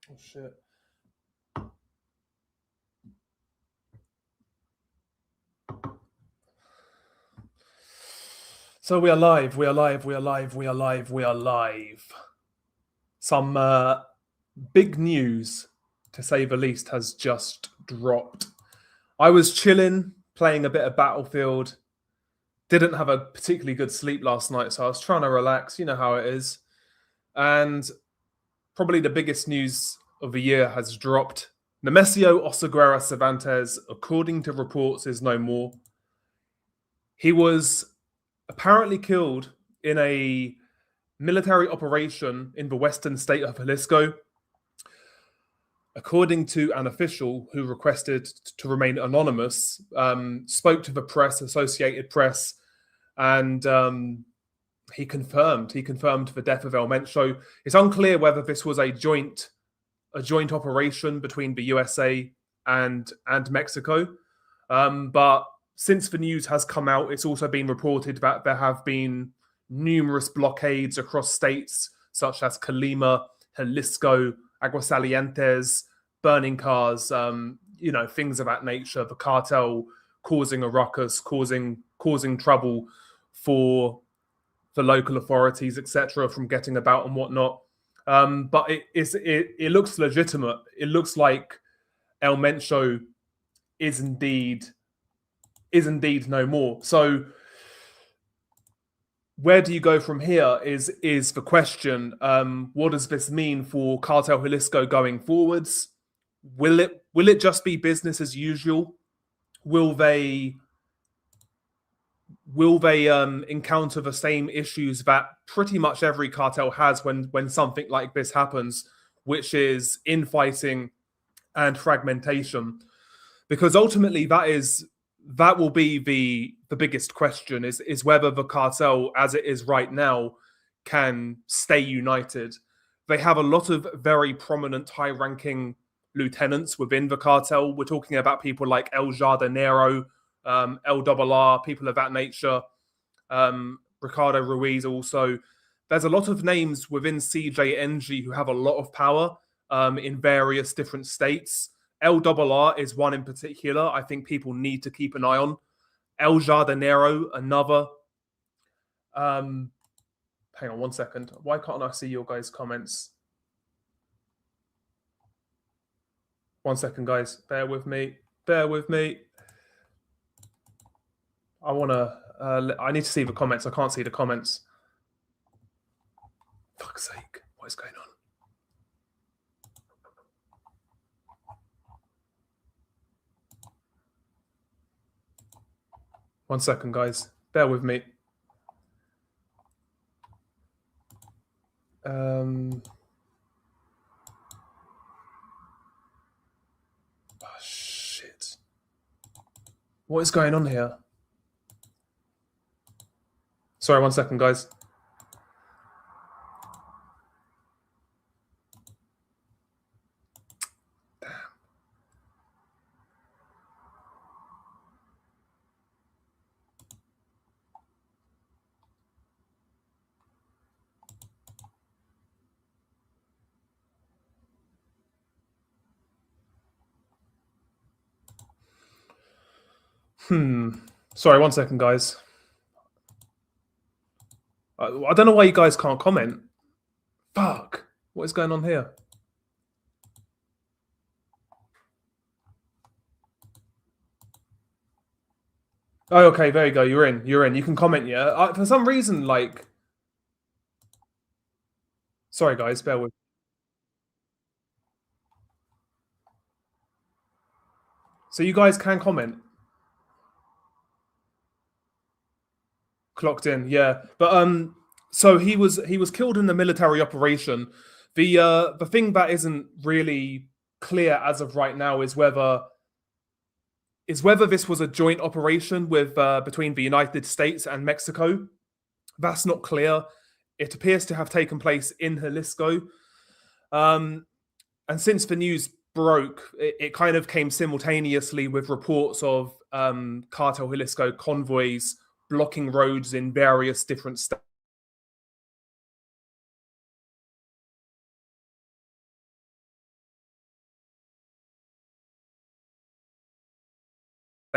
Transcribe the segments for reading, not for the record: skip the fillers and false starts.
Oh shit. So we are live. We are live. We are live. We are live. We are live. Some big news, to say the least, has just dropped. I was chilling, playing a bit of Battlefield. Didn't have a particularly good sleep last night, so I was trying to relax. You know how it is. And probably the biggest news of the year has dropped. Nemesio Oseguera Cervantes, according to reports, is no more. He was apparently killed in a military operation in the western state of Jalisco. According to an official who requested to remain anonymous, spoke to the press, Associated Press, and he confirmed the death of El Mencho. It's unclear whether this was a joint operation between the USA and Mexico, but since the news has come out, it's also been reported that there have been numerous blockades across states such as Colima, Jalisco, Aguascalientes, burning cars, things of that nature. The cartel causing a ruckus, causing trouble for the local authorities, etc., from getting about and whatnot. But it looks legitimate. It looks like El Mencho is indeed no more. So where do you go from here is the question. What does this mean for Cartel Jalisco going forwards? Will it just be business as usual? Will they encounter the same issues that pretty much every cartel has when something like this happens, which is infighting and fragmentation? Because ultimately that will be the biggest question is whether the cartel as it is right now can stay united. They have a lot of very prominent high-ranking lieutenants within the cartel. We're talking about people like El Jardinero, LRR, people of that nature, Ricardo Ruiz also. There's a lot of names within CJNG who have a lot of power in various different states. LRR is one in particular I think people need to keep an eye on. El Jardinero, another. Hang on 1 second. Why can't I see your guys' comments? 1 second, guys. Bear with me. I need to see the comments. I can't see the comments. Fuck's sake. What is going on? One second, guys. Bear with me. Oh, shit. What is going on here? Sorry, 1 second, guys. Sorry, 1 second, guys. I don't know why you guys can't comment. Fuck. What is going on here? Oh, okay, there you go. You're in. You can comment, yeah? For some reason, like... Sorry, guys, bear with me. So you guys can comment. Clocked in, yeah. But so he was killed in the military operation. The thing that isn't really clear as of right now is whether this was a joint operation with between the United States and Mexico. That's not clear. It appears to have taken place in Jalisco. And since the news broke, it kind of came simultaneously with reports of Cartel Jalisco convoys blocking roads in various different states.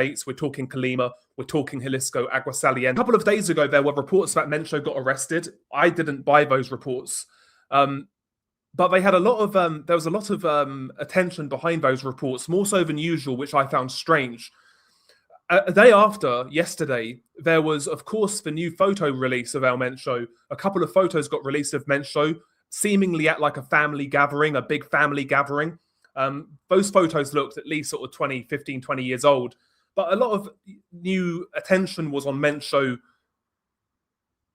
States. We're talking Colima. We're talking Jalisco, Aguascalientes. A couple of days ago, there were reports that Mencho got arrested. I didn't buy those reports. But they had a lot of there was a lot of attention behind those reports, more so than usual, which I found strange. A day after, yesterday, there was, of course, the new photo release of El Mencho. A couple of photos got released of Mencho, seemingly at like a family gathering, a big family gathering. Those photos looked at least sort of 15, 20 years old. But a lot of new attention was on Mencho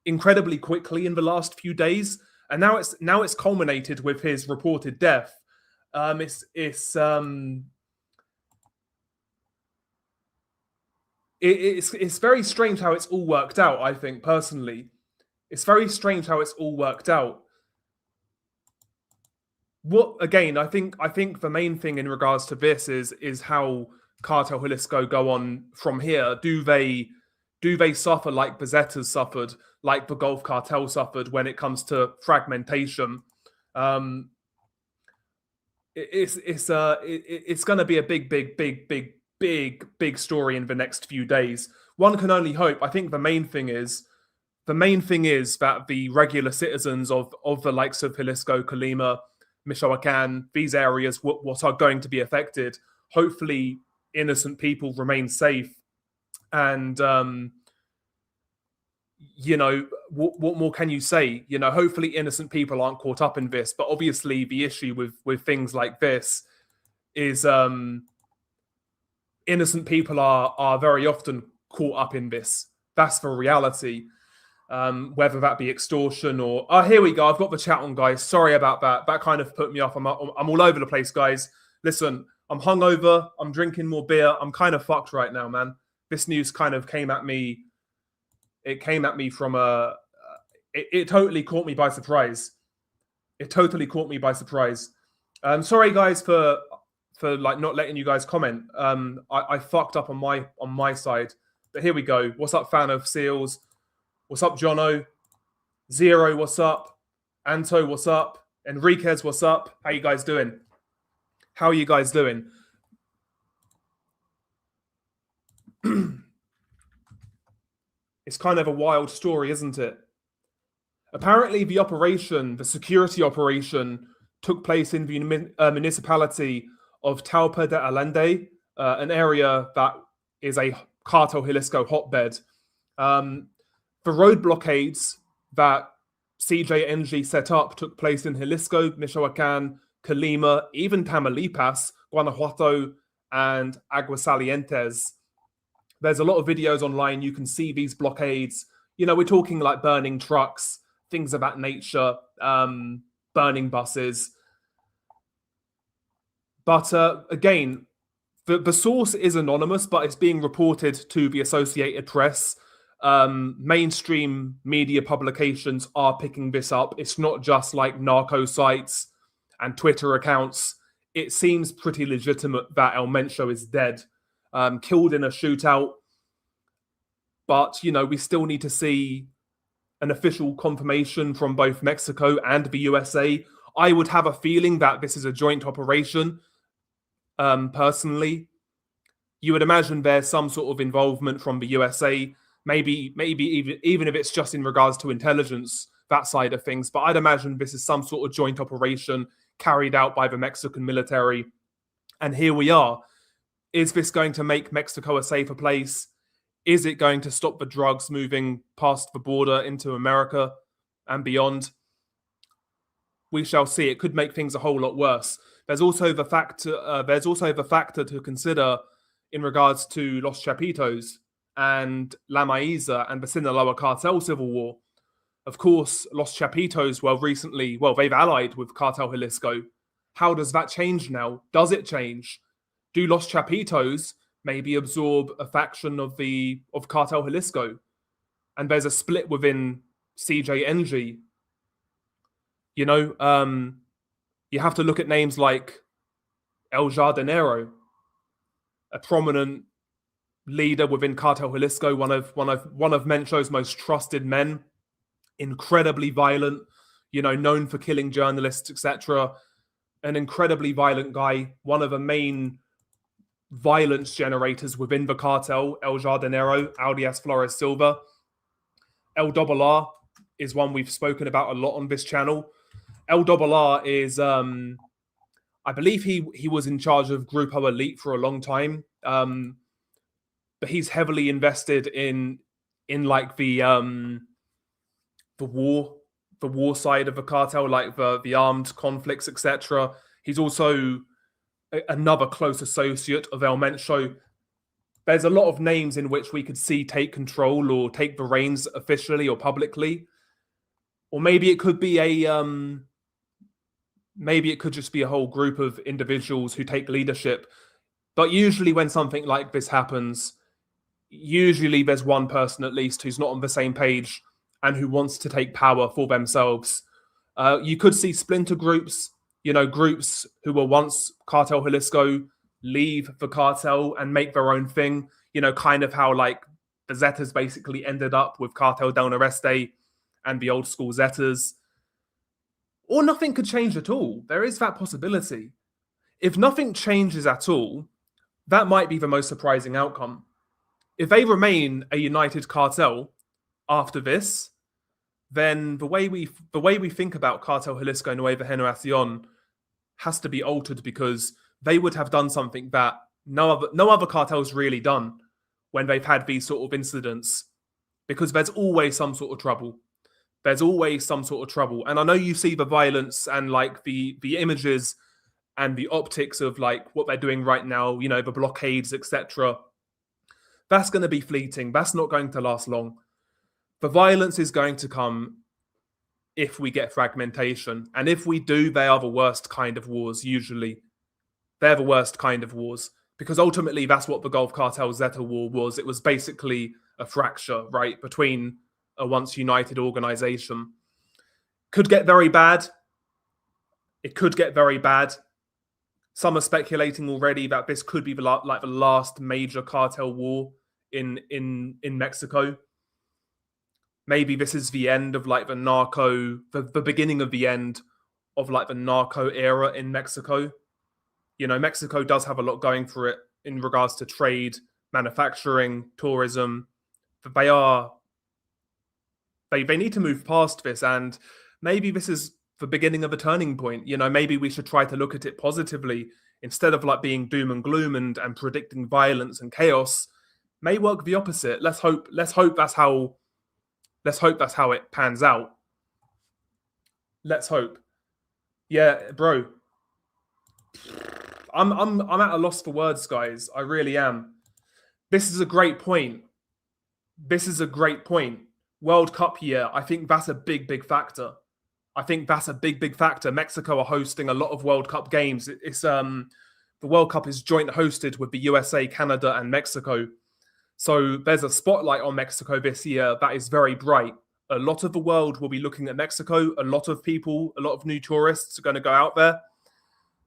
incredibly quickly in the last few days. And now it's culminated with his reported death. It's very strange how it's all worked out. I think personally, it's very strange how it's all worked out. What again? I think the main thing in regards to this is how Cartel Jalisco go on from here. Do they suffer like the Zetas suffered, like the Gulf Cartel suffered when it comes to fragmentation? It's going to be a big story in the next few days. One can only hope. I think the main thing is that the regular citizens of the likes of Jalisco, Colima, Michoacan, these areas, what are going to be affected. Hopefully, innocent people remain safe, and what more can you say? Hopefully, innocent people aren't caught up in this. But obviously, the issue with things like this is innocent people are very often caught up in this. That's the reality. Whether that be extortion or... Oh, here we go. I've got the chat on, guys. Sorry about that. That kind of put me off. I'm all over the place, guys. Listen, I'm hungover. I'm drinking more beer. I'm kind of fucked right now, man. This news kind of came at me. It came at me from a... It totally caught me by surprise. It totally caught me by surprise. Sorry, guys, for like not letting you guys comment. I fucked up on my side. But here we go. What's up, fan of Seals? What's up, Jono? Zero, what's up? Anto, what's up? Enriquez, what's up? How you guys doing? How are you guys doing? It's kind of a wild story, isn't it? Apparently, the security operation, took place in the municipality of Talpa de Allende, an area that is a Cartel Jalisco hotbed. The road blockades that CJNG set up took place in Jalisco, Michoacan, Colima, even Tamaulipas, Guanajuato, and Aguascalientes. There's a lot of videos online. You can see these blockades. We're talking like burning trucks, things of that nature, burning buses. But again, the source is anonymous, but it's being reported to the Associated Press. Mainstream media publications are picking this up. It's not just like narco sites and Twitter accounts. It seems pretty legitimate that El Mencho is dead, killed in a shootout. But, we still need to see an official confirmation from both Mexico and the USA. I would have a feeling that this is a joint operation, personally. You would imagine there's some sort of involvement from the USA, maybe even if it's just in regards to intelligence, that side of things. But I'd imagine this is some sort of joint operation carried out by the Mexican military. And here we are. Is this going to make Mexico a safer place? Is it going to stop the drugs moving past the border into America and beyond? We shall see. It could make things a whole lot worse. There's also the factor to consider in regards to Los Chapitos and La Maiza and the Sinaloa cartel civil war. Of course, Los Chapitos, they've allied with Cartel Jalisco. How does that change now? Does it change? Do Los Chapitos maybe absorb a faction of Cartel Jalisco? And there's a split within CJNG. You have to look at names like El Jardinero, a prominent leader within Cartel Jalisco, one of Mencho's most trusted men, incredibly violent, known for killing journalists, etc. An incredibly violent guy, one of the main violence generators within the cartel: El Jardinero, Audias Flores Silva. El Double R is one we've spoken about a lot on this channel. El Double R is, I believe he was in charge of Grupo Elite for a long time, but he's heavily invested in like the war side of the cartel, like the armed conflicts, etc. He's also another close associate of El Mencho. There's a lot of names in which we could see take control or take the reins officially or publicly. Or maybe it could be maybe it could just be a whole group of individuals who take leadership. But usually when something like this happens, usually there's one person at least who's not on the same page and who wants to take power for themselves. You could see splinter groups, groups who were once Cartel Jalisco leave the cartel and make their own thing, kind of how like the Zetas basically ended up with Cartel del Noreste and the old school Zetas. Or nothing could change at all. There is that possibility. If nothing changes at all, that might be the most surprising outcome. If they remain a united cartel after this, then the way we think about Cartel Jalisco Nueva Generacion has to be altered, because they would have done something that no other cartel's really done when they've had these sort of incidents, because there's always some sort of trouble. There's always some sort of trouble. And I know you see the violence and like the images and the optics of like what they're doing right now, the blockades, etc. That's going to be fleeting. That's not going to last long. The violence is going to come if we get fragmentation. And if we do, they are the worst kind of wars, usually. They're the worst kind of wars. Because ultimately, that's what the Gulf Cartel Zeta War was. It was basically a fracture, right, between a once united organization. Could get very bad. It could get very bad. Some are speculating already that this could be the last major cartel war in Mexico. Maybe this is the end of like the beginning of the end of like the narco era in Mexico. Mexico does have a lot going for it in regards to trade, manufacturing, tourism. But they need to move past this, and maybe this is the beginning of a turning point. Maybe we should try to look at it positively instead of like being doom and gloom and predicting violence and chaos. May work the opposite. Let's hope that's how it pans out. Let's hope. Yeah, bro. I'm at a loss for words, guys. I really am. This is a great point. World Cup year, I think that's a big factor. Mexico are hosting a lot of World Cup games. It's the World Cup is joint hosted with the USA, Canada, and Mexico. So there's a spotlight on Mexico this year that is very bright. A lot of the world will be looking at Mexico. A lot of people, a lot of new tourists are going to go out there.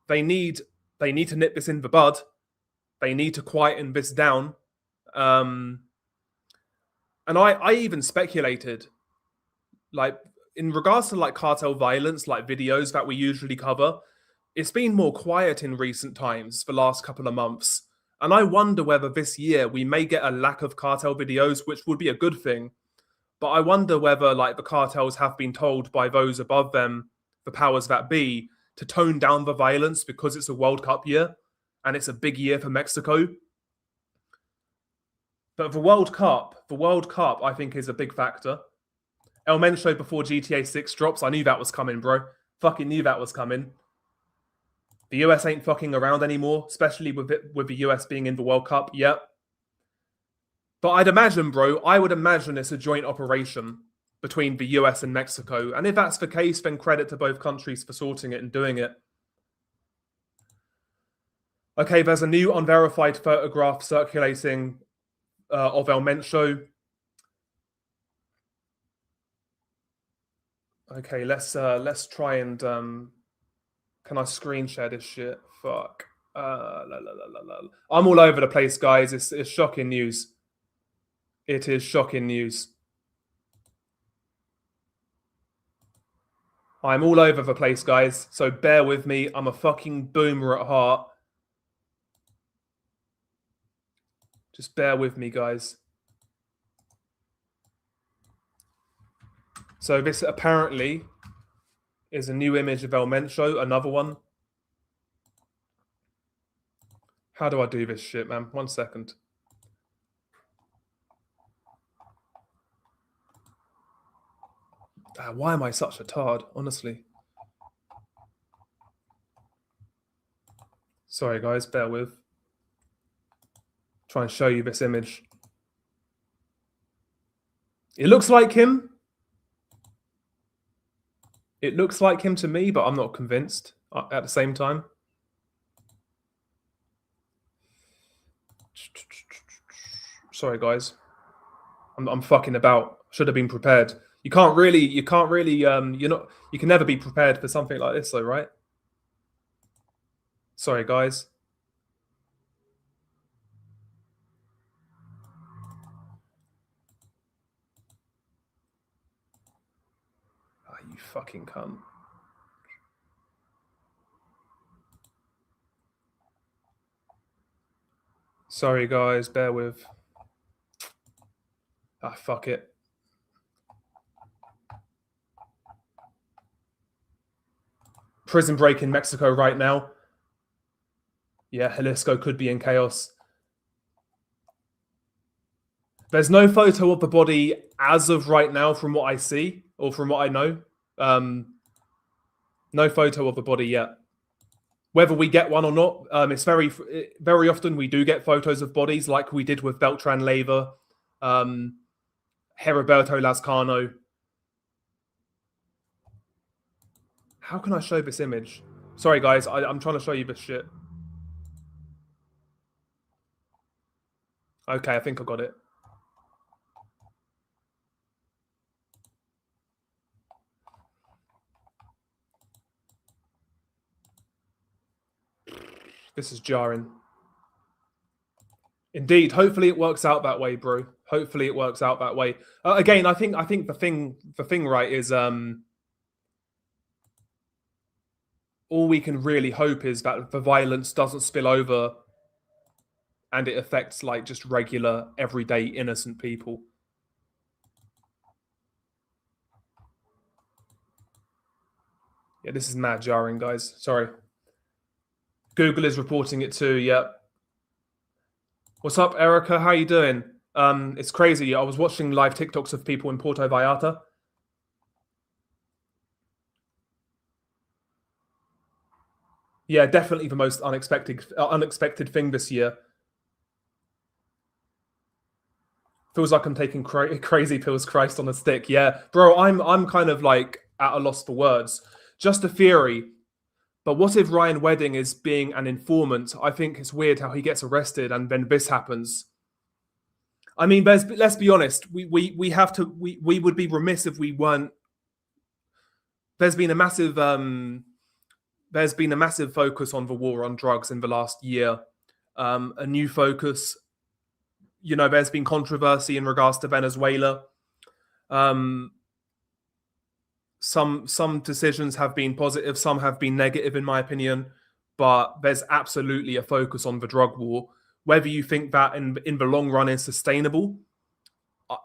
They need to nip this in the bud. They need to quieten this down. And I even speculated, like, in regards to like cartel violence, like videos that we usually cover, it's been more quiet in recent times, the last couple of months. And I wonder whether this year we may get a lack of cartel videos, which would be a good thing. But I wonder whether like the cartels have been told by those above them, the powers that be, to tone down the violence because it's a World Cup year and it's a big year for Mexico. But the World Cup, I think, is a big factor. El Mencho before GTA 6 drops. I knew that was coming, bro. Fucking knew that was coming. The US ain't fucking around anymore, especially with the US being in the World Cup. Yep. But I would imagine it's a joint operation between the US and Mexico. And if that's the case, then credit to both countries for sorting it and doing it. Okay, there's a new unverified photograph circulating of El Mencho. Okay, let's try and can I screen share this shit? Fuck. I'm all over the place, guys. It's shocking news. It is shocking news. I'm all over the place, guys. So bear with me. I'm a fucking boomer at heart. Just bear with me, guys. So this apparently is a new image of El Mencho, another one. How do I do this shit, man? 1 second. Why am I such a tard, honestly? Sorry, guys, bear with. Try and show you this image. It looks like him. It looks like him to me, but I'm not convinced at the same time. Sorry, guys. I'm fucking about. Should have been prepared. You can never be prepared for something like this though, right? Sorry, guys. You fucking cunt. Sorry, guys, bear with. Fuck it. Prison break in Mexico right now. Yeah, Jalisco could be in chaos. There's no photo of the body as of right now from what I see, or from what I know. No photo of the body yet. Whether we get one or not, it's very often we do get photos of bodies, like we did with Beltran Leyva, Heriberto Lazcano. How can I show this image? Sorry, guys, I'm trying to show you this shit. Okay, I think I got it. This is jarring. Indeed. Hopefully it works out that way, bro. Hopefully it works out that way. Again, I think the thing right is all we can really hope is that the violence doesn't spill over and it affects like just regular, everyday, innocent people. Yeah, this is mad jarring, guys. Sorry. Google is reporting it too. Yep. What's up, Erica? How you doing? It's crazy. I was watching live TikToks of people in Puerto Vallarta. Yeah, definitely the most unexpected thing this year. Feels like I'm taking crazy pills, Christ on a stick. Yeah, bro, I'm kind of like at a loss for words. Just a theory. But what if Ryan Wedding is being an informant? I think it's weird how he gets arrested and then this happens. I mean, let's be honest. We would be remiss if we weren't. There's been a massive focus on the war on drugs in the last year. A new focus. You know, there's been controversy in regards to Venezuela. Some decisions have been positive, some have been negative, in my opinion. But there's absolutely a focus on the drug war. Whether you think that in the long run is sustainable,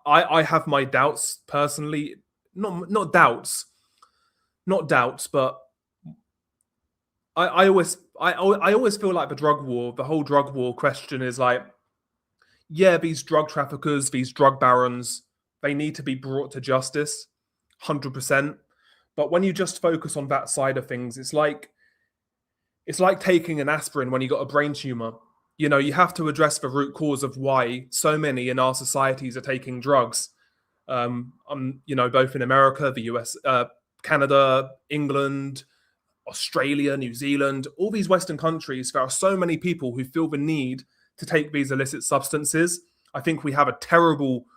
I have my doubts personally. Not doubts, but I always feel like the whole drug war question is like, yeah, these drug traffickers, these drug barons, they need to be brought to justice, 100%. But when you just focus on that side of things, it's like taking an aspirin when you got a brain tumor. You know, you have to address the root cause of why so many in our societies are taking drugs. You know, both in America, the US, Canada, England, Australia, New Zealand, all these Western countries, there are so many people who feel the need to take these illicit substances. I think we have a terrible,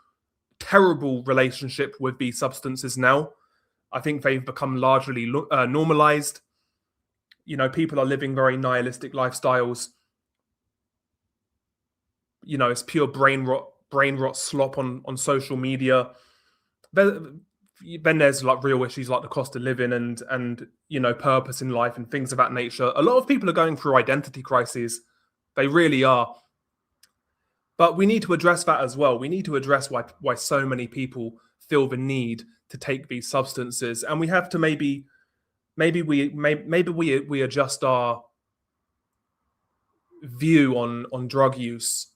terrible relationship with these substances now. I think they've become largely normalized. You know, people are living very nihilistic lifestyles. You know, it's pure brain rot slop on social media. Then there's like real issues like the cost of living and you know, purpose in life and things of that nature. A lot of people are going through identity crises. They really are. But we need to address that as well. We need to address why so many people feel the need to take these substances, and we have to maybe we adjust our view on drug use.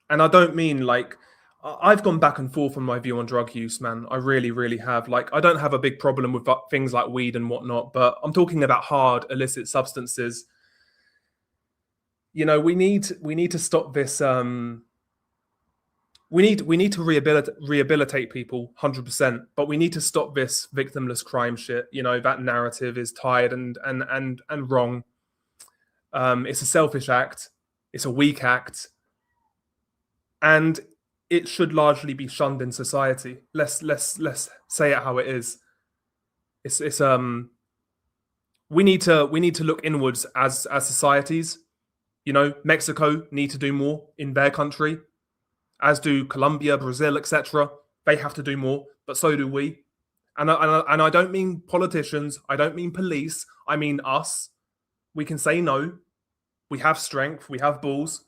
And I don't mean like I've gone back and forth on my view on drug use, man. I really, really have. Like, I don't have a big problem with things like weed and whatnot, but I'm talking about hard illicit substances. You know, we need to stop this. We need to rehabilitate people 100%, but we need to stop this victimless crime shit. You know, that narrative is tired and wrong. It's a selfish act. It's a weak act. And it should largely be shunned in society. Let's say it how it is. It's we need to look inwards as societies. You know, Mexico need to do more in their country, as do Colombia, Brazil, etc. They have to do more, but so do we. And I don't mean politicians. I don't mean police. I mean us. We can say no. We have strength. We have balls.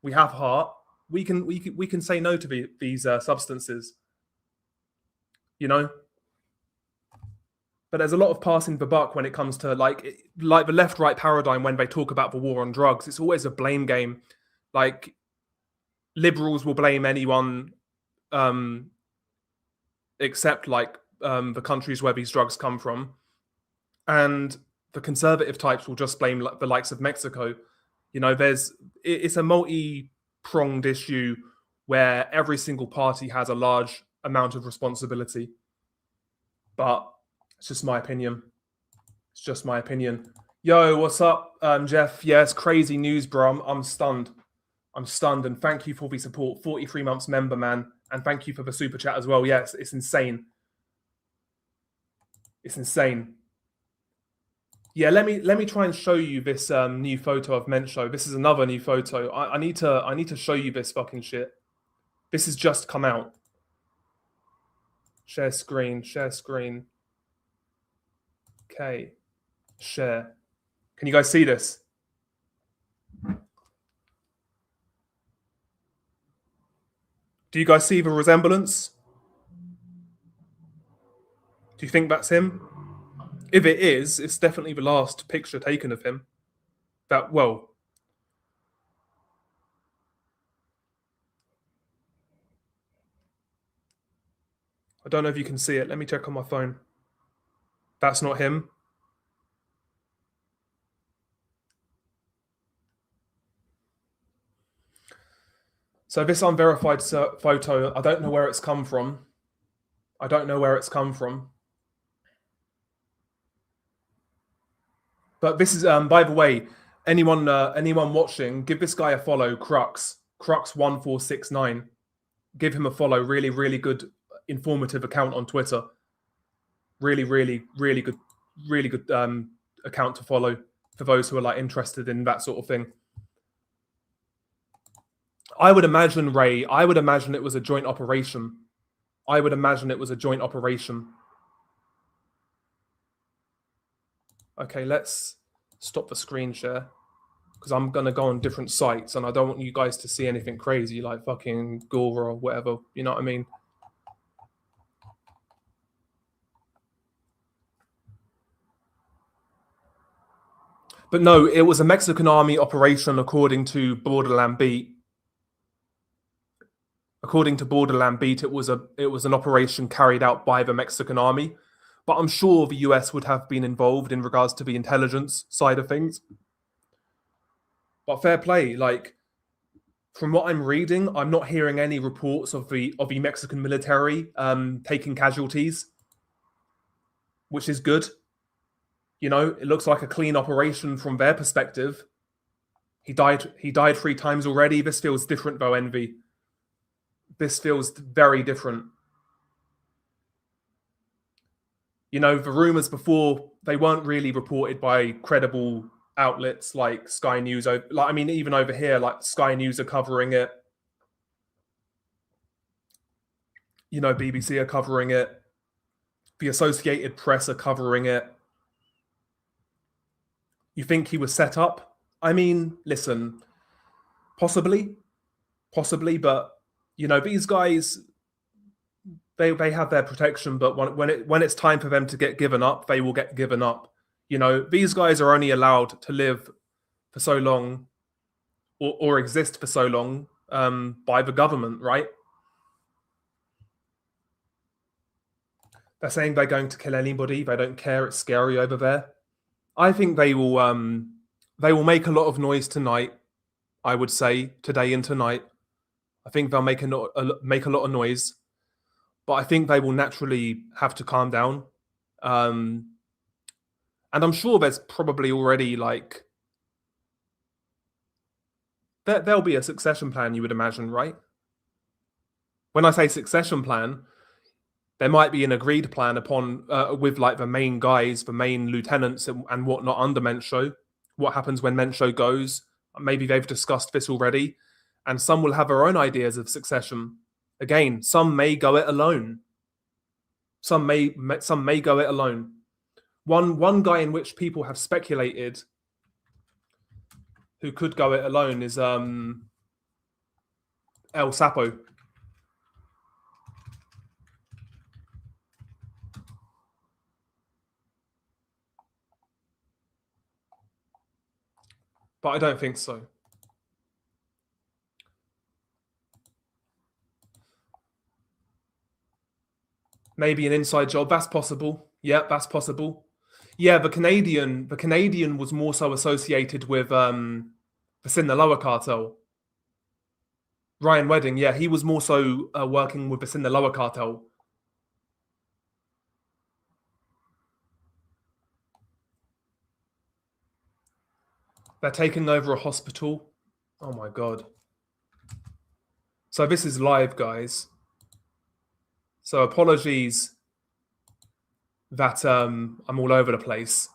We have heart. We can say no to these substances, you know. But there's a lot of passing the buck when it comes to like the left-right paradigm when they talk about the war on drugs. It's always a blame game. Like, liberals will blame anyone except like the countries where these drugs come from, and the conservative types will just blame the likes of Mexico. You know, it's a multi-pronged issue where every single party has a large amount of responsibility. But it's just my opinion. It's just my opinion. Yo, what's up, Jeff? Yeah, it's crazy news, bro. I'm stunned. I'm stunned, and thank you for the support. 43 months member, man, and thank you for the super chat as well. Yes, it's insane. It's insane. Yeah, let me try and show you this new photo of Mencho. This is another new photo. I need to show you this fucking shit. This has just come out. Share screen. Share screen. Okay. Share. Can you guys see this? Do you guys see the resemblance? Do you think that's him? If it is, it's definitely the last picture taken of him. Well, I don't know if you can see it. Let me check on my phone. That's not him. So this unverified photo, I don't know where it's come from. I don't know where it's come from. But this is, by the way, anyone watching, give this guy a follow, Crux1469. Give him a follow. Really, really good, informative account on Twitter. Really, really, really good account to follow for those who are like interested in that sort of thing. I would imagine, Ray, it was a joint operation. I would imagine it was a joint operation. Okay, let's stop the screen share because I'm going to go on different sites and I don't want you guys to see anything crazy like fucking gore or whatever. You know what I mean? But no, it was a Mexican army operation according to Borderland Beat. According to Borderland Beat, it was an operation carried out by the Mexican army. But I'm sure the US would have been involved in regards to the intelligence side of things. But fair play, like from what I'm reading, I'm not hearing any reports of the Mexican military taking casualties, which is good. You know, it looks like a clean operation from their perspective. He died 3 times already. This feels different though, Envy. This feels very different. You know, the rumors before, they weren't really reported by credible outlets like Sky News. Like, I mean, even over here, like Sky News are covering it. You know, BBC are covering it. The Associated Press are covering it. You think he was set up? I mean, listen, Possibly, but these guys, they have their protection, but when it's time for them to get given up, they will get given up. These guys are only allowed to live for so long or exist for so long by the government, right? They're saying they're going to kill anybody. They don't care. It's scary over there. I think they will make a lot of noise tonight. I would say today and tonight. I think they'll make a lot of noise, but I think they will naturally have to calm down. And I'm sure there's probably already there'll be a succession plan, you would imagine, right? When I say succession plan, there might be an agreed plan upon with the main guys, the main lieutenants and whatnot under Mencho. What happens when Mencho goes? Maybe they've discussed this already, and some will have their own ideas of succession. Again, some may go it alone. Some may go it alone. One guy in which people have speculated who could go it alone is El Sapo. But I don't think so. Maybe an inside job. That's possible. Yeah, that's possible. Yeah, the Canadian was more so associated with the Sinaloa cartel. Ryan Wedding, yeah, he was more so working with the Sinaloa cartel. They're taking over a hospital. Oh my God. So this is live, guys. So apologies that I'm all over the place.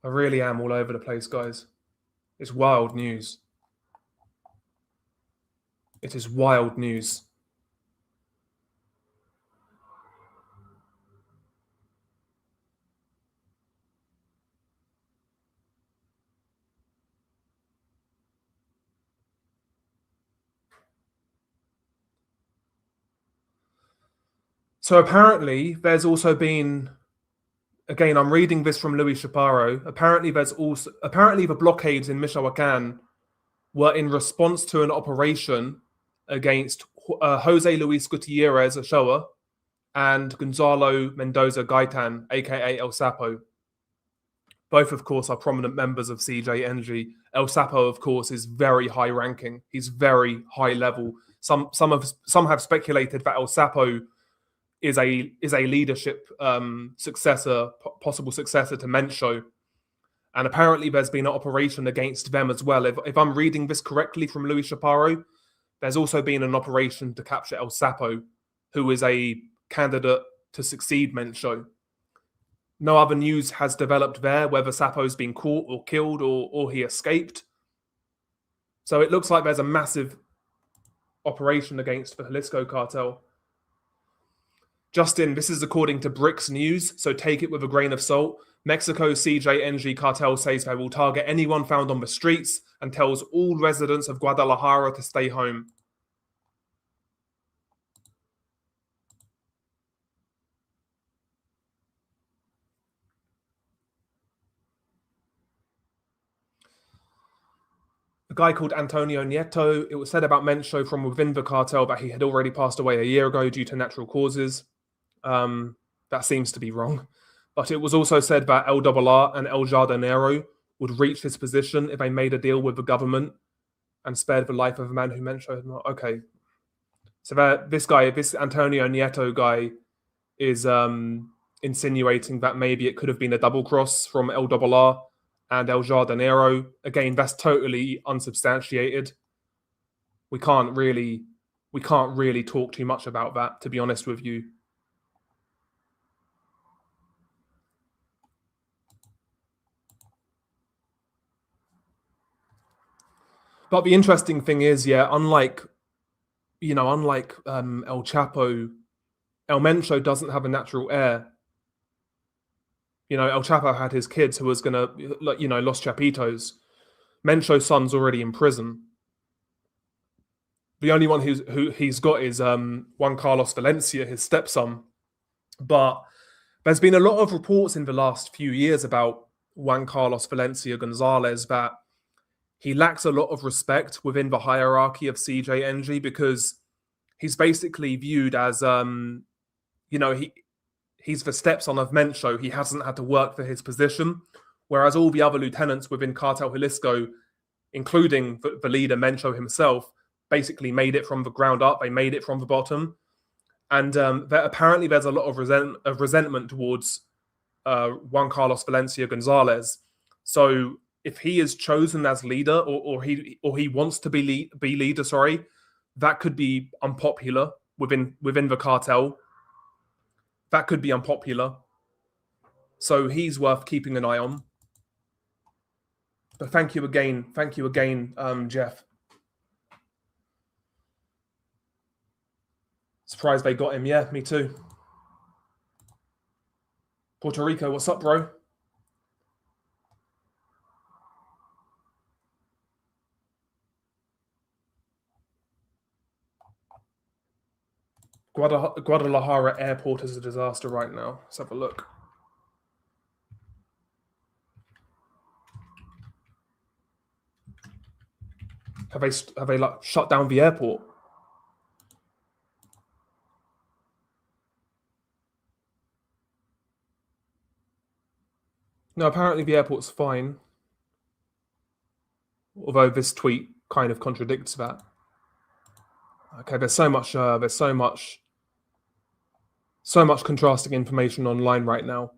I really am all over the place, guys. It's wild news. It is wild news. So apparently there's also been, again, I'm reading this from Louis Chaparro. Apparently the blockades in Michoacan were in response to an operation against Jose Luis Gutierrez Ochoa and Gonzalo Mendoza Gaitan, aka El Sapo. Both, of course, are prominent members of CJNG. El Sapo, of course, is very high ranking. He's very high level. Some have speculated that El Sapo is a leadership possible successor to Mencho. And apparently there's been an operation against them as well. If I'm reading this correctly from Louis Chaparro, there's also been an operation to capture El Sapo, who is a candidate to succeed Mencho. No other news has developed there, whether Sapo's been caught or killed or he escaped. So it looks like there's a massive operation against the Jalisco cartel. Justin, this is according to Bricks News, so take it with a grain of salt. Mexico's CJNG cartel says they will target anyone found on the streets and tells all residents of Guadalajara to stay home. A guy called Antonio Nieto, it was said about Mencho from within the cartel that he had already passed away a year ago due to natural causes. That seems to be wrong. But it was also said that El Dobalar and El Jardinero would reach this position if they made a deal with the government and spared the life of a man who Mencho. Okay. So this Antonio Nieto guy is insinuating that maybe it could have been a double cross from El Dobalar and El Jardinero. Again, that's totally unsubstantiated. We can't really talk too much about that, to be honest with you. But the interesting thing is, yeah, unlike El Chapo, El Mencho doesn't have a natural heir. You know, El Chapo had his kids who was going to, you know, Los Chapitos. Mencho's son's already in prison. The only one who he's got is Juan Carlos Valencia, his stepson. But there's been a lot of reports in the last few years about Juan Carlos Valencia Gonzalez that he lacks a lot of respect within the hierarchy of CJNG because he's basically viewed as, you know, he's the stepson of Mencho. He hasn't had to work for his position, whereas all the other lieutenants within Cartel Jalisco, including the leader Mencho himself, basically made it from the ground up. They made it from the bottom. And apparently there's a lot of resentment towards Juan Carlos Valencia Gonzalez. So if he is chosen as leader, or he wants to be leader, sorry, that could be unpopular within the cartel. That could be unpopular. So he's worth keeping an eye on. But thank you again, Jeff. Surprised they got him. Yeah, me too. Puerto Rico, what's up, bro? Guadalajara airport is a disaster right now. Let's have a look. Have they like shut down the airport? No, apparently the airport's fine. Although this tweet kind of contradicts that. Okay, there's so much contrasting information online right now.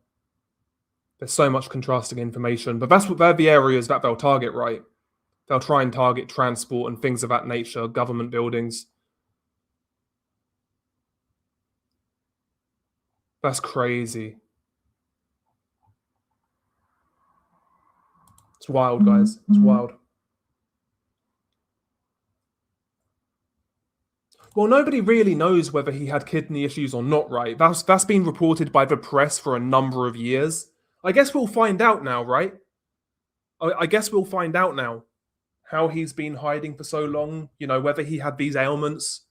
There's so much contrasting information, but they're the areas that they'll target, right? They'll try and target transport and things of that nature, government buildings. That's crazy. It's wild, guys. It's wild. Well, nobody really knows whether he had kidney issues or not, right? That's been reported by the press for a number of years. I guess we'll find out now, right? I guess we'll find out now how he's been hiding for so long, you know, whether he had these ailments.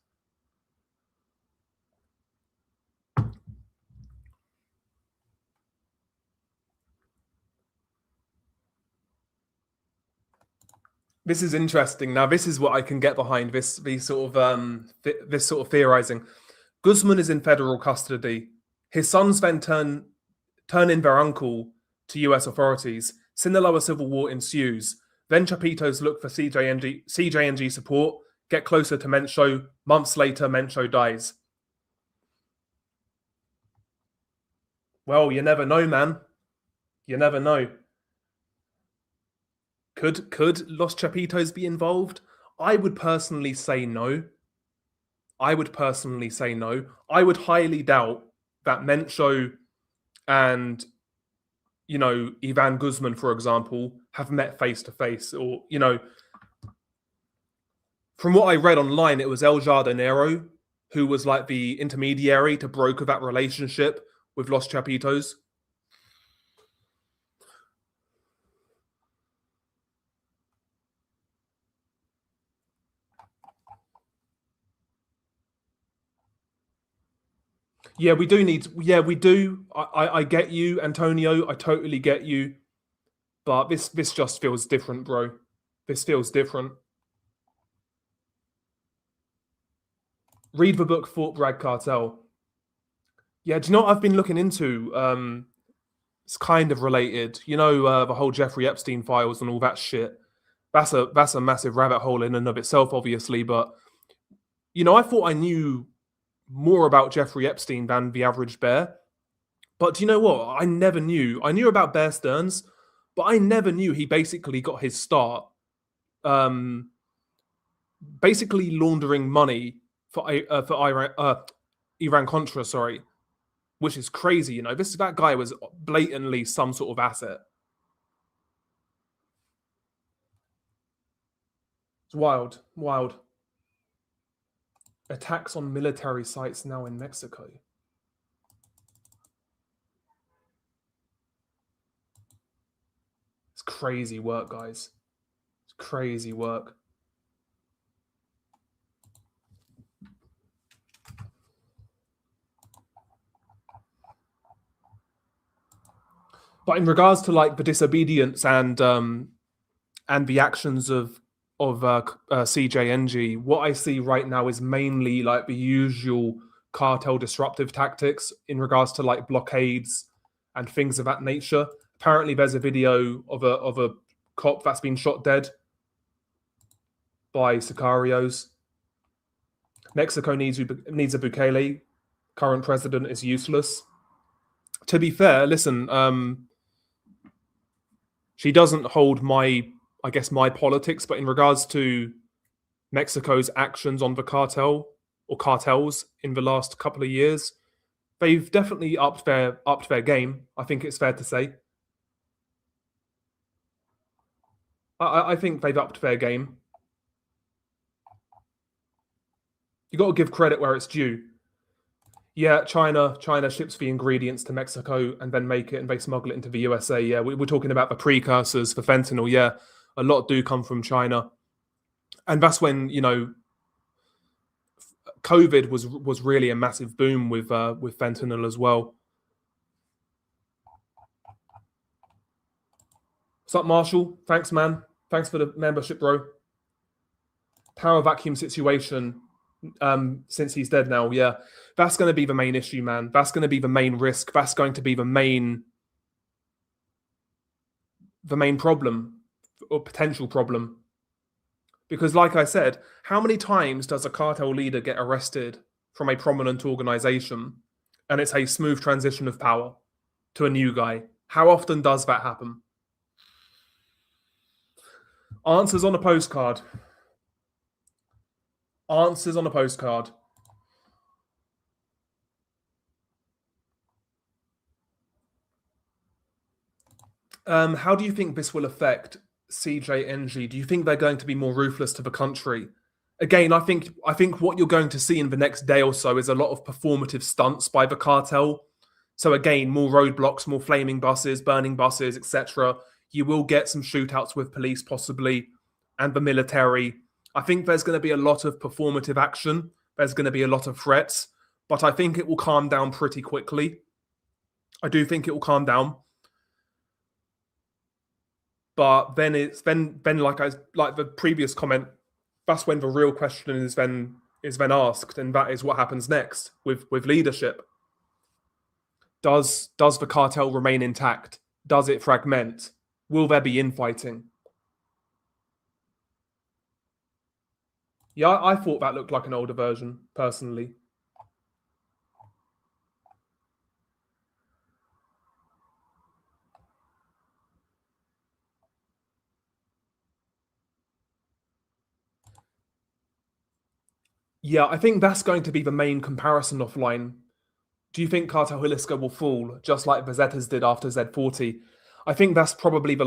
This is interesting. Now, this is what I can get behind. This sort of theorizing. Guzman is in federal custody. His sons then turn in their uncle to U.S. authorities. Sinaloa civil war ensues. Then Chapitos look for CJNG support, get closer to Mencho. Months later, Mencho dies. Well, you never know, man. You never know. Could Los Chapitos be involved? I would personally say no. I would highly doubt that Mencho and, you know, Ivan Guzman, for example, have met face to face, or, you know, from what I read online, it was El Jardinero who was like the intermediary to broker that relationship with Los Chapitos. Yeah, we do need. Yeah, we do. I get you, Antonio. I totally get you. But this just feels different, bro. This feels different. Read the book Fort Bragg Cartel. Yeah, do you know what I've been looking into? It's kind of related. You know, the whole Jeffrey Epstein files and all that shit. That's a massive rabbit hole in and of itself, obviously. But, you know, I thought I knew more about Jeffrey Epstein than the average bear. But do you know what? I never knew. I knew about Bear Stearns, but I never knew he basically got his start basically laundering money for Iran Contra, sorry, which is crazy. You know, that guy was blatantly some sort of asset. It's wild. Attacks on military sites now in Mexico. crazy work, guys. It's crazy work. But in regards to like the disobedience and the actions of CJNG, what I see right now is mainly like the usual cartel disruptive tactics in regards to like blockades and things of that nature. Apparently, there's a video of a cop that's been shot dead by sicarios. Mexico needs a Bukele. Current president is useless. To be fair, listen, she doesn't hold my politics, but in regards to Mexico's actions on the cartel or cartels in the last couple of years, they've definitely upped their game. I think it's fair to say. I think they've upped their game. You got to give credit where it's due. Yeah, China ships the ingredients to Mexico and then make it and they smuggle it into the USA. Yeah, we're talking about the precursors for fentanyl. Yeah, a lot do come from China. And that's when, COVID was really a massive boom with fentanyl as well. What's up, Marshall? Thanks, man. Thanks for the membership, bro. Power vacuum situation. Since he's dead now, yeah, that's going to be the main issue, man. That's going to be the main risk. That's going to be the main problem or potential problem. Because, like I said, how many times does a cartel leader get arrested from a prominent organization and it's a smooth transition of power to a new guy? How often does that happen? Answers on a postcard. Answers on a postcard. How do you think this will affect CJNG? Do you think they're going to be more ruthless to the country? Again, I think what you're going to see in the next day or so is a lot of performative stunts by the cartel. So again, more roadblocks, more flaming buses, burning buses, etc. You will get some shootouts with police possibly and the military. I think there's going to be a lot of performative action. There's going to be a lot of threats, but I think it will calm down pretty quickly. I do think it will calm down. But then like the previous comment, that's when the real question is then asked, and that is what happens next with leadership. Does the cartel remain intact? Does it fragment? Will there be infighting? Yeah, I thought that looked like an older version, personally. Yeah, I think that's going to be the main comparison offline. Do you think Cartel Jalisco will fall, just like the Zetas did after Z40? I think that's probably the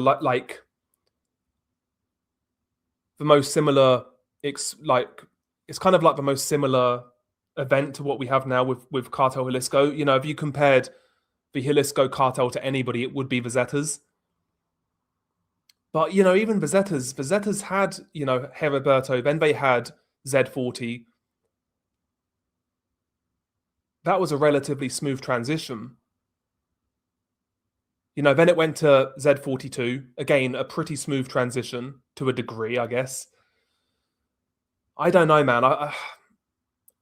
most similar. It's kind of like the most similar event to what we have now with Cartel Jalisco. If you compared the Jalisco cartel to anybody, it would be the Zetas. But even the Zetas had Heriberto, then they had Z40. That was a relatively smooth transition. Then it went to Z42. Again, a pretty smooth transition to a degree, I guess. I don't know, man.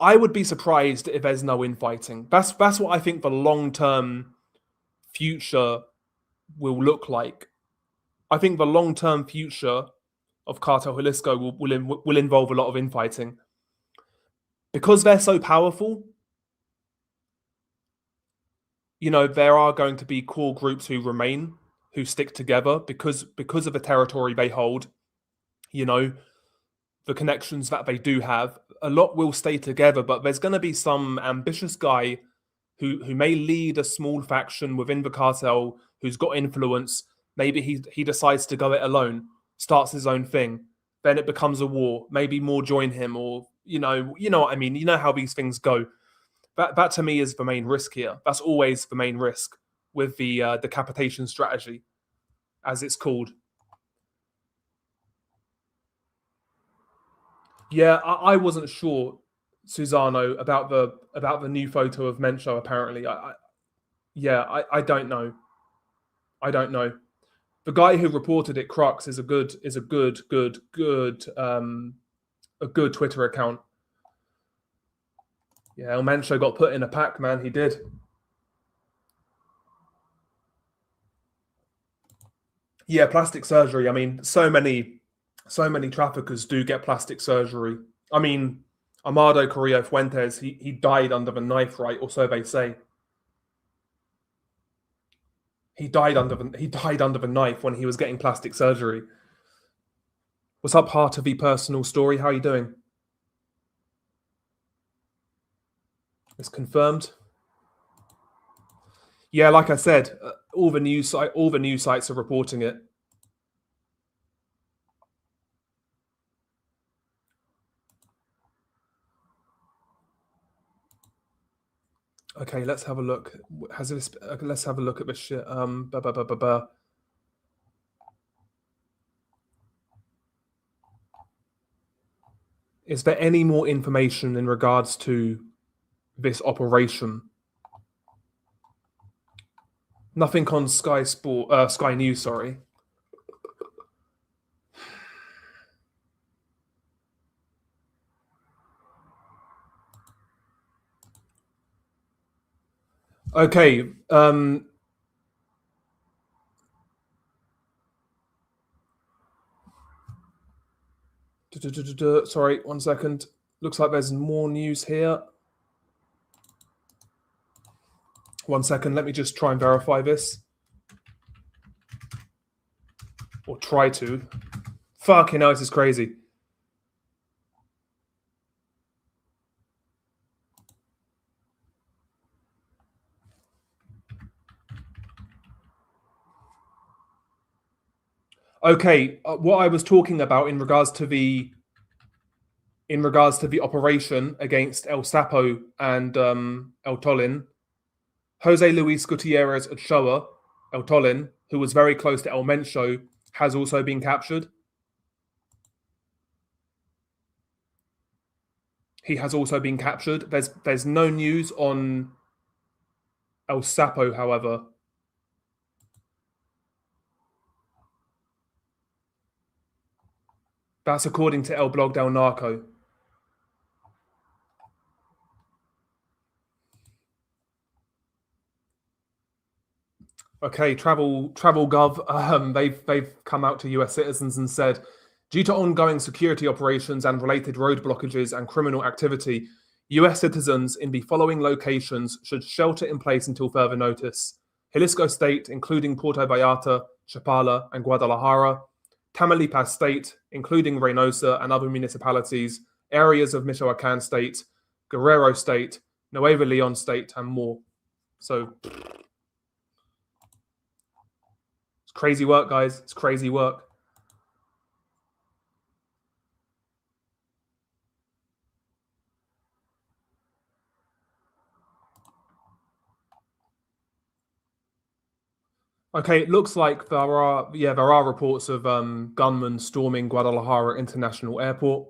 I would be surprised if there's no infighting. That's what I think the long-term future will look like. I think the long-term future of Cartel Jalisco will involve a lot of infighting. Because they're so powerful, there are going to be core groups who remain, who stick together because of the territory they hold, the connections that they do have. A lot will stay together, but there's going to be some ambitious guy who may lead a small faction within the cartel, who's got influence. Maybe he decides to go it alone, starts his own thing. Then it becomes a war. Maybe more join him, or you know what I mean. You know how these things go. That to me is the main risk here. That's always the main risk with the decapitation strategy, as it's called. Yeah, I wasn't sure, Susano, about the new photo of Mencho. Apparently, I don't know. I don't know. The guy who reported it, Crux, is a good Twitter account. Yeah, El Mencho got put in a pack, man. He did. Yeah, plastic surgery. I mean, so many traffickers do get plastic surgery. I mean, Amado Carrillo Fuentes, he died under the knife, right? Or so they say. He died under the knife when he was getting plastic surgery. What's up, Heart of the Personal Story? How are you doing? It's confirmed. Yeah, like I said, all the news sites are reporting it. Okay, let's have a look. Let's have a look at this shit. Is there any more information in regards to this operation? Nothing on Sky News. Sorry. Okay. Sorry, 1 second. Looks like there's more news here. 1 second. Let me just try and verify this. Or try to. Fucking hell, this is crazy. Okay, what I was talking about in regards to the operation against El Sapo and El Tolin, Jose Luis Gutierrez Ochoa, El Tolin, who was very close to El Mencho, has also been captured. He has also been captured. There's no news on El Sapo, however. That's according to El Blog del Narco. Okay, Travel Gov. They've come out to US citizens and said, due to ongoing security operations and related road blockages and criminal activity, US citizens in the following locations should shelter in place until further notice: Jalisco State, including Puerto Vallarta, Chapala, and Guadalajara; Tamaulipas State, including Reynosa and other municipalities; areas of Michoacan State; Guerrero State; Nuevo Leon State, and more. So it's crazy work, guys. It's crazy work. Okay, it looks like there are reports of gunmen storming Guadalajara International Airport.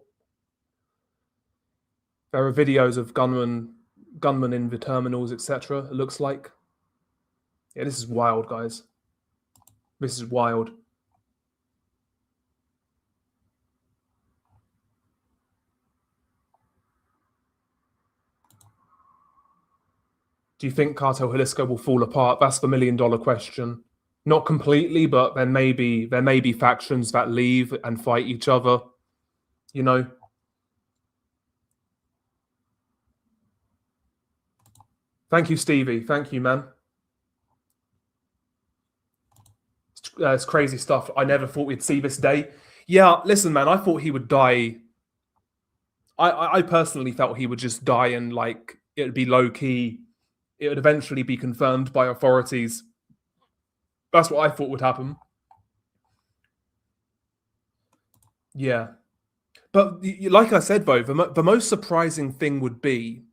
There are videos of gunmen in the terminals, etc. It looks like. Yeah, this is wild, guys. This is wild. Do you think Cartel Jalisco will fall apart? That's the $1 million question. Not completely, but there may be factions that leave and fight each other. You know. Thank you, Stevie. Thank you, man. It's crazy stuff. I never thought we'd see this day. Yeah, listen, man. I thought he would die. I personally felt he would just die and like it would be low key. It would eventually be confirmed by authorities. That's what I thought would happen. Yeah. But like I said, though, the most surprising thing would be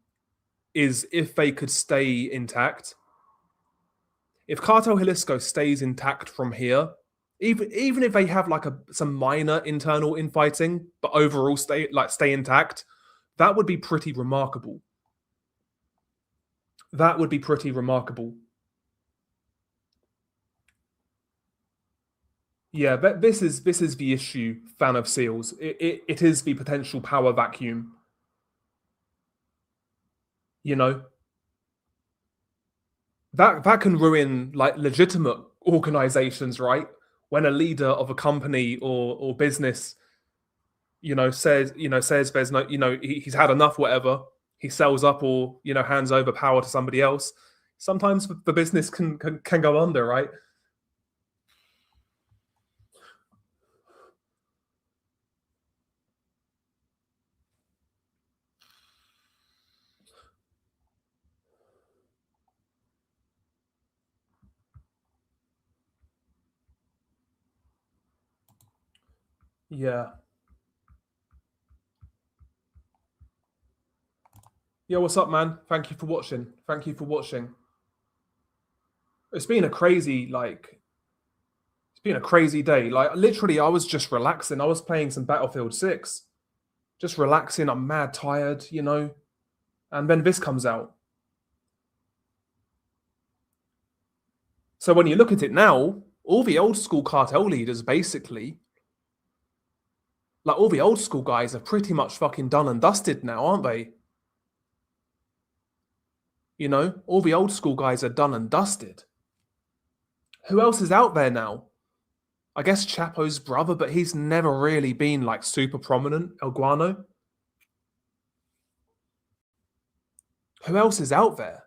is if they could stay intact. If Cartel Jalisco stays intact from here, Even if they have like some minor internal infighting, but overall stay intact, that would be pretty remarkable. That would be pretty remarkable. Yeah, this is the issue, fan of Seals. It is the potential power vacuum. You know, that can ruin like legitimate organizations, right? When a leader of a company or business, says there's no, he's had enough, whatever. He sells up or hands over power to somebody else. Sometimes the business can go under, right? Yeah. Yeah, what's up, man? Thank you for watching. Thank you for watching. It's been a crazy, it's been a crazy day. Like, literally, I was just relaxing. I was playing some Battlefield 6. Just relaxing. I'm mad tired, And then this comes out. So when you look at it now, all the old school cartel leaders, basically, like all the old school guys are pretty much fucking done and dusted now, aren't they? All the old school guys are done and dusted. Who else is out there now? I guess Chapo's brother, but he's never really been like super prominent. El Guano. Who else is out there?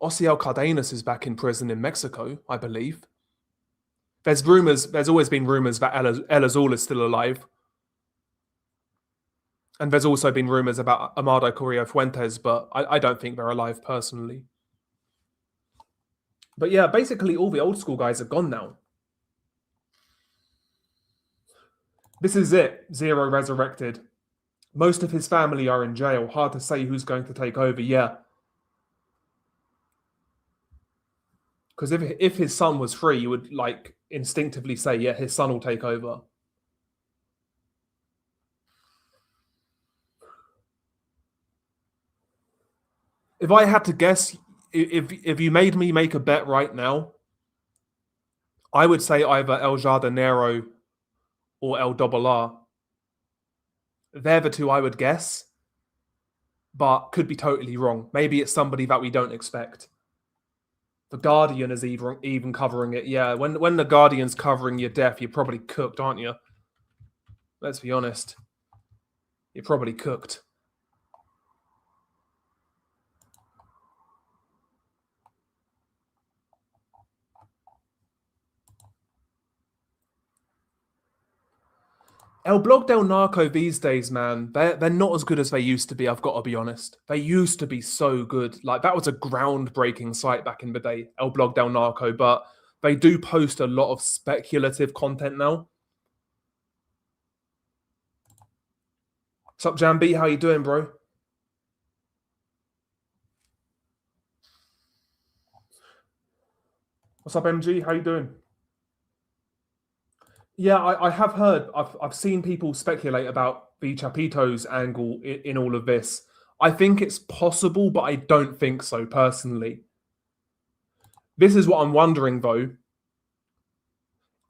Osiel Cardenas is back in prison in Mexico, I believe. There's always been rumors that El Azul is still alive. And there's also been rumors about Amado Correa Fuentes, but I don't think they're alive personally. But yeah, basically all the old school guys are gone now. This is it. Zero resurrected. Most of his family are in jail. Hard to say who's going to take over. Yeah. Because if his son was free, you would like instinctively say, yeah, his son will take over. If I had to guess, if you made me make a bet right now, I would say either El Jardinero or El Dobalar. They're the two I would guess, but could be totally wrong. Maybe it's somebody that we don't expect. The Guardian is even covering it. Yeah, when the Guardian's covering your death, you're probably cooked, aren't you? Let's be honest. You're probably cooked. El Blog del Narco these days, man, they're not as good as they used to be, I've got to be honest. They used to be so good. Like, that was a groundbreaking site back in the day, El Blog del Narco, but they do post a lot of speculative content now. What's up, Jambi? How you doing, bro? What's up, MG? How you doing? Yeah, I have heard. I've seen people speculate about the Chapitos angle in all of this. I think it's possible, but I don't think so personally. This is what I'm wondering, though.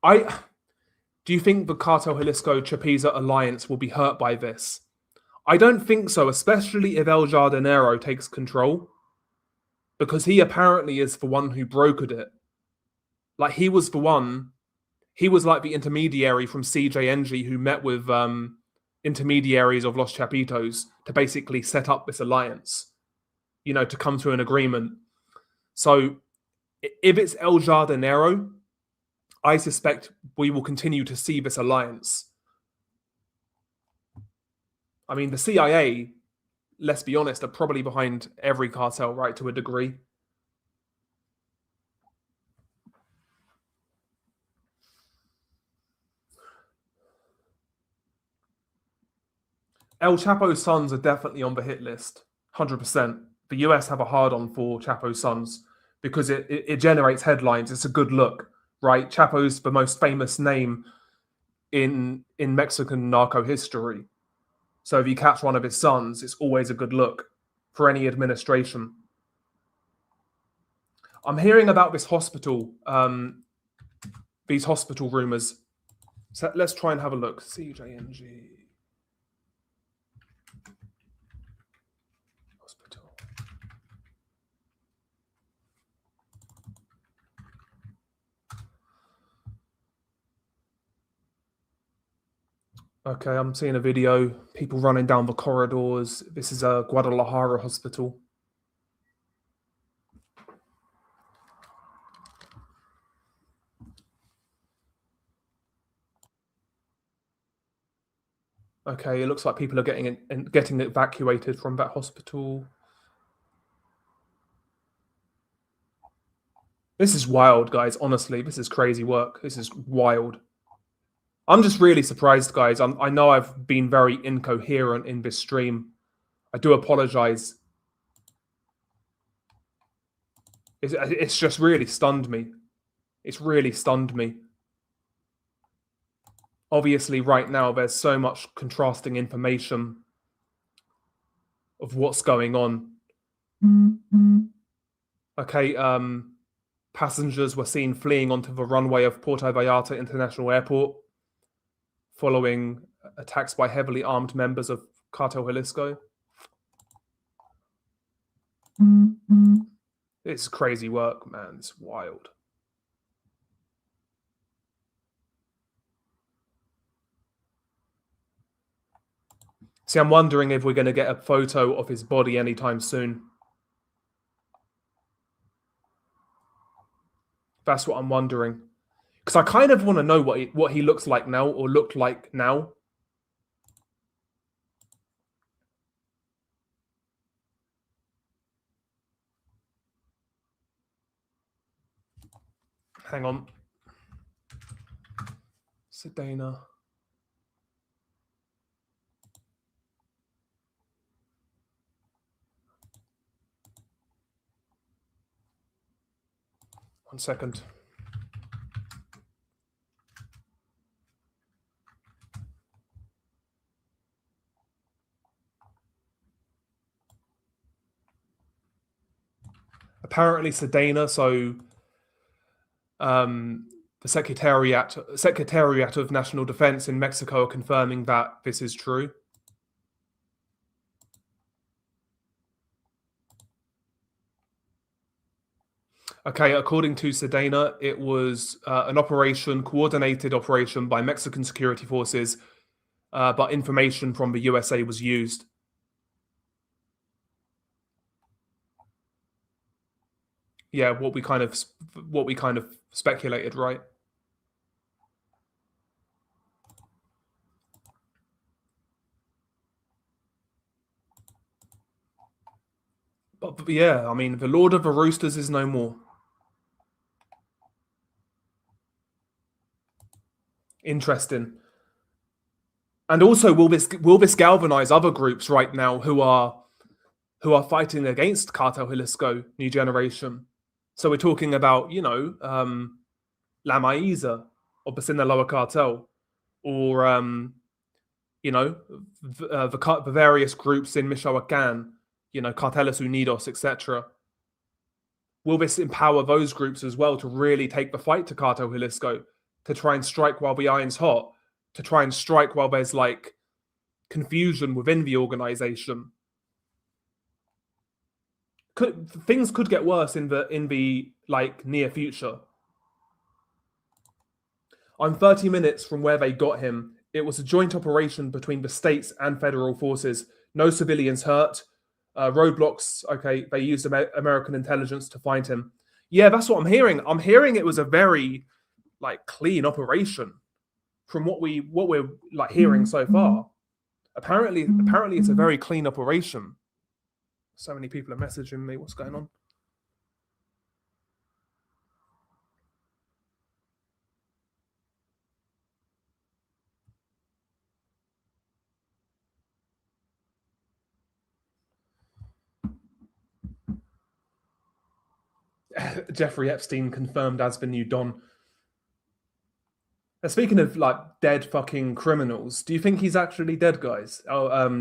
Do you think the Cartel Jalisco Chapiza alliance will be hurt by this? I don't think so, especially if El Jardinero takes control, because he apparently is the one who brokered it. Like, he was the one. He was like the intermediary from CJNG who met with intermediaries of Los Chapitos to basically set up this alliance, to come to an agreement. So if it's El Jardinero, I suspect we will continue to see this alliance. I mean, the CIA, let's be honest, are probably behind every cartel, right, to a degree. El Chapo's sons are definitely on the hit list, 100%. The US have a hard-on for Chapo's sons because it generates headlines. It's a good look. right? Chapo's the most famous name in Mexican narco history. So if you catch one of his sons, it's always a good look for any administration. I'm hearing about this hospital, these hospital rumors. So let's try and have a look. CJNG hospital. Okay, I'm seeing a video. People running down the corridors. This is a Guadalajara hospital. Okay, it looks like people are getting evacuated from that hospital. This is wild, guys. Honestly, this is crazy work. This is wild. I'm just really surprised, guys. I know I've been very incoherent in this stream. I do apologize. It's just really stunned me. It's really stunned me. Obviously, right now, there's so much contrasting information of what's going on. Okay, passengers were seen fleeing onto the runway of Puerto Vallarta International Airport following attacks by heavily armed members of Cartel Jalisco. It's crazy work, man. It's wild. See, I'm wondering if we're going to get a photo of his body anytime soon. That's what I'm wondering. Because I kind of want to know what he looks like now, or looked like now. Hang on. Sedana. One second. Apparently, Sedana, so the Secretariat of National Defense in Mexico are confirming that this is true. Okay, according to Sedana, it was an coordinated operation by Mexican security forces, but information from the USA was used. Yeah, what we kind of speculated, right? But yeah, I mean, the Lord of the Roosters is no more. Interesting. And also, will this galvanize other groups right now who are fighting against Cartel Jalisco New Generation? So we're talking about, La Maíza or the Sinaloa Cartel, or the various groups in Michoacán, Carteles Unidos, etc. Will this empower those groups as well to really take the fight to Cartel Jalisco, to try and strike while the iron's hot, to try and strike while there's like confusion within the organization? Things could get worse in the like near future. I'm 30 minutes from where they got him. It was a joint operation between the states and federal forces. No civilians hurt. Roadblocks, okay, they used American intelligence to find him. Yeah, that's what I'm hearing. I'm hearing it was a very like clean operation from what we're like hearing so far. Apparently it's a very clean operation. So many people are messaging me. What's going on? Jeffrey Epstein confirmed as the new Don. Speaking of like dead fucking criminals, do you think he's actually dead, guys?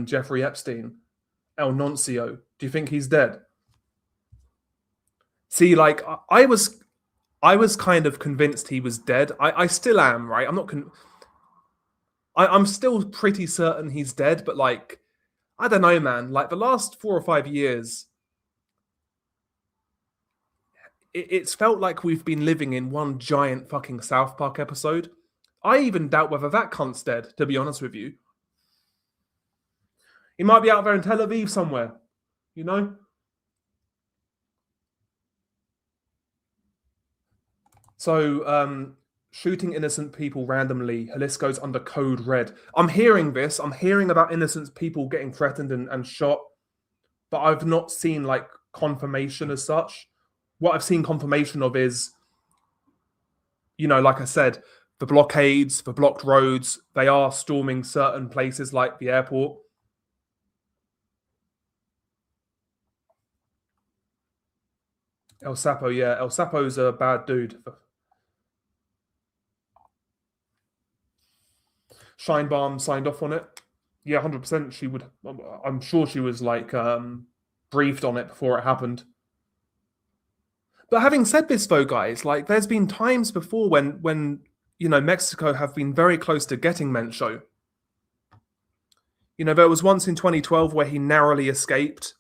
Jeffrey Epstein, El Nuncio. Do you think he's dead? See, like I was kind of convinced he was dead. I still am, right? I'm not. I'm still pretty certain he's dead, but like, I don't know, man. Like the last 4 or 5 years, it's felt like we've been living in one giant fucking South Park episode. I even doubt whether that cunt's dead, to be honest with you. He might be out there in Tel Aviv somewhere, you know? So, shooting innocent people randomly, Jalisco's under code red. I'm hearing this. I'm hearing about innocent people getting threatened and shot, but I've not seen like confirmation as such. What I've seen confirmation of is, like I said, the blockades, the blocked roads, they are storming certain places like the airport. El Sapo, yeah. El Sapo's a bad dude. Scheinbaum signed off on it. Yeah, 100%. She would. I'm sure she was like briefed on it before it happened. But having said this, though, guys, like there's been times before when Mexico have been very close to getting Mencho. There was once in 2012 where he narrowly escaped.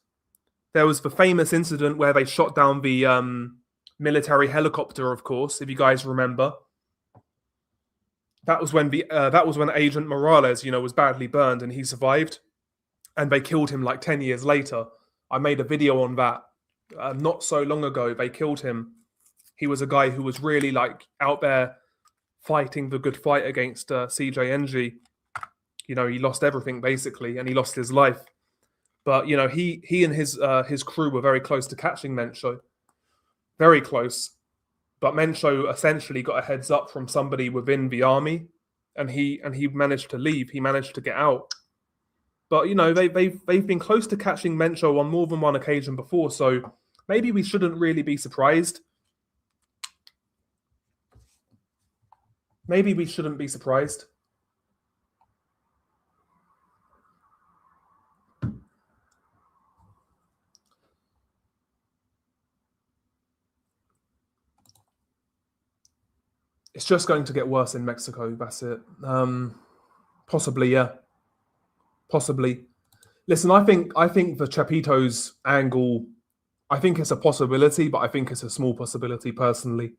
There was the famous incident where they shot down the military helicopter, of course, if you guys remember. That was when Agent Morales, was badly burned and he survived, and they killed him like 10 years later. I made a video on that not so long ago. They killed him. He was a guy who was really like out there fighting the good fight against CJNG. He lost everything basically, and he lost his life. But he and his crew were very close to catching Mencho, very close. But Mencho essentially got a heads up from somebody within the army, and he managed to leave. He managed to get out. But they've been close to catching Mencho on more than one occasion before, so maybe we shouldn't really be surprised. Maybe we shouldn't be surprised. It's just going to get worse in Mexico. That's it. Possibly, yeah. Possibly. Listen, I think the Chapitos angle, I think it's a possibility, but I think it's a small possibility personally.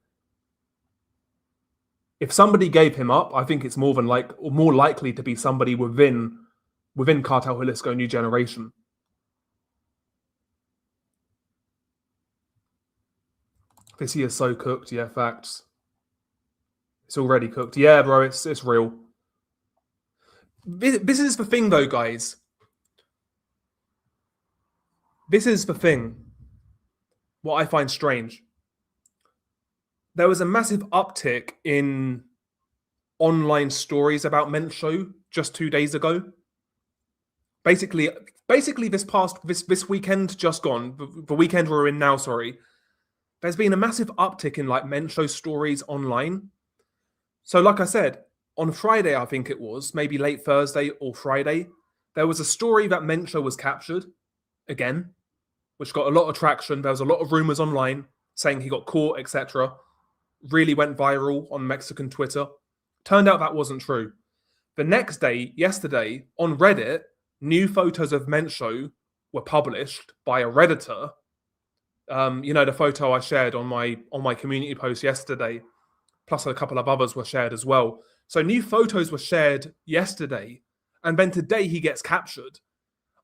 If somebody gave him up, I think it's more likely to be somebody within Cartel Jalisco New Generation. This year's so cooked, yeah, facts. It's already cooked. Yeah, bro, it's real. This is the thing, though, guys. This is the thing. What I find strange. There was a massive uptick in online stories about Mencho just 2 days ago. Basically, this weekend just gone, the weekend we're in now, sorry. There's been a massive uptick in like Mencho stories online. So, like I said, on Friday, I think it was, maybe late Thursday or Friday, there was a story that Mencho was captured again, which got a lot of traction. There was a lot of rumors online saying he got caught, etc. Really went viral on Mexican Twitter. Turned out that wasn't true. The next day, yesterday, on Reddit, new photos of Mencho were published by a Redditor. The photo I shared on my community post yesterday, plus a couple of others were shared as well. So new photos were shared yesterday, and then today he gets captured.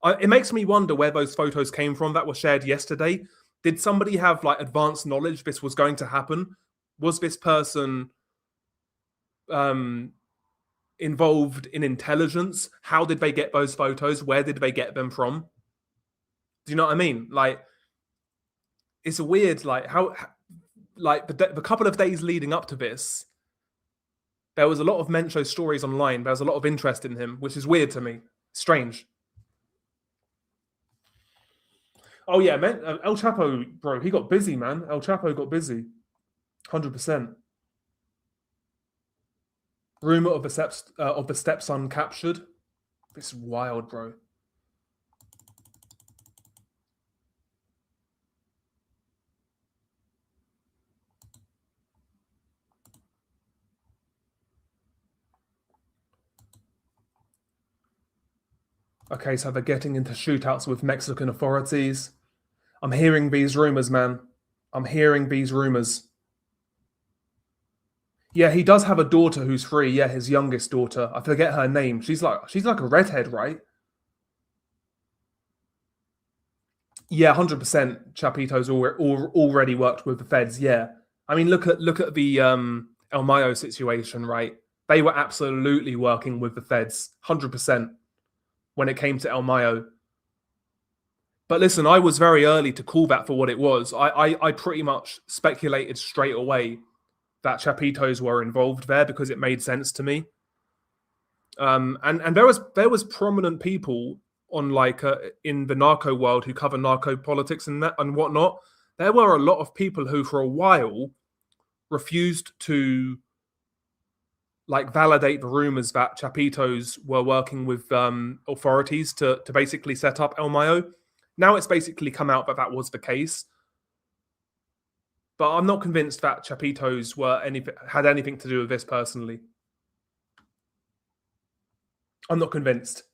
It makes me wonder where those photos came from that were shared yesterday. Did somebody have like advanced knowledge this was going to happen? Was this person involved in intelligence? How did they get those photos? Where did they get them from? Do you know what I mean? Like, it's weird, like how like the couple of days leading up to this, there was a lot of Mencho stories online. There was a lot of interest in him, which is weird to me. Strange. Oh yeah, man. El Chapo, bro, he got busy, man. El Chapo got busy. 100%. Rumor of the stepson captured. It's wild, bro. Okay, so they're getting into shootouts with Mexican authorities. I'm hearing these rumors, man. I'm hearing these rumors. Yeah, he does have a daughter who's free. Yeah, his youngest daughter. I forget her name. She's like a redhead, right? Yeah, 100%. Chapito's already worked with the feds. Yeah, I mean, look at the El Mayo situation, right? They were absolutely working with the feds, 100% when it came to El Mayo. But listen, I was very early to call that for what it was. I pretty much speculated straight away that Chapitos were involved there because it made sense to me. And there was prominent people on in the narco world who cover narco politics and that and whatnot. There were a lot of people who, for a while, refused to validate the rumors that Chapitos were working with authorities to basically set up El Mayo. Now it's basically come out that that was the case. But I'm not convinced that Chapitos had anything to do with this personally. I'm not convinced.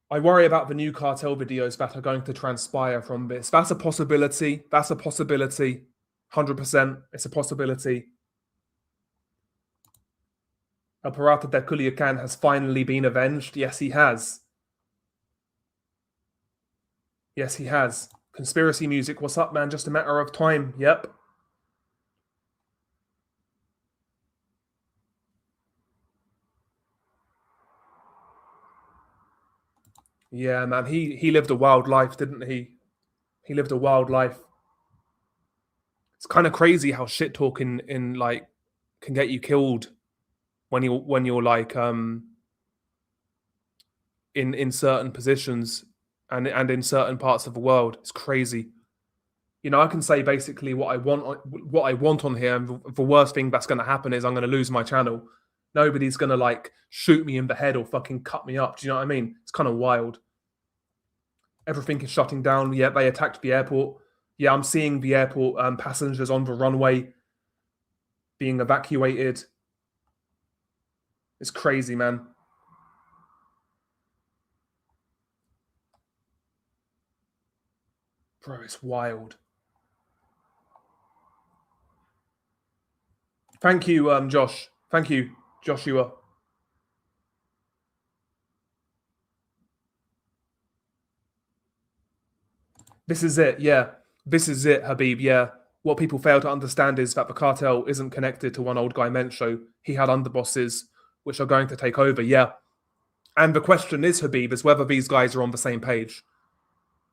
I worry about the new cartel videos that are going to transpire from this. That's a possibility. 100%. It's a possibility. El Pirata de Culiacan has finally been avenged. Yes, he has. Yes, he has. Conspiracy music. What's up, man? Just a matter of time. Yep. Yeah, man. He lived a wild life, didn't he? He lived a wild life. It's kind of crazy how shit talking can get you killed when you're in certain positions and in certain parts of the world. It's crazy. You know, I can say basically what I want on here, and the worst thing that's going to happen is I'm going to lose my channel. Nobody's going to shoot me in the head or fucking cut me up. Do you know what I mean? It's kind of wild. Everything is shutting down. Yeah, they attacked the airport. Yeah, I'm seeing the airport passengers on the runway being evacuated. It's crazy, man. Bro, it's wild. Thank you, Josh. Thank you, Joshua. This is it, yeah. This is it, Habib, yeah. What people fail to understand is that the cartel isn't connected to one old guy, Mencho. He had underbosses, which are going to take over, yeah. And the question is, Habib, is whether these guys are on the same page.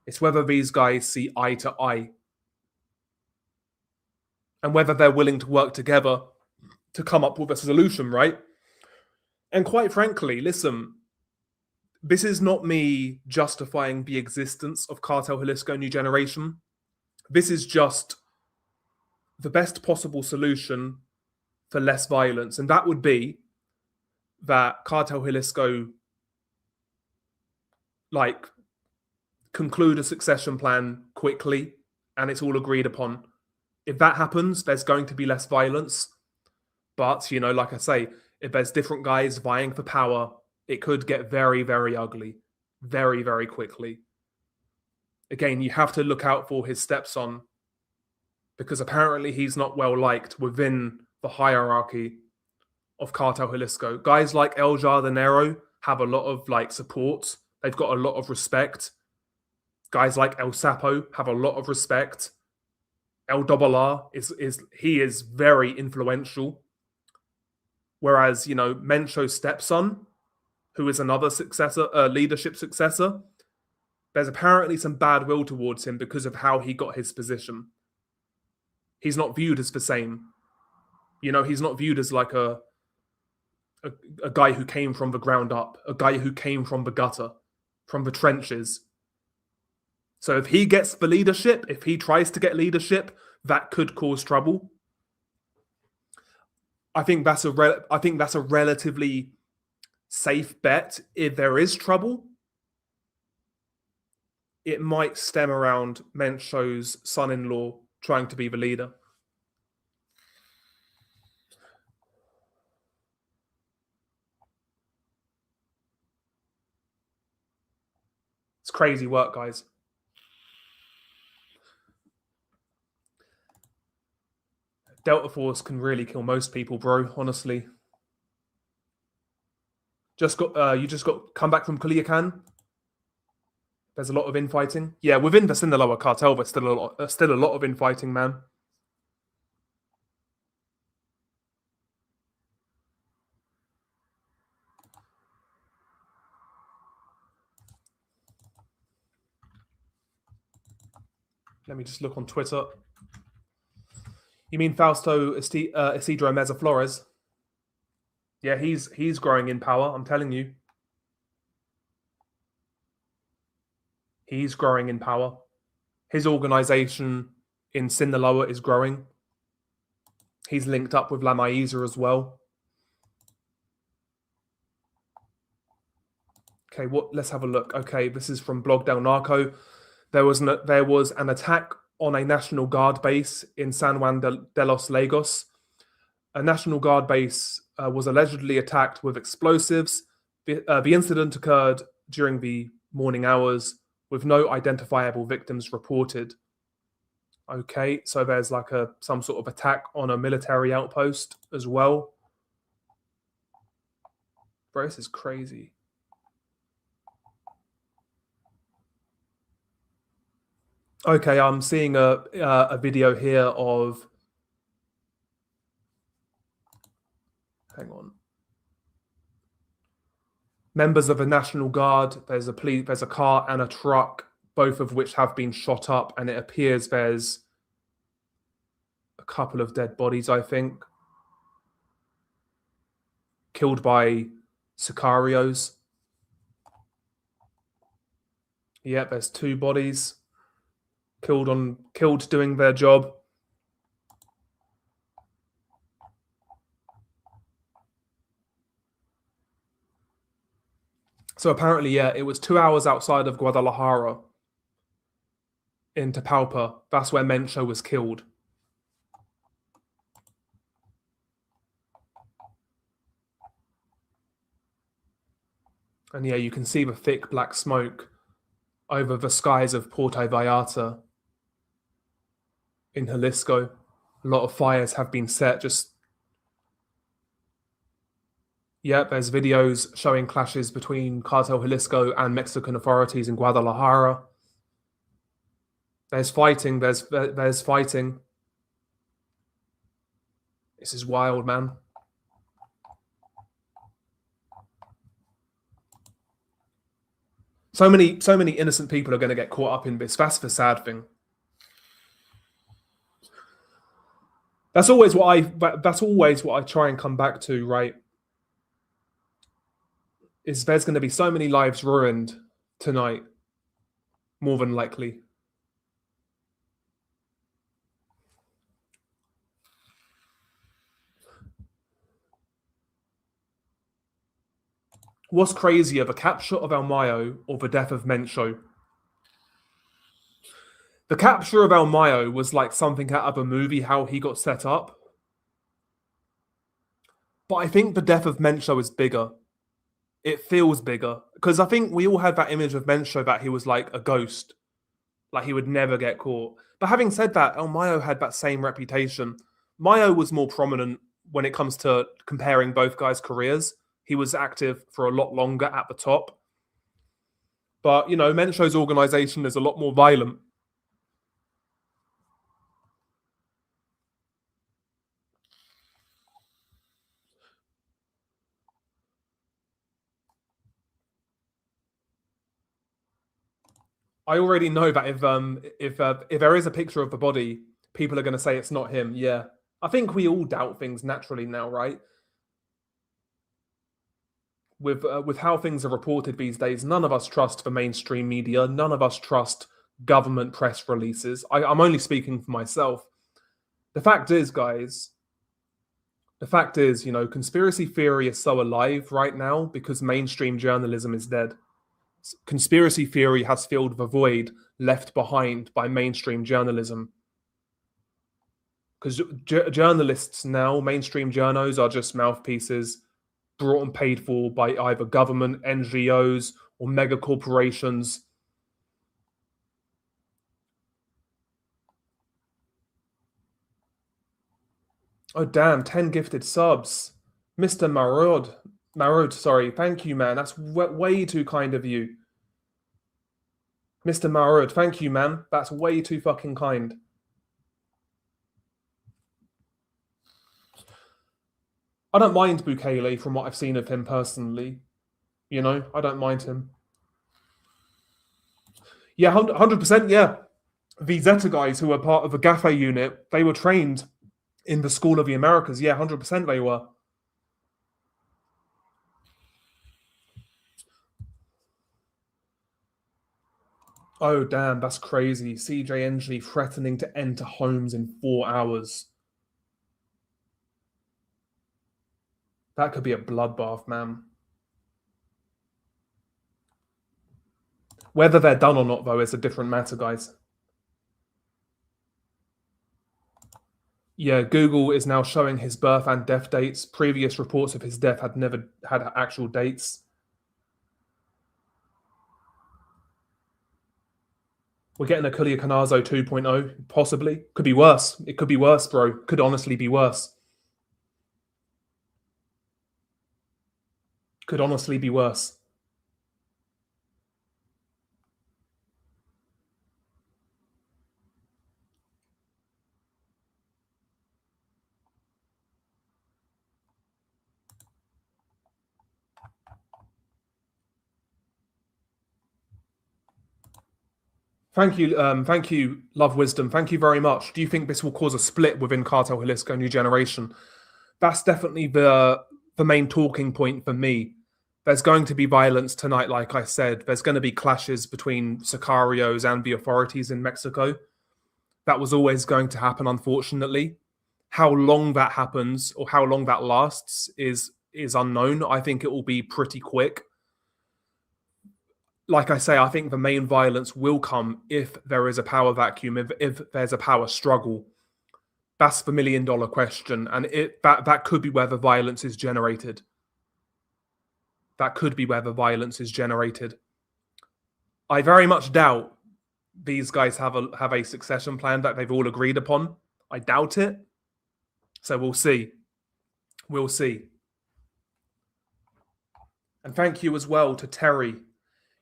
It's whether these guys see eye to eye. And whether they're willing to work together to come up with a solution, right? And quite frankly, listen, this is not me justifying the existence of Cartel Jalisco New Generation. This is just the best possible solution for less violence. And that would be that Cartel Jalisco conclude a succession plan quickly and it's all agreed upon. If that happens, there's going to be less violence. But, like I say, if there's different guys vying for power, it could get very, very ugly very, very quickly. Again, you have to look out for his stepson because apparently he's not well liked within the hierarchy of Cartel Jalisco. Guys like El Jardinero have a lot of support. They've got a lot of respect. Guys like El Sapo have a lot of respect. El Dobalar is very influential. Whereas, Mencho's stepson, who is another leadership successor, there's apparently some bad will towards him because of how he got his position. He's not viewed as the same. He's not viewed as a guy who came from the ground up, a guy who came from the gutter, from the trenches. So if he gets the leadership, if he tries to get leadership, that could cause trouble. I think that's a relatively safe bet. If there is trouble, it might stem around Mencho's son-in-law trying to be the leader. It's crazy work, guys. Delta Force can really kill most people, bro. Honestly, you just got come back from Culiacan. There's a lot of infighting. Yeah, within the Sinaloa cartel, but still a lot of infighting, man. Let me just look on Twitter. You mean Fausto Isidro Meza Flores? Yeah, he's growing in power. I'm telling you, he's growing in power. His organization in Sinaloa is growing. He's linked up with La Maíza as well. Okay, let's have a look. Okay, this is from Blog Del Narco. There was an attack on a National Guard base in San Juan de los Lagos. A National Guard base was allegedly attacked with explosives. The incident occurred during the morning hours with no identifiable victims reported. Okay, so there's like some sort of attack on a military outpost as well. Bro, this is crazy. Okay, I'm seeing a video here of. Hang on. Members of the National Guard. There's a car and a truck, both of which have been shot up, and it appears there's a couple of dead bodies, I think, killed by sicarios. Yeah, there's 2 bodies killed doing their job. So apparently, yeah, it was 2 hours outside of Guadalajara in Tapalpa. That's where Mencho was killed. And yeah, you can see the thick black smoke over the skies of Puerto Vallarta in Jalisco. A lot of fires have been set. There's videos showing clashes between Cartel Jalisco and Mexican authorities in Guadalajara. There's fighting. There's fighting. This is wild, man. So many innocent people are going to get caught up in this. That's the sad thing. That's always what I try and come back to, right? Is there's going to be so many lives ruined tonight, more than likely. What's crazier, the capture of El Mayo or the death of Mencho? The capture of El Mayo was like something out of a movie, how he got set up. But I think the death of Mencho is bigger. It feels bigger. Because I think we all had that image of Mencho that he was like a ghost. Like he would never get caught. But having said that, El Mayo had that same reputation. Mayo was more prominent when it comes to comparing both guys' careers. He was active for a lot longer at the top. But, you know, Mencho's organization is a lot more violent. I already know that if there is a picture of the body, people are going to say it's not him. Yeah, I think we all doubt things naturally now, right? With how things are reported these days, none of us trust the mainstream media. None of us trust government press releases. I'm only speaking for myself. The fact is, guys, The fact is, conspiracy theory is so alive right now because mainstream journalism is dead. Conspiracy theory has filled the void left behind by mainstream journalism. Because journalists now, mainstream journos, are just mouthpieces brought and paid for by either government, NGOs, or mega corporations. Oh, damn, 10 gifted subs. Mr. Marod, sorry. Thank you, man. That's way too kind of you. Mr. Marod, thank you, man. That's way too fucking kind. I don't mind Bukele from what I've seen of him personally. I don't mind him. Yeah, 100%, yeah. The Zeta guys who were part of the GAFE unit, they were trained in the School of the Americas. Yeah, 100% they were. Oh, damn, that's crazy. CJNG threatening to enter homes in 4 hours. That could be a bloodbath, man. Whether they're done or not, though, is a different matter, guys. Yeah, Google is now showing his birth and death dates. Previous reports of his death had never had actual dates. We're getting a Kulia Kanazo 2.0, possibly. Could be worse. It could be worse, bro. Could honestly be worse. Could honestly be worse. Thank you, Love Wisdom. Thank you very much. Do you think this will cause a split within Cartel Jalisco New Generation? That's definitely the main talking point for me. There's going to be violence tonight, like I said. There's going to be clashes between sicarios and the authorities in Mexico. That was always going to happen, unfortunately. How long that happens or how long that lasts is unknown. I think it will be pretty quick. Like I say, I think the main violence will come if there is a power vacuum, if there's a power struggle. That's the $1 million question, and that could be where the violence is generated. That could be where the violence is generated. I very much doubt these guys have a succession plan that they've all agreed upon. I doubt it. So we'll see. We'll see. And thank you as well to Terry.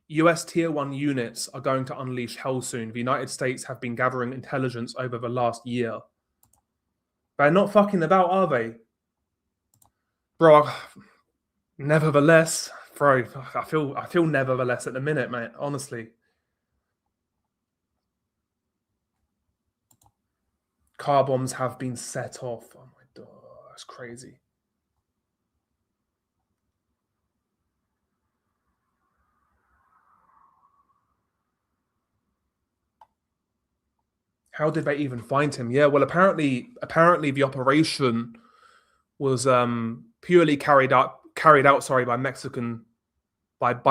US Tier 1 units are going to unleash hell soon. The United States have been gathering intelligence over the last year. They're not fucking about, are they? Bro, nevertheless, bro, I feel nevertheless at the minute, mate, honestly. Car bombs have been set off. Oh my god, that's crazy. How did they even find him? Yeah, well, apparently the operation was purely carried out by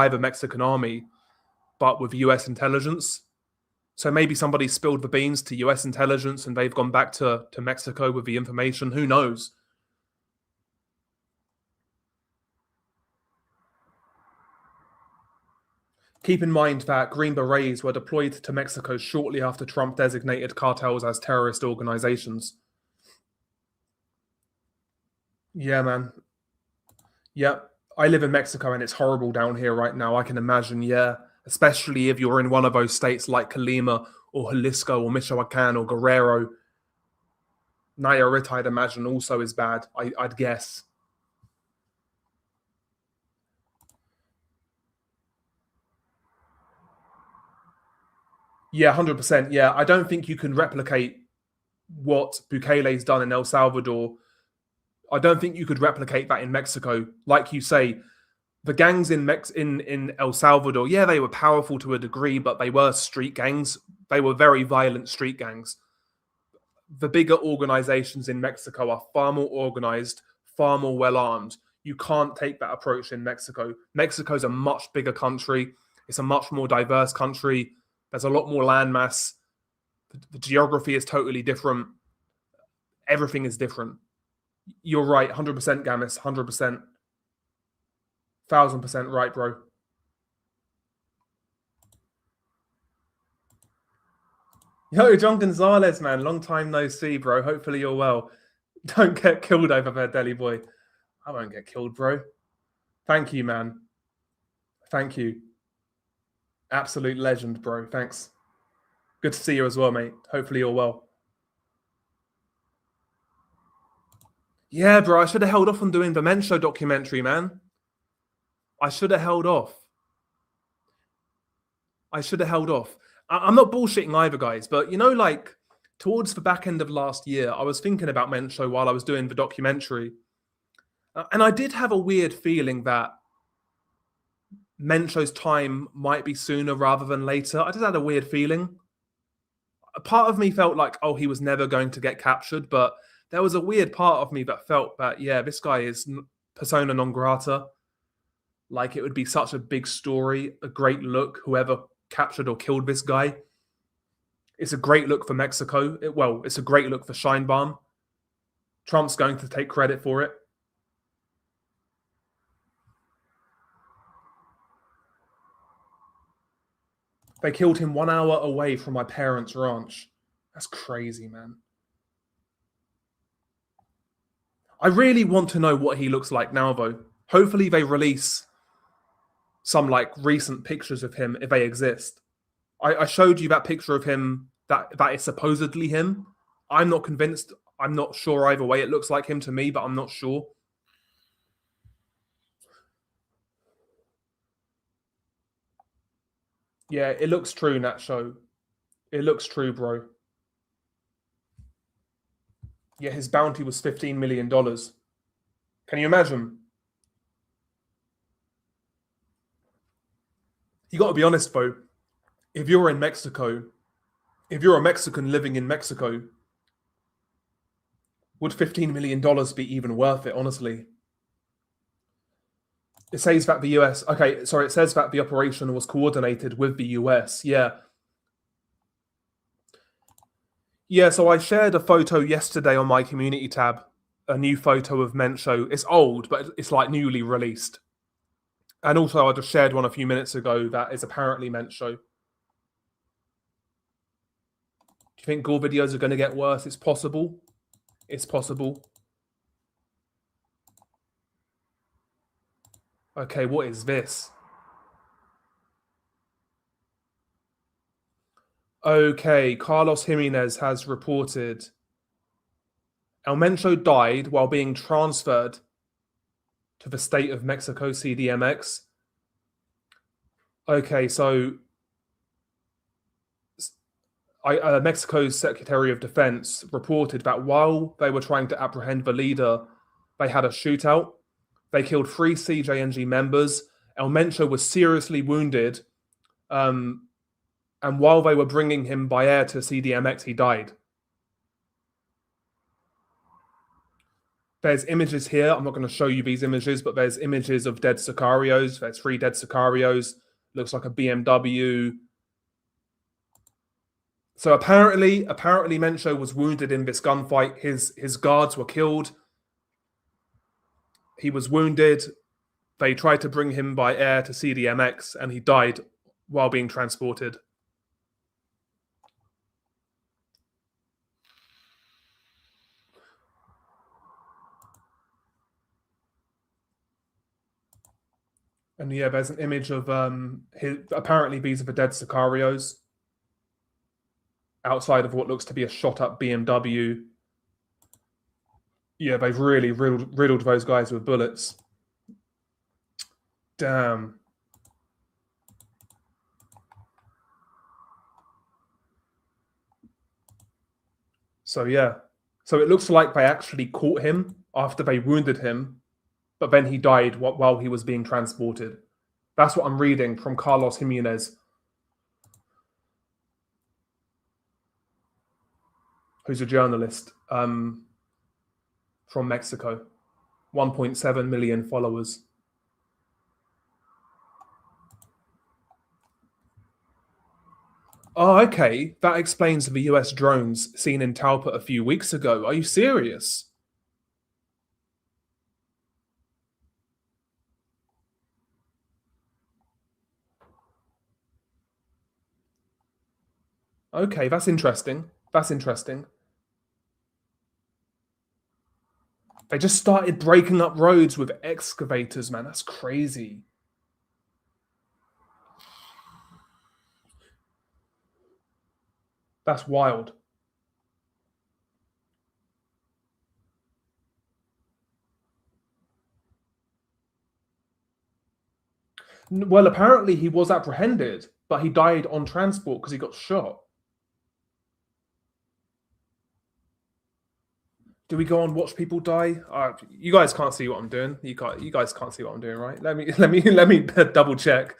the Mexican army, but with US intelligence. So maybe somebody spilled the beans to US intelligence and they've gone back to Mexico with the information. Who knows? Keep in mind that Green Berets were deployed to Mexico shortly after Trump designated cartels as terrorist organizations. Yeah, man. Yeah, I live in Mexico and it's horrible down here right now. I can imagine, yeah. Especially if you're in one of those states like Colima or Jalisco or Michoacan or Guerrero. Nayarit, I'd imagine, also is bad, I'd guess. Yeah, 100%. Yeah, I don't think you can replicate what Bukele's done in El Salvador. I don't think you could replicate that in Mexico. Like you say, the gangs in El Salvador, yeah, they were powerful to a degree, but they were street gangs. They were very violent street gangs. The bigger organizations in Mexico are far more organized, far more well armed. You can't take that approach in Mexico. Mexico's a much bigger country. It's a much more diverse country. There's a lot more landmass. The geography is totally different. Everything is different. You're right, 100% Gamis, 100%. 1000% right, bro. Yo, John Gonzalez, man. Long time no see, bro. Hopefully you're well. Don't get killed over there, Deli boy. I won't get killed, bro. Thank you, man. Thank you. Absolute legend, bro. Thanks. Good to see you as well, mate. Hopefully you're well. Yeah, bro. I should have held off on doing the Mencho documentary, man. I should have held off. I'm not bullshitting either, guys, but you know, like towards the back end of last year, I was thinking about Mencho while I was doing the documentary. And I did have a weird feeling that Mencho's time might be sooner rather than later. I just had a weird feeling. A part of me felt like, oh, he was never going to get captured, but there was a weird part of me that felt that, yeah, this guy is persona non grata. Like it would be such a big story, a great look, whoever captured or killed this guy. It's a great look for Mexico. It's a great look for Scheinbaum. Trump's going to take credit for it. They killed him 1 hour away from my parents' ranch. That's crazy, man. I really want to know what he looks like now, though. Hopefully they release some like recent pictures of him if they exist. I showed you that picture of him that is supposedly him. I'm not convinced. I'm not sure either way. It looks like him to me, but I'm not sure. Yeah, it looks true, Nacho. It looks true, bro. Yeah, his bounty was $15 million. Can you imagine? You got to be honest, though. If you're in Mexico, if you're a Mexican living in Mexico, would $15 million be even worth it, honestly? It says that the US... Okay, sorry, it says that the operation was coordinated with the US. Yeah. Yeah, so I shared a photo yesterday on my community tab, a new photo of Mencho. It's old, but it's like newly released. And also I just shared one a few minutes ago that is apparently Mencho. Do you think gore videos are going to get worse? It's possible. It's possible. Okay, what is this? Okay, Carlos Jimenez has reported El Mencho died while being transferred to the state of Mexico CDMX. Okay, so Mexico's Secretary of Defense reported that while they were trying to apprehend the leader, they had a shootout. They killed 3 CJNG members. El Mencho was seriously wounded. And while they were bringing him by air to CDMX, he died. There's images here. I'm not going to show you these images, but there's images of dead Sicarios. There's 3 dead Sicarios. Looks like a BMW. So apparently Mencho was wounded in this gunfight. His guards were killed. He was wounded. They tried to bring him by air to CDMX, and he died while being transported. And yeah, there's an image of apparently these are the dead Sicarios outside of what looks to be a shot-up BMW. Yeah, they've really riddled those guys with bullets. Damn. So yeah. So it looks like they actually caught him after they wounded him, but then he died while he was being transported. That's what I'm reading from Carlos Jimenez, who's a journalist from Mexico. 1.7 million followers. Oh, okay. That explains the US drones seen in Talpa a few weeks ago. Are you serious? Okay, that's interesting. That's interesting. They just started breaking up roads with excavators, man. That's crazy. That's wild. Well, apparently he was apprehended, but he died on transport because he got shot. Do we go and watch people die? You guys can't see what I'm doing. You guys can't see what I'm doing, right? Let me double check.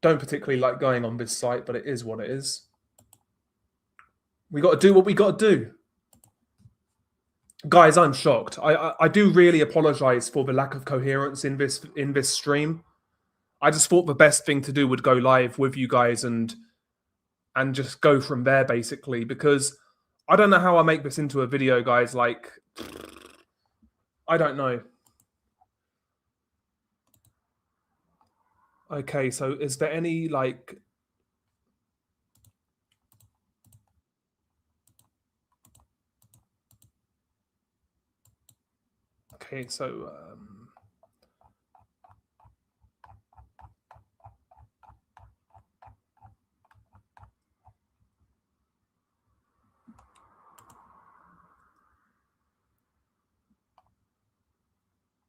Don't particularly like going on this site, but it is what it is. We got to do what we got to do. Guys, I'm shocked. I do really apologize for the lack of coherence in this stream. I just thought the best thing to do would go live with you guys and just go from there, basically, because I don't know how I make this into a video, guys. Like, I don't know. Okay, so is there any, like... Okay, so...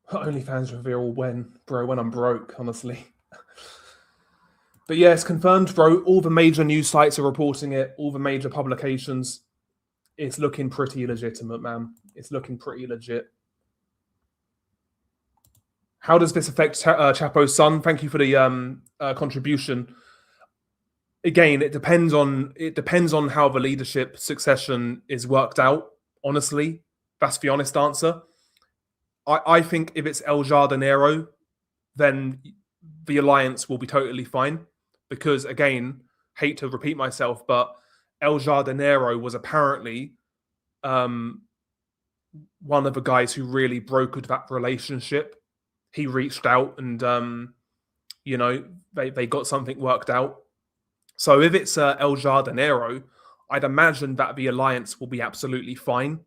OnlyFans reveal when, bro, when I'm broke, honestly. But yeah, it's confirmed, bro. All the major news sites are reporting it. All the major publications. It's looking pretty legitimate, man. It's looking pretty legit. How does this affect Chapo's son? Thank you for the contribution. Again, it depends on how the leadership succession is worked out. Honestly, that's the honest answer. I think if it's El Jardinero, then the alliance will be totally fine. Because again, hate to repeat myself, but El Jardinero was apparently one of the guys who really brokered that relationship. He reached out and, you know, they got something worked out. So if it's El Jardinero, I'd imagine that the alliance will be absolutely fine.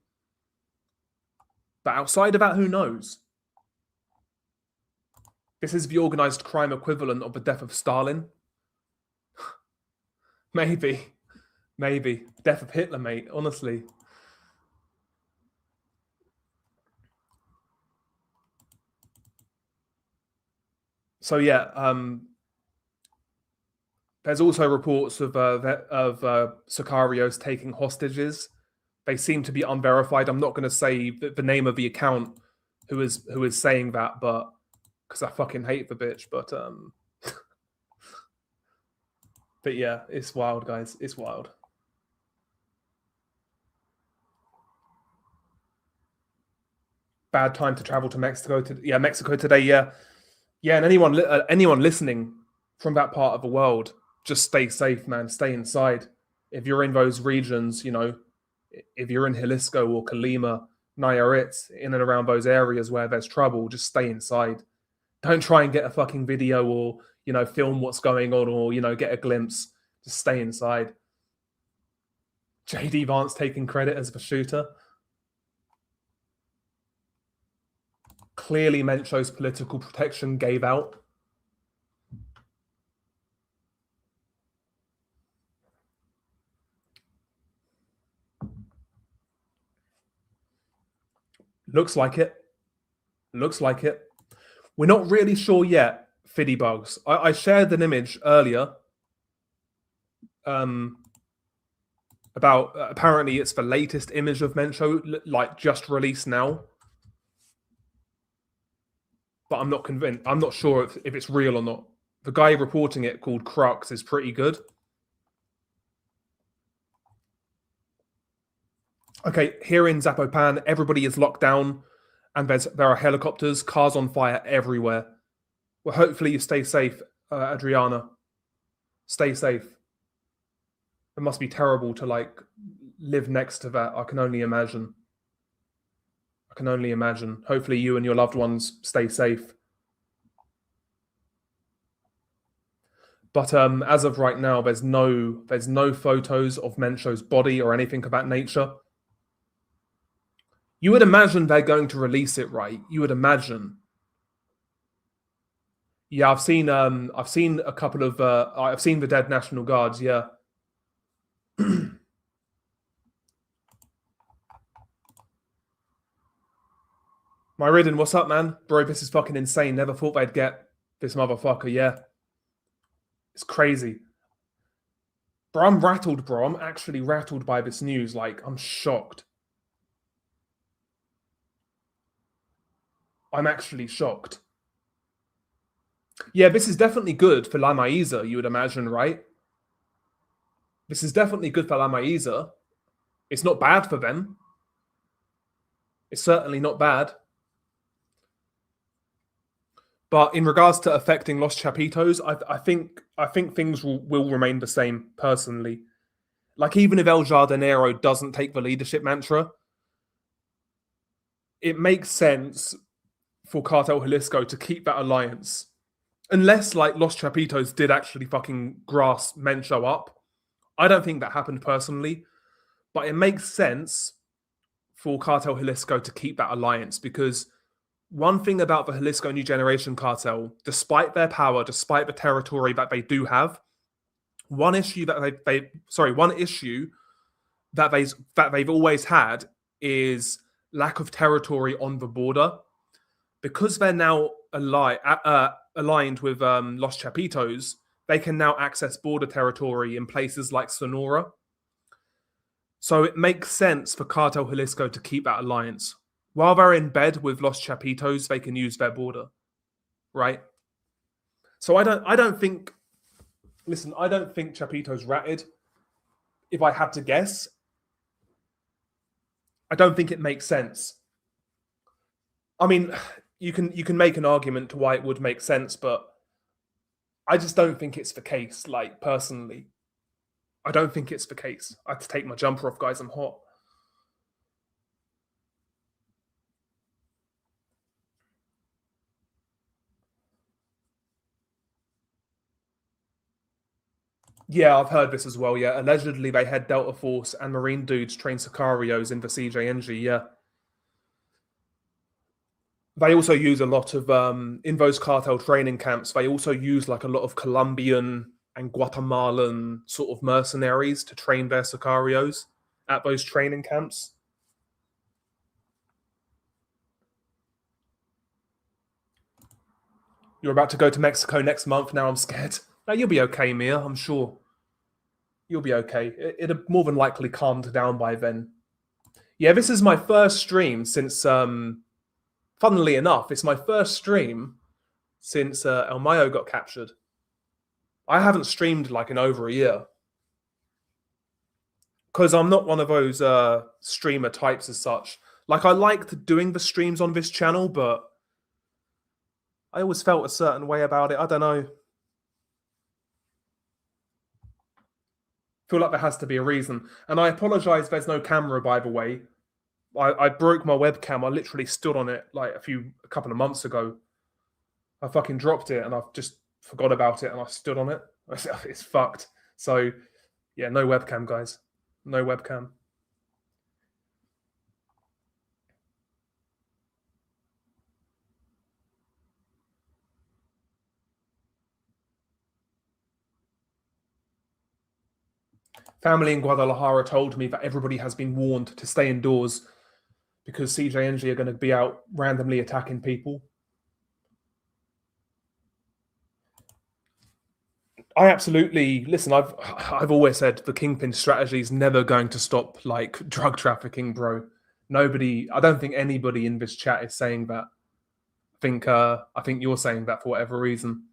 But outside of that, who knows? This is the organized crime equivalent of the death of Stalin. Maybe. Death of Hitler, mate, honestly. So yeah, there's also reports of Sicarios taking hostages. They seem to be unverified. I'm not going to say the name of the account who is saying that, but because I fucking hate the bitch. But but yeah, it's wild, guys. It's wild. Bad time to travel to Mexico. Mexico today. Yeah, and anyone listening from that part of the world, just stay safe, man. Stay inside. If you're in those regions, you know, if you're in Jalisco or Colima, Nayarit, in and around those areas where there's trouble, just stay inside. Don't try and get a fucking video or, you know, film what's going on or, you know, get a glimpse. Just stay inside. JD Vance taking credit as the shooter. Clearly, Mencho's political protection gave out. Looks like it. Looks like it. We're not really sure yet, Fiddy Bugs. I shared an image earlier about apparently it's the latest image of Mencho, like just released now. But I'm not convinced. I'm not sure if it's real or not. The guy reporting it, called Crux, is pretty good. Okay, here in Zapopan, everybody is locked down, and there are helicopters, cars on fire everywhere. Well, hopefully you stay safe, Adriana. Stay safe. It must be terrible to like live next to that. I can only imagine. I can only imagine. Hopefully you and your loved ones stay safe. But as of right now, there's no photos of Mencho's body or anything of that nature. You would imagine they're going to release it, right? You would imagine. Yeah, I've seen a couple of I've seen the dead National Guards, yeah. My Ridden, what's up, man? Bro, this is fucking insane. Never thought they'd get this motherfucker, yeah. It's crazy. Bro, I'm rattled, bro. I'm actually rattled by this news. Like, I'm shocked. I'm actually shocked. Yeah, this is definitely good for La Maisa, you would imagine, right? This is definitely good for La Maisa. It's not bad for them. It's certainly not bad. But in regards to affecting Los Chapitos, I think things will remain the same, personally. Like, even if El Jardinero doesn't take the leadership mantra, it makes sense for Cartel Jalisco to keep that alliance. Unless, like, Los Chapitos did actually fucking grass Mencho up. I don't think that happened personally. But it makes sense for Cartel Jalisco to keep that alliance, because one thing about the Jalisco New Generation cartel, despite their power, despite the territory that they do have, one issue that they've always had is lack of territory on the border. Because they're now aligned with Los Chapitos, they can now access border territory in places like Sonora. So it makes sense for Cartel Jalisco to keep that alliance. While they're in bed with Los Chapitos, they can use their border, right? So I don't think Chapito's ratted. If I had to guess, I don't think it makes sense. I mean, you can make an argument to why it would make sense, but I just don't think it's the case. Like, personally, I don't think it's the case. I have to take my jumper off, guys. I'm hot. Yeah, I've heard this as well. Yeah, allegedly they had Delta Force and Marine dudes train Sicarios in the CJNG. Yeah, they also use a lot of in those cartel training camps. They also use like a lot of Colombian and Guatemalan sort of mercenaries to train their Sicarios at those training camps. You're about to go to Mexico next month. Now I'm scared. No, you'll be okay, Mia. I'm sure you'll be okay. It'll more than likely calmed down by then. Yeah, this is my first stream since. Funnily enough, it's my first stream since El Mayo got captured. I haven't streamed like in over a year, because I'm not one of those streamer types as such. Like, I liked doing the streams on this channel, but I always felt a certain way about it. I don't know. Feel like there has to be a reason. And I apologize, there's no camera, by the way. I broke my webcam. I literally stood on it like a couple of months ago. I fucking dropped it and I've just forgot about it and I stood on it. It's fucked. So yeah, no webcam, guys. No webcam. Family in Guadalajara told me that everybody has been warned to stay indoors because CJNG are going to be out randomly attacking people. I absolutely listen. I've always said the Kingpin strategy is never going to stop like drug trafficking, bro. I don't think anybody in this chat is saying that. I think you're saying that for whatever reason.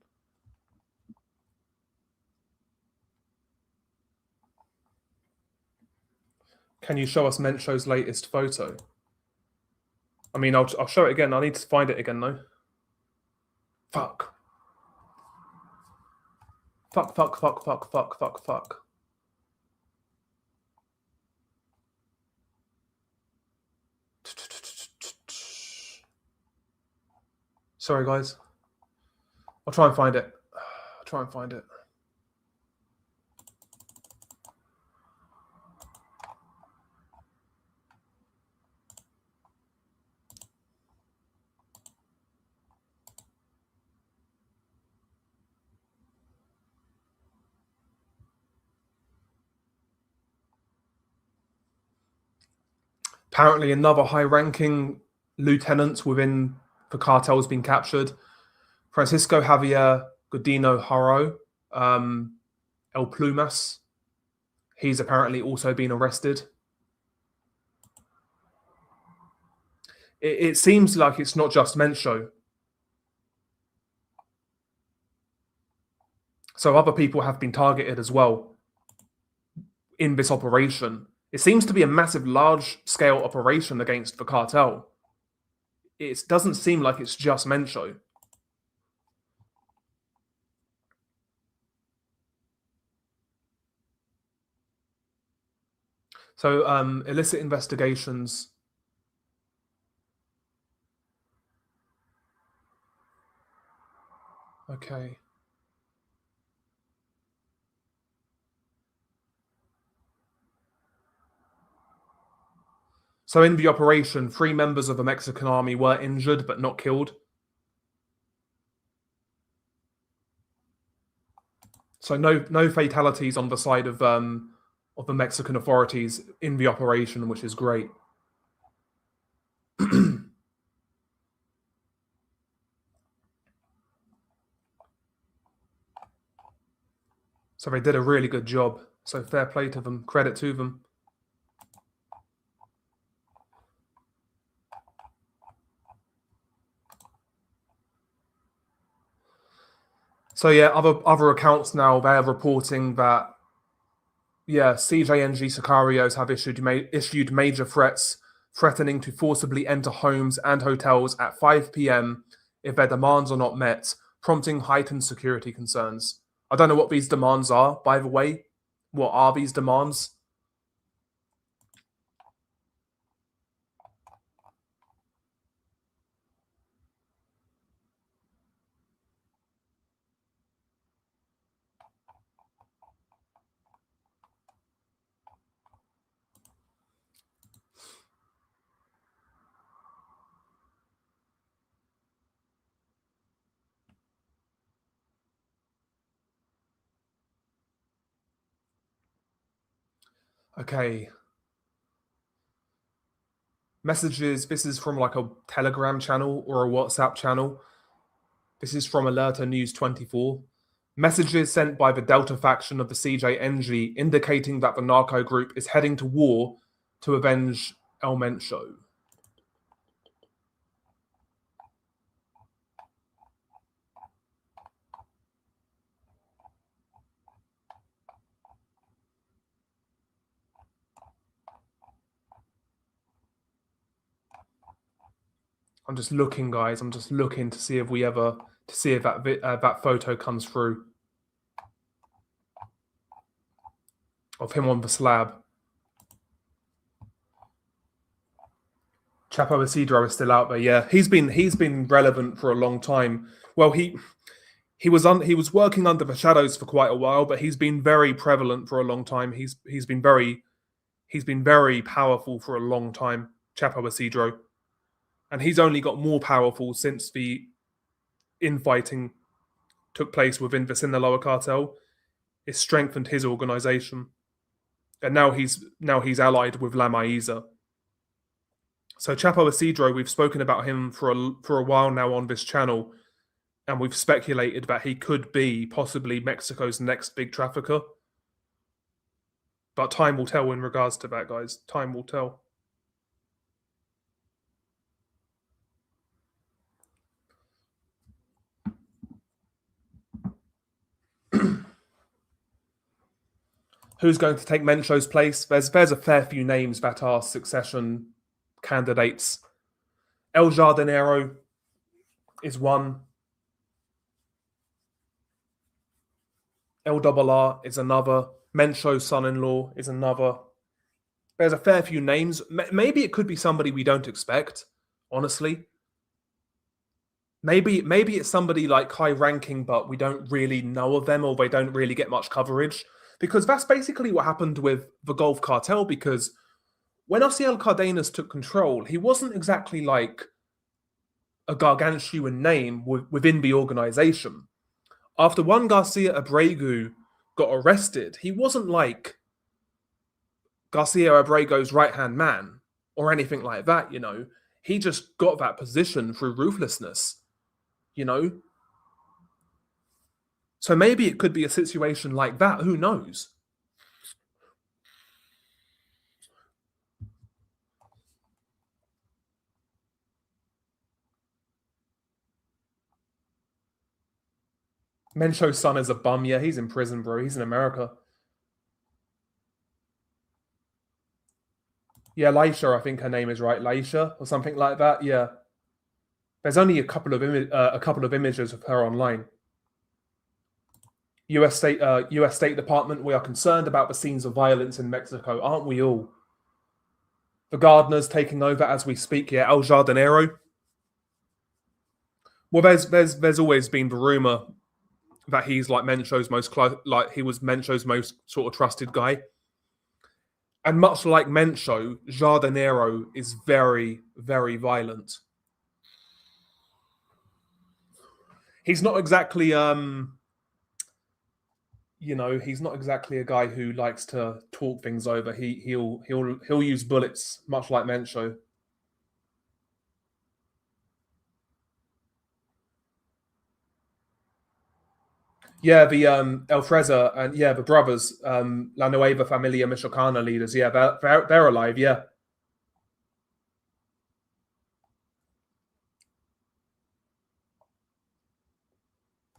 Can you show us Mencho's latest photo? I mean, I'll show it again. I need to find it again, though. Fuck. Fuck. Sorry, guys. I'll try and find it. Apparently, another high-ranking lieutenant within the cartel has been captured. Francisco Javier Godino Haro, El Plumas. He's apparently also been arrested. It seems like it's not just Mencho. So other people have been targeted as well in this operation. It seems to be a massive, large-scale operation against the cartel. It doesn't seem like it's just Mencho. So illicit investigations. Okay. So in the operation, 3 members of the Mexican army were injured but not killed. So no fatalities on the side of the Mexican authorities in the operation, which is great. So they did a really good job. So fair play to them, credit to them. So yeah, other accounts now, they're reporting that, yeah, CJNG Sicarios have issued major threats, threatening to forcibly enter homes and hotels at 5 p.m. if their demands are not met, prompting heightened security concerns. I don't know what these demands are, by the way. What are these demands? Okay. Messages, this is from like a Telegram channel or a WhatsApp channel. This is from Alerta News 24. Messages sent by the Delta faction of the CJNG indicating that the narco group is heading to war to avenge El Mencho. I'm just looking, guys. I'm just looking to see if that photo comes through of him on the slab. Chapo Isidro is still out there. Yeah, he's been relevant for a long time. Well, he was working under the shadows for quite a while, but he's been very prevalent for a long time. He's been very powerful for a long time, Chapo Isidro, and he's only got more powerful since the infighting took place within the Sinaloa cartel. It strengthened his organization, and now he's allied with La Maiza. So Chapo Isidro, we've spoken about him for a while now on this channel, and we've speculated that he could be possibly Mexico's next big trafficker. But time will tell in regards to that, guys. Time will tell. Who's going to take Mencho's place? There's a fair few names that are succession candidates. El Jardinero is one. El R is another. Mencho's son-in-law is another. There's a fair few names. Maybe it could be somebody we don't expect, honestly. Maybe it's somebody like high ranking, but we don't really know of them or they don't really get much coverage. Because that's basically what happened with the Gulf Cartel, because when Osiel Cardenas took control, he wasn't exactly like a gargantuan name within the organization. After Juan Garcia Abregu got arrested, he wasn't like Garcia Abrego's right-hand man or anything like that, you know. He just got that position through ruthlessness, you know. So maybe it could be a situation like that. Who knows? Mencho's son is a bum. Yeah, he's in prison, bro. He's in America. Yeah, Laisha, I think her name is right. Laisha or something like that. Yeah. There's only a couple of images of her online. U.S. State Department, we are concerned about the scenes of violence in Mexico, aren't we all? The gardeners taking over as we speak. Yeah, El Jardinero. Well, there's always been the rumor that he's like Mencho's most he was Mencho's most sort of trusted guy. And much like Mencho, Jardinero is very, very violent. He's not exactly he's not exactly a guy who likes to talk things over. He'll use bullets, much like Mencho. Yeah, the El Freza and the brothers, La Nueva Familia Michoacana leaders. Yeah, they're alive. Yeah.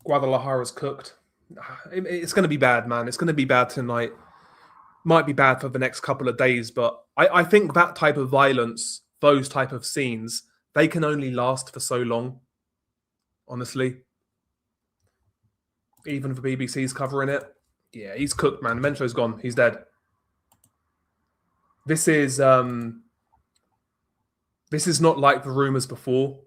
Guadalajara's cooked. It's going to be bad, man. It's going to be bad tonight. Might be bad for the next couple of days, but I think that type of violence, those type of scenes, they can only last for so long. Honestly, even if the BBC's covering it, yeah, he's cooked, man. Mencho's gone. He's dead. This is not like the rumors before.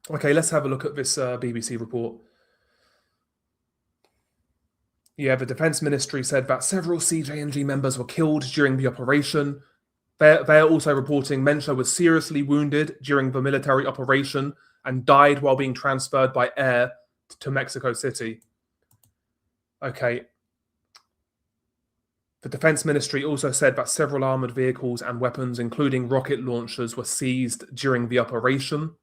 Okay, let's have a look at this BBC report. Yeah, the Defense Ministry said that several CJNG members were killed during the operation. They're also reporting Mencho was seriously wounded during the military operation and died while being transferred by air to Mexico City. Okay. The Defense Ministry also said that several armored vehicles and weapons, including rocket launchers, were seized during the operation.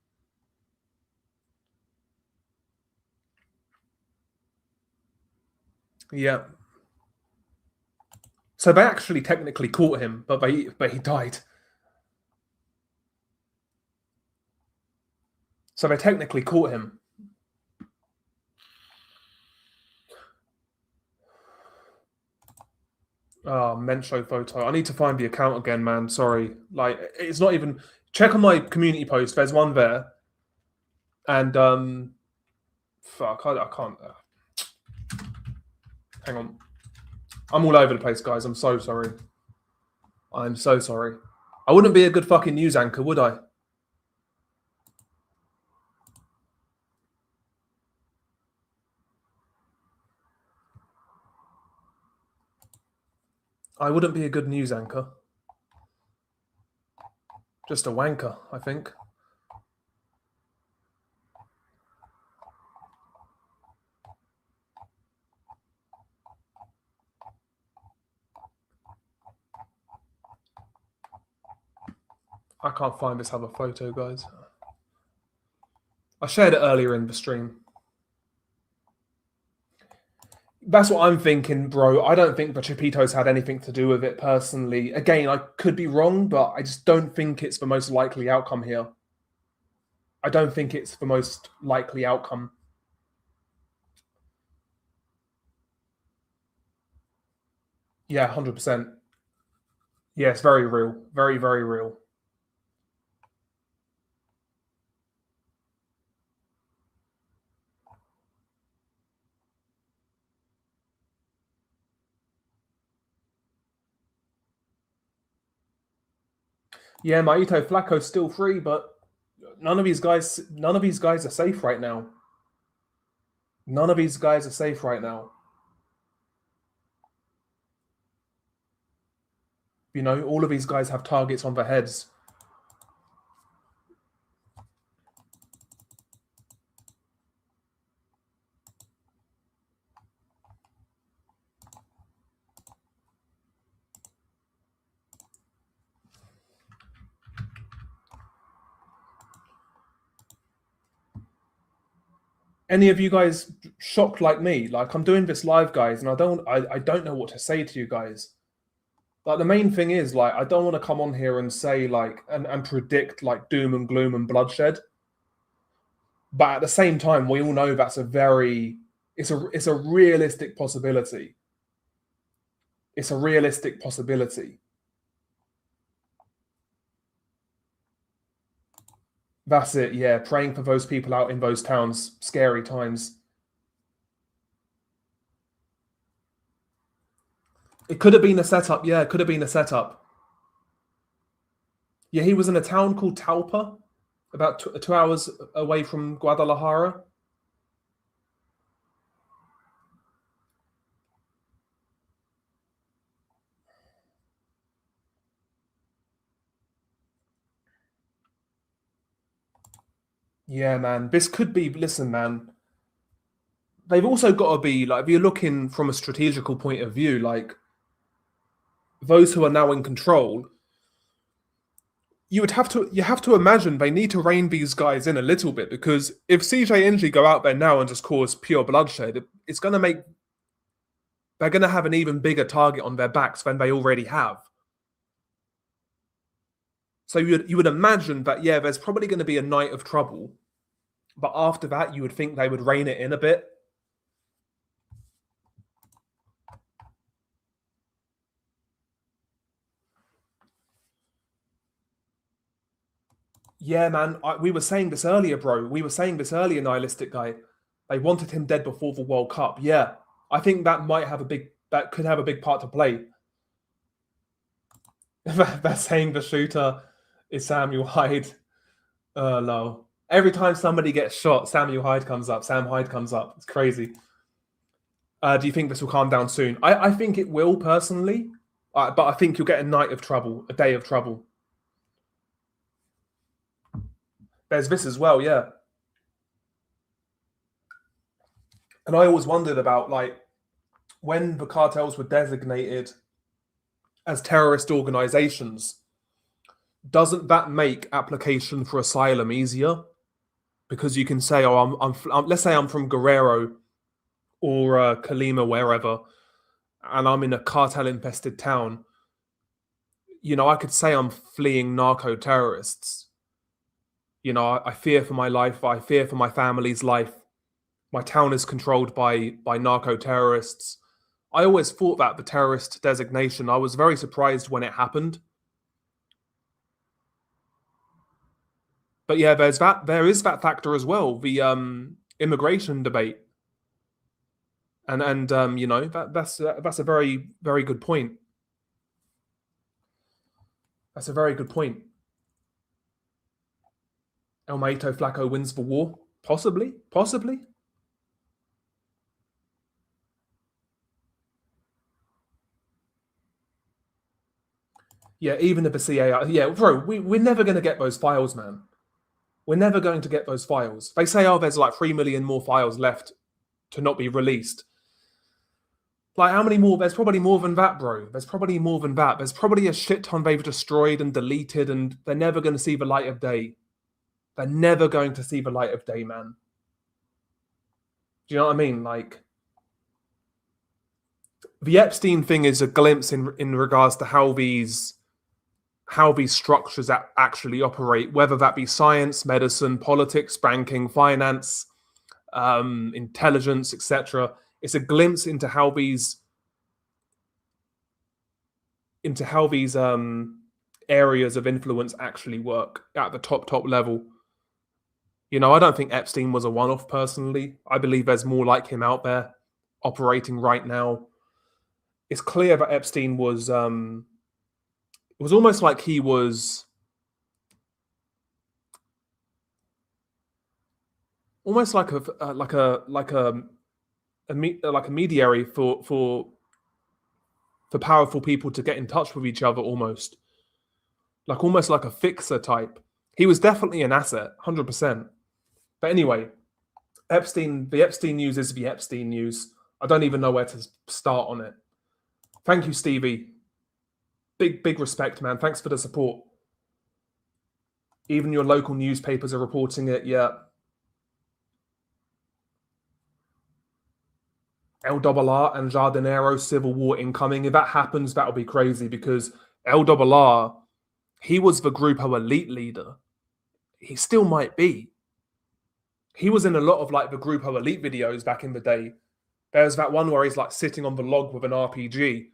Yeah. So they actually technically caught him, but he died. So they technically caught him. Oh, Mencho photo. I need to find the account again, man. Sorry. Like, it's not even... Check on my community post. There's one there. And, fuck, I can't... Hang on. I'm all over the place, guys. I'm so sorry. I'm so sorry. I wouldn't be a good fucking news anchor, would I? I wouldn't be a good news anchor. Just a wanker, I think. I can't find this other photo, guys. I shared it earlier in the stream. That's what I'm thinking, bro. I don't think the Chapitos had anything to do with it personally. Again, I could be wrong, but I just don't think it's the most likely outcome here. I don't think it's the most likely outcome. Yeah, 100%. Yeah, it's very real. Very, very real. Yeah, Maito Flacco's still free, but none of these guys are safe right now. None of these guys are safe right now. You know, all of these guys have targets on their heads. Any of you guys shocked like me? Like, I'm doing this live, guys, and I don't know what to say to you guys. Like, the main thing is, like, I don't want to come on here and say, like, and predict, like, doom and gloom and bloodshed. But at the same time, we all know that's it's a realistic possibility. It's a realistic possibility. That's it, yeah. Praying for those people out in those towns. Scary times. It could have been a setup, yeah, it could have been a setup. Yeah, he was in a town called Talpa, about 2 hours away from Guadalajara. Yeah, man. This could be, listen, man. They've also got to be, like, if you're looking from a strategical point of view, like, those who are now in control, you have to imagine they need to rein these guys in a little bit, because if CJNG go out there now and just cause pure bloodshed, it's going to make they're going to have an even bigger target on their backs than they already have. So you would imagine that, yeah, there's probably going to be a night of trouble, but after that, you would think they would rein it in a bit. Yeah, man. We were saying this earlier, bro. We were saying this earlier, Nihilistic Guy. They wanted him dead before the World Cup. Yeah, I think that could have a big part to play. They're saying the shooter is Samuel Hyde. No. Every time somebody gets shot, Samuel Hyde comes up. Sam Hyde comes up. It's crazy. Do you think this will calm down soon? I think it will, personally. But I think you'll get a night of trouble, a day of trouble. There's this as well, yeah. And I always wondered about, like, when the cartels were designated as terrorist organizations, doesn't that make application for asylum easier? Because you can say, oh, let's say I'm from Guerrero or Colima, wherever, and I'm in a cartel-infested town. You know, I could say I'm fleeing narco terrorists. You know, I fear for my life. I fear for my family's life. My town is controlled by narco terrorists. I always thought that the terrorist designation, I was very surprised when it happened. But yeah, there is that factor as well, the immigration debate. And you know, that's a very, very good point. That's a very good point. El Maito Flacco wins the war? Possibly, possibly. Yeah, even if the CAR, yeah, bro, we're never going to get those files, man. We're never going to get those files. They say, oh, there's like 3 million more files left to not be released. Like, how many more? There's probably more than that, bro. There's probably more than that. There's probably a shit ton they've destroyed and deleted, and they're never going to see the light of day. They're never going to see the light of day, man. Do you know what I mean? Like, the Epstein thing is a glimpse in regards to how these structures actually operate, whether that be science, medicine, politics, banking, finance, intelligence, etc. It's a glimpse into how these into how these areas of influence actually work at the top level. You know, I don't think Epstein was a one-off personally. I believe there's more like him out there operating right now. It's clear that Epstein was it was almost like he was almost like a mediary for powerful people to get in touch with each other, almost like a fixer type. He was definitely an asset, 100%. But anyway, the Epstein news is the Epstein news. I don't even know where to start on it. Thank you, Stevie. Big respect, man. Thanks for the support. Even your local newspapers are reporting it. Yeah. LRR and Jardinero civil war incoming. If that happens, that'll be crazy because LRR, he was the Grupo Elite leader. He still might be. He was in a lot of like the Grupo Elite videos back in the day. There's that one where he's like sitting on the log with an RPG.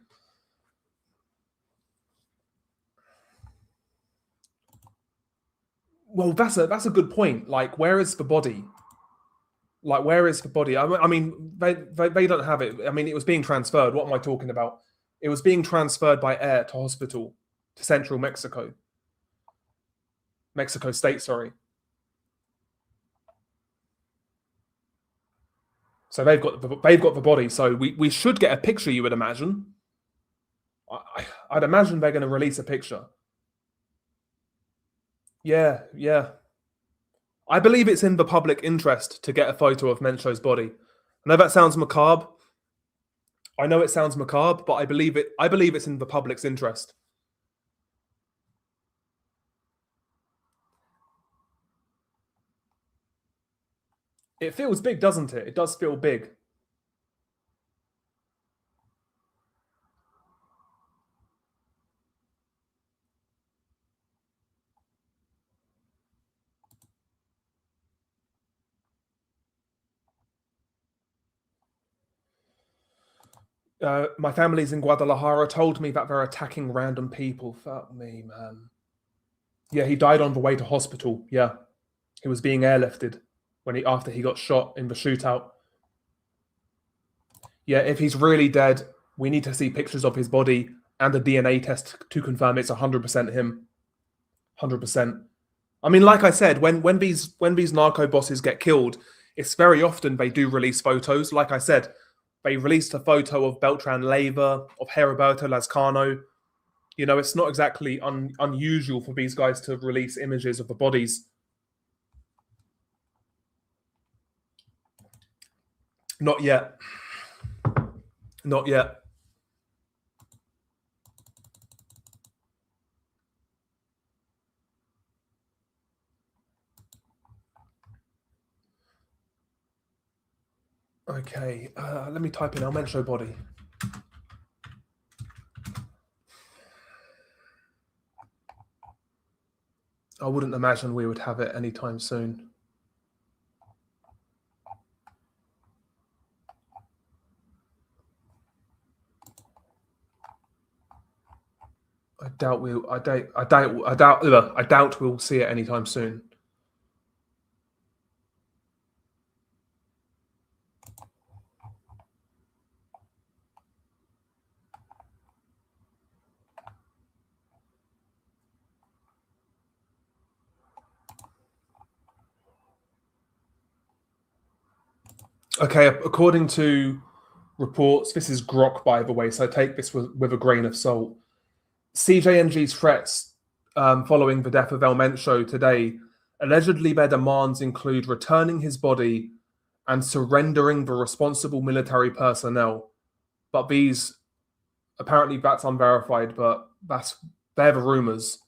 Well, that's a good point. Like, where is the body? Like, where is the body? I mean, they don't have it. I mean, it was being transferred. What am I talking about? It was being transferred by air to hospital to central Mexico. Mexico State, sorry. So they've got the body. So we should get a picture, you would imagine. I'd imagine they're going to release a picture. Yeah. I believe it's in the public interest to get a photo of Mencho's body. I know that sounds macabre. But I believe it's in the public's interest. It feels big, doesn't it? It does feel big. My family's in Guadalajara told me that they're attacking random people. Fuck me, man. Yeah, he died on the way to hospital. Yeah, he was being airlifted after he got shot in the shootout. Yeah, if he's really dead, we need to see pictures of his body and a DNA test to confirm it's 100% him. 100%. I mean, like I said, when these narco bosses get killed, it's very often they do release photos. Like I said, they released a photo of Beltran Leiva, of Heriberto Lazcano. You know, it's not exactly unusual for these guys to release images of the bodies. Not yet. Not yet. Okay, let me type in El Mencho body. I wouldn't imagine we would have it anytime soon. I doubt we'll see it anytime soon. Okay, according to reports, this is grok, by the way, so take this with a grain of salt. CJNG's threats following the death of El Mencho today, allegedly their demands include returning his body and surrendering the responsible military personnel. But these, apparently that's unverified, but they're the rumors.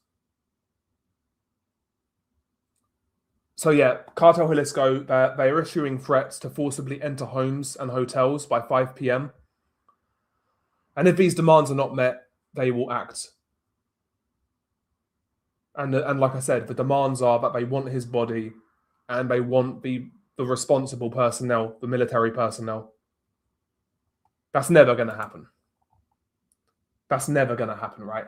So yeah, Cartel Jalisco, they're issuing threats to forcibly enter homes and hotels by 5 p.m. And if these demands are not met, they will act. And like I said, the demands are that they want his body and they want the responsible personnel, the military personnel. That's never going to happen. That's never going to happen, right?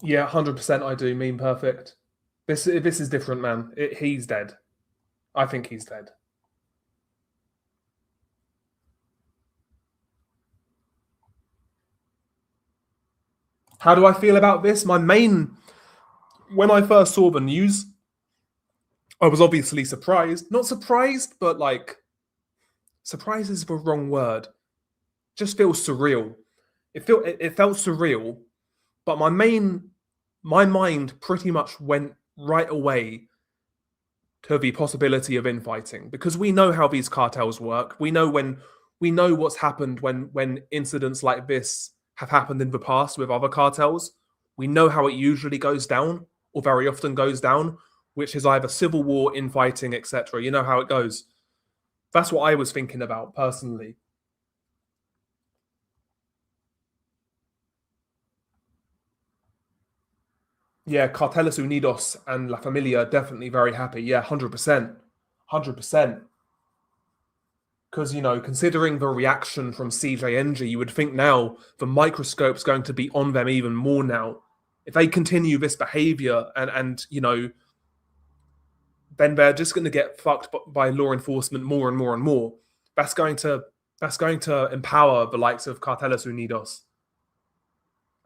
Yeah, 100% I do. Mean perfect. This is different, man. He's dead. I think he's dead. How do I feel about this? When I first saw the news, I was obviously surprised. Not surprised, but like, surprised is the wrong word. Just feels surreal. It felt surreal, but my mind pretty much went right away to the possibility of infighting because we know how these cartels work. We know what's happened when incidents like this have happened in the past with other cartels. We know how it usually goes down, or very often goes down, which is either civil war, infighting, etc. You know how it goes. That's what I was thinking about personally. Yeah, Carteles Unidos and La Familia are definitely very happy. Yeah, 100%. 100%. Because, considering the reaction from CJNG, you would think now the microscope's going to be on them even more now. If they continue this behavior and then they're just going to get fucked by law enforcement more and more and more. That's going to empower the likes of Carteles Unidos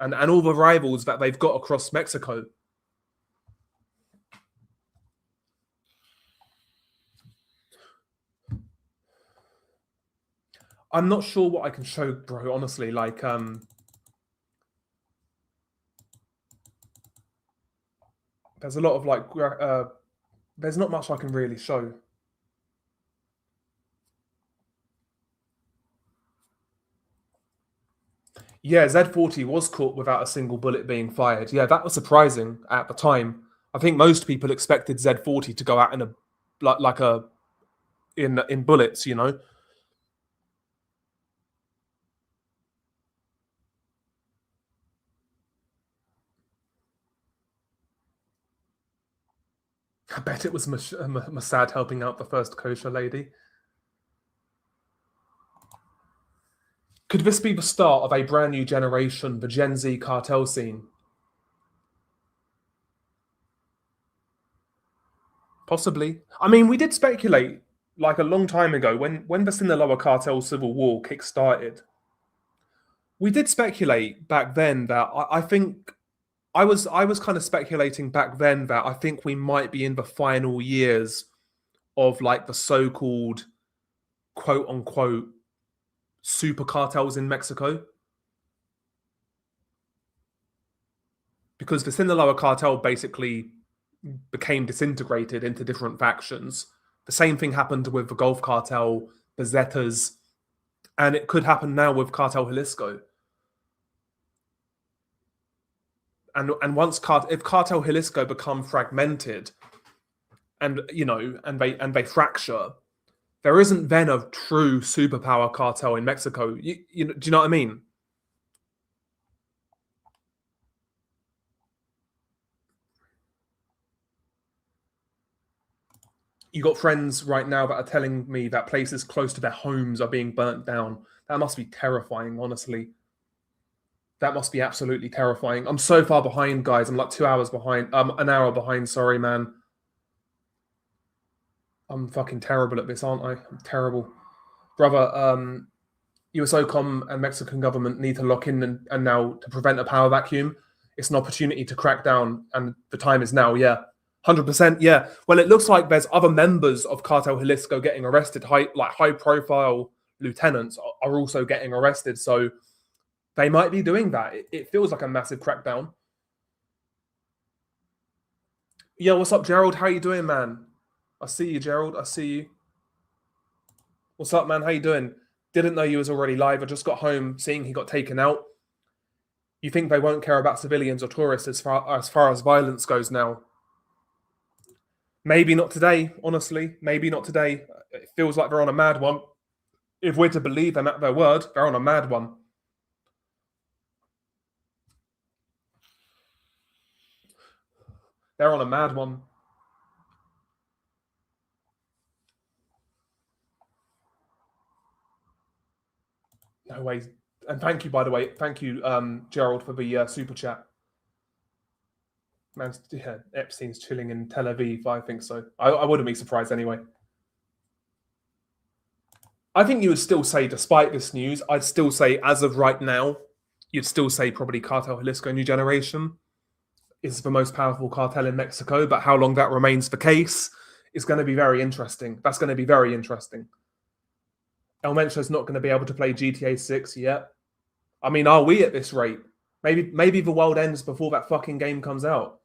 and all the rivals that they've got across Mexico. I'm not sure what I can show, bro, honestly. Like, there's a lot of like, there's not much I can really show. Yeah, Z40 was caught without a single bullet being fired. Yeah, that was surprising at the time. I think most people expected Z40 to go out in a like a in bullets. I bet it was Mossad helping out the first kosher lady. Could this be the start of a brand new generation, the Gen Z cartel scene? Possibly. I mean, we did speculate like a long time ago when the Sinaloa cartel civil war kick-started. We did speculate back then that I think I was kind of speculating back then that I think we might be in the final years of like the so-called quote unquote super cartels in Mexico. Because the Sinaloa cartel basically became disintegrated into different factions. The same thing happened with the Gulf cartel, the Zetas, and it could happen now with Cartel Jalisco. And if Cartel Jalisco become fragmented and they fracture, there isn't then a true superpower cartel in Mexico. Do you know what I mean? You got friends right now that are telling me that places close to their homes are being burnt down. That must be terrifying, honestly. That must be absolutely terrifying. I'm so far behind, guys. I'm like 2 hours behind. An hour behind. Sorry, man. I'm fucking terrible at this, aren't I? I'm terrible, brother. USOCOM and Mexican government need to lock in and now to prevent a power vacuum. It's an opportunity to crack down, and the time is now. Yeah, 100%. Yeah. Well, it looks like there's other members of Cartel Jalisco getting arrested. High profile lieutenants are also getting arrested. So they might be doing that. It feels like a massive crackdown. Yo, what's up, Gerald? How you doing, man? I see you, Gerald. I see you. What's up, man? How you doing? Didn't know you was already live. I just got home seeing he got taken out. You think they won't care about civilians or tourists as far as violence goes now? Maybe not today, honestly. Maybe not today. It feels like they're on a mad one. If we're to believe them at their word, they're on a mad one. They're on a mad one. No way. And thank you, by the way. Thank you, Gerald, for the super chat. Man, yeah, Epstein's chilling in Tel Aviv. I think so. I wouldn't be surprised anyway. I think you would still say, despite this news, I'd still say, as of right now, you'd still say probably Cartel Jalisco New Generation is the most powerful cartel in Mexico. But how long that remains the case is going to be very interesting. That's going to be very interesting. El Mencho's not going to be able to play GTA 6 yet. I mean, are we at this rate? Maybe the world ends before that fucking game comes out.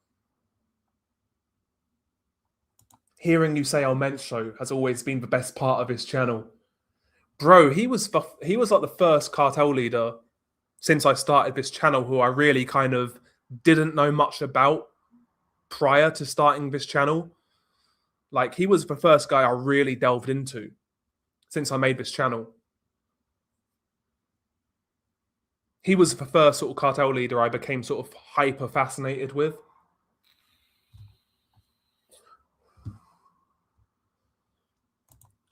Hearing you say El Mencho has always been the best part of his channel. Bro, he was like the first cartel leader since I started this channel who I really kind of didn't know much about prior to starting this channel. Like, he was the first guy I really delved into since I made this channel. He was the first sort of cartel leader I became sort of hyper fascinated with.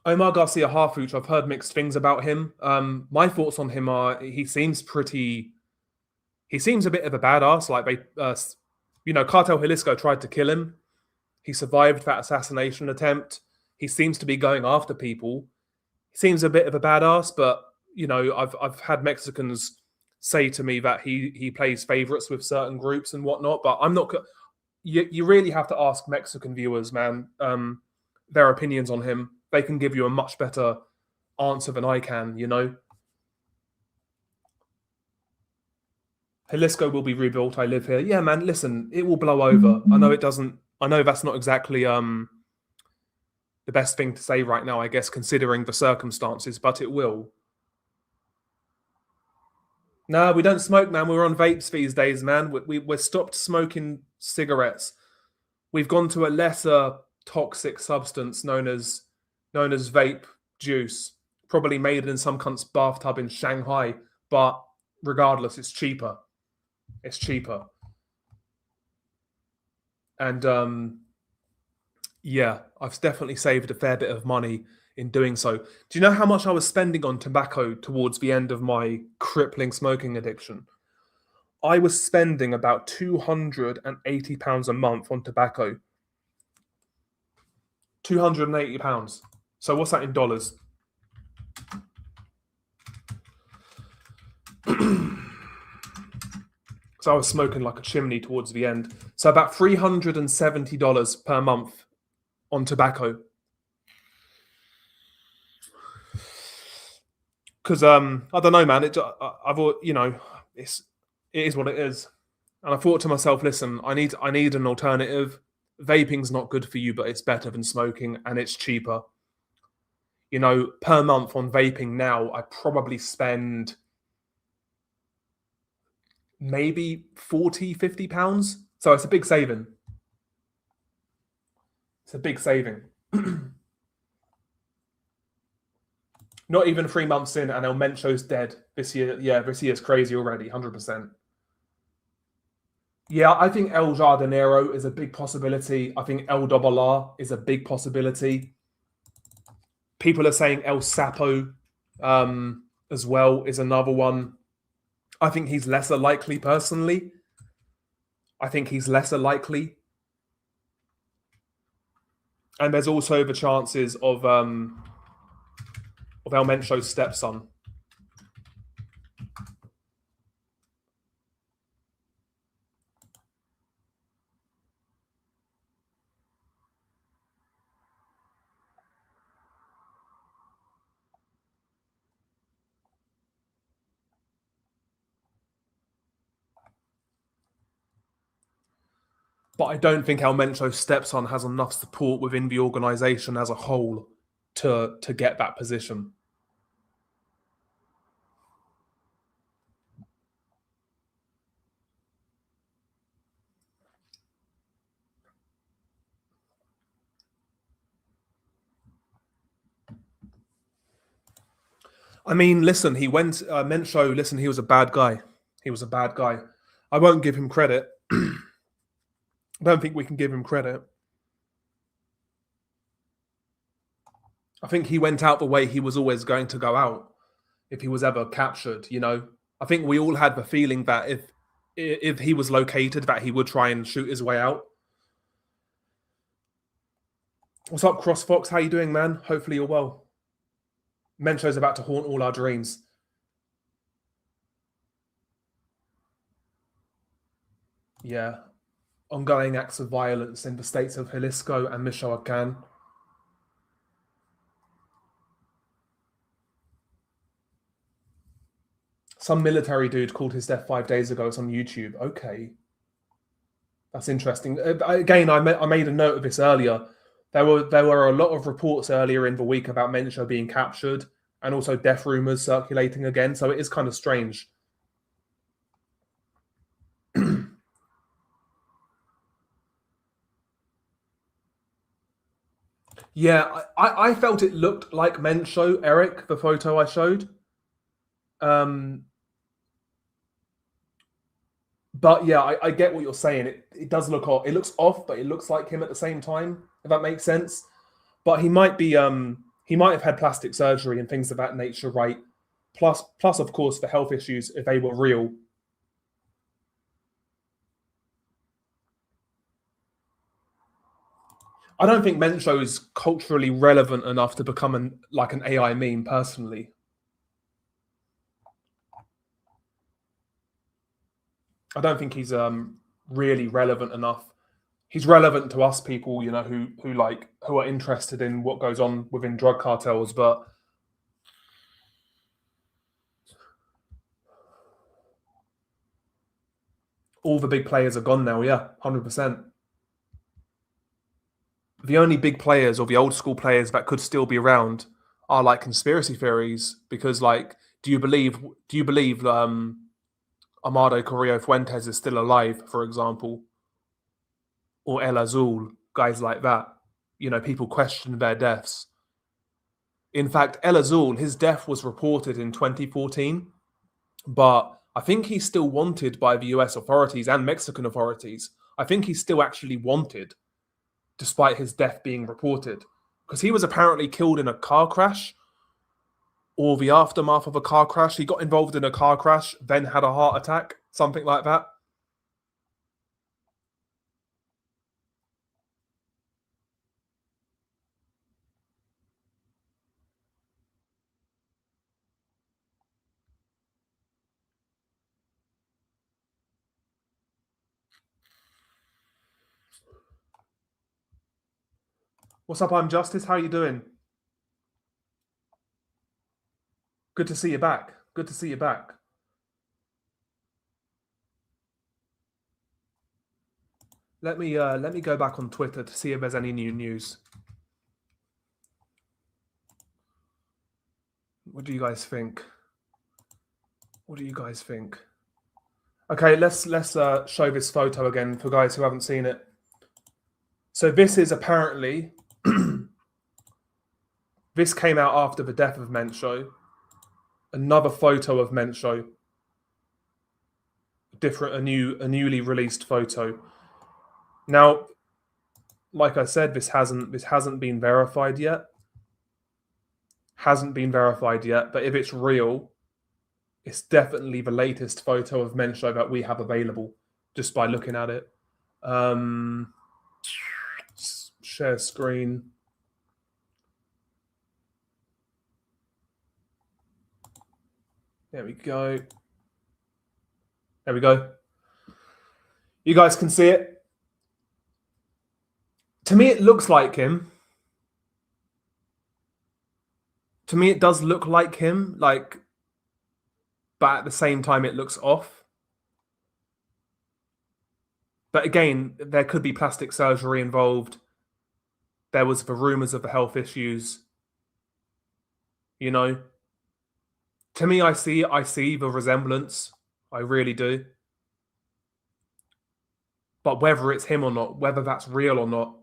Omar Garcia Harfuch, I've heard mixed things about him. My thoughts on him are he seems a bit of a badass. Like Cartel Jalisco tried to kill him. He survived that assassination attempt. He seems to be going after people. He seems a bit of a badass, but I've had Mexicans say to me that he plays favorites with certain groups and whatnot. But I'm not. You really have to ask Mexican viewers, man, their opinions on him. They can give you a much better answer than I can, Jalisco will be rebuilt. I live here. Yeah, man, listen, it will blow over. I know it doesn't. I know that's not exactly the best thing to say right now, I guess, considering the circumstances, but it will. No, we don't smoke, man. We're on vapes these days, man. We're stopped smoking cigarettes. We've gone to a lesser toxic substance known as vape juice, probably made in some cunt's bathtub in Shanghai. But regardless, it's cheaper. It's cheaper. And yeah, I've definitely saved a fair bit of money in doing so. Do you know how much I was spending on tobacco towards the end of my crippling smoking addiction? I was spending about £280 a month on tobacco. £280. So what's that in dollars? So I was smoking like a chimney towards the end. So about $370 per month on tobacco. Because I don't know, man. It is what it is. And I thought to myself, listen, I need an alternative. Vaping's not good for you, but it's better than smoking, and it's cheaper. Per month on vaping now, I probably spend maybe £40-50. So it's a big saving. It's a big saving. Not even 3 months in, and El Mencho's dead this year. Yeah, this year's crazy already, 100%. Yeah, I think El Jardinero is a big possibility. I think El Dobalar is a big possibility. People are saying El Sapo as well is another one. I think he's lesser likely, personally. I think he's lesser likely. And there's also the chances of El Mencho's stepson. But I don't think El Mencho's stepson has enough support within the organization as a whole to get that position. I mean, listen, he went, Mencho, listen, he was a bad guy. He was a bad guy. I won't give him credit. I don't think we can give him credit. I think he went out the way he was always going to go out if he was ever captured, you know. I think we all had the feeling that if he was located, that he would try and shoot his way out. What's up, CrossFox? How you doing, man? Hopefully you're well. Mencho's about to haunt all our dreams. Yeah. Ongoing acts of violence in the states of Jalisco and Michoacan. Some military dude called his death 5 days ago. It's on YouTube. Okay. That's interesting. Again, I made a note of this earlier. There were a lot of reports earlier in the week about Mencho being captured and also death rumors circulating again. So it is kind of strange. Yeah, I felt it looked like Mencho, Eric, the photo I showed. But yeah, I get what you're saying. It does look off. It looks off, but it looks like him at the same time, if that makes sense. But he might be he might have had plastic surgery and things of that nature, right? Plus of course the health issues if they were real. I don't think Mencho is culturally relevant enough to become an AI meme personally. I don't think he's really relevant enough. He's relevant to us people, you know, who are interested in what goes on within drug cartels, but all the big players are gone now. Yeah, 100%. The only big players or the old school players that could still be around are like conspiracy theories. Because, like, do you believe Amado Correa Fuentes is still alive, for example, or El Azul, guys like that? You know, people question their deaths. In fact, El Azul, his death was reported in 2014, but I think he's still wanted by the US authorities and Mexican authorities. I think he's still actually wanted, despite his death being reported, because he was apparently killed in a car crash or the aftermath of a car crash. He got involved in a car crash, then had a heart attack, something like that. What's up? I'm Justice. How you doing? Good to see you back. Good to see you back. Let me go back on Twitter to see if there's any new news. What do you guys think? What do you guys think? Okay, let's show this photo again for guys who haven't seen it. So this is apparently this came out after the death of Mencho. Another photo of Mencho. A newly released photo. Now, like I said, this hasn't been verified yet. Hasn't been verified yet, but if it's real, it's definitely the latest photo of Mencho that we have available just by looking at it. Share screen. There we go. There we go. You guys can see it. To me, it looks like him. To me, it does look like him, but at the same time, it looks off. But again, there could be plastic surgery involved. There was the rumors of the health issues. You know, to me, I see the resemblance. I really do. But whether it's him or not, whether that's real or not,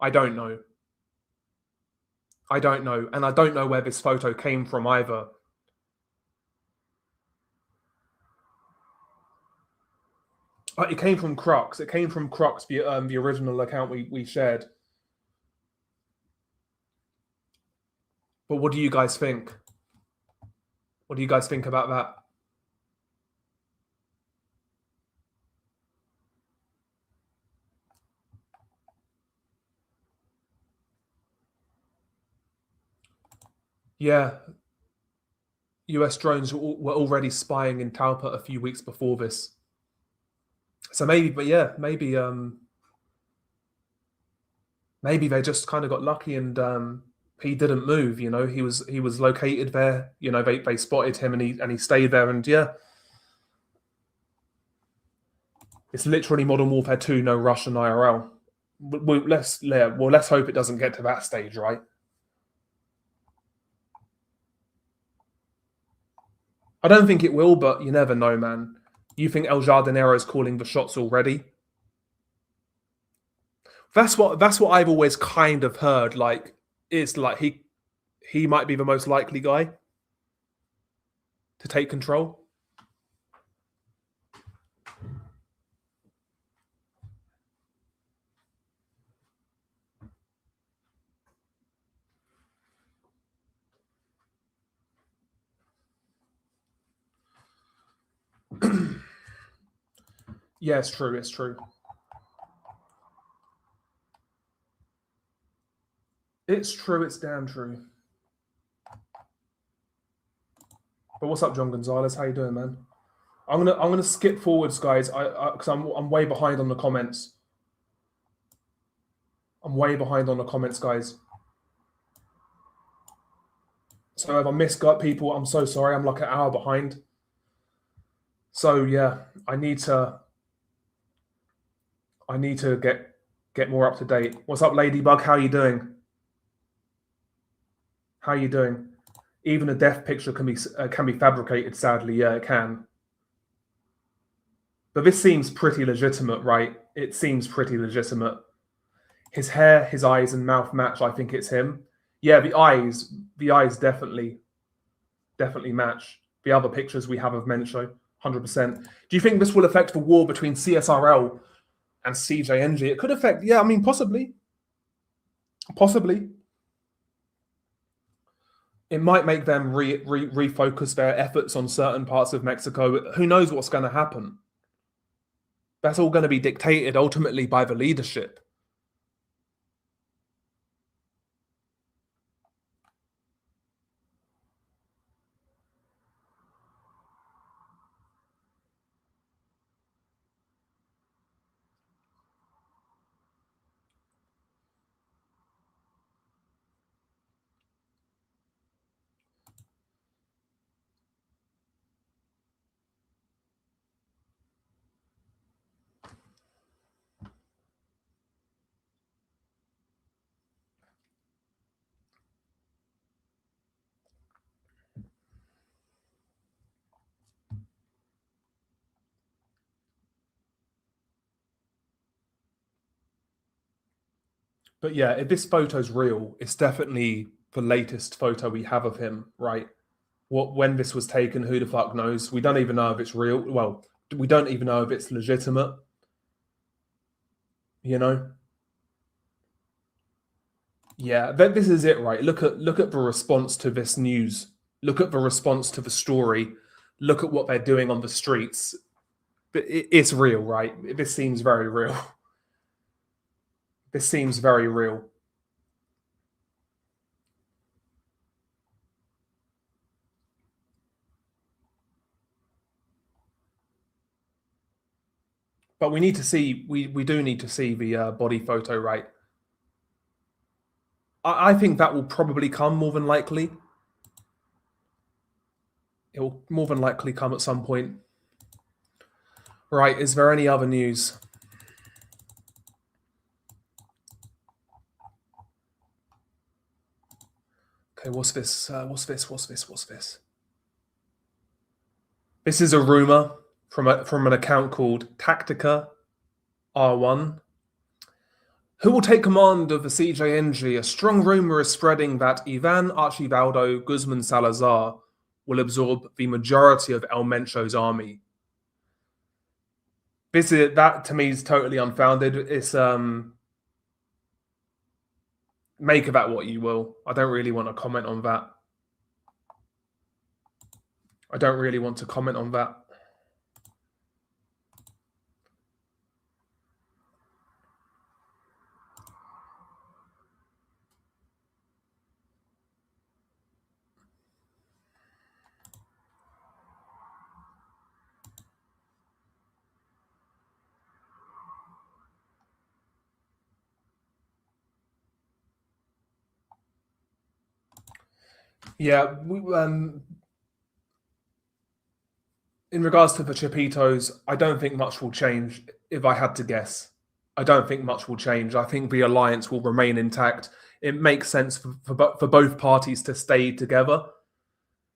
I don't know. I don't know. And I don't know where this photo came from either. It came from Crux. It came from Crux, the original account we shared. But what do you guys think? What do you guys think about that? Yeah, US drones were already spying in Talpa a few weeks before this. So maybe, but yeah, maybe they just kind of got lucky and he didn't move. You know, he was located there. You know, they spotted him and he stayed there. And yeah, it's literally Modern Warfare 2, no Russian IRL. Let's hope it doesn't get to that stage, right? I don't think it will, but you never know, man. You think El Jardinero is calling the shots already? That's what I've always kind of heard. Like, it's like he might be the most likely guy to take control. Yeah, it's true. It's true. It's true. It's damn true. But what's up, John Gonzalez? How you doing, man? I'm gonna skip forwards, guys. Because I'm way behind on the comments. I'm way behind on the comments, guys. So if I miss people, I'm so sorry. I'm like an hour behind. So yeah, I need to get more up to date. What's up, Ladybug? How you doing? How you doing? Even a death picture can be fabricated. Sadly, yeah, it can. But this seems pretty legitimate, right? It seems pretty legitimate. His hair, his eyes, and mouth match. I think it's him. Yeah, the eyes definitely match the other pictures we have of Mencho. 100%. Do you think this will affect the war between CSRL and CJNG? It could affect. Yeah, I mean, possibly. Possibly. It might make them refocus their efforts on certain parts of Mexico. Who knows what's going to happen? That's all going to be dictated ultimately by the leadership. But yeah, if this photo's real, it's definitely the latest photo we have of him, right? When this was taken, who the fuck knows? We don't even know if it's real. Well, we don't even know if it's legitimate. You know? Yeah, this is it, right? Look at the response to this news. Look at the response to the story. Look at what they're doing on the streets. It's real, right? This seems very real. This seems very real. But we need to see. We do need to see the body photo, right? I think that will probably come more than likely. It will more than likely come at some point. Right, is there any other news? Okay, what's this? What's this? This is a rumor from an account called Tactica R1. Who will take command of the CJNG? A strong rumor is spreading that Ivan Archibaldo Guzman Salazar will absorb the majority of El Mencho's army. That to me is totally unfounded. It's make of that what you will. I don't really want to comment on that. I don't really want to comment on that. Yeah, in regards to the Chapitos, I don't think much will change if I had to guess. I don't think much will change. I think the alliance will remain intact. It makes sense for both parties to stay together.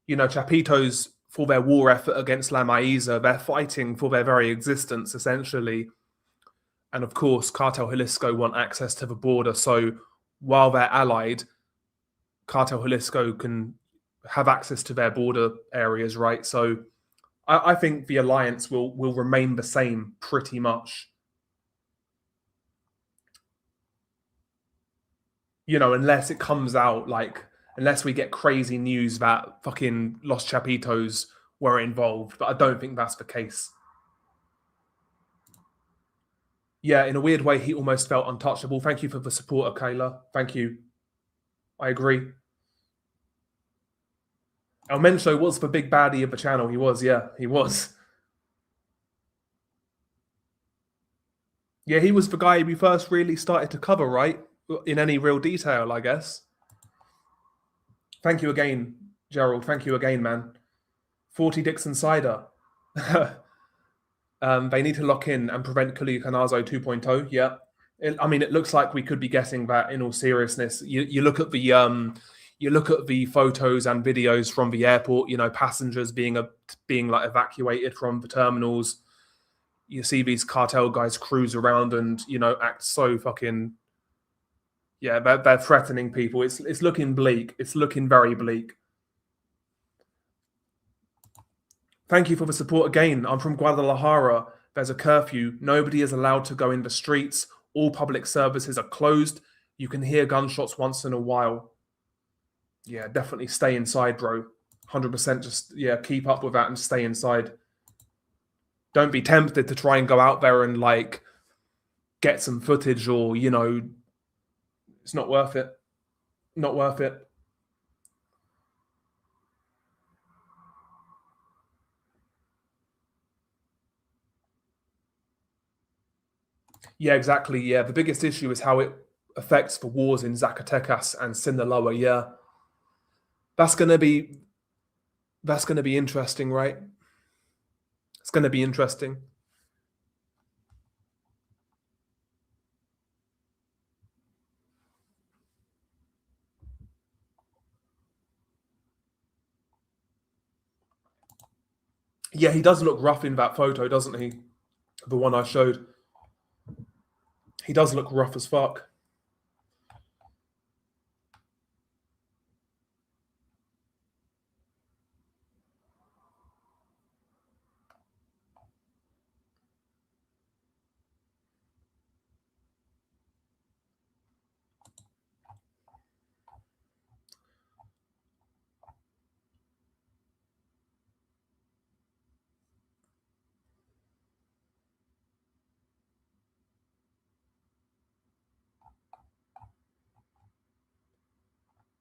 You know, Chapitos, for their war effort against La Maíza, they're fighting for their very existence, essentially. And of course, Cartel Jalisco want access to the border. So while they're allied, Cartel Jalisco can have access to their border areas, right? So I think the alliance will remain the same pretty much. You know, unless it comes out unless we get crazy news that fucking Los Chapitos were involved, but I don't think that's the case. Yeah, in a weird way, he almost felt untouchable. Thank you for the support, Kayla. Thank you. I agree. El Mencho was the big baddie of the channel. He was, yeah, he was. Yeah, he was the guy we first really started to cover, right? In any real detail, I guess. Thank you again, Gerald. Thank you again, man. 40 Dixon Cider. They need to lock in and prevent Culiacanazo 2.0. Yeah. It looks like we could be getting that in all seriousness. You look at the photos and videos from the airport, you know, passengers being like evacuated from the terminals. You see these cartel guys cruise around and, you know, act so fucking, yeah, they're threatening people. It's looking bleak. It's looking very bleak. Thank you for the support again. I'm from Guadalajara. There's a curfew. Nobody is allowed to go in the streets. All public services are closed. You can hear gunshots once in a while. Yeah, definitely stay inside, bro. 100% just, yeah, keep up with that and stay inside. Don't be tempted to try and go out there and, like, get some footage or, you know, it's not worth it. Not worth it. Yeah, exactly. Yeah, the biggest issue is how it affects the wars in Zacatecas and Sinaloa. Yeah, that's gonna be interesting, right? It's gonna be interesting. Yeah, he does look rough in that photo, doesn't he? The one I showed. He does look rough as fuck.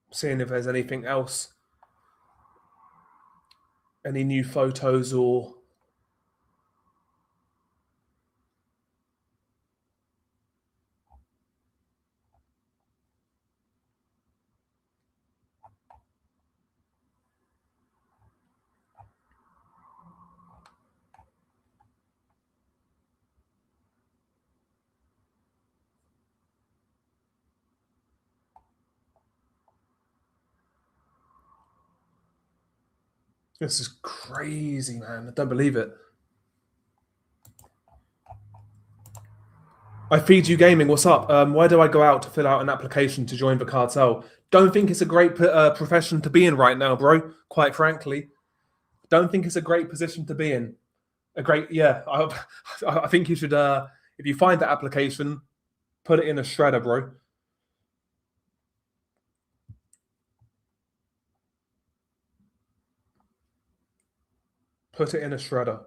Seeing if there's anything else, any new photos or. This is crazy, man. I don't believe it. I feed you gaming. What's up? Why do I go out to fill out an application to join the cartel? Don't think it's a great profession to be in right now, bro. Quite frankly, don't think it's a great position to be in. A great, yeah. I think you should, if you find that application, put it in a shredder, bro. Put it in a shredder.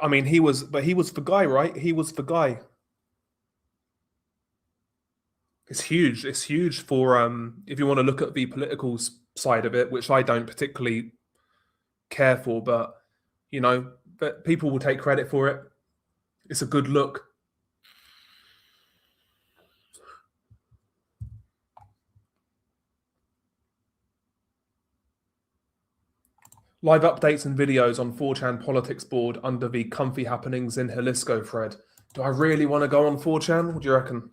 I mean, he was the guy, right? He was the guy. It's huge. It's huge for if you want to look at the political side of it, which I don't particularly care for, but you know, but people will take credit for it. It's a good look. Live updates and videos on 4chan politics board under the comfy happenings in Jalisco thread. Do I really want to go on 4chan? What do you reckon?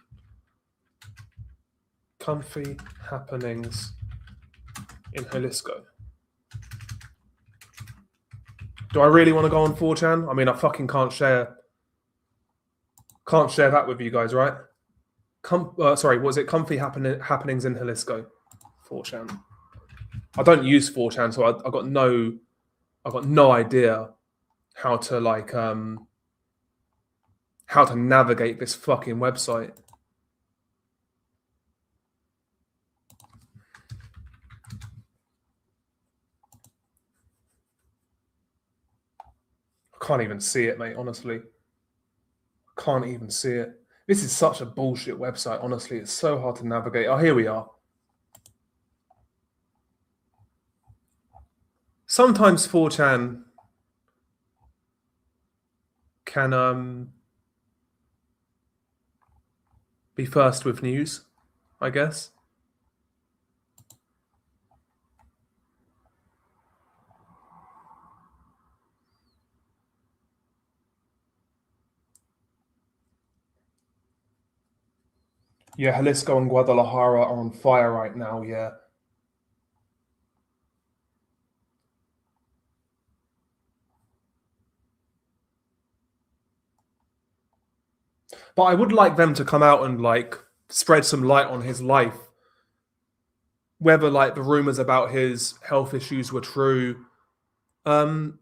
Comfy happenings in Jalisco. Do I really want to go on 4chan? I mean, I fucking can't share that with you guys, right? Sorry, was it comfy happenings in Jalisco? 4chan. I don't use 4chan, so I got no idea how to like how to navigate this fucking website. I can't even see it, mate, honestly. I can't even see it. This is such a bullshit website, honestly. It's so hard to navigate. Oh, here we are. Sometimes 4chan can be first with news, I guess. Yeah, Jalisco and Guadalajara are on fire right now, yeah. But I would like them to come out and like spread some light on his life. Whether like the rumors about his health issues were true. You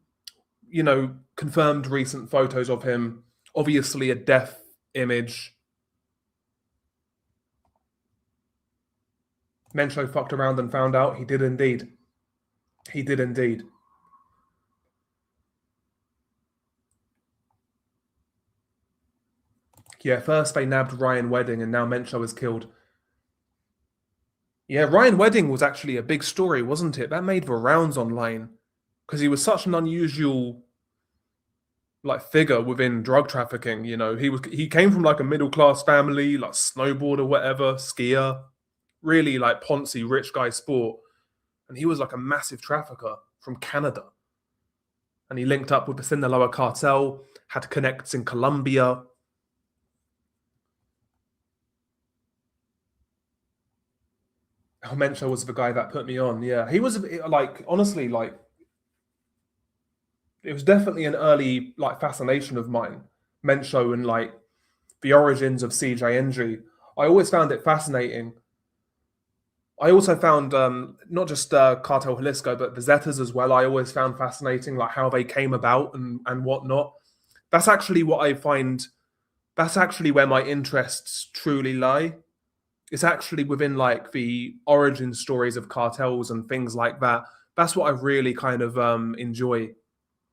know, confirmed recent photos of him, obviously a death image. Mencho fucked around and found out. He did indeed. He did indeed. Yeah, first they nabbed Ryan Wedding and now Mencho is killed. Yeah, Ryan Wedding was actually a big story, wasn't it? That made the rounds online because he was such an unusual like figure within drug trafficking. You know, he came from like a middle class family, like snowboarder, whatever, skier, really like Ponzi rich guy sport, and he was like a massive trafficker from Canada, and he linked up with the Sinaloa cartel, had connects in Colombia. Oh, Mencho was the guy that put me on. Yeah, he was like honestly like it was definitely an early like fascination of mine, Mencho and like the origins of CJNG. I always found it fascinating. I also found not just Cartel Jalisco, but the Zetas as well. I always found fascinating, like how they came about and whatnot. That's actually what I find. That's actually where my interests truly lie. It's actually within like the origin stories of cartels and things like that. That's what I really kind of enjoy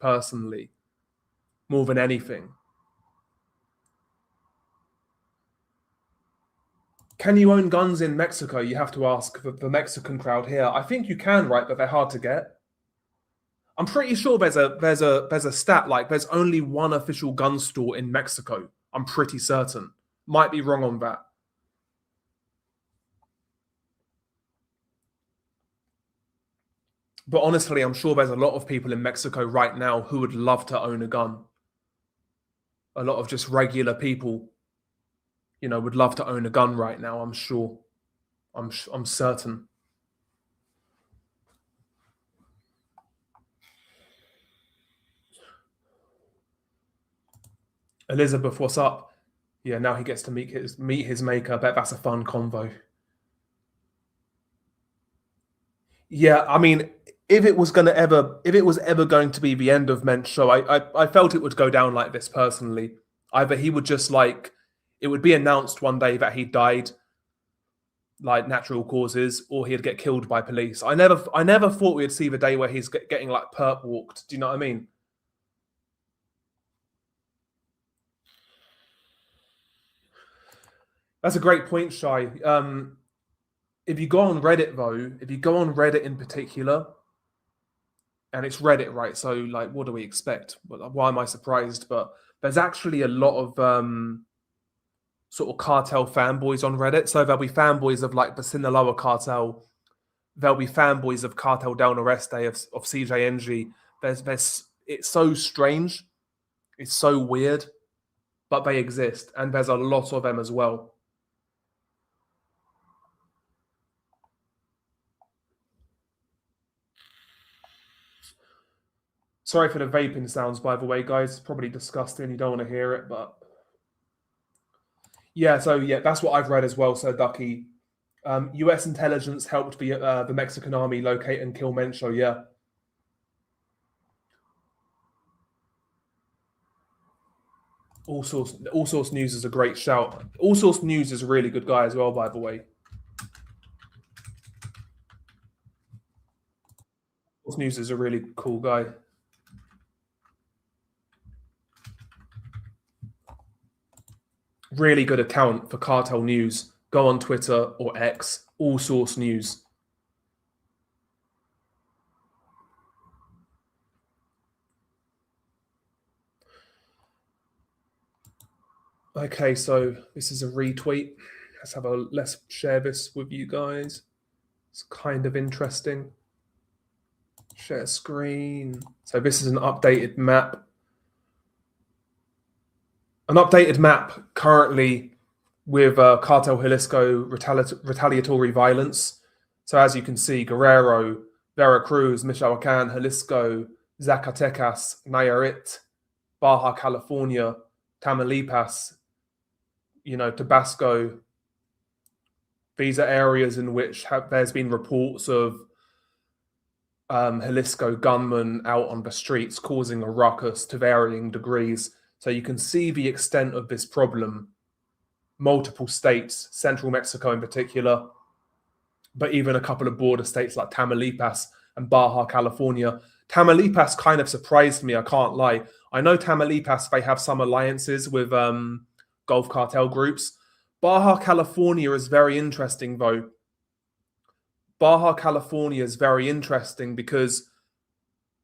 personally, more than anything. Can you own guns in Mexico? You have to ask the Mexican crowd here. I think you can, right? But they're hard to get. I'm pretty sure there's a stat like there's only one official gun store in Mexico. I'm pretty certain. Might be wrong on that. But honestly, I'm sure there's a lot of people in Mexico right now who would love to own a gun. A lot of just regular people, you know, would love to own a gun right now. I'm sure. I'm certain. Elizabeth, what's up? Yeah, now he gets to meet his maker. I bet that's a fun convo. Yeah, I mean, if it was ever going to be the end of Mencho, I felt it would go down like this personally. Either he would just like it would be announced one day that he died, like natural causes, or he'd get killed by police. I never thought we'd see the day where he's getting like perp walked. Do you know what I mean? That's a great point, Shy. If you go on Reddit though, if you go on Reddit in particular, and it's Reddit, right? So like, what do we expect? Why am I surprised? But there's actually a lot of sort of cartel fanboys on Reddit. So there'll be fanboys of like the Sinaloa cartel. There'll be fanboys of Cartel del Noreste, of CJNG. It's so strange. It's so weird, but they exist. And there's a lot of them as well. Sorry for the vaping sounds, by the way, guys. It's probably disgusting. You don't want to hear it, but yeah. So yeah, that's what I've read as well. So Ducky, U.S. intelligence helped the Mexican army locate and kill Mencho. Yeah. All Source News is a great shout. All Source News is a really good guy as well, by the way. All Source News is a really cool guy. Really good account for cartel news. Go on Twitter or X, All Source News. Okay, so this is a retweet. Let's share this with you guys. It's kind of interesting. Share screen. So this is an updated map. An updated map currently with Cartel Jalisco retaliatory violence. So as you can see, Guerrero, Veracruz, Michoacan, Jalisco, Zacatecas, Nayarit, Baja California, Tamaulipas, Tabasco. These are areas in which there's been reports of Jalisco gunmen out on the streets causing a ruckus to varying degrees. So you can see the extent of this problem. Multiple states, central Mexico in particular, but even a couple of border states like Tamaulipas and Baja California. Tamaulipas kind of surprised me, I can't lie. I know Tamaulipas, they have some alliances with Gulf cartel groups. Baja California is very interesting, though. Baja California is very interesting because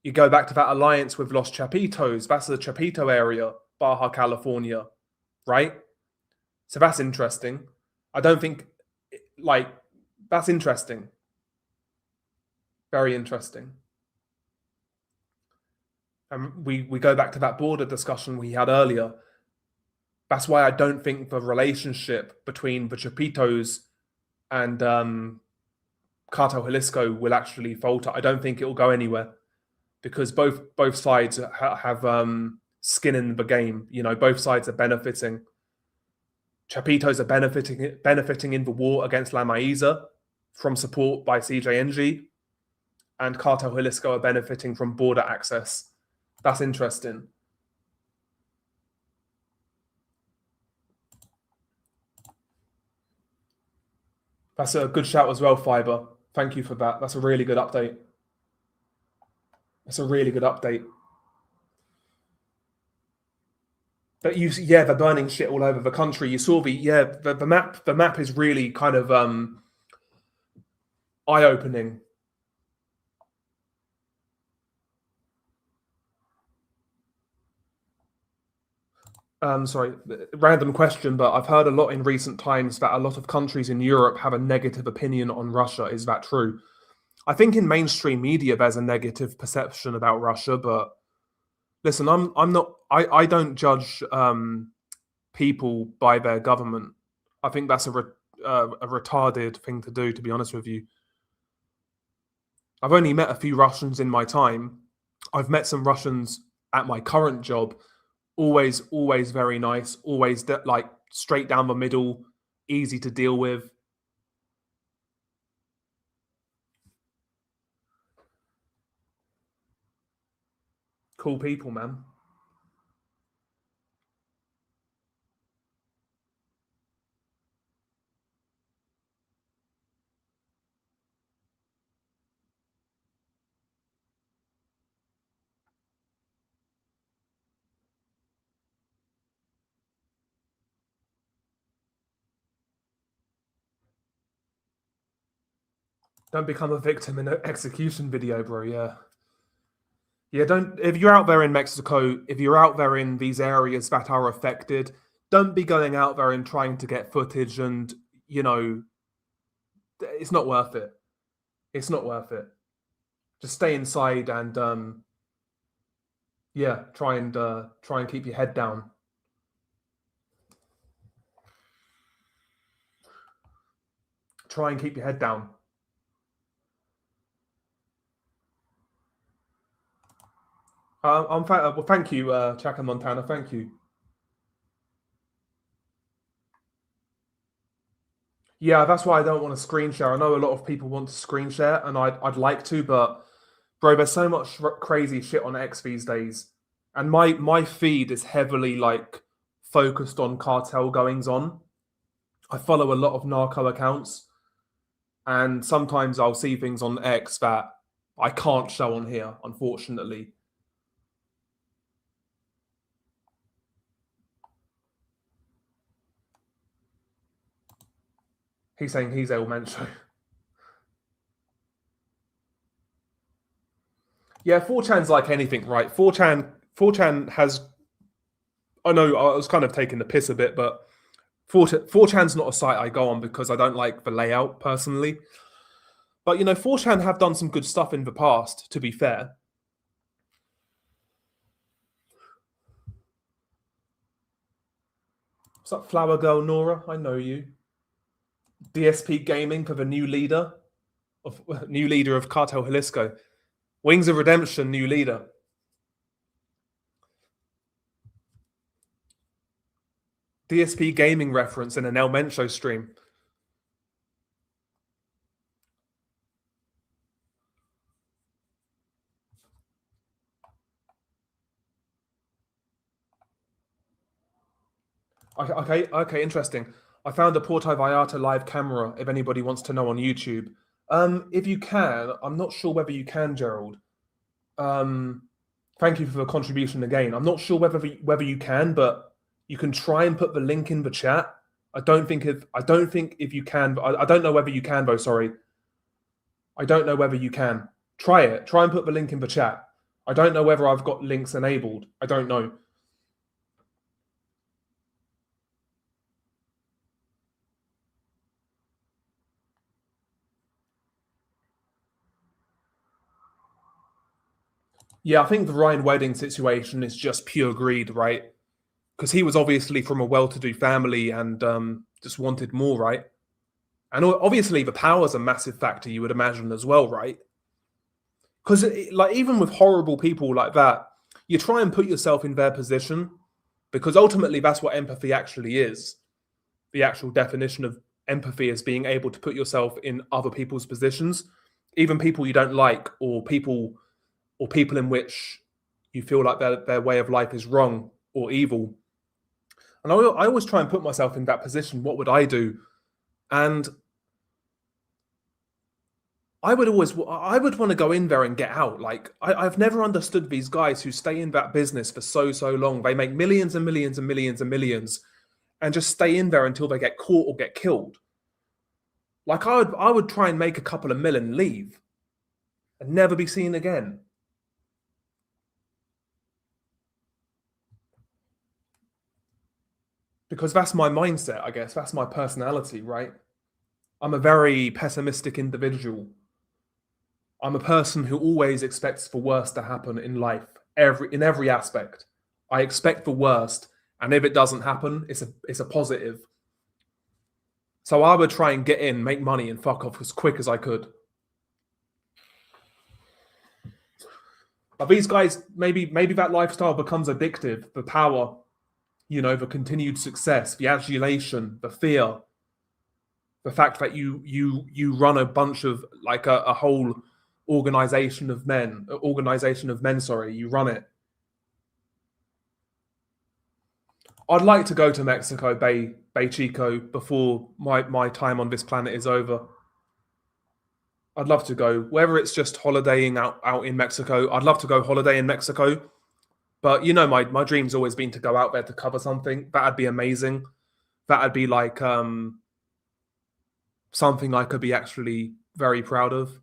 you go back to that alliance with Los Chapitos. That's the Chapito area, Baja California, right? So that's interesting. I don't think, that's interesting. Very interesting. And we go back to that border discussion we had earlier. That's why I don't think the relationship between the Chapitos and Cartel Jalisco will actually falter. I don't think it will go anywhere because both sides have skin in the game. Both sides are benefiting. Chapitos are benefiting in the war against La Maiza from support by CJNG, and Cartel Jalisco are benefiting from border access. That's interesting. That's a good shout as well, Fiber. Thank you for that. That's a really good update. But they're burning shit all over the country. You saw the map. The map is really kind of eye-opening. Sorry, random question, but I've heard a lot in recent times that a lot of countries in Europe have a negative opinion on Russia. Is that true? I think in mainstream media there's a negative perception about Russia, but listen, I don't judge people by their government. I think that's a retarded thing to do, to be honest with you. I've only met a few Russians in my time. I've met some Russians at my current job. Always very nice. Always like straight down the middle, easy to deal with. Cool people, man. Don't become a victim in an execution video, bro. Yeah. Yeah, don't. If you're out there in Mexico, if you're out there in these areas that are affected, don't be going out there and trying to get footage and, you know, it's not worth it. It's not worth it. Just stay inside and yeah, try and keep your head down. Try and keep your head down. Well, thank you, Chaka Montana. Thank you. Yeah, that's why I don't want to screen share. I know a lot of people want to screen share, and I'd like to, but bro, there's so much crazy shit on X these days, and my feed is heavily like focused on cartel goings on. I follow a lot of narco accounts, and sometimes I'll see things on X that I can't show on here, unfortunately. He's saying he's El Mencho. Yeah, 4chan's like anything, right? 4chan has. I know I was kind of taking the piss a bit, but 4chan's not a site I go on because I don't like the layout personally. But you know, 4chan have done some good stuff in the past, to be fair. What's up, Flower Girl Nora? I know you. DSP Gaming for the new leader of Cartel Jalisco. Wings of Redemption, new leader. DSP Gaming reference in an El Mencho stream. Okay, interesting. I found a Porto Vallarta live camera, if anybody wants to know, on YouTube. If you can, I'm not sure whether you can, Gerald. Thank you for the contribution again. I'm not sure whether you can, but you can try and put the link in the chat. I don't think if you can. I don't know whether you can though. Sorry, I don't know whether you can. Try it. Try and put the link in the chat. I don't know whether I've got links enabled. I don't know. Yeah, I think the Ryan Wedding situation is just pure greed, right? Because he was obviously from a well-to-do family and just wanted more, right? And obviously the power's a massive factor, you would imagine as well, right? Because like even with horrible people like that, you try and put yourself in their position because ultimately that's what empathy actually is. The actual definition of empathy is being able to put yourself in other people's positions, even people you don't like or people in which you feel like their way of life is wrong or evil. And I always try and put myself in that position. What would I do? And I would want to go in there and get out. Like I've never understood these guys who stay in that business for so long. They make millions and millions and millions and millions, and just stay in there until they get caught or get killed. Like I would try and make a couple of mil and leave, and never be seen again. Because that's my mindset, I guess. That's my personality, right? I'm a very pessimistic individual. I'm a person who always expects the worst to happen in life, in every aspect. I expect the worst, and if it doesn't happen, it's a positive. So I would try and get in, make money, and fuck off as quick as I could. But these guys, maybe that lifestyle becomes addictive. The power, you know, the continued success, the adulation, the fear, the fact that you run a bunch of like a whole organization of men. Sorry, you run it. I'd like to go to Mexico, Bay Chico, before my time on this planet is over. I'd love to go, whether it's just holidaying out in Mexico. I'd love to go holiday in Mexico, but my dream's always been to go out there to cover something. That'd be amazing. That'd be like something I could be actually very proud of.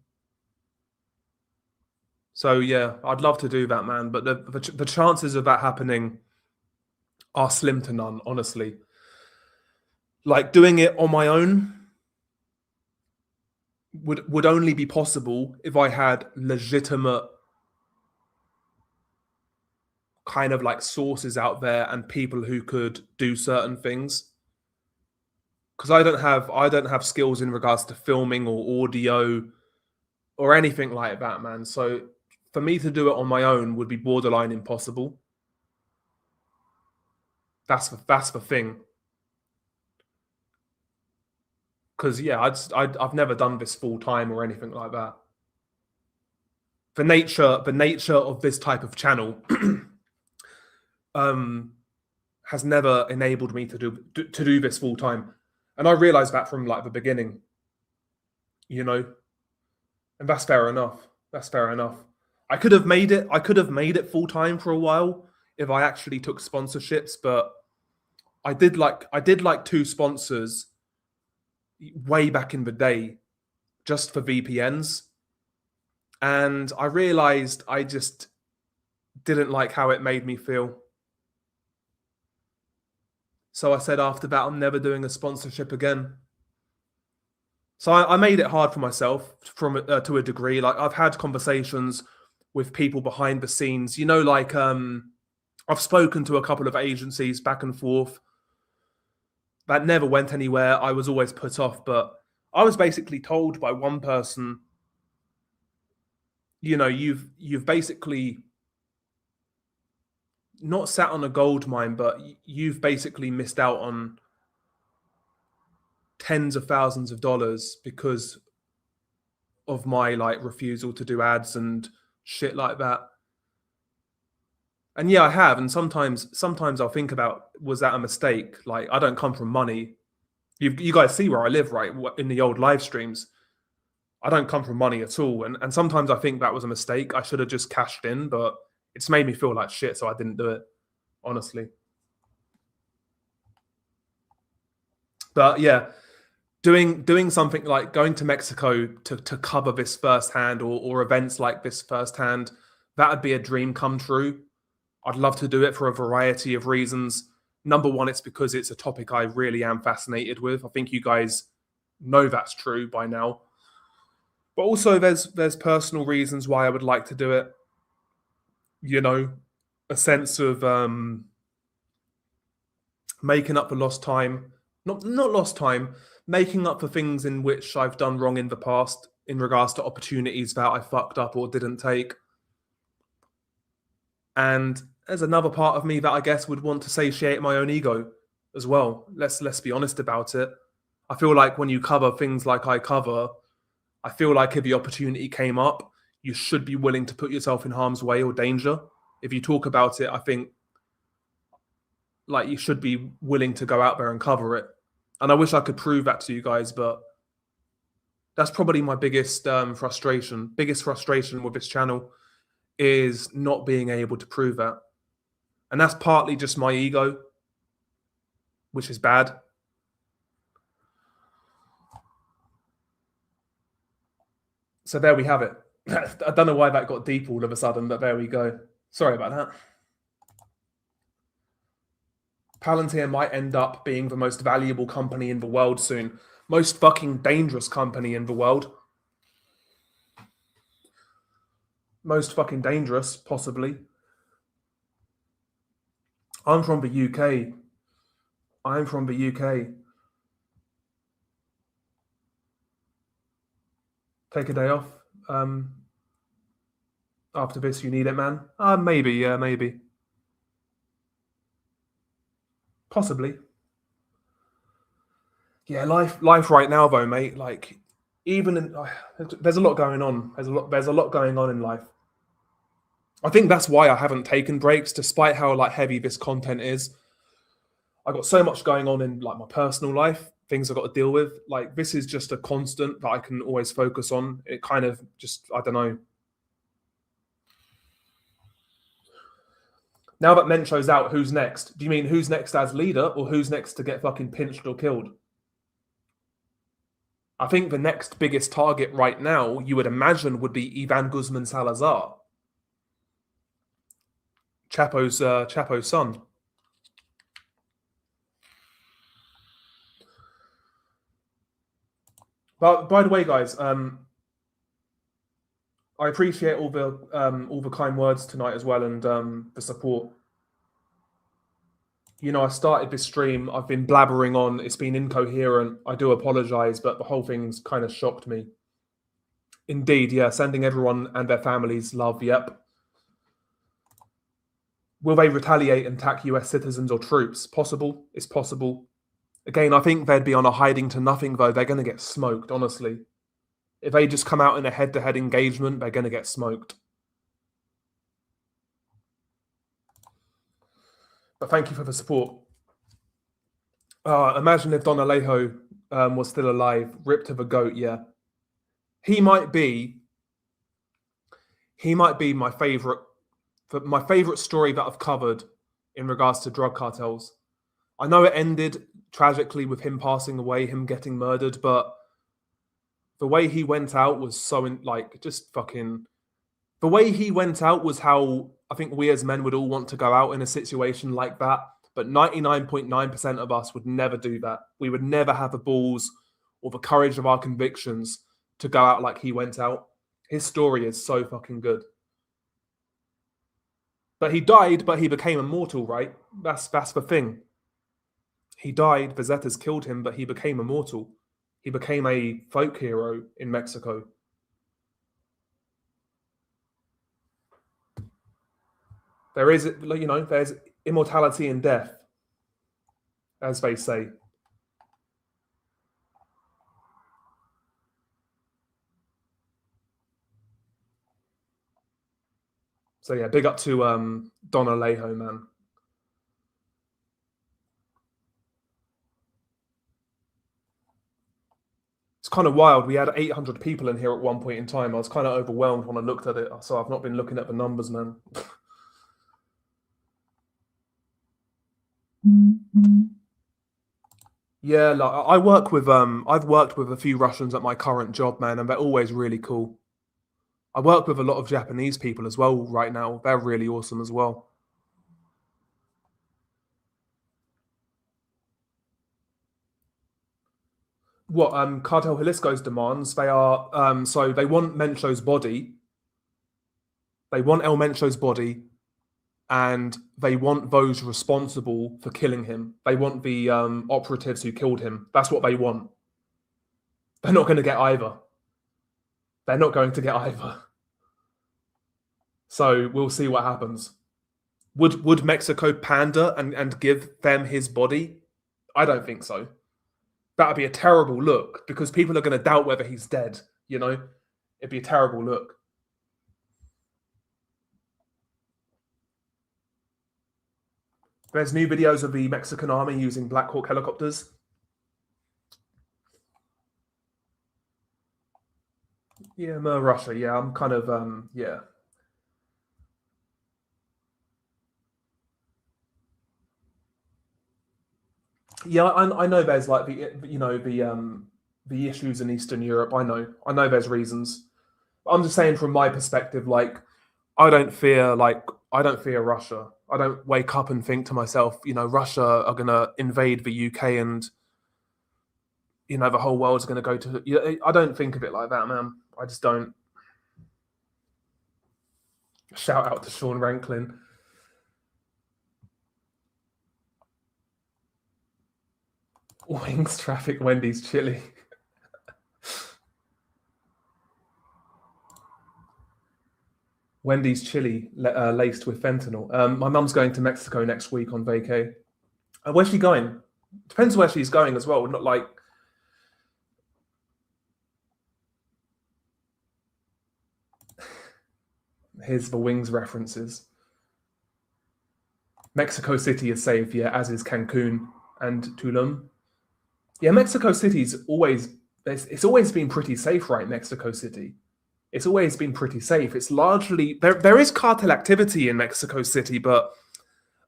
So yeah, I'd love to do that, man. But the chances of that happening are slim to none, honestly. Like doing it on my own would only be possible if I had legitimate kind of like sources out there and people who could do certain things. Because I don't have skills in regards to filming or audio or anything like that, man. So for me to do it on my own would be borderline impossible. That's the thing. Because yeah, I've never done this full time or anything like that. The nature of this type of channel has never enabled me to do this full time, and I realized that from like the beginning, and that's fair enough. That's fair enough. I could have made it full time for a while if I actually took sponsorships, but I did like two sponsors way back in the day just for VPNs. And I realized I just didn't like how it made me feel. So I said after that, I'm never doing a sponsorship again. So I made it hard for myself to a degree. Like I've had conversations with people behind the scenes, like I've spoken to a couple of agencies back and forth. That never went anywhere. I was always put off, but I was basically told by one person, you've basically not sat on a gold mine, but you've basically missed out on tens of thousands of dollars because of my like refusal to do ads and shit like that. And yeah, I have. And sometimes I'll think about, was that a mistake? Like, I don't come from money. You guys see where I live, right? In the old live streams. I don't come from money at all. And sometimes I think that was a mistake. I should have just cashed in, but it's made me feel like shit, so I didn't do it, honestly. But yeah, doing something like going to Mexico to cover this firsthand or events like this firsthand, that would be a dream come true. I'd love to do it for a variety of reasons. Number one, it's because it's a topic I really am fascinated with. I think you guys know that's true by now. But also there's personal reasons why I would like to do it. A sense of making up for lost time. Not lost time, making up for things in which I've done wrong in the past in regards to opportunities that I fucked up or didn't take. And there's another part of me that I guess would want to satiate my own ego as well. Let's be honest about it. I feel like when you cover things like I cover, I feel like if the opportunity came up, you should be willing to put yourself in harm's way or danger. If you talk about it, I think like you should be willing to go out there and cover it. And I wish I could prove that to you guys, but that's probably my biggest frustration. Biggest frustration with this channel is not being able to prove that. And that's partly just my ego, which is bad. So there we have it. I don't know why that got deep all of a sudden, but there we go. Sorry about that. Palantir might end up being the most valuable company in the world soon. Most fucking dangerous company in the world. Most fucking dangerous, possibly. I'm from the UK. I'm from the UK. Take a day off. After this, you need it, man. Maybe, yeah, maybe. Possibly. Yeah, life right now though, mate. Like, there's a lot going on. There's a lot going on in life. I think that's why I haven't taken breaks, despite how like heavy this content is. I got so much going on in like my personal life, things I've got to deal with. Like this is just a constant that I can always focus on. It kind of just, I don't know. Now that Mencho's out, who's next? Do you mean who's next as leader or who's next to get fucking pinched or killed? I think the next biggest target right now, you would imagine, would be Ivan Guzman Salazar, Chapo's son. But by the way, guys, I appreciate all the kind words tonight as well, and the support. You know, I started this stream. I've been blabbering on. It's been incoherent. I do apologize, but the whole thing's kind of shocked me. Indeed, yeah. Sending everyone and their families love. Yep. Will they retaliate and attack US citizens or troops? Possible. It's possible. Again, I think they'd be on a hiding to nothing, though. They're going to get smoked, honestly. If they just come out in a head-to-head engagement, they're going to get smoked. But thank you for the support. Imagine if Don Alejo was still alive, ripped to the goat, yeah. He might be my favorite story that I've covered in regards to drug cartels. I know it ended tragically with him passing away, him getting murdered, but the way he went out was so the way he went out was how I think we as men would all want to go out in a situation like that. But 99.9% of us would never do that. We would never have the balls or the courage of our convictions to go out like he went out. His story is so fucking good. But he died, but he became immortal, right? That's the thing. He died, the Zetas killed him, but he became immortal. He became a folk hero in Mexico. There's immortality in death, as they say. So yeah, big up to Don Alejo, man. It's kind of wild. We had 800 people in here at one point in time. I was kind of overwhelmed when I looked at it. So I've not been looking at the numbers, man. Yeah, like I've worked with a few Russians at my current job, man, and they're always really cool. I work with a lot of Japanese people as well right now. They're really awesome as well. What Cartel Jalisco's demands? They are so they want Mencho's body. They want El Mencho's body, and they want those responsible for killing him. They want the operatives who killed him. That's what they want. They're not going to get either. They're not going to get either. So we'll see what happens. Would Mexico pander and give them his body? I don't think so. That'd be a terrible look because people are going to doubt whether he's dead. You know, it'd be a terrible look. There's new videos of the Mexican army using Black Hawk helicopters. Yeah, Russia. Yeah, I'm kind of yeah. Yeah, I know there's like the issues in Eastern Europe. I know there's reasons. I'm just saying from my perspective, like I don't fear Russia. I don't wake up and think to myself, Russia are gonna invade the UK and the whole world's gonna go to. I don't think of it like that, man. I just don't. Shout out to Sean Ranklin. Wings traffic, Wendy's chili. Wendy's chili laced with fentanyl. My mum's going to Mexico next week on vacay. Where's she going? Depends where she's going as well. Not like. Here's the Wings references. Mexico City is safe, yeah, as is Cancun and Tulum. Yeah, Mexico City's always it's always been pretty safe, right? Mexico City. It's always been pretty safe. It's largely there is cartel activity in Mexico City, but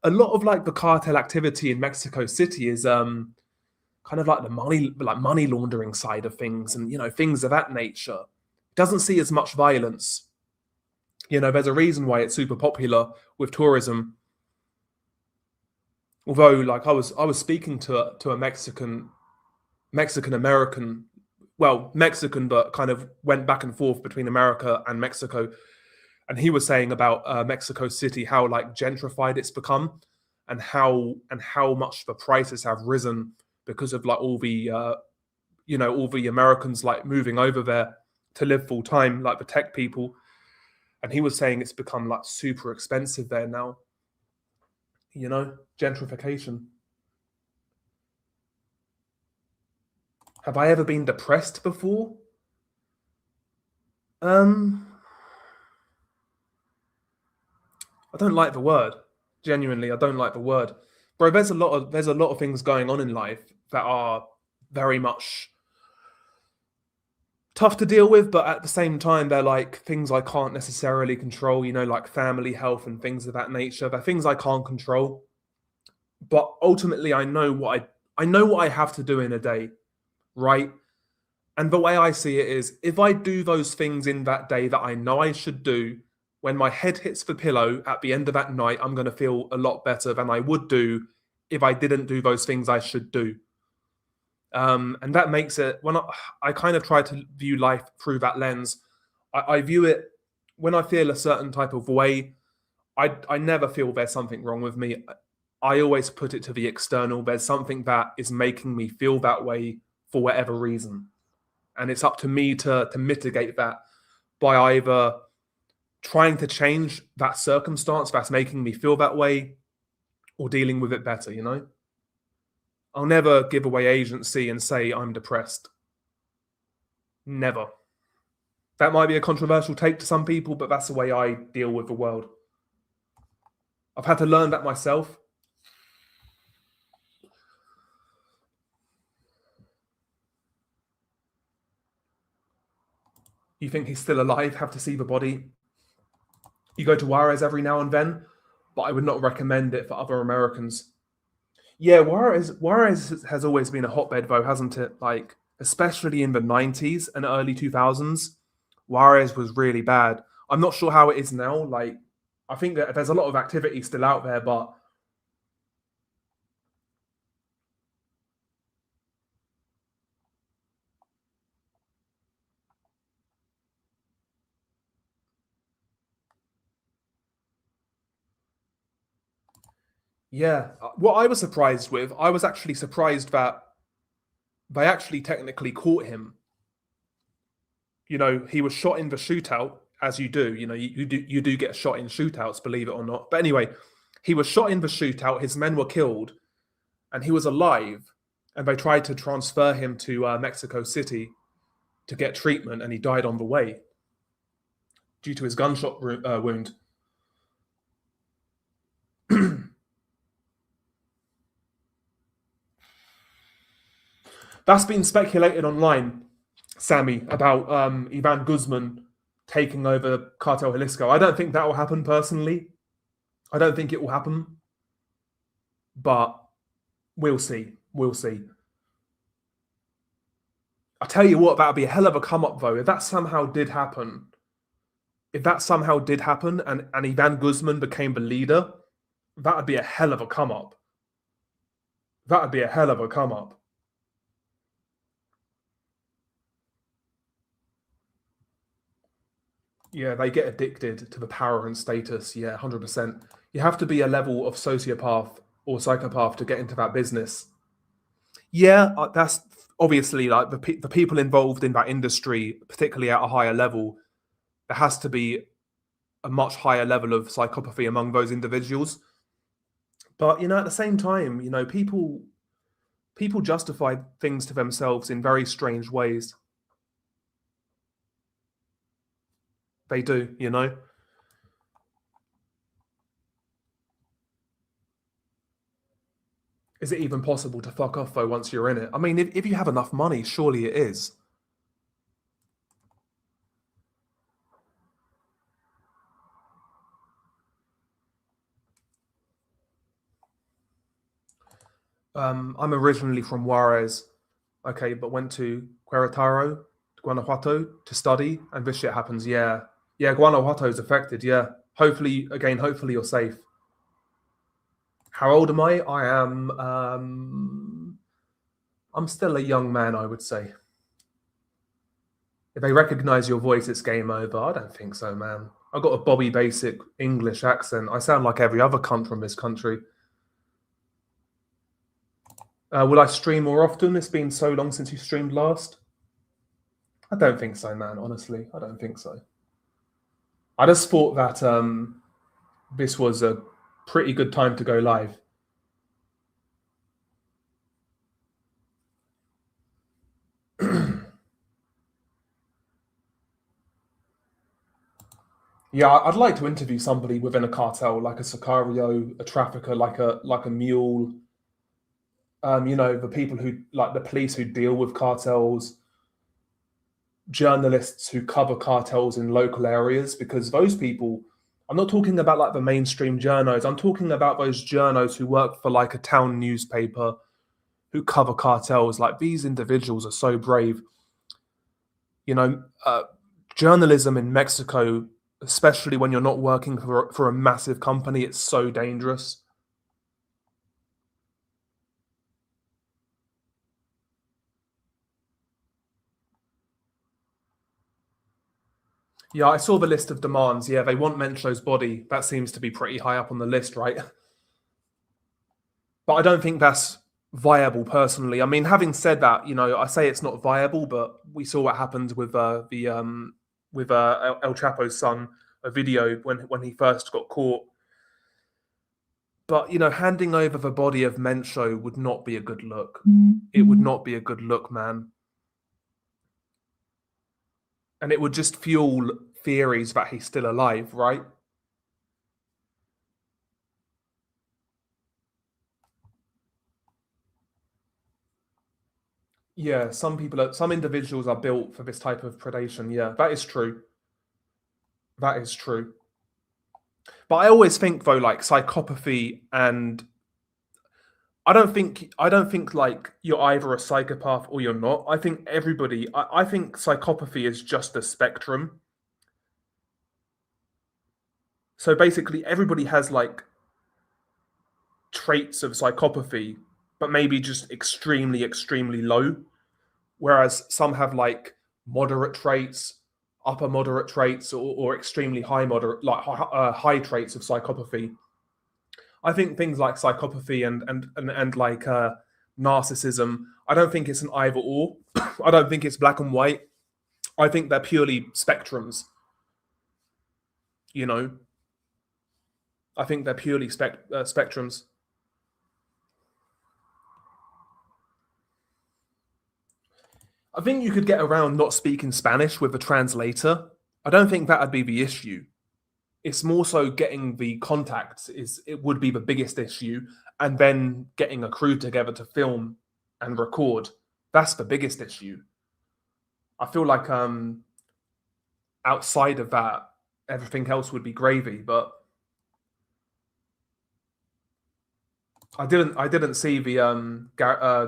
a lot of like the cartel activity in Mexico City is kind of like the money laundering side of things and things of that nature. Doesn't see as much violence. There's a reason why it's super popular with tourism. Although, like I was speaking to a Mexican American, well, Mexican, but kind of went back and forth between America and Mexico, and he was saying about Mexico City, how like gentrified it's become, and how much the prices have risen because of like all the Americans like moving over there to live full time, like the tech people. And he was saying it's become like super expensive there now. Gentrification. Have I ever been depressed before? Um, I don't like the word. Genuinely, I don't like the word. Bro, there's a lot of things going on in life that are very much tough to deal with, but at the same time, they're like things I can't necessarily control, like family health and things of that nature. They're things I can't control. But ultimately I know what I have to do in a day, right? And the way I see it is if I do those things in that day that I know I should do, when my head hits the pillow at the end of that night, I'm going to feel a lot better than I would do if I didn't do those things I should do. And that makes it, when I kind of try to view life through that lens, I view it when I feel a certain type of way, I never feel there's something wrong with me. I always put it to the external. There's something that is making me feel that way for whatever reason. And it's up to me to mitigate that by either trying to change that circumstance that's making me feel that way or dealing with it better. I'll never give away agency and say I'm depressed. Never. That might be a controversial take to some people, but that's the way I deal with the world. I've had to learn that myself. You think he's still alive, have to see the body. You go to Juarez every now and then, but I would not recommend it for other Americans. Yeah, Juarez has always been a hotbed, though, hasn't it? Like, especially in the 90s and early 2000s, Juarez was really bad. I'm not sure how it is now. Like, I think that there's a lot of activity still out there, but yeah. What I was surprised with, I was actually surprised that they actually technically caught him. He was shot in the shootout, as you do. You do get shot in shootouts, believe it or not. But anyway, he was shot in the shootout. His men were killed, and he was alive. And they tried to transfer him to Mexico City to get treatment, and he died on the way due to his gunshot wound. That's been speculated online, Sammy, about Ivan Guzman taking over Cartel Jalisco. I don't think that will happen personally. I don't think it will happen, but we'll see. We'll see. I tell you what, that would be a hell of a come up, though. If that somehow did happen, and Ivan Guzman became the leader, that would be a hell of a come up. That would be a hell of a come up. Yeah, they get addicted to the power and status. Yeah, 100%. You have to be a level of sociopath or psychopath to get into that business. Yeah, that's obviously like the people involved in that industry, particularly at a higher level. There has to be a much higher level of psychopathy among those individuals. But at the same time, people justify things to themselves in very strange ways. They do. Is it even possible to fuck off though once you're in it? I mean, if you have enough money, surely it is. I'm originally from Juarez, okay, but went to Querétaro, Guanajuato to study, and this shit happens. Yeah, Guanajuato's affected. Yeah, hopefully you're safe. How old am I? I'm still a young man, I would say. If they recognize your voice, it's game over. I don't think so, man. I've got a Bobby Basic English accent. I sound like every other cunt from this country. Will I stream more often? It's been so long since you streamed last. I don't think so, man. Honestly, I don't think so. I just thought that this was a pretty good time to go live. Yeah, I'd like to interview somebody within a cartel, like a Sicario, a trafficker, like a mule. The people who, like the police who deal with cartels, journalists who cover cartels in local areas, because those people, I'm not talking about like the mainstream journos. I'm talking about those journos who work for like a town newspaper, who cover cartels. Like these individuals are so brave. Journalism in Mexico, especially when you're not working for a massive company, it's so dangerous. Yeah, I saw the list of demands. Yeah, they want Mencho's body. That seems to be pretty high up on the list, right? But I don't think that's viable personally. I mean, having said that, I say it's not viable, but we saw what happened with El Chapo's son, a video when he first got caught. But handing over the body of Mencho would not be a good look. It would not be a good look, man. And it would just fuel theories that he's still alive, right? Yeah, some individuals are built for this type of predation. Yeah, that is true. That is true. But I always think though, like psychopathy, and I don't think like you're either a psychopath or you're not. I think I think psychopathy is just a spectrum. So basically everybody has like traits of psychopathy, but maybe just extremely, extremely low. Whereas some have like moderate traits, upper moderate traits, or extremely high moderate, like high traits of psychopathy. I think things like psychopathy and like narcissism, I don't think it's an either or. I don't think it's black and white. I think they're purely spectrums. I think they're purely spectrums. I think you could get around not speaking Spanish with a translator. I don't think that'd be the issue. It's more so getting the contacts it would be the biggest issue, and then getting a crew together to film and record. That's the biggest issue. I feel like outside of that, everything else would be gravy. But I didn't see the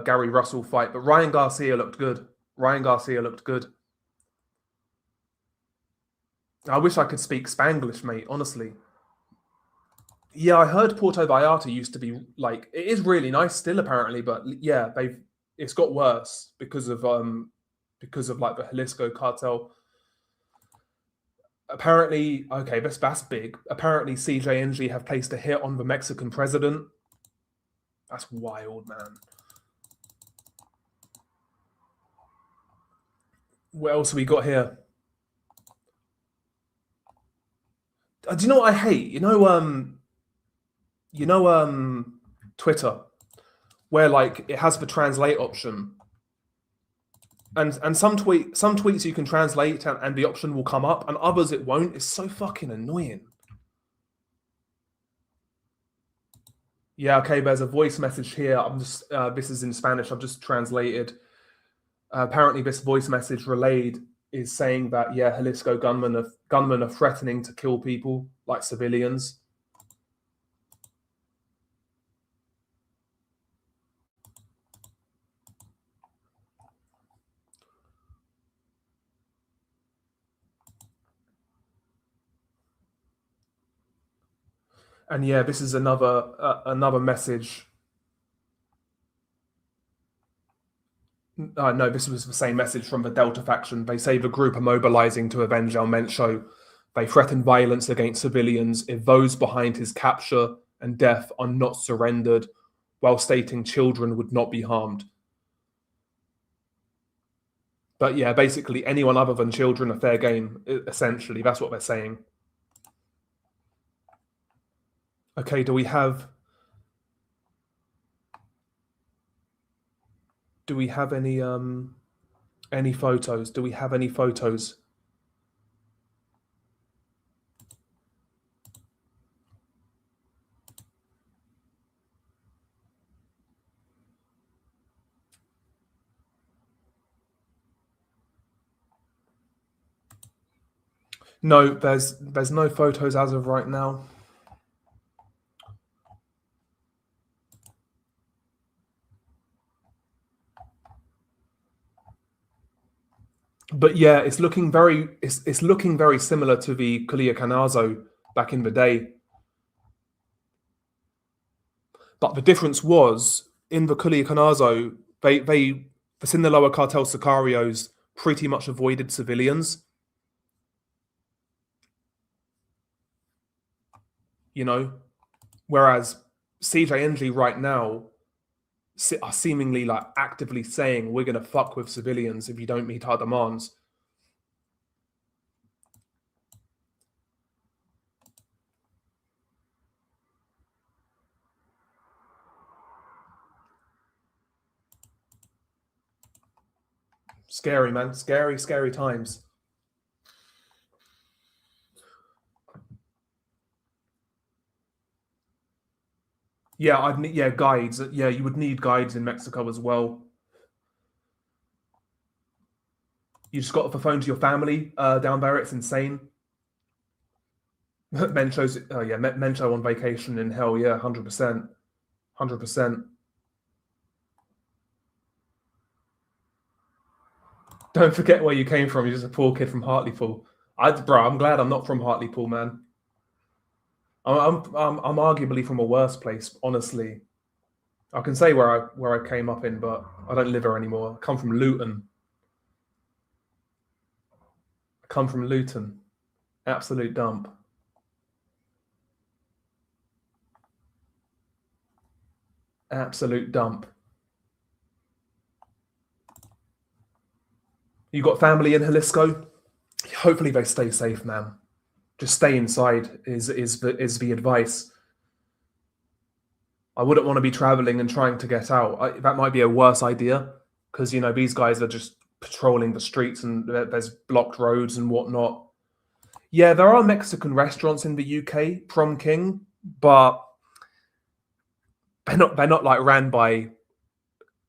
Gary Russell fight, but Ryan Garcia looked good. I wish I could speak Spanglish, mate, honestly. Yeah, I heard Puerto Vallarta used to be like, it is really nice still apparently, but yeah, it's got worse because of like the Jalisco cartel. Apparently, okay, that's big. Apparently CJNG have placed a hit on the Mexican president. That's wild, man. What else have we got here? Do you know what I hate? Twitter, where like it has the translate option, and some tweets you can translate and the option will come up, and others it won't. It's so fucking annoying. Yeah, okay, there's a voice message here. I'm just, this is in Spanish. I've just translated. Apparently, this voice message relayed is saying that, yeah, Jalisco gunmen are threatening to kill people, like civilians. And yeah, this is another message. No, this was the same message from the Delta faction. They say the group are mobilizing to avenge El Mencho. They threaten violence against civilians if those behind his capture and death are not surrendered, while stating children would not be harmed. But yeah, basically anyone other than children are fair game, essentially. That's what they're saying. Okay, do we have any photos? Do we have any photos? No, there's no photos as of right now. But yeah, it's looking very similar to the Canazo back in the day. But the difference was in the Canazo, the Sinaloa cartel sicarios pretty much avoided civilians. You know, whereas CJNG right now are seemingly like actively saying we're going to fuck with civilians if you don't meet our demands. Scary, man. Scary, scary times. Yeah, guides. Yeah, you would need guides in Mexico as well. You just got off the phone to your family down there. It's insane. Mencho's, yeah, Mencho on vacation in hell. Yeah, 100%, 100%. Don't forget where you came from. You're just a poor kid from Hartlepool. Bro, I'm glad I'm not from Hartlepool, man. I'm arguably from a worse place, honestly. I can say where I came up in, but I don't live there anymore. I come from Luton. I come from Luton. Absolute dump. Absolute dump. You got family in Jalisco? Hopefully they stay safe, man. Just stay inside is the advice. I wouldn't want to be traveling and trying to get out. That might be a worse idea because these guys are just patrolling the streets and there's blocked roads and whatnot. Yeah, there are Mexican restaurants in the UK, Prom King, but they're not like ran by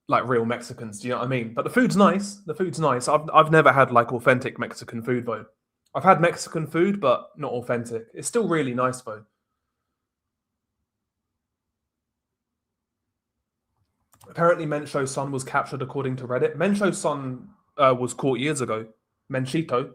like real Mexicans. Do you know what I mean? But the food's nice. The food's nice. I've never had like authentic Mexican food though. I've had Mexican food, but not authentic. It's still really nice though. Apparently, Mencho's son was captured according to Reddit. Mencho's son was caught years ago. Menchito.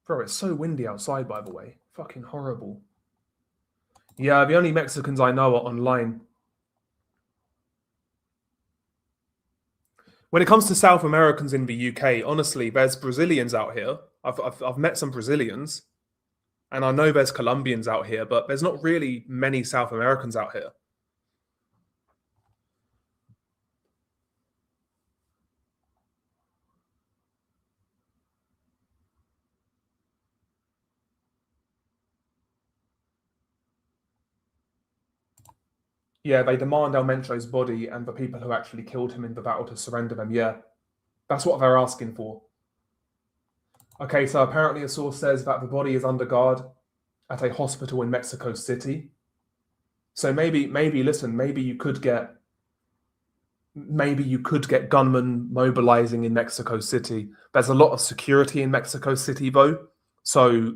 Bro, it's so windy outside, by the way. Fucking horrible. Yeah, the only Mexicans I know are online. When it comes to South Americans in the UK, honestly, there's Brazilians out here. I've met some Brazilians, and I know there's Colombians out here, but there's not really many South Americans out here. Yeah, they demand El Mencho's body and the people who actually killed him in the battle to surrender them. Yeah, that's what they're asking for. Okay, so apparently a source says that the body is under guard at a hospital in Mexico City. So listen, maybe you could get gunmen mobilizing in Mexico City. There's a lot of security in Mexico City, though. So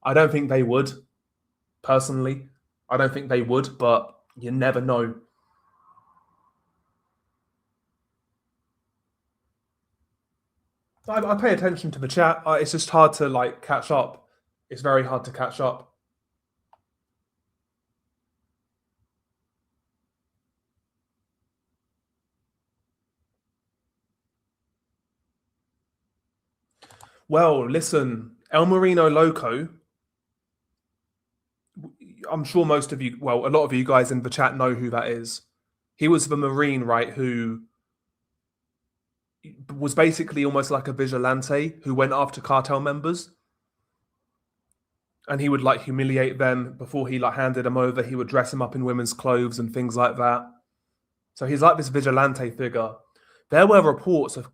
I don't think they would, personally. I don't think they would, but you never know. I pay attention to the chat. It's just hard to like catch up. It's very hard to catch up. Well, listen, El Marino Loco. I'm sure most of you, well, a lot of you guys in the chat know who that is. He was the Marine, right, who was basically almost like a vigilante who went after cartel members. And he would like humiliate them before he like handed them over. He would dress them up in women's clothes and things like that. So he's like this vigilante figure. There were reports of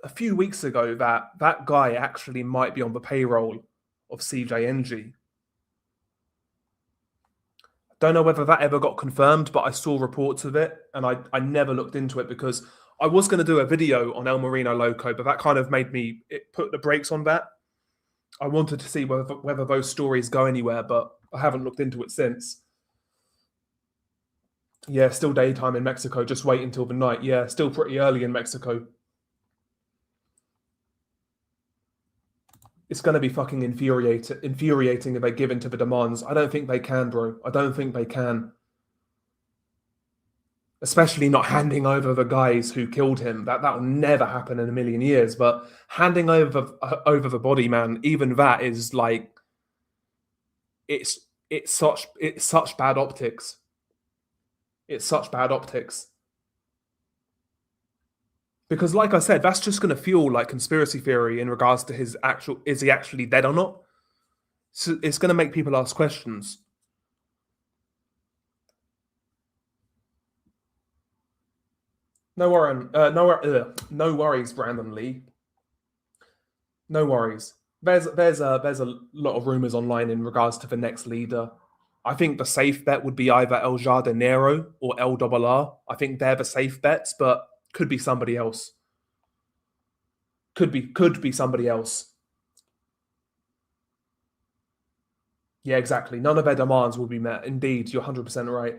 a few weeks ago that that guy actually might be on the payroll of CJNG. Don't know whether that ever got confirmed, but I saw reports of it and I never looked into it because I was going to do a video on El Marino Loco, but that kind of made me put the brakes on that. I wanted to see whether those stories go anywhere, but I haven't looked into it since. Yeah, still daytime in Mexico. Just wait until the night. Yeah, still pretty early in Mexico. It's going to be fucking infuriating if they give in to the demands. I don't think they can, bro. I don't think they can. Especially not handing over the guys who killed him. That will never happen in a million years. But handing over the body, man, even that is like it's such bad optics. It's such bad optics. Because, like I said, that's just going to fuel like conspiracy theory in regards to his actual, is he actually dead or not? So it's going to make people ask questions. No worries, Brandon Lee. No worries. There's a lot of rumors online in regards to the next leader. I think the safe bet would be either El Jardinero or El R. I think they're the safe bets, but could be somebody else. Could be somebody else. Yeah, exactly. None of their demands will be met. Indeed, you're 100% right.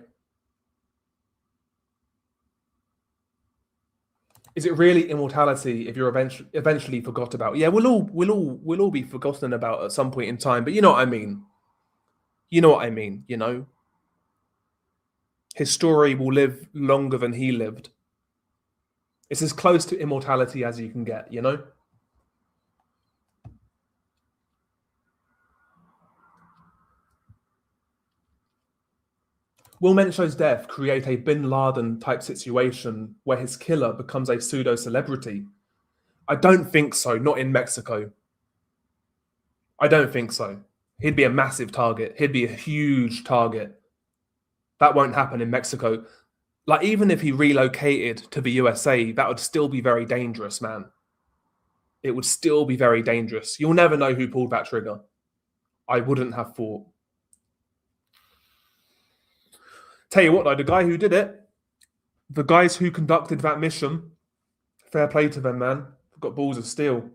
Is it really immortality if you're eventually forgot about? Yeah, we'll all be forgotten about at some point in time. But you know what I mean. You know what I mean. You know, his story will live longer than he lived. It's as close to immortality as you can get. You know. Will Mencho's death create a Bin Laden type situation where his killer becomes a pseudo celebrity? I don't think so. Not in Mexico. I don't think so. He'd be a massive target. He'd be a huge target. That won't happen in Mexico. Like, even if he relocated to the USA, that would still be very dangerous, man. It would still be very dangerous. You'll never know who pulled that trigger. I wouldn't have thought. Tell you what, though, the guy who did it, the guys who conducted that mission, fair play to them, man. They've got balls of steel.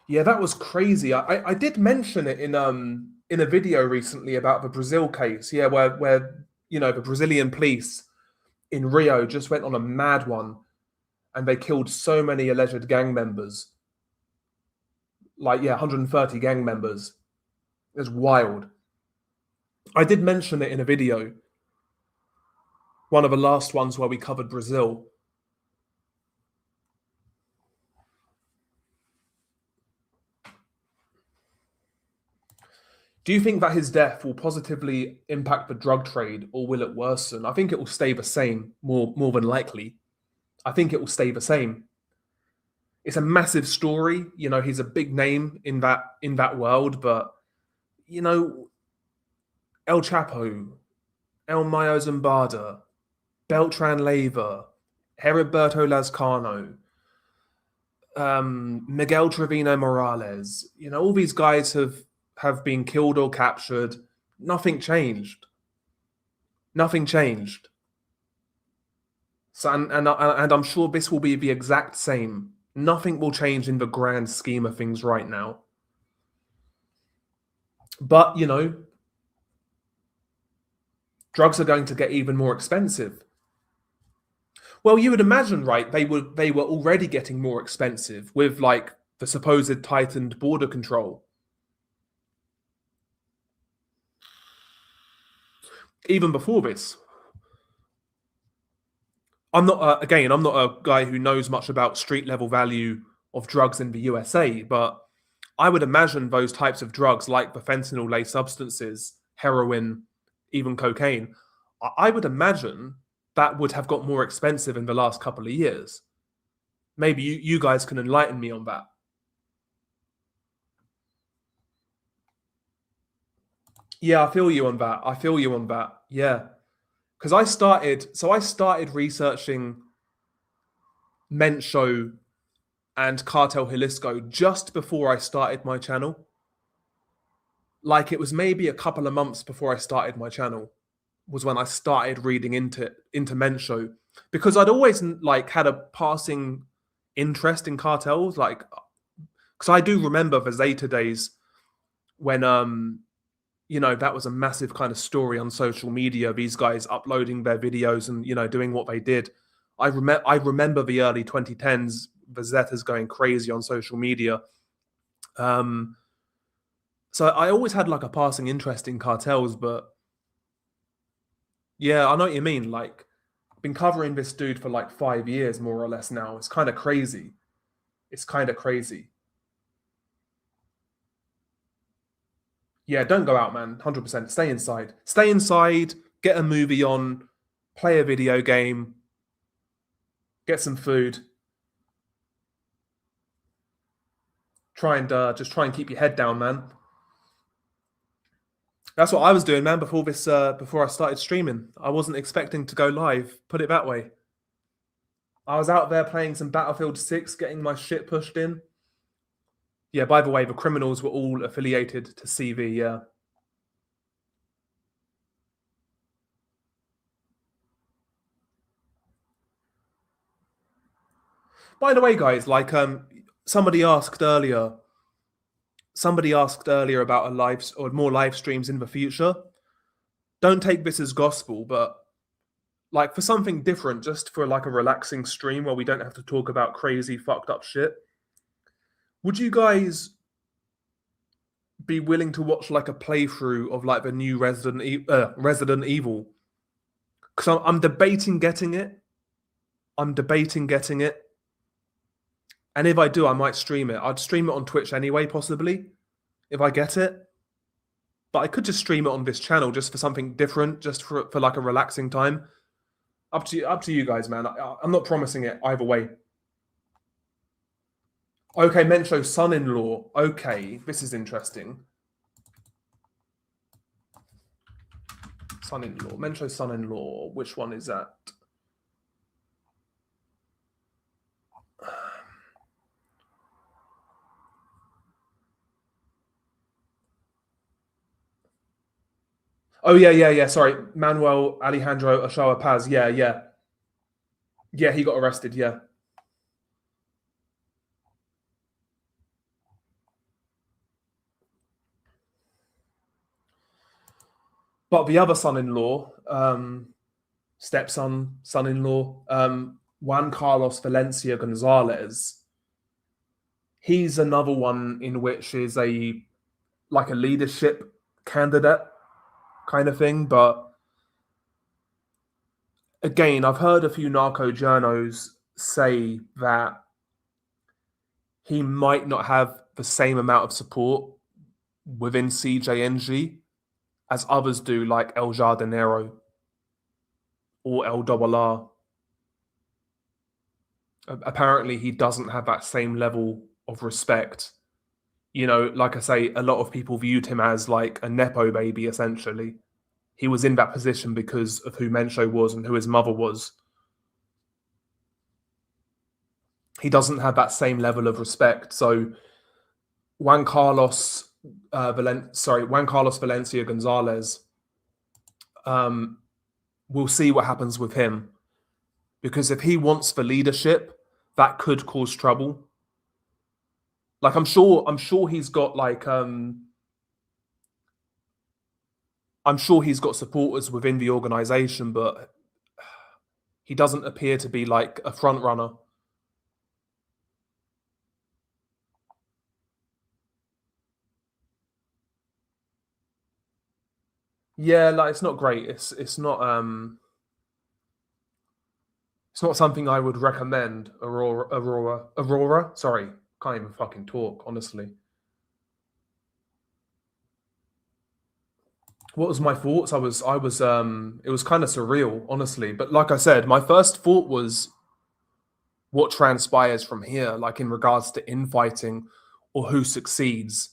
Yeah, that was crazy. I did mention it in a video recently about the Brazil case. Yeah, where you know the Brazilian police in Rio just went on a mad one, and they killed so many alleged gang members. Like, yeah, 130 gang members. It's wild. I did mention it in a video, one of the last ones where we covered Brazil. Do you think that his death will positively impact the drug trade, or will it worsen? I think it will stay the same, more than likely. I think it will stay the same. It's a massive story. You know, he's a big name in that world, but you know, El Chapo, El Mayo Zambada, Beltran Leyva, Heriberto Lazcano, Miguel Trevino Morales. You know, all these guys have been killed or captured. Nothing changed. Nothing changed. So, and I'm sure this will be the exact same. Nothing will change in the grand scheme of things right now. But, you know, drugs are going to get even more expensive. Well, you would imagine, right? They were already getting more expensive with like the supposed tightened border control. Even before this, I'm not I'm not a guy who knows much about street level value of drugs in the USA, but I would imagine those types of drugs, like the fentanyl laced substances, heroin, even cocaine, I would imagine that would have got more expensive in the last couple of years. Maybe you guys can enlighten me on that. Yeah, I feel you on that. I feel you on that. Yeah. Because I started researching Mencho and Cartel Jalisco just before I started my channel. Like it was maybe a couple of months before I started my channel was when I started reading into Mencho, because I'd always like had a passing interest in cartels, like because I do remember the Zeta days when you know, that was a massive kind of story on social media, these guys uploading their videos and, you know, doing what they did. I remember the early 2010s, the Zetas going crazy on social media. So I always had like a passing interest in cartels, but yeah, I know what you mean. Like, I've been covering this dude for like 5 years, more or less now. It's kind of crazy. It's kind of crazy. Yeah, don't go out, man. 100%. Stay inside. Stay inside, get a movie on, play a video game, get some food. Just try and keep your head down, man. That's what I was doing, man, before before I started streaming. I wasn't expecting to go live, put it that way. I was out there playing some Battlefield 6, getting my shit pushed in. Yeah, by the way, the criminals were all affiliated to CV, yeah. By the way, guys, like somebody asked earlier about a live or more live streams in the future. Don't take this as gospel, but like for something different, just for like a relaxing stream where we don't have to talk about crazy fucked up shit. Would you guys be willing to watch like a playthrough of like the new Resident Evil? Because I'm debating getting it. And if I do, I might stream it. I'd stream it on Twitch anyway, possibly, if I get it. But I could just stream it on this channel just for something different, just for like a relaxing time. Up to you guys, man. I'm not promising it either way. Okay, Mencho son-in-law. Okay, this is interesting. Son-in-law. Mencho son-in-law. Which one is that? Oh, yeah. Sorry. Manuel Alejandro Ochoa Paz. Yeah. Yeah, he got arrested. Yeah. But the other son-in-law, stepson, son-in-law, Juan Carlos Valencia Gonzalez, he's another one in which is like a leadership candidate kind of thing. But again, I've heard a few narco journos say that he might not have the same amount of support within CJNG as others do, like El Jardinero or El Double R. Apparently, he doesn't have that same level of respect. You know, like I say, a lot of people viewed him as like a Nepo baby, essentially. he was in that position because of who Mencho was and who his mother was. He doesn't have that same level of respect. So Juan Carlos Valencia Gonzalez, we'll see what happens with him. Because if he wants the leadership, that could cause trouble. Like I'm sure he's got I'm sure he's got supporters within the organization, but he doesn't appear to be like a front runner. Yeah, like it's not great. It's not something I would recommend. Aurora. Sorry, can't even fucking talk, honestly. What was my thoughts? I was it was kind of surreal, honestly. But like I said, my first thought was what transpires from here, like in regards to infighting or who succeeds.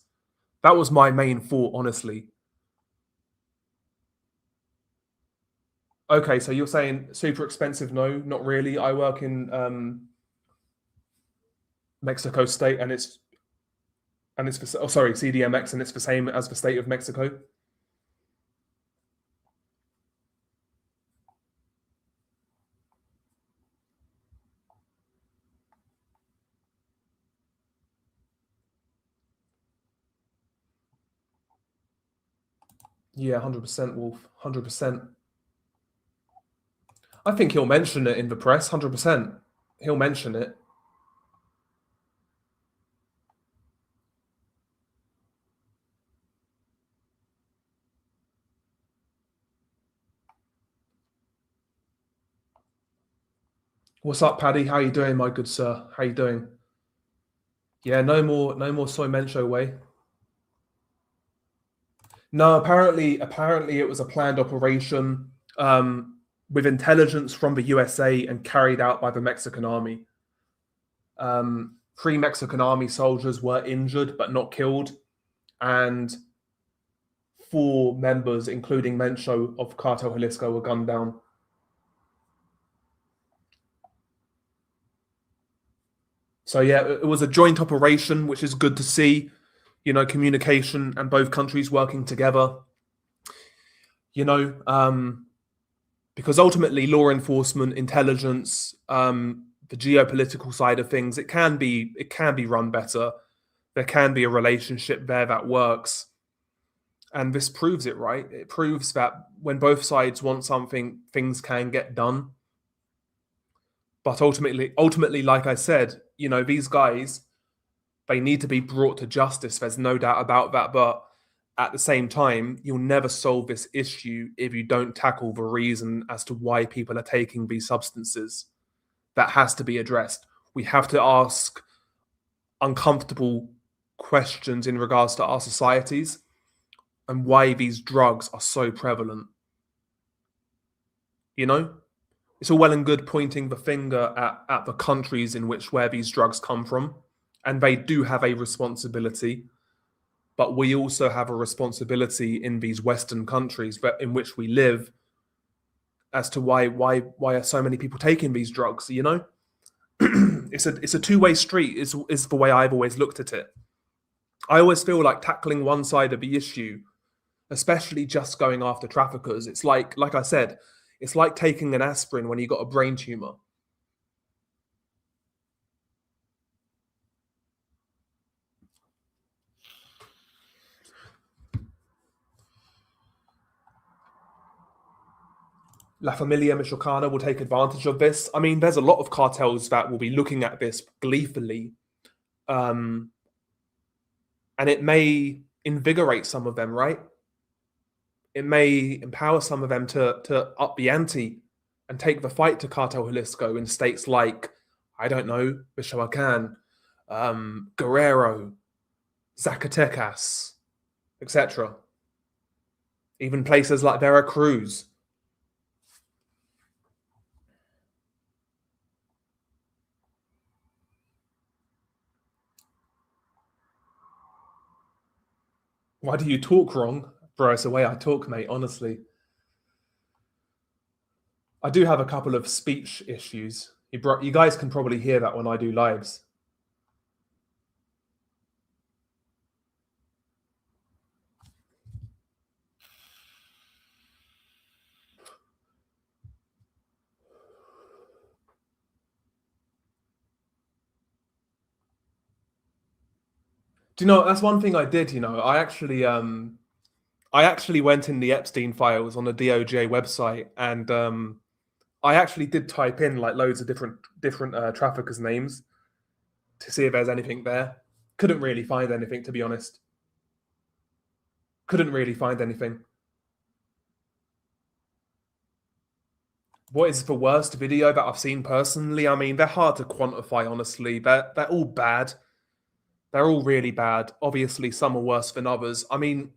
That was my main thought, honestly. Okay, so you're saying super expensive? No, not really. I work in Mexico State, and it's for, oh sorry, CDMX, and it's the same as the state of Mexico. Yeah, 100%, Wolf. 100%. I think he'll mention it in the press. 100%. He'll mention it. What's up, Paddy? How you doing, my good sir? How you doing? Yeah, no more soy Mencho way. No, apparently it was a planned operation with intelligence from the USA and carried out by the Mexican army. 3 Mexican army soldiers were injured but not killed, and 4 members, including Mencho of Cartel Jalisco, were gunned down. So yeah, it was a joint operation, which is good to see. You know, communication and both countries working together. You know, because ultimately, law enforcement, intelligence, the geopolitical side of things, it can be run better. There can be a relationship there that works, and this proves it, right? It proves that when both sides want something, things can get done. But ultimately, like I said, you know, these guys, they need to be brought to justice. There's no doubt about that. But at the same time, you'll never solve this issue if you don't tackle the reason as to why people are taking these substances. That has to be addressed. We have to ask uncomfortable questions in regards to our societies and why these drugs are so prevalent. You know, it's all well and good pointing the finger at the countries in which where these drugs come from, and they do have a responsibility. But we also have a responsibility in these Western countries in which we live as to why are so many people taking these drugs. You know, it's a two-way street. Is the way I've always looked at it. I always feel like tackling one side of the issue, especially just going after traffickers. It's like I said, it's like taking an aspirin when you got a brain tumor. La Familia Michoacana will take advantage of this. I mean, there's a lot of cartels that will be looking at this gleefully, and it may invigorate some of them, right? It may empower some of them to up the ante and take the fight to Cartel Jalisco in states like, I don't know, Michoacan, Guerrero, Zacatecas, etc. Even places like Veracruz. Why do you talk wrong? Bro, it's the way I talk, mate, honestly. I do have a couple of speech issues. You guys can probably hear that when I do lives. Do you know, that's one thing I did, I actually went in the Epstein files on the DOJ website, and I actually did type in like loads of different traffickers' names to see if there's anything there. Couldn't really find anything, to be honest. Couldn't really find anything. What is the worst video that I've seen personally? I mean, they're hard to quantify, honestly. They're all bad. They're all really bad. Obviously, some are worse than others. I mean,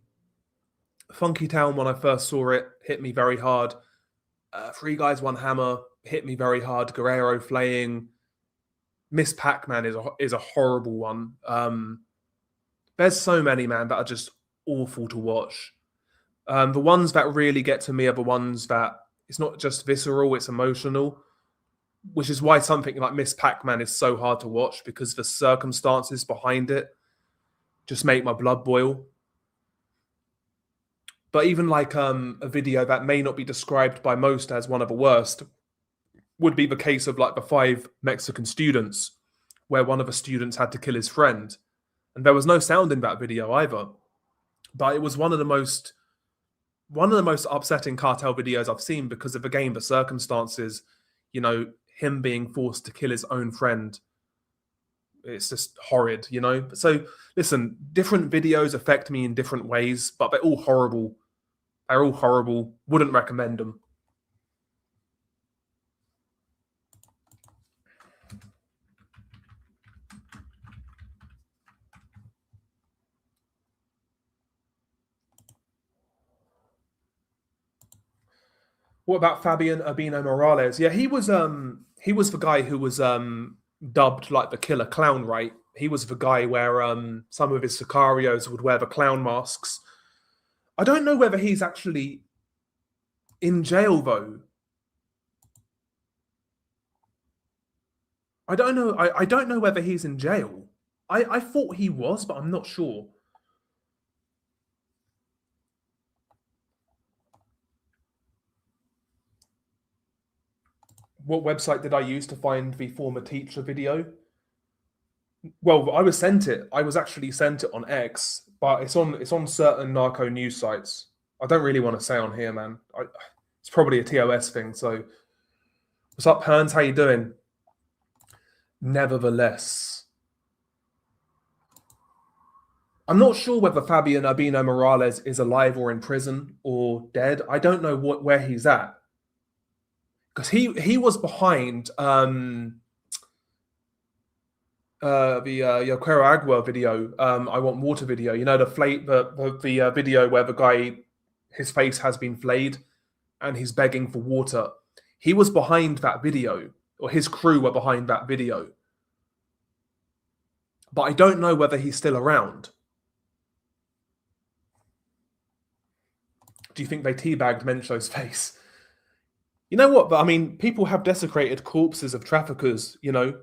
Funky Town, when I first saw it, hit me very hard. Three Guys, One Hammer hit me very hard. Guerrero flaying. Miss Pac-Man is a horrible one. There's so many, man, that are just awful to watch. The ones that really get to me are the ones that it's not just visceral, it's emotional, which is why something like Miss Pac-Man is so hard to watch, because the circumstances behind it just make my blood boil. But even like a video that may not be described by most as one of the worst would be the case of like the 5 Mexican students, where one of the students had to kill his friend. And there was no sound in that video either. But it was one of the most upsetting cartel videos I've seen, because of, again, the circumstances, him being forced to kill his own friend. It's just horrid, So listen, different videos affect me in different ways, but they're all horrible. They're all horrible. Wouldn't recommend them. What about Fabian Urbino Morales? Yeah, he was the guy who was dubbed like the killer clown, right? He was the guy where some of his sicarios would wear the clown masks. I don't know whether he's actually in jail though. I don't know. I don't know whether he's in jail. I thought he was, but I'm not sure. What website did I use to find the former teacher video? Well, I was actually sent it on X, but it's on certain narco news sites. I don't really want to say on here, man. It's probably a TOS thing. So, what's up, Hearns? How you doing? Nevertheless, I'm not sure whether Fabian Urbino Morales is alive or in prison or dead. I don't know where he's at, because he was behind the Yoquero Agua video, I Want Water video. The video where the guy, his face has been flayed and he's begging for water. He was behind that video, or his crew were behind that video. But I don't know whether he's still around. Do you think they teabagged Mencho's face? You know what? But I mean, people have desecrated corpses of traffickers,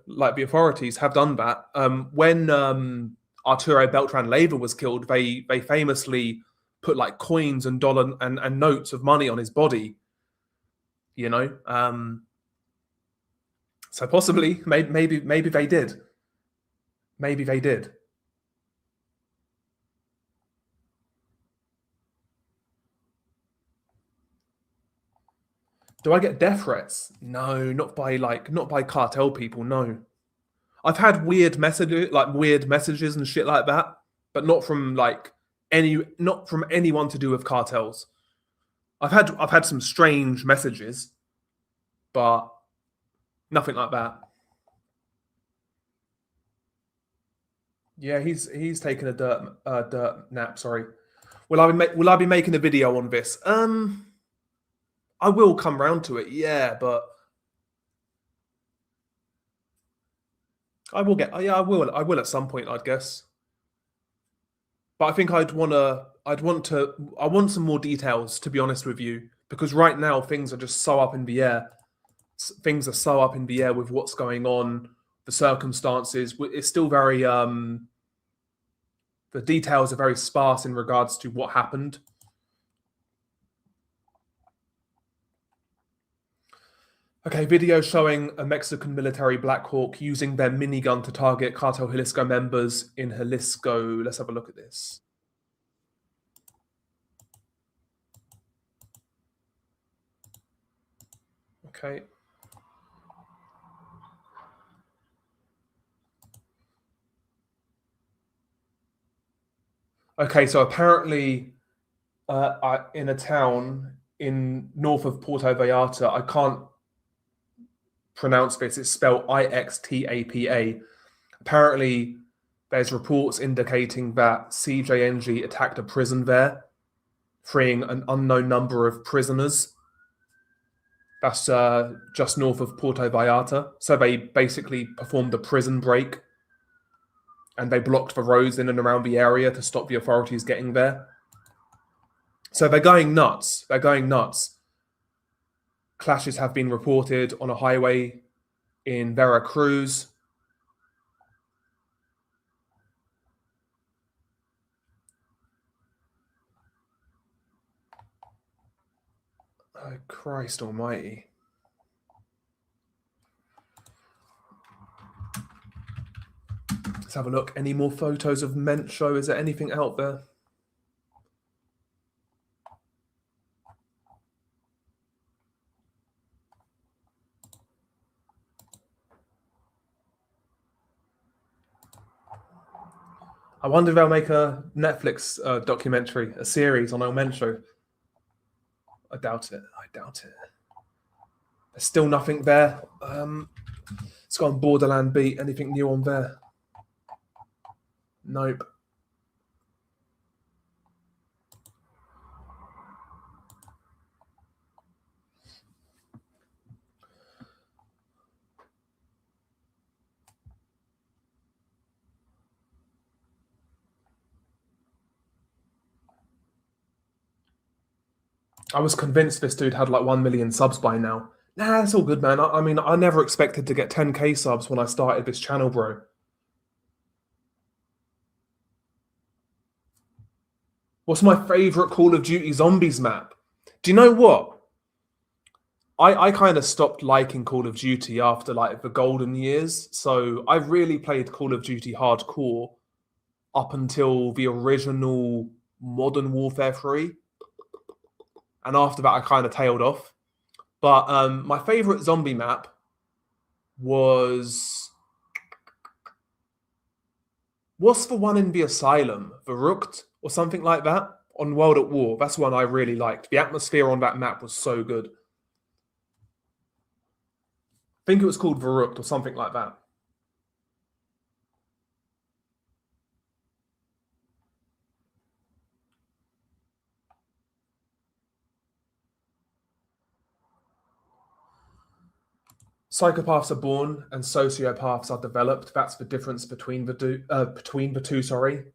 like the authorities have done that. When Arturo Beltran Leyva was killed, they famously put like coins and dollar and notes of money on his body, So possibly, maybe they did. Maybe they did. Do I get death threats? No, not by cartel people. No, I've had weird messages and shit like that, but not from anyone to do with cartels. I've had some strange messages, but nothing like that. Yeah, he's taken a dirt nap. Sorry. Will I be making a video on this? I will come round to it, yeah, but I will at some point, I'd guess. But I think I want some more details, to be honest with you, because right now things are just so up in the air. Things are so up in the air with what's going on, the circumstances. It's still very the details are very sparse in regards to what happened. Okay, video showing a Mexican military Black Hawk using their minigun to target Cartel Jalisco members in Jalisco. Let's have a look at this. Okay. Okay, so apparently in a town in north of Puerto Vallarta, I can't pronounce this, it's spelled Ixtapa. Apparently, there's reports indicating that CJNG attacked a prison there, freeing an unknown number of prisoners. That's just north of Puerto Vallarta. So they basically performed a prison break and they blocked the roads in and around the area to stop the authorities getting there. So they're going nuts. They're going nuts. Clashes have been reported on a highway in Veracruz. Oh, Christ almighty. Let's have a look. Any more photos of Mencho? Is there anything out there? I wonder if they'll make a Netflix documentary, a series on El Mencho. I doubt it. I doubt it. There's still nothing there. It's got on Borderland Beat. Anything new on there? Nope. I was convinced this dude had like 1 million subs by now. Nah, it's all good, man. I mean, I never expected to get 10k subs when I started this channel, bro. What's my favorite Call of Duty Zombies map? Do you know what? I kind of stopped liking Call of Duty after like the golden years. So I really played Call of Duty hardcore up until the original Modern Warfare 3. And after that, I kind of tailed off. But my favorite zombie map was... What's the one in the Asylum? Verrucht or something like that? On World at War. That's one I really liked. The atmosphere on that map was so good. I think it was called Verrucht or something like that. Psychopaths are born and sociopaths are developed. That's the difference between the two. Sorry.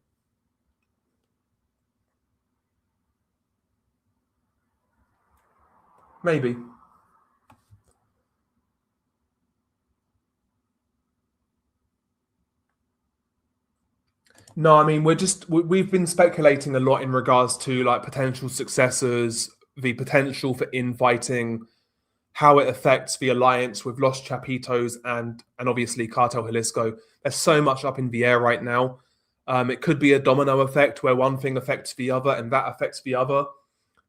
Maybe. No, I mean we've been speculating a lot in regards to like potential successors, the potential for infighting, how it affects the alliance with Los Chapitos and obviously Cartel Jalisco. There's so much up in the air right now. It could be a domino effect where one thing affects the other and that affects the other.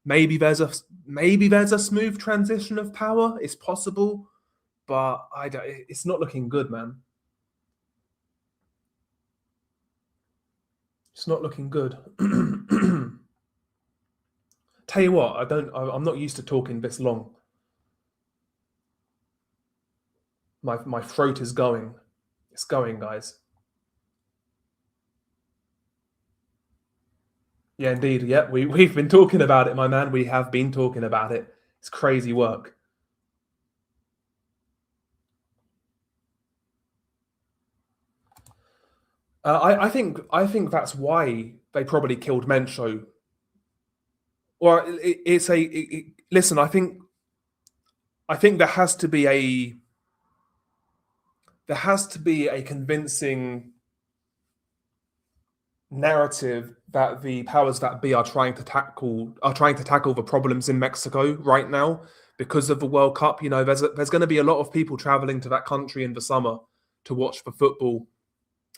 Maybe there's a smooth transition of power. It's possible, but it's not looking good, man. It's not looking good. Tell you what, I'm not used to talking this long. My throat is going. It's going, guys. Yeah, indeed. Yeah, we've been talking about it, my man. We have been talking about it. It's crazy work. I think that's why they probably killed Mencho. Or listen, I think there has to be a convincing narrative that the powers that be are trying to tackle the problems in Mexico right now because of the World Cup. You know, there's going to be a lot of people traveling to that country in the summer to watch the football,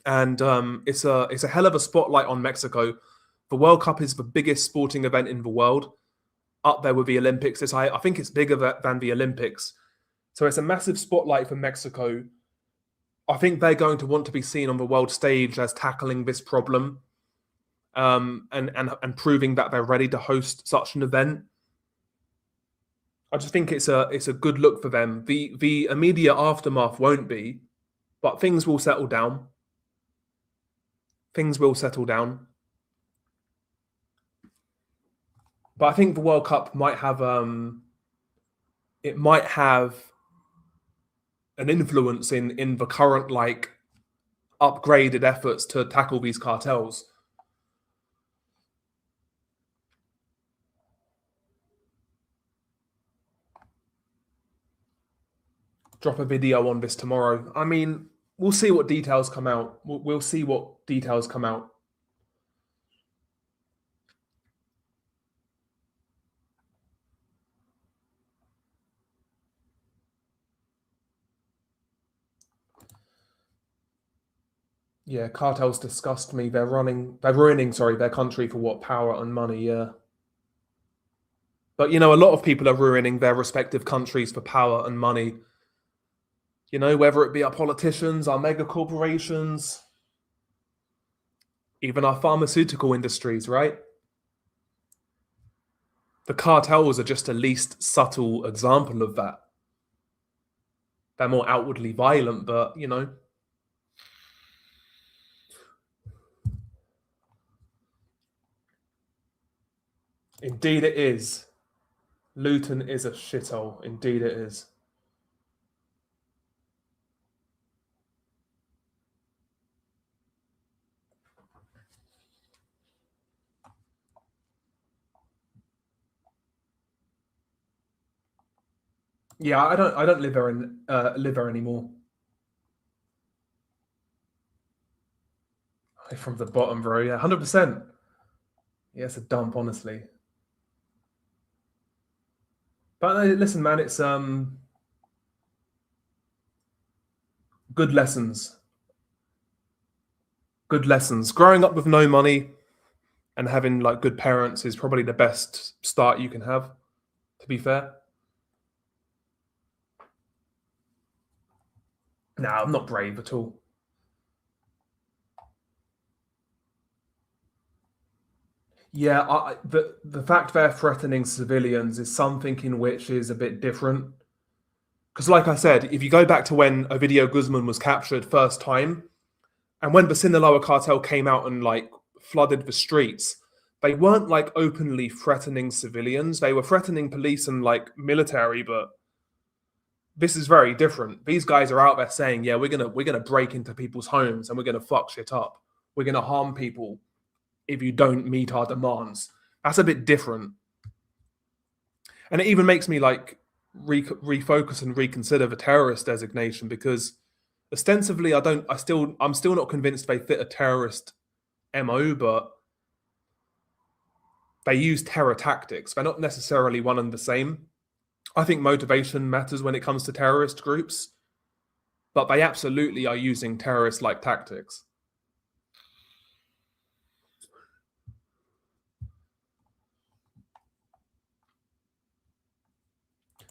and it's a hell of a spotlight on Mexico. The World Cup is the biggest sporting event in the world, up there with the Olympics. I think it's bigger than the Olympics, so it's a massive spotlight for Mexico. I think they're going to want to be seen on the world stage as tackling this problem, and proving that they're ready to host such an event. I just think it's a good look for them. The immediate aftermath won't be, but things will settle down. Things will settle down. But I think the World Cup might have it might have an influence in the current like upgraded efforts to tackle these cartels. Drop a video on this tomorrow. I mean, we'll see what details come out. We'll see what details come out. Yeah, cartels disgust me. They're ruining, their country for what? Power and money, yeah. But you know, a lot of people are ruining their respective countries for power and money. You know, whether it be our politicians, our mega corporations, even our pharmaceutical industries, right? The cartels are just a least subtle example of that. They're more outwardly violent, but you know. Indeed it is. Luton is a shithole. Indeed it is. Yeah, I don't live there anymore. From the bottom, bro. Yeah, 100%. Yeah, it's a dump, honestly. But listen, man, it's good lessons. Good lessons. Growing up with no money and having like good parents is probably the best start you can have, to be fair. No, I'm not brave at all. Yeah, the fact they're threatening civilians is something in which is a bit different. Because, like I said, if you go back to when Ovidio Guzman was captured first time, and when the Sinaloa cartel came out and like flooded the streets, they weren't like openly threatening civilians. They were threatening police and like military, but this is very different. These guys are out there saying, "Yeah, we're gonna break into people's homes and we're gonna fuck shit up. We're gonna harm people if you don't meet our demands." That's a bit different, and it even makes me like refocus and reconsider the terrorist designation because ostensibly I'm still not convinced they fit a terrorist MO, but they use terror tactics. They're not necessarily one and the same. I think motivation matters when it comes to terrorist groups, but they absolutely are using terrorist like tactics.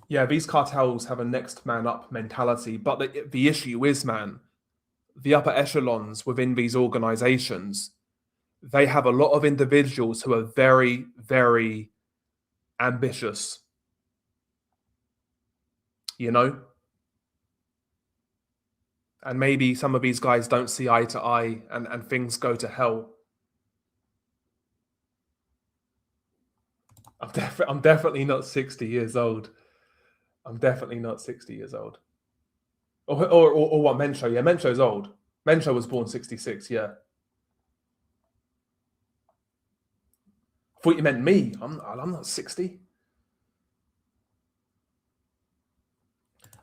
Yeah, these cartels have a next man up mentality, but the issue is, man, the upper echelons within these organizations, they have a lot of individuals who are very, very ambitious, you know? And maybe some of these guys don't see eye to eye and things go to hell. I'm definitely not 60 years old. I'm definitely not 60 years old. Or what, Mencho? Yeah, Mencho's old. Mencho was born 66, yeah. I thought you meant me. I'm not 60.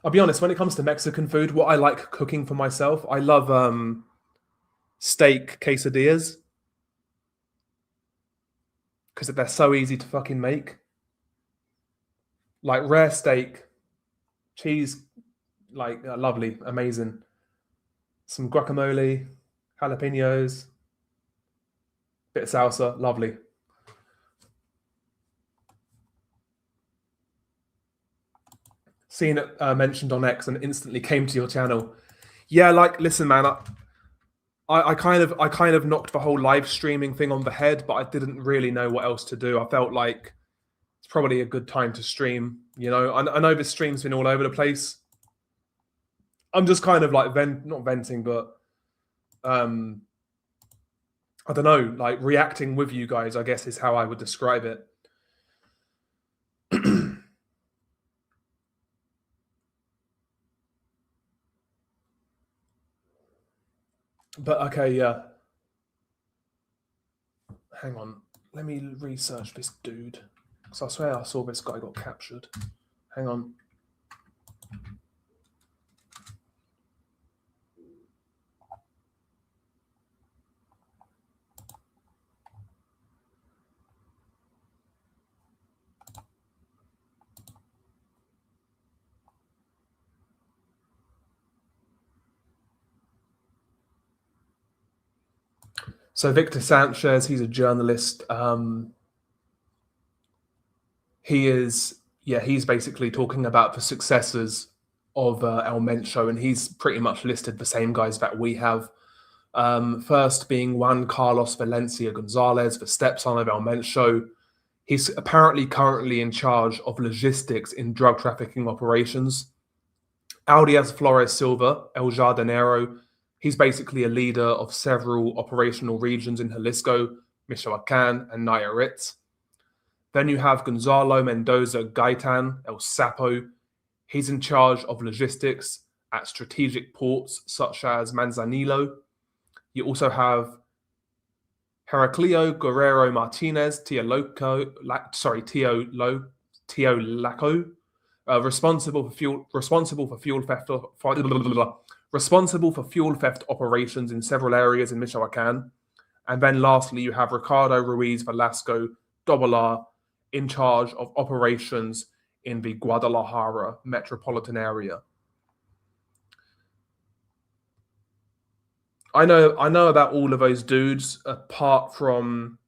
I'll be honest, when it comes to Mexican food, what I like cooking for myself, I love steak quesadillas because they're so easy to fucking make. Like rare steak, cheese, like lovely, amazing. Some guacamole, jalapenos, bit of salsa, lovely. Seeing it mentioned on X and instantly came to your channel. Yeah, like listen, man, I kind of knocked the whole live streaming thing on the head, but I didn't really know what else to do. I felt like it's probably a good time to stream. You know, I know this stream's been all over the place. I'm just kind of like not venting, but um, I don't know, like reacting with you guys. I guess is how I would describe it. But okay, yeah. Hang on, let me research this dude because I swear I saw this guy got captured. Hang on. So Victor Sanchez, he's a journalist. He's basically talking about the successors of El Mencho, and he's pretty much listed the same guys that we have. First being Juan Carlos Valencia Gonzalez, the stepson of El Mencho. He's apparently currently in charge of logistics in drug trafficking operations. Audias Flores Silva, El Jardinero, he's basically a leader of several operational regions in Jalisco, Michoacan, and Nayarit. Then you have Gonzalo Mendoza Gaitan, El Sapo. He's in charge of logistics at strategic ports such as Manzanillo. You also have Heraclio Guerrero Martinez Tio Laco, responsible for fuel theft operations in several areas in Michoacan. And then lastly, you have Ricardo Ruiz Velasco Dobalar in charge of operations in the Guadalajara metropolitan area. I know about all of those dudes apart from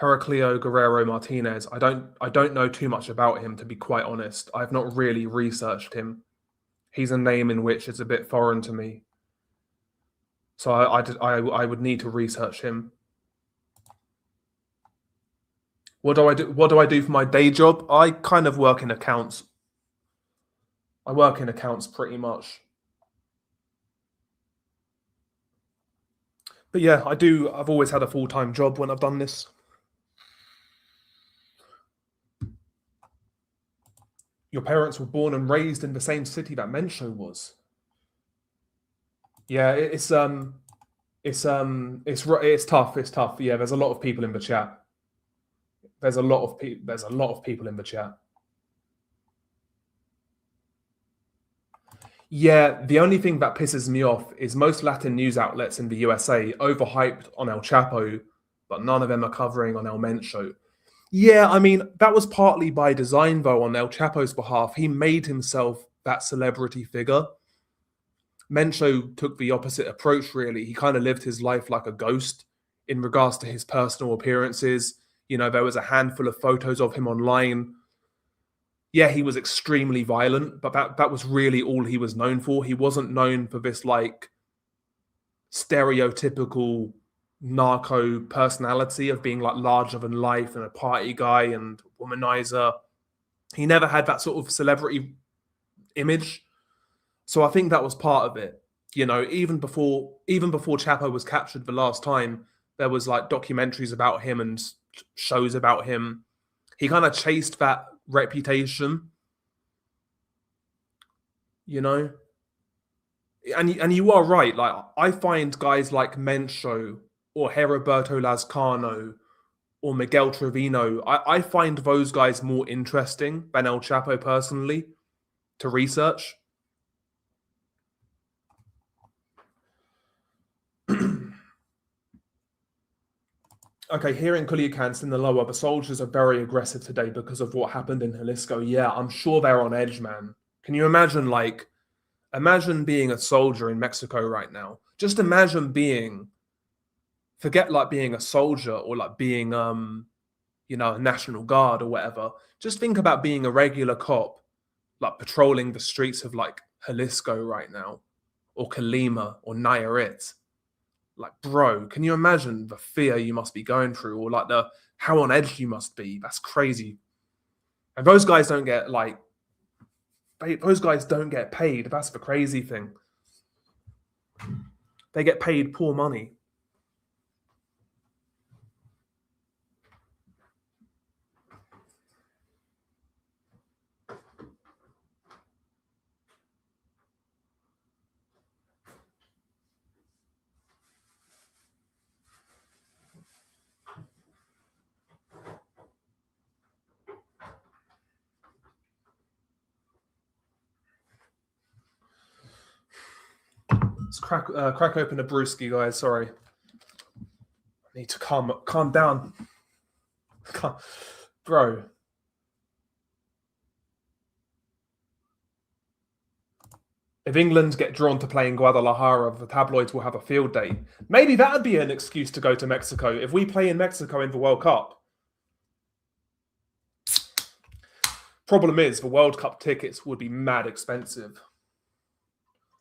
Heraclio Guerrero Martinez. I don't know too much about him, to be quite honest. I've not really researched him. He's a name in which is a bit foreign to me. So I would need to research him. What do I do? What do I do for my day job? I kind of work in accounts. I work in accounts pretty much. But yeah, I do. I've always had a full-time job when I've done this. Your parents were born and raised in the same city that Mencho was. Yeah, it's tough. It's tough. It's tough. Yeah, there's a lot of people in the chat. There's a lot of people in the chat. Yeah, the only thing that pisses me off is most Latin news outlets in the USA overhyped on El Chapo, but none of them are covering on El Mencho. Yeah, I mean, that was partly by design, though, on El Chapo's behalf. He made himself that celebrity figure. Mencho took the opposite approach, really. He kind of lived his life like a ghost in regards to his personal appearances. You know, there was a handful of photos of him online. Yeah, he was extremely violent, but that was really all he was known for. He wasn't known for this like stereotypical narco personality of being like larger than life and a party guy and womanizer. He never had that sort of celebrity image. So I think that was part of it. You know, even before Chapo was captured the last time, there was like documentaries about him and shows about him. He kind of chased that reputation, you know. And you are right. Like I find guys like Mencho or Heriberto Lazcano or Miguel Trevino. I find those guys more interesting than El Chapo personally to research. Okay, here in Culiacan's in the lower, the soldiers are very aggressive today because of what happened in Jalisco. Yeah, I'm sure they're on edge, man. Can you imagine, like, imagine being a soldier in Mexico right now? Just imagine being, forget like being a soldier or like being, you know, a National Guard or whatever. Just think about being a regular cop, like patrolling the streets of like Jalisco right now, or Colima or Nayarit. Like, bro, can you imagine the fear you must be going through, or like the how on edge you must be? That's crazy. And those guys don't get like, those guys don't get paid. That's the crazy thing. They get paid poor money. Let's crack open a brewski, guys. Sorry, I need to calm down, bro. If England get drawn to play in Guadalajara, the tabloids will have a field day. Maybe that'd be an excuse to go to Mexico. If we play in Mexico in the World Cup. Problem is, the World Cup tickets would be mad expensive.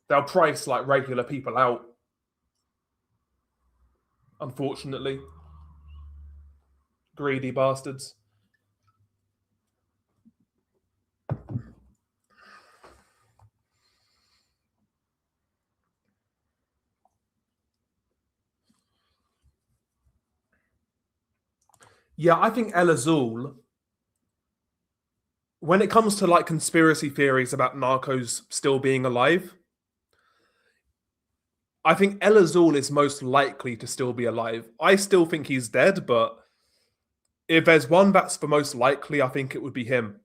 They'll price like regular people out. Unfortunately. Greedy bastards. Yeah, I think El Azul, when it comes to like conspiracy theories about Narcos still being alive, I think El Azul is most likely to still be alive. I still think he's dead, but if there's one that's the most likely, I think it would be him.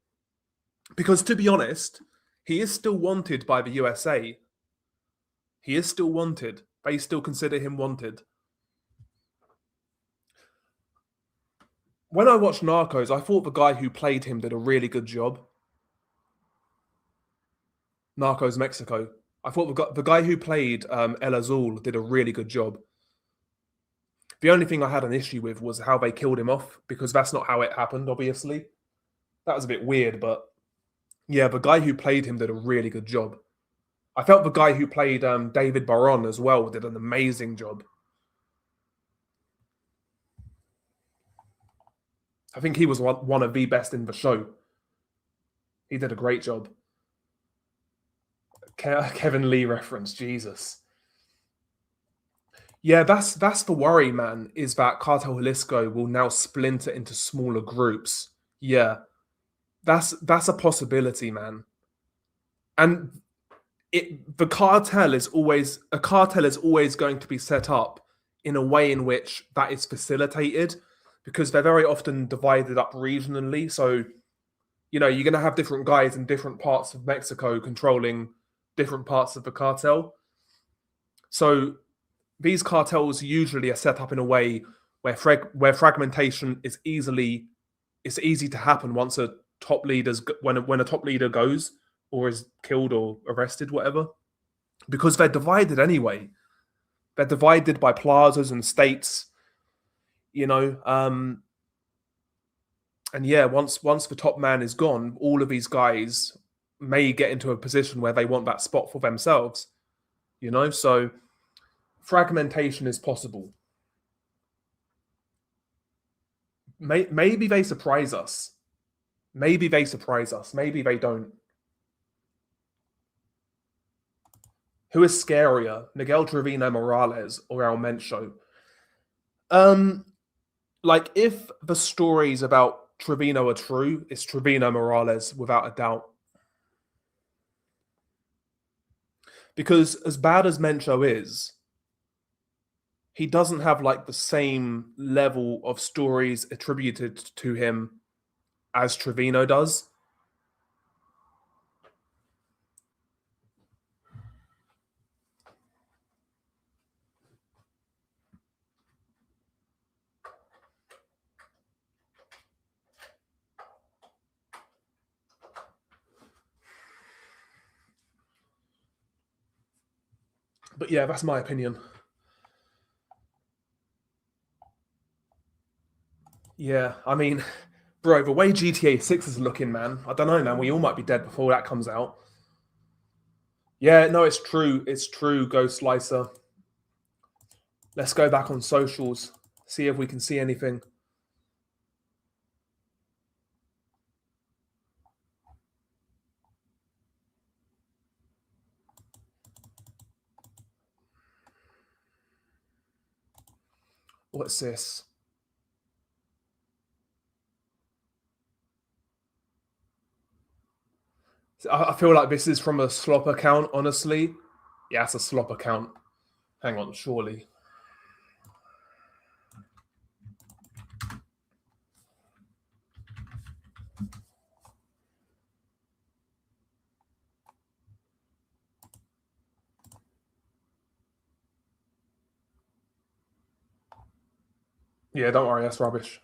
Because to be honest, he is still wanted by the USA. He is still wanted. They still consider him wanted. When I watched Narcos, I thought the guy who played him did a really good job. Narcos Mexico. I thought the guy who played El Azul did a really good job. The only thing I had an issue with was how they killed him off, because that's not how it happened, obviously. That was a bit weird, but yeah, the guy who played him did a really good job. I felt the guy who played David Baron as well did an amazing job. I think he was one of the best in the show. He did a great job. Kevin Lee reference, Jesus. Yeah, that's the worry, man, is that Cartel Jalisco will now splinter into smaller groups. Yeah. That's a possibility, man. And the cartel is always going to be set up in a way in which that is facilitated, because they're very often divided up regionally. So, you know, you're going to have different guys in different parts of Mexico controlling different parts of the cartel. So these cartels usually are set up in a way where fragmentation is easy to happen once a top leader's when a top leader goes or is killed or arrested, whatever, because they're divided anyway. They're divided by plazas and states, you know. And yeah, once the top man is gone, all of these guys may get into a position where they want that spot for themselves, you know. So fragmentation is possible. Maybe they surprise us. Maybe they surprise us. Maybe they don't. Who is scarier, Miguel Trevino Morales or El Mencho? Like, if the stories about Trevino are true, it's Trevino Morales without a doubt. Because as bad as Mencho is, he doesn't have like the same level of stories attributed to him as Trevino does. But yeah, that's my opinion. Yeah, I mean, bro, the way GTA 6 is looking, man, I don't know, man. We all might be dead before that comes out. Yeah, no, it's true. It's true, Ghost Slicer. Let's go back on socials, see if we can see anything. What's this? I feel like this is from a slop account, honestly. Yeah, it's a slop account. Hang on, surely. Yeah, don't worry, that's rubbish.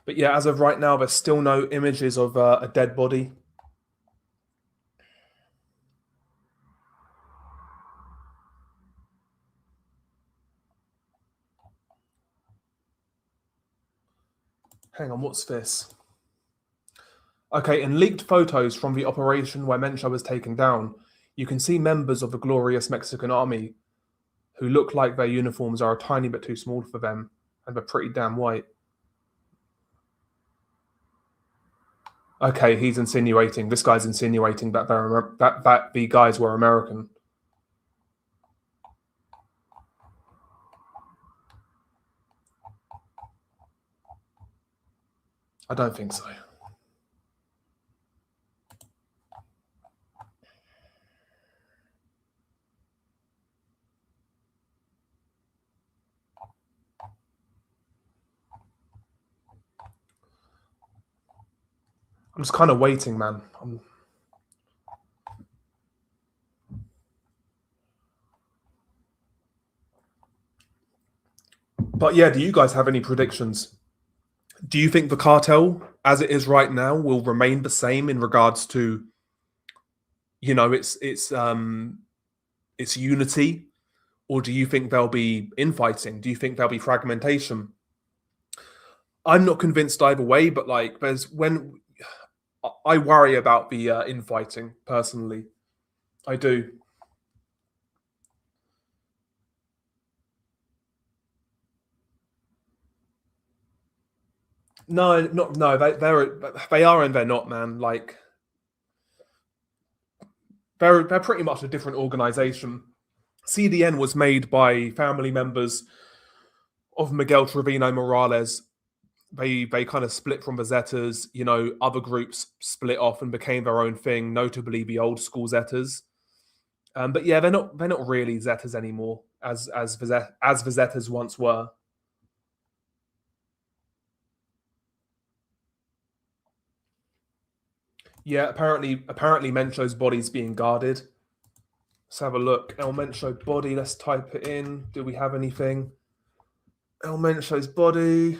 But yeah, as of right now, there's still no images of a dead body. Hang on, what's this? Okay, in leaked photos from the operation where Mencho was taken down, you can see members of the glorious Mexican army who look like their uniforms are a tiny bit too small for them, and they're pretty damn white. Okay, he's insinuating. This guy's insinuating that that the guys were American. I don't think so. I'm just kind of waiting, man. But yeah, do you guys have any predictions? Do you think the cartel, as it is right now, will remain the same in regards to, you know, its unity, or do you think there'll be infighting? Do you think there'll be fragmentation? I'm not convinced either way, but like, there's when I worry about the infighting personally. I do. No, not no. They are and they're not, man. Like they're pretty much a different organization. CDN was made by family members of Miguel Trevino Morales. They kind of split from the Zetas. You know, other groups split off and became their own thing. Notably, the old school Zetas. But yeah, they're not really Zetas anymore, as the Zetas once were. Yeah, apparently Mencho's body's being guarded. Let's have a look. El Mencho body. Let's type it in. Do we have anything? El Mencho's body.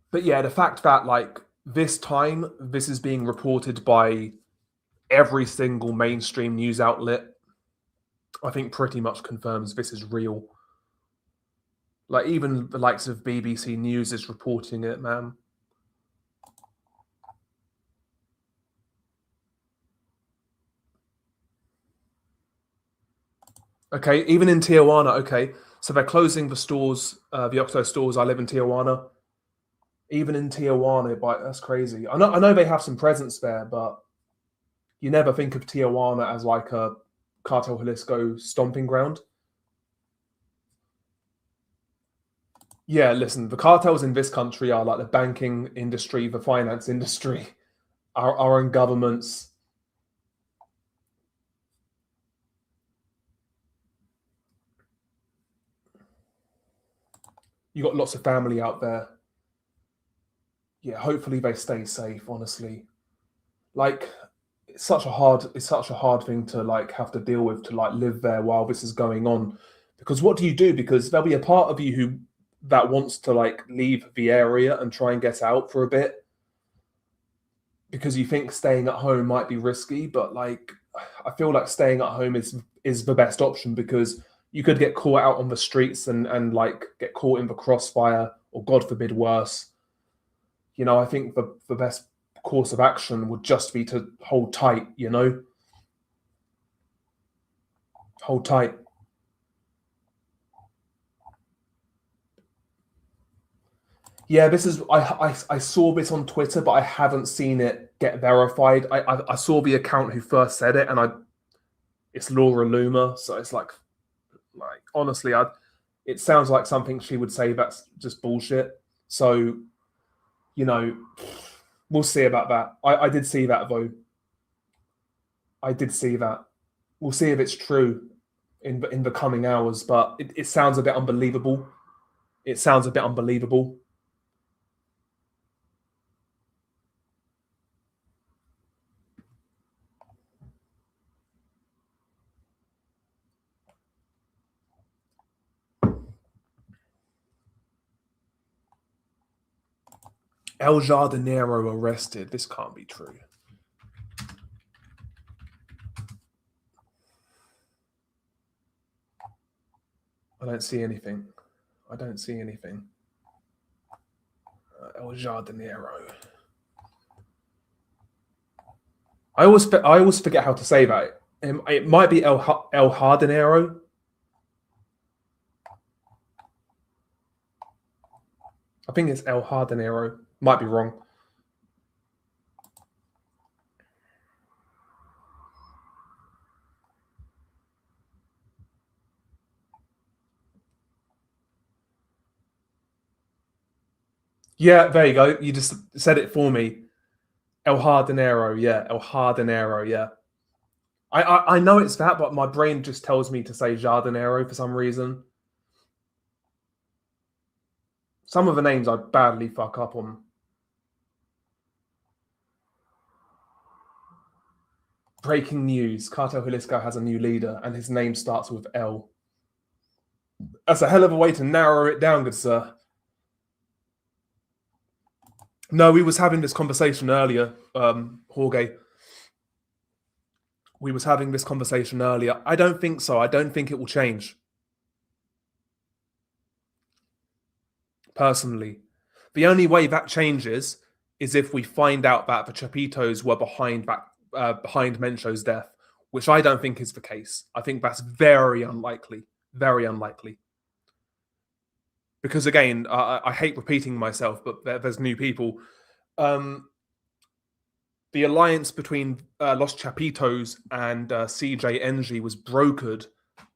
But yeah, the fact that like this time this is being reported by every single mainstream news outlet, I think pretty much confirms this is real. Like even the likes of BBC News is reporting it, man. Okay, even in Tijuana. Okay, so they're closing the stores, the Octo stores. I live in Tijuana. Even in Tijuana, but that's crazy. I know they have some presence there, but you never think of Tijuana as like a Cartel Jalisco stomping ground. Yeah, listen, the cartels in this country are like the banking industry, the finance industry, our own governments. You got lots of family out there. Yeah, hopefully they stay safe, honestly. Like it's such a hard thing to like have to deal with, to like live there while this is going on. Because what do you do? Because there'll be a part of you who that wants to like leave the area and try and get out for a bit, because you think staying at home might be risky, but like I feel like staying at home is the best option, because you could get caught out on the streets and like get caught in the crossfire, or God forbid worse. You know, I think the best course of action would just be to hold tight, you know? Hold tight. Yeah, this is I saw this on Twitter, but I haven't seen it get verified. I saw the account who first said it, and it's Laura Loomer, so it's like honestly, it sounds like something she would say that's just bullshit. So, you know, we'll see about that. I did see that though. I did see that. We'll see if it's true in the coming hours, but it sounds a bit unbelievable. It sounds a bit unbelievable. El Jardinero arrested. This can't be true. I don't see anything. I don't see anything. El Jardinero. I always forget how to say that. It might be El Jardinero. I think it's El Jardinero. Might be wrong. Yeah, there you go. You just said it for me. El Jardinero. Yeah, El Jardinero. Yeah. I know it's that, but my brain just tells me to say Jardinero for some reason. Some of the names I badly fuck up on. Breaking news: Cartel Jalisco has a new leader, and his name starts with L. That's a hell of a way to narrow it down, good sir. No, we was having this conversation earlier, Jorge. We was having this conversation earlier. I don't think so. I don't think it will change. Personally, the only way that changes is if we find out that the Chapitos were behind Mencho's death, which I don't think is the case. I think that's very unlikely. Very unlikely. Because again, I hate repeating myself, but there's new people. The alliance between Los Chapitos and CJNG was brokered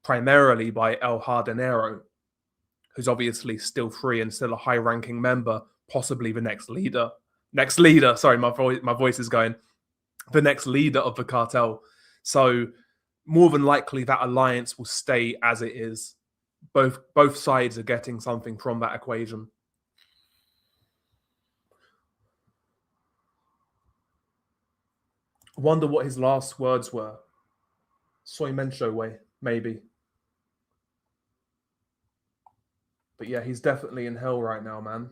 primarily by El Jardinero, who's obviously still free and still a high-ranking member, possibly the next leader. Next leader. Sorry, my voice is going. The next leader of the cartel. So more than likely, that alliance will stay as it is. Both sides are getting something from that equation. I wonder what his last words were. Soy Mencho way, maybe. But yeah, he's definitely in hell right now, man.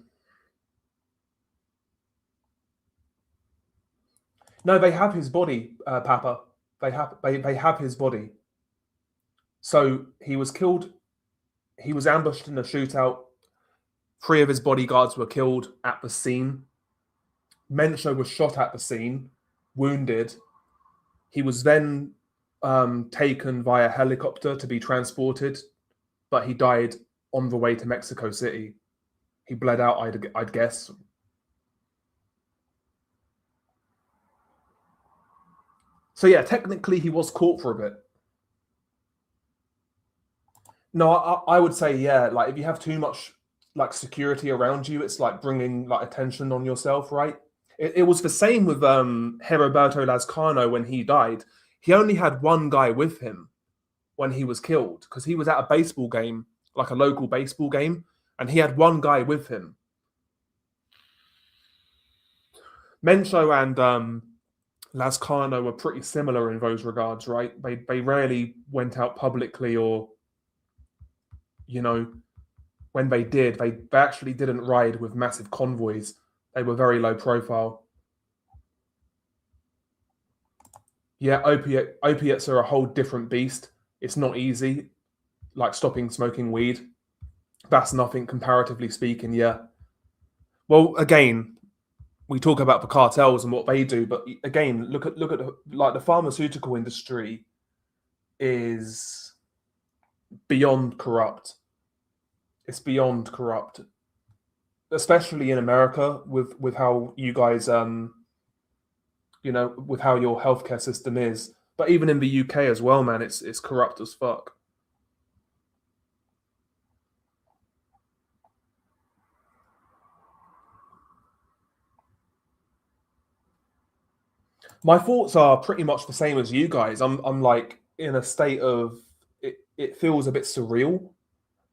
No, they have his body, Papa. They have his body. So he was killed. He was ambushed in a shootout. 3 of his bodyguards were killed at the scene. Mencho was shot at the scene, wounded. He was then taken via helicopter to be transported, but he died on the way to Mexico City. He bled out, I'd guess. So yeah, technically he was caught for a bit. No, I would say yeah. Like if you have too much like security around you. It's like bringing like attention on yourself, right? It was the same with Heriberto Lazcano when he died. He only had one guy with him when he was killed because he was at a baseball game, like a local baseball game, and he had one guy with him. Mencho and Lazcano were pretty similar in those regards, right? They rarely went out publicly, or when they did, they actually didn't ride with massive convoys. They were very low profile. Yeah, opiates are a whole different beast. It's not easy, like stopping smoking weed. That's nothing comparatively speaking, yeah. Well, again, we talk about the cartels and what they do, but again, look at like the pharmaceutical industry is beyond corrupt. It's beyond corrupt, especially in America with how you guys with how your healthcare system is. But even in the UK as well, man, it's corrupt as fuck. My thoughts are pretty much the same as you guys. I'm like in a state of it feels a bit surreal,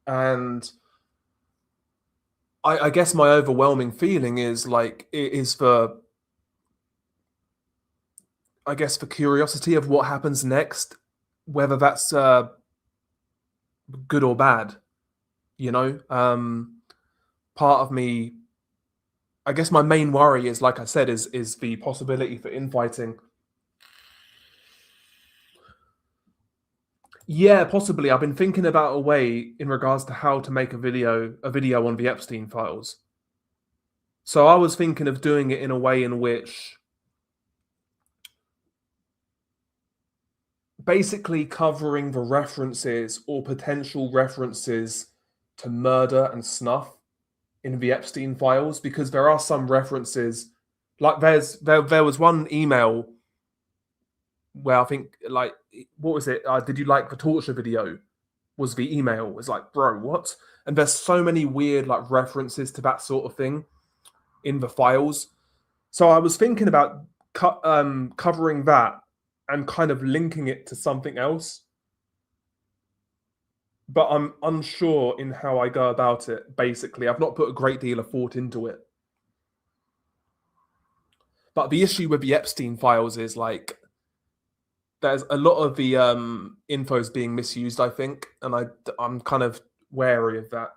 and I guess my overwhelming feeling is like it is the I guess the curiosity of what happens next, whether that's good or bad. Part of me, I guess my main worry is, like I said, is the possibility for infighting. Yeah, possibly. I've been thinking about a way in regards to how to make a video on the Epstein files. So I was thinking of doing it in a way in which basically covering the references or potential references to murder and snuff in the Epstein files, because there are some references, like there was one email where I think, like, what was it? Did you like the torture video? Was the email? It was like, bro, what? And there's so many weird like references to that sort of thing in the files. So I was thinking about covering that and kind of linking it to something else, but I'm unsure in how I go about it. Basically, I've not put a great deal of thought into it. But the issue with the Epstein files is like there's a lot of the infos being misused, I think, and I'm kind of wary of that,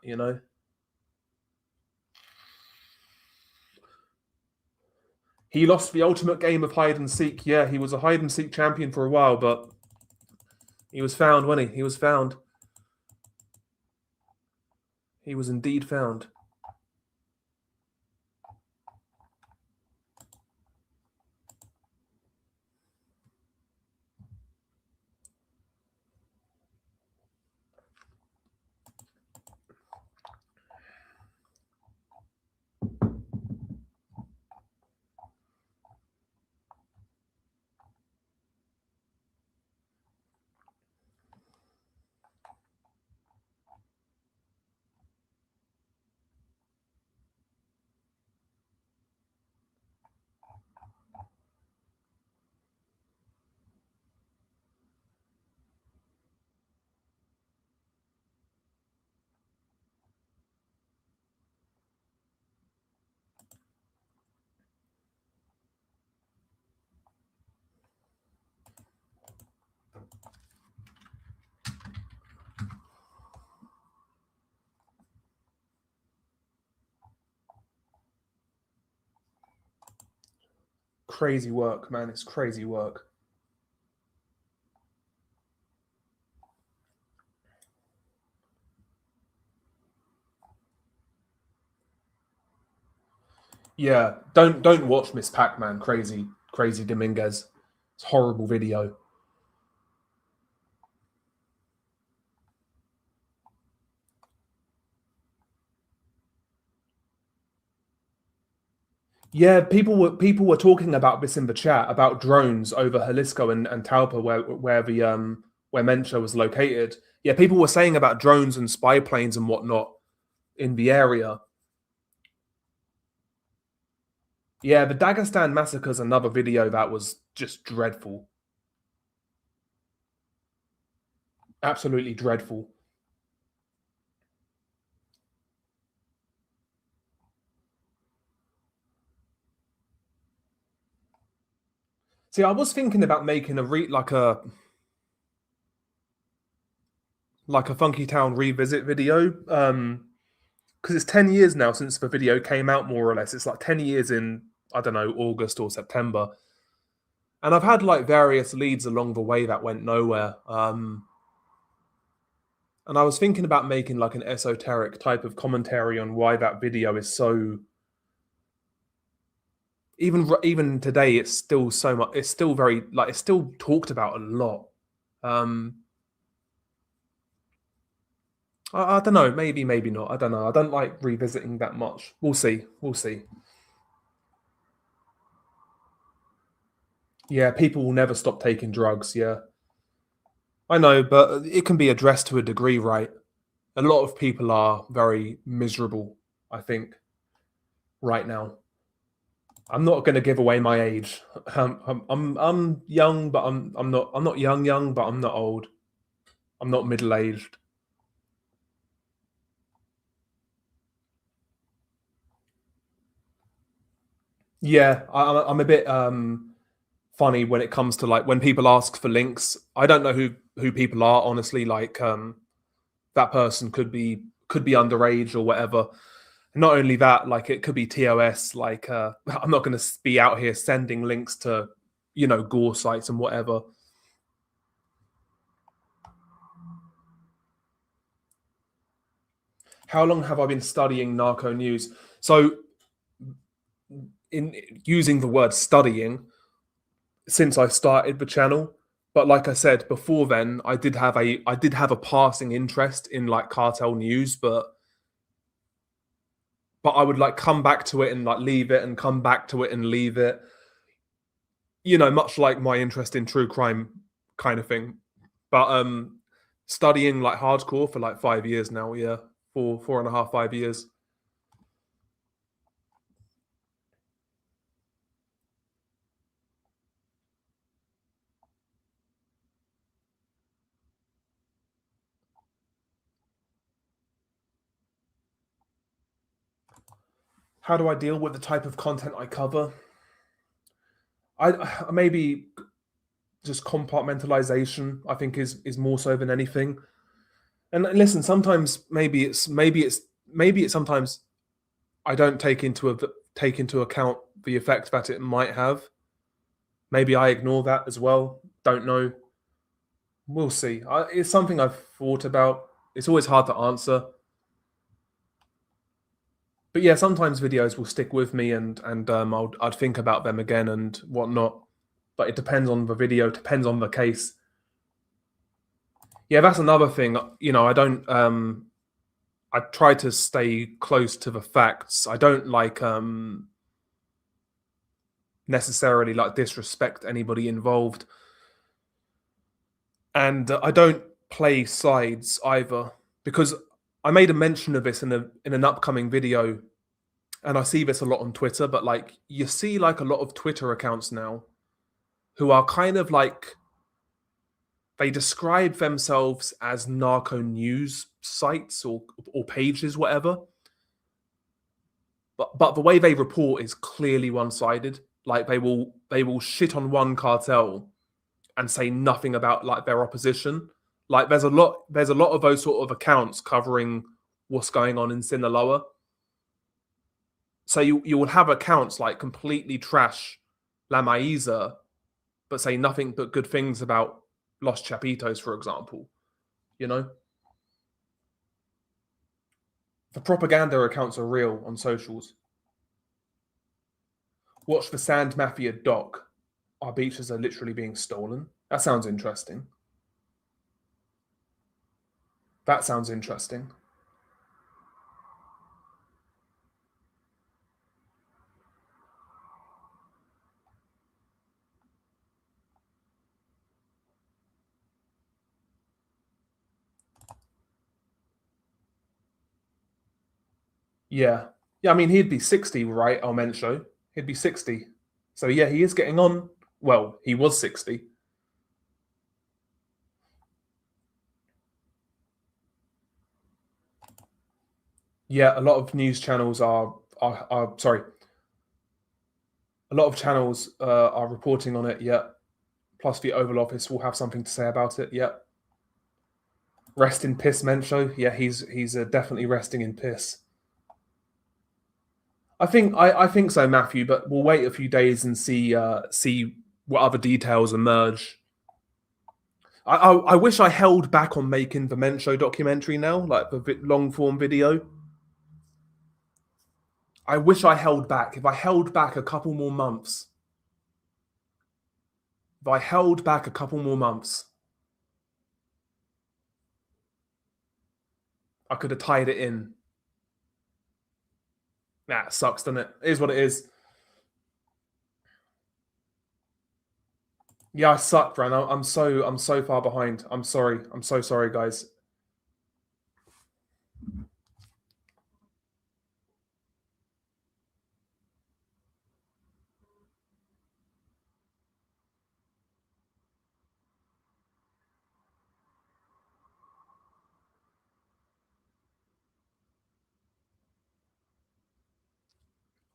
He lost the ultimate game of hide and seek. Yeah, he was a hide and seek champion for a while, but he was found, wasn't he? He was found. He was indeed found. Crazy work, man. It's crazy work. Yeah, don't watch Miss Pac-Man. Crazy Dominguez. It's a horrible video. Yeah, people were talking about this in the chat about drones over Jalisco and Talpa, where Mencho was located. Yeah, people were saying about drones and spy planes and whatnot. in the area. Yeah, the Dagestan massacre is another video that was just dreadful. Absolutely dreadful. See, I was thinking about making like a Funky Town revisit video. Because it's 10 years now since the video came out, more or less. It's like 10 years in, I don't know, August or September. And I've had like various leads along the way that went nowhere. And I was thinking about making like an esoteric type of commentary on why that video is so. Even today, it's still so much. It's still very like it's still talked about a lot. I don't know. Maybe not. I don't know. I don't like revisiting that much. We'll see. We'll see. Yeah, people will never stop taking drugs. Yeah, I know, but it can be addressed to a degree, right? A lot of people are very miserable, I think, right now. I'm not going to give away my age. I'm young, but I'm not young, but I'm not old. I'm not middle aged. Yeah, I'm a bit funny when it comes to like when people ask for links. I don't know who people are honestly. Like that person could be underage or whatever. Not only that, like it could be TOS. Like I'm not going to be out here sending links to gore sites and whatever. How long have I been studying narco news? So in using the word studying since I started the channel. But like I said before, then I did have a passing interest in like cartel news, but I would like come back to it and like leave it and come back to it and leave it. Much like my interest in true crime kind of thing. But studying like hardcore for like 5 years now, yeah. 4.5, 5 years. How do I deal with the type of content I cover? I maybe just compartmentalization, I think is more so than anything. And listen, sometimes maybe it's sometimes I don't take into account the effect that it might have. Maybe I ignore that as well. Don't know. We'll see. It's something I've thought about. It's always hard to answer. But yeah, sometimes videos will stick with me, and I'd think about them again and whatnot. But it depends on the video, depends on the case. Yeah, that's another thing. I don't. I try to stay close to the facts. I don't like necessarily like disrespect anybody involved, and I don't play sides either because I made a mention of this in an upcoming video, and I see this a lot on Twitter. But like you see, like a lot of Twitter accounts now who are kind of like they describe themselves as narco news sites or pages, whatever. But the way they report is clearly one sided. Like they will shit on one cartel and say nothing about like their opposition. Like there's a lot of those sort of accounts covering what's going on in Sinaloa. So you will have accounts like completely trash La Maiza, but say nothing but good things about Los Chapitos, for example. You know, the propaganda accounts are real on socials. Watch the Sand Mafia doc. Our beaches are literally being stolen. That sounds interesting. That sounds interesting. Yeah. Yeah, I mean, he'd be 60, right, Mencho? He'd be 60. So, yeah, he is getting on. Well, he was 60. Yeah, a lot of news channels are sorry. A lot of channels are reporting on it, yeah. Plus, the Oval Office will have something to say about it, yeah. Rest in piss, Mencho. Yeah, he's definitely resting in piss. I think so, Matthew. But we'll wait a few days and see what other details emerge. I wish I held back on making the Mencho documentary now, like the long form video. I wish I held back. If I held back a couple more months, if I held back a couple more months, I could have tied it in. Nah, it sucks, doesn't it? It is what it is. Yeah, I suck, Bran. I'm so far behind. I'm sorry. I'm so sorry, guys.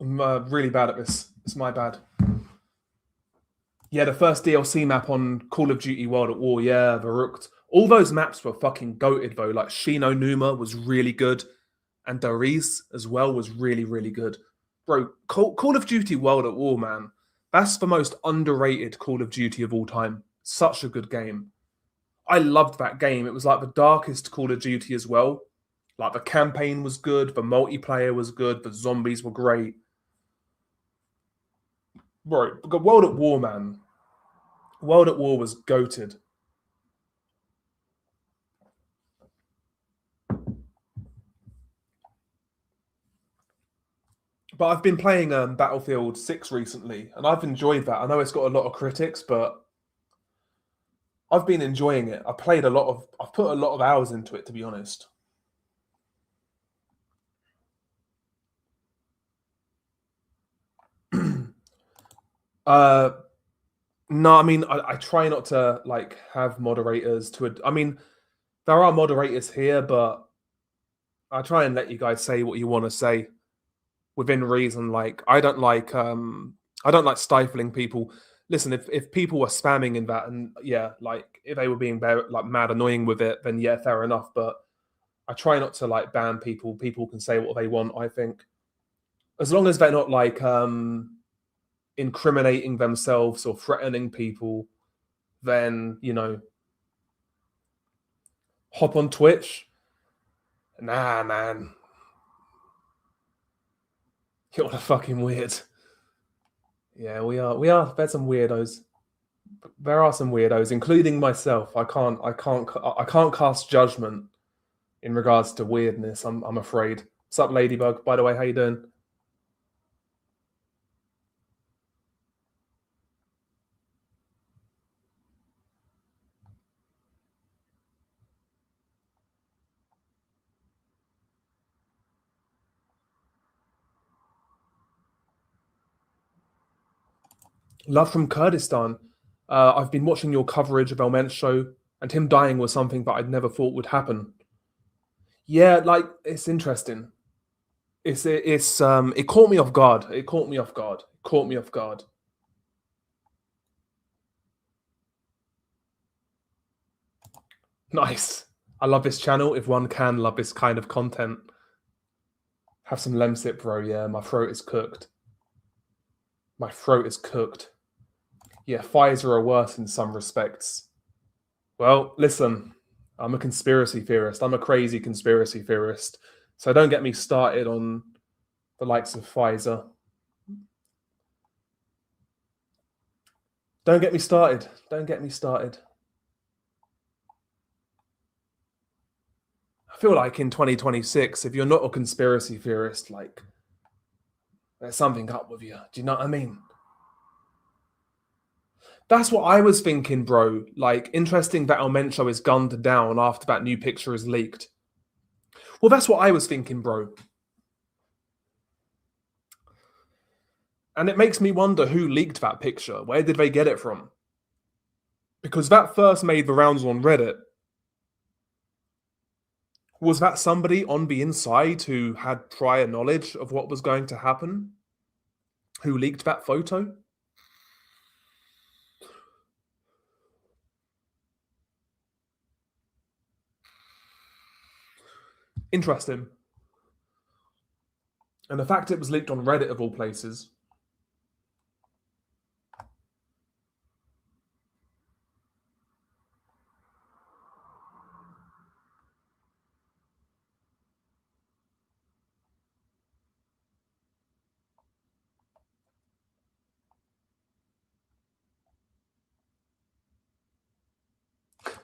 I'm really bad at this. It's my bad. Yeah, the first DLC map on Call of Duty World at War. Yeah, Verrucht. All those maps were fucking goated though. Like Shino Numa was really good, and Dariz as well was really really good. Bro, Call of Duty World at War, man. That's the most underrated Call of Duty of all time. Such a good game. I loved that game. It was like the darkest Call of Duty as well. Like the campaign was good, the multiplayer was good, the zombies were great. Bro, World at War, man. World at War was goated. But I've been playing Battlefield 6 recently, and I've enjoyed that. I know it's got a lot of critics, but I've been enjoying it. I've put a lot of hours into it, to be honest. uh, no, I mean, I try not to like have moderators I mean, there are moderators here, but I try and let you guys say what you want to say within reason. Like, I don't like stifling people. Listen, if people were spamming in that, and yeah, like if they were being like mad annoying with it, then yeah, fair enough. But I try not to like ban people. People can say what they want, I think. As long as they're not like incriminating themselves or threatening people, then hop on Twitch. Nah, man. You're fucking weird. Yeah, we are. We are. There's some weirdos. There are some weirdos, including myself. I can't cast judgment in regards to weirdness. I'm afraid. What's up, Ladybug? By the way, how you doing? Love from Kurdistan. I've been watching your coverage of Mencho, and him dying was something that I'd never thought would happen. Yeah, like it's interesting. It caught me off guard. It caught me off guard. It caught me off guard. Nice. I love this channel. If one can love this kind of content, have some lemsip, bro. Yeah, my throat is cooked. My throat is cooked. Yeah, Pfizer are worse in some respects. Well, listen, I'm a conspiracy theorist. I'm a crazy conspiracy theorist. So don't get me started on the likes of Pfizer. Don't get me started. Don't get me started. I feel like in 2026, if you're not a conspiracy theorist, like there's something up with you. Do you know what I mean? That's what I was thinking, bro. Like, interesting that Mencho is gunned down after that new picture is leaked. Well, that's what I was thinking, bro. And it makes me wonder who leaked that picture. Where did they get it from? Because that first made the rounds on Reddit. Was that somebody on the inside who had prior knowledge of what was going to happen? Who leaked that photo? Interesting. And the fact it was leaked on Reddit of all places.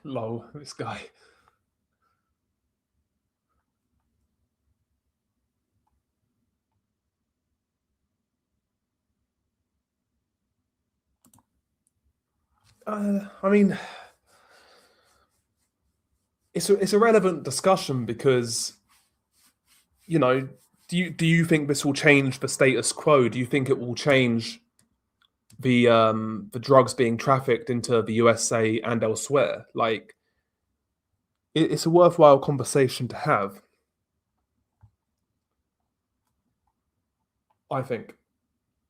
Lol, this guy. I mean, it's a relevant discussion because, you know, do you think this will change the status quo? Do you think it will change the drugs being trafficked into the USA and elsewhere? Like, it's a worthwhile conversation to have. I think.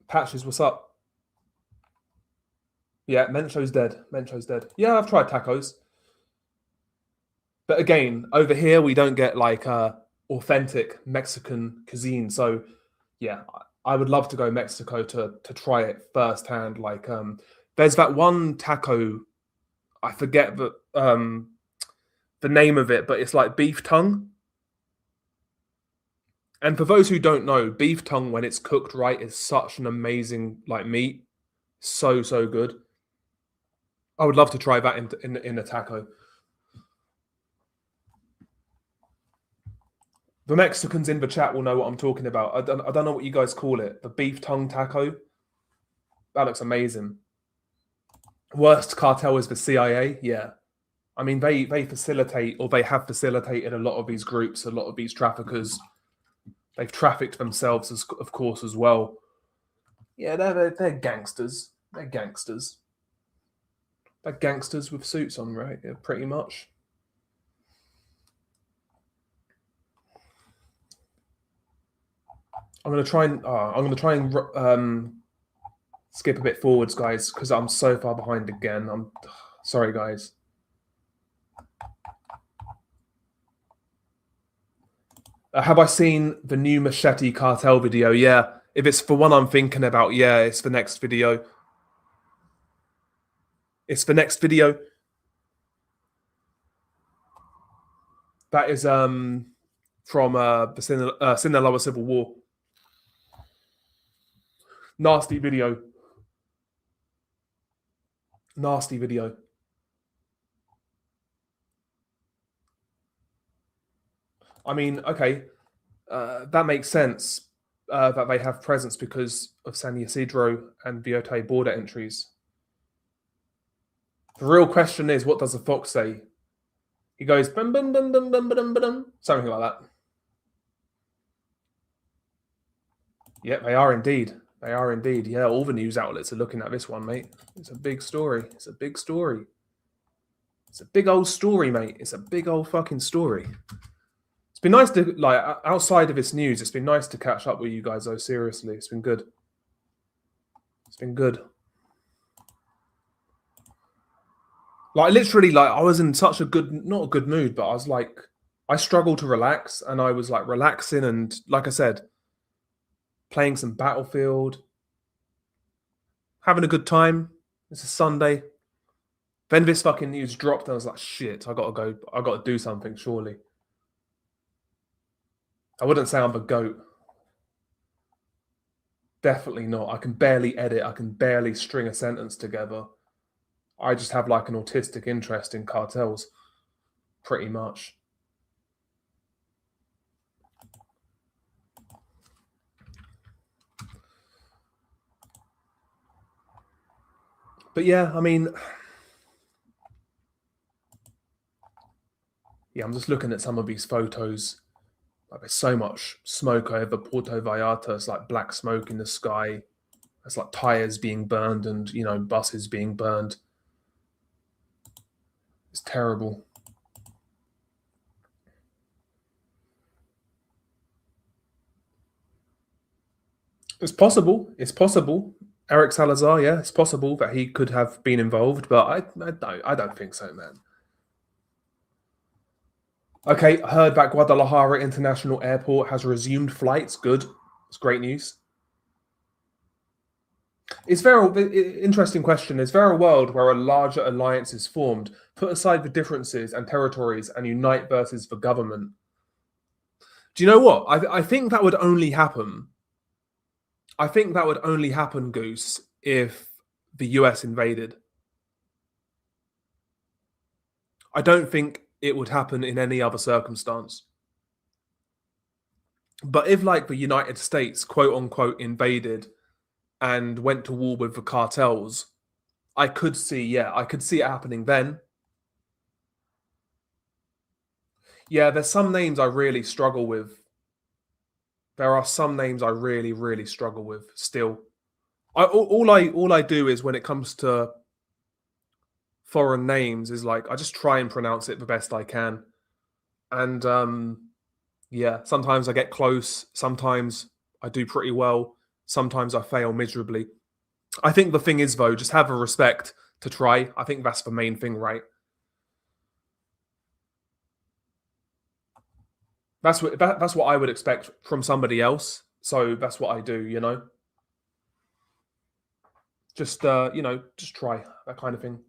Patches, what's up? Yeah, Mencho's dead. Mencho's dead. Yeah, I've tried tacos. But again, over here we don't get like authentic Mexican cuisine. So yeah, I would love to go Mexico to try it firsthand. Like there's that one taco, I forget the name of it, but it's like beef tongue. And for those who don't know, beef tongue when it's cooked right is such an amazing like meat. So good. I would love to try that in a taco. The Mexicans in the chat will know what I'm talking about. I don't know what you guys call it. The beef tongue taco. That looks amazing. Worst cartel is the CIA. Yeah. I mean, they facilitate, or they have facilitated a lot of these groups, a lot of these traffickers. They've trafficked themselves, of course, as well. Yeah, they're gangsters. They're gangsters. They're gangsters with suits on, right? Yeah, pretty much. I'm gonna try and skip a bit forwards, guys, because I'm so far behind again. I'm sorry, guys. Have I seen the new Machete Cartel video? Yeah. If it's the one I'm thinking about, yeah, it's the next video. It's the next video. That is from the Sinaloa Civil War. Nasty video. Nasty video. I mean, okay, that makes sense that they have presence because of San Ysidro and Viote border entries. The real question is, what does the fox say? He goes, bum, bum, bum, bum, bum, bum, bum, something like that. Yeah, they are indeed. They are indeed. Yeah, all the news outlets are looking at this one, mate. It's a big story. It's a big story. It's a big old story, mate. It's a big old fucking story. It's been nice to, like, outside of this news, it's been nice to catch up with you guys, though, seriously. It's been good. It's been good. Like, literally, like, I was in such a good, not a good mood, but I was like, I struggled to relax, and I was, like, relaxing, and, like I said, playing some Battlefield, having a good time. It's a Sunday. Then this fucking news dropped, and I was like, shit, I gotta do something, surely. I wouldn't say I'm the GOAT. Definitely not. I can barely edit. I can barely string a sentence together. I just have like an autistic interest in cartels, pretty much. But yeah, I mean, yeah, I'm just looking at some of these photos. Like, there's so much smoke over Puerto Vallarta. It's like black smoke in the sky. It's like tires being burned and, you know, buses being burned. It's terrible. It's possible. It's possible. Eric Salazar, yeah, it's possible that he could have been involved, but I don't think so, man. Okay, I heard that Guadalajara International Airport has resumed flights. Good. It's great news. Is there interesting question? Is there a world where a larger alliance is formed, put aside the differences and territories, and unite versus the government? Do you know what? I think that would only happen. I think that would only happen, Goose, if the US invaded. I don't think it would happen in any other circumstance. But if, like, the United States, quote unquote, invaded and went to war with the cartels, I could see it happening then. Yeah, there's some names I really struggle with. There are some names I really, really struggle with still. All I do is when it comes to foreign names is like I just try and pronounce it the best I can. And yeah, sometimes I get close, sometimes I do pretty well, sometimes I fail miserably. I think the thing is, though, just have a respect to try. I think that's the main thing, right? That's what I would expect from somebody else. So that's what I do, you know. Just you know, just try that kind of thing.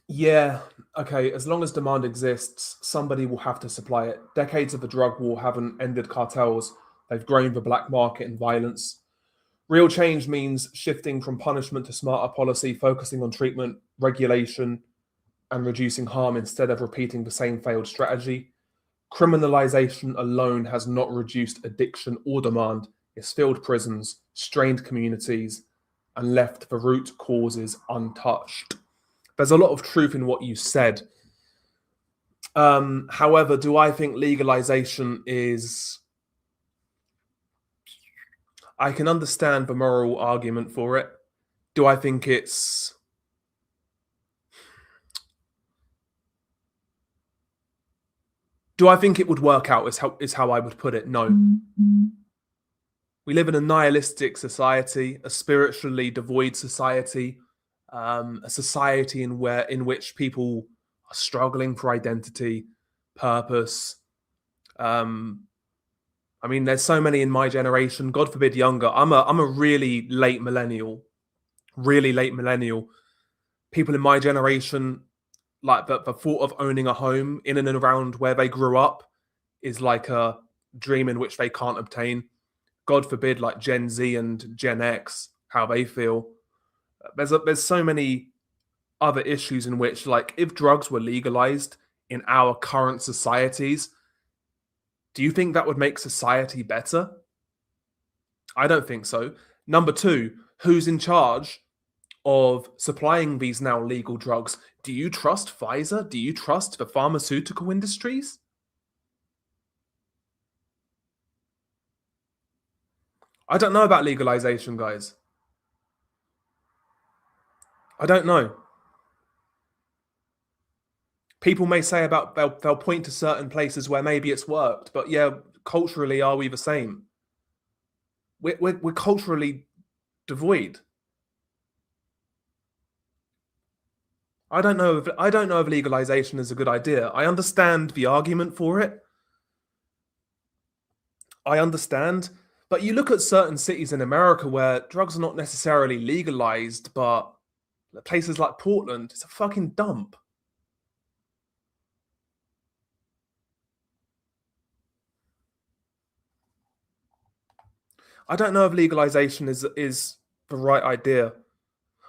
Yeah, okay. As long as demand exists, somebody will have to supply it. Decades of the drug war haven't ended cartels. They've grown the black market and violence. Real change means shifting from punishment to smarter policy, focusing on treatment, regulation, and reducing harm instead of repeating the same failed strategy. Criminalization alone has not reduced addiction or demand. It's filled prisons, strained communities, and left the root causes untouched. There's a lot of truth in what you said. However, do I think legalization is. I can understand the moral argument for it. Do I think it's. Do I think it would work out? Is how I would put it. No. We live in a nihilistic society, a spiritually devoid society, a society in which people are struggling for identity, purpose. I mean, there's so many in my generation. God forbid, younger. I'm a really late millennial, really late millennial. People in my generation, like the thought of owning a home in and around where they grew up, is like a dream in which they can't obtain. God forbid, like Gen Z and Gen X, how they feel. There's so many other issues in which, like, if drugs were legalized in our current societies, do you think that would make society better? I don't think so. Number two, who's in charge of supplying these now legal drugs? Do you trust Pfizer? Do you trust the pharmaceutical industries? I don't know about legalization, guys. I don't know. People may say about they'll point to certain places where maybe it's worked, but yeah, culturally, are we the same? We're culturally devoid. I don't know if legalization is a good idea. I understand the argument for it. I understand, but you look at certain cities in America where drugs are not necessarily legalized, but places like Portland, it's a fucking dump. I don't know if legalization is the right idea.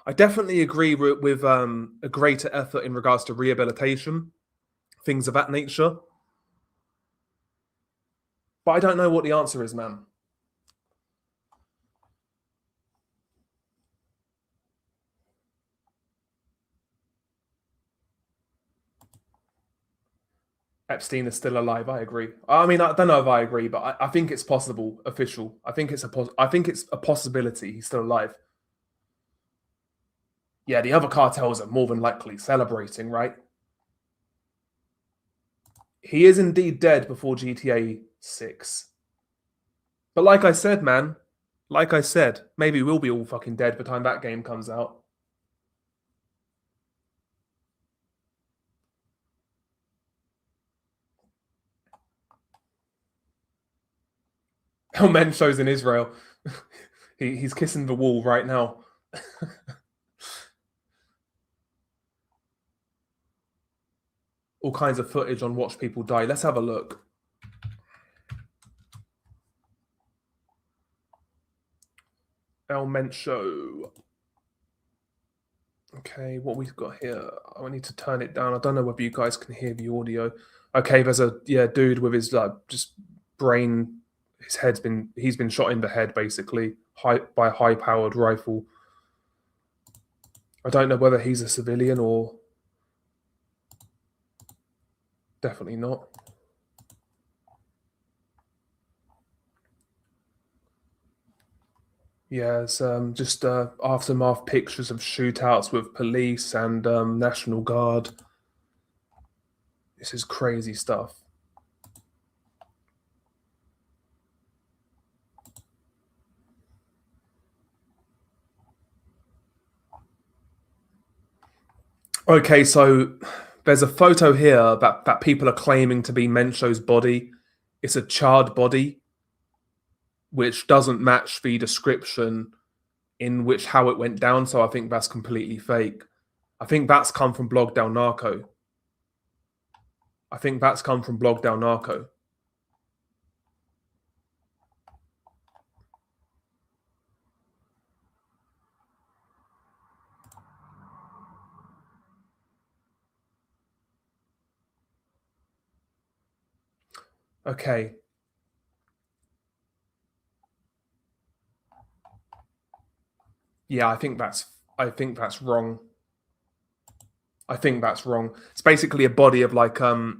I definitely agree with a greater effort in regards to rehabilitation, things of that nature. But I don't know what the answer is, man. Epstein is still alive. I agree. I mean, I don't know if I agree, but I think it's possible. Official. I think it's a possibility. He's still alive. Yeah, the other cartels are more than likely celebrating, right? He is indeed dead before GTA 6. But like I said, man, like I said, maybe we'll be all fucking dead by the time that game comes out. El Mencho's in Israel. He's kissing the wall right now. All kinds of footage on Watch People Die. Let's have a look. El Mencho. Okay, what we've got here. I need to turn it down. I don't know whether you guys can hear the audio. Okay, there's a dude with his just brain. He's been shot in the head basically by a high powered rifle. I don't know whether he's a civilian or definitely not. Yeah, it's just aftermath pictures of shootouts with police and National Guard. This is crazy stuff. Okay, so there's a photo here that people are claiming to be Mencho's body. It's a charred body, which doesn't match the description in which how it went down. So I think that's completely fake. I think that's come from Blog Del Narco. I think that's come from Blog Del Narco. Okay. Yeah, I think that's wrong. I think that's wrong. It's basically a body of like a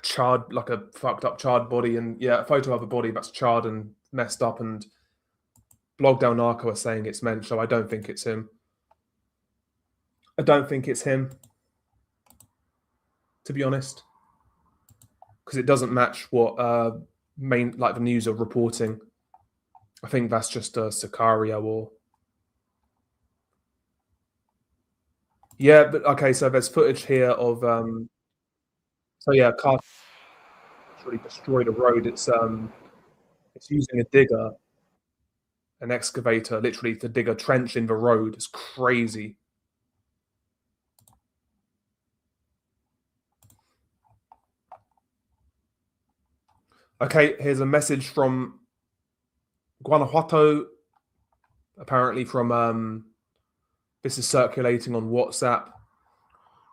charred, like a fucked up charred body, and yeah, a photo of a body that's charred and messed up. And Blog Del Narco are saying it's Mencho. I don't think it's him. I don't think it's him, to be honest, because it doesn't match what the news are reporting. I think that's just a Sicario or yeah. But okay, so there's footage here of so yeah, car actually destroyed a road. It's using a digger, an excavator, literally to dig a trench in the road. It's crazy. Okay, here's a message from Guanajuato, apparently from this is circulating on WhatsApp.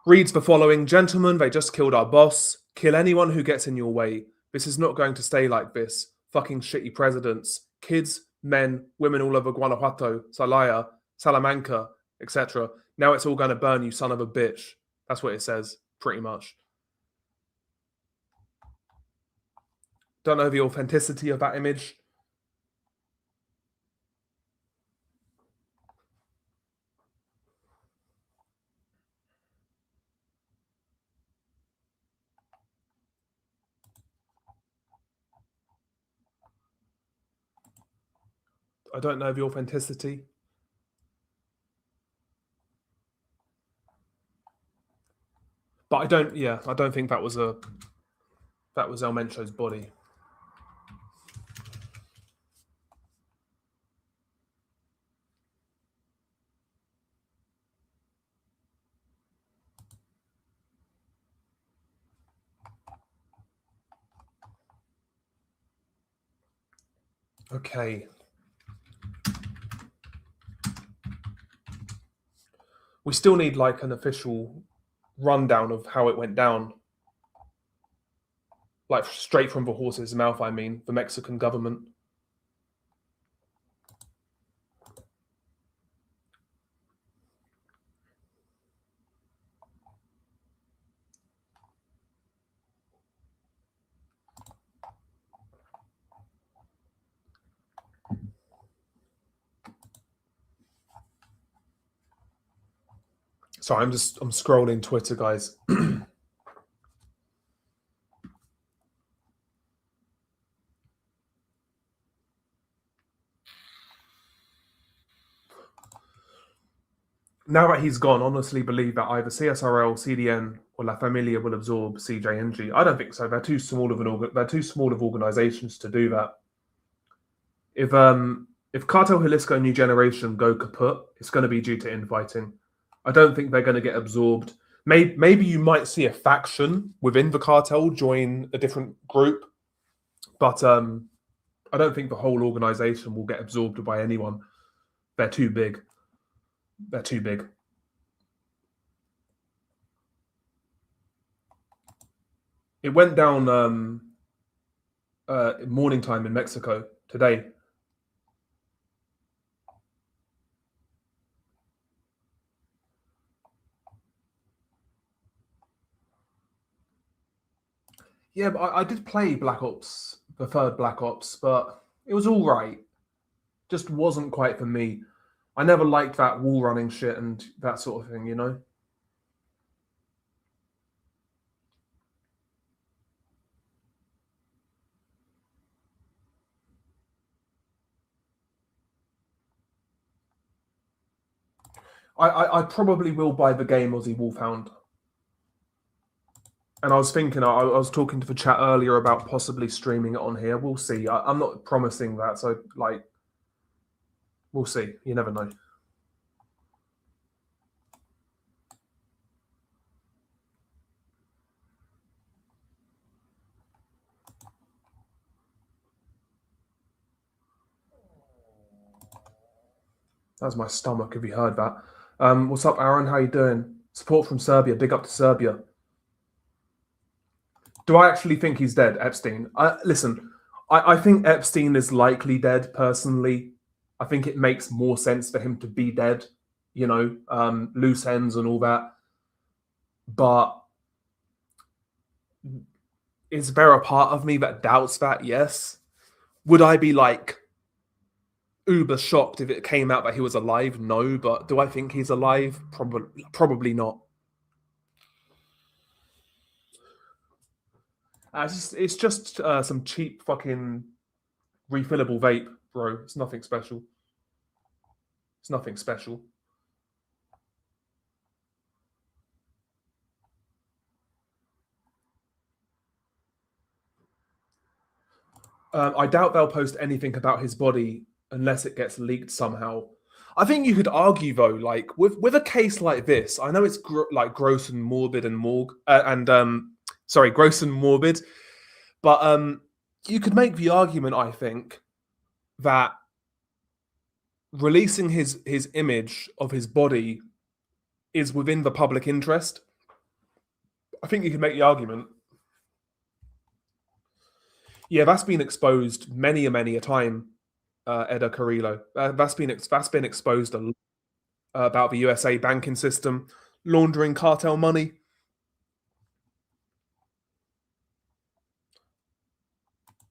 Reads the following: Gentlemen, they just killed our boss. Kill anyone who gets in your way. This is not going to stay like this. Fucking shitty presidents. Kids, men, women all over Guanajuato, Salaya, Salamanca, etc. Now it's all going to burn, you son of a bitch. That's what it says, pretty much. Don't know the authenticity of that image. I don't know the authenticity. But I don't think that was El Mencho's body. Okay. We still need like an official rundown of how it went down. Like straight from the horse's mouth, I mean, the Mexican government. Sorry, I'm scrolling Twitter, guys. Now that he's gone, honestly believe that either CSRL, CDN, or La Familia will absorb CJNG. I don't think so. They're too small of organizations to do that. If Cartel Jalisco New Generation go kaput, it's going to be due to infighting. I don't think they're going to get absorbed. Maybe you might see a faction within the cartel join a different group, but I don't think the whole organization will get absorbed by anyone. They're too big. They're too big. It went down morning time in Mexico today. Yeah, but I did play Black Ops, the third Black Ops, but it was all right. Just wasn't quite for me. I never liked that wall running shit and that sort of thing, you know? I probably will buy the game Aussie Wolfhound. And I was thinking, I was talking to the chat earlier about possibly streaming it on here. We'll see. I'm not promising that, so like, we'll see. You never know. That's my stomach. If you heard that. What's up, Aaron? How you doing? Support from Serbia. Big up to Serbia. Do I actually think he's dead, Epstein? Listen, I think Epstein is likely dead. Personally, I think it makes more sense for him to be dead. You know, loose ends and all that. But is there a part of me that doubts that? Yes. Would I be like uber shocked if it came out that he was alive? No. But do I think he's alive? Probably not. It's just some cheap fucking refillable vape, bro. It's nothing special. It's nothing special. I doubt they'll post anything about his body unless it gets leaked somehow. I think you could argue though, like with a case like this, I know it's like gross and morbid and gross and morbid, but you could make the argument, I think, that releasing his image of his body is within the public interest. I think you can make the argument. Yeah, that's been exposed many a time, Eda Carrillo. That's been exposed a lot, about the USA banking system, laundering cartel money.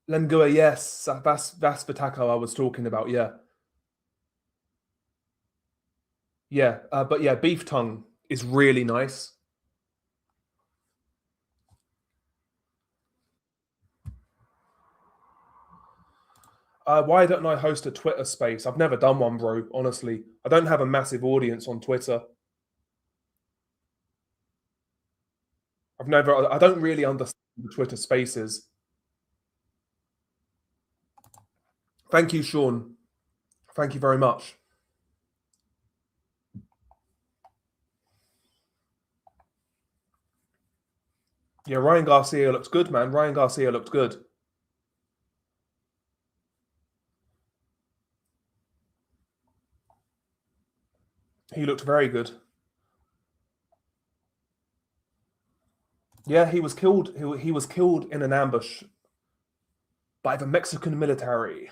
Lengua, yes, that's the taco I was talking about. Yeah, yeah, but yeah, beef tongue is really nice. Why don't I host a Twitter space? I've never done one, bro. Honestly, I don't have a massive audience on Twitter. I don't really understand the Twitter spaces. Thank you, Sean. Thank you very much. Yeah, Ryan Garcia looked good, man. Ryan Garcia looked good. He looked very good. Yeah, he was killed. He was killed in an ambush by the Mexican military.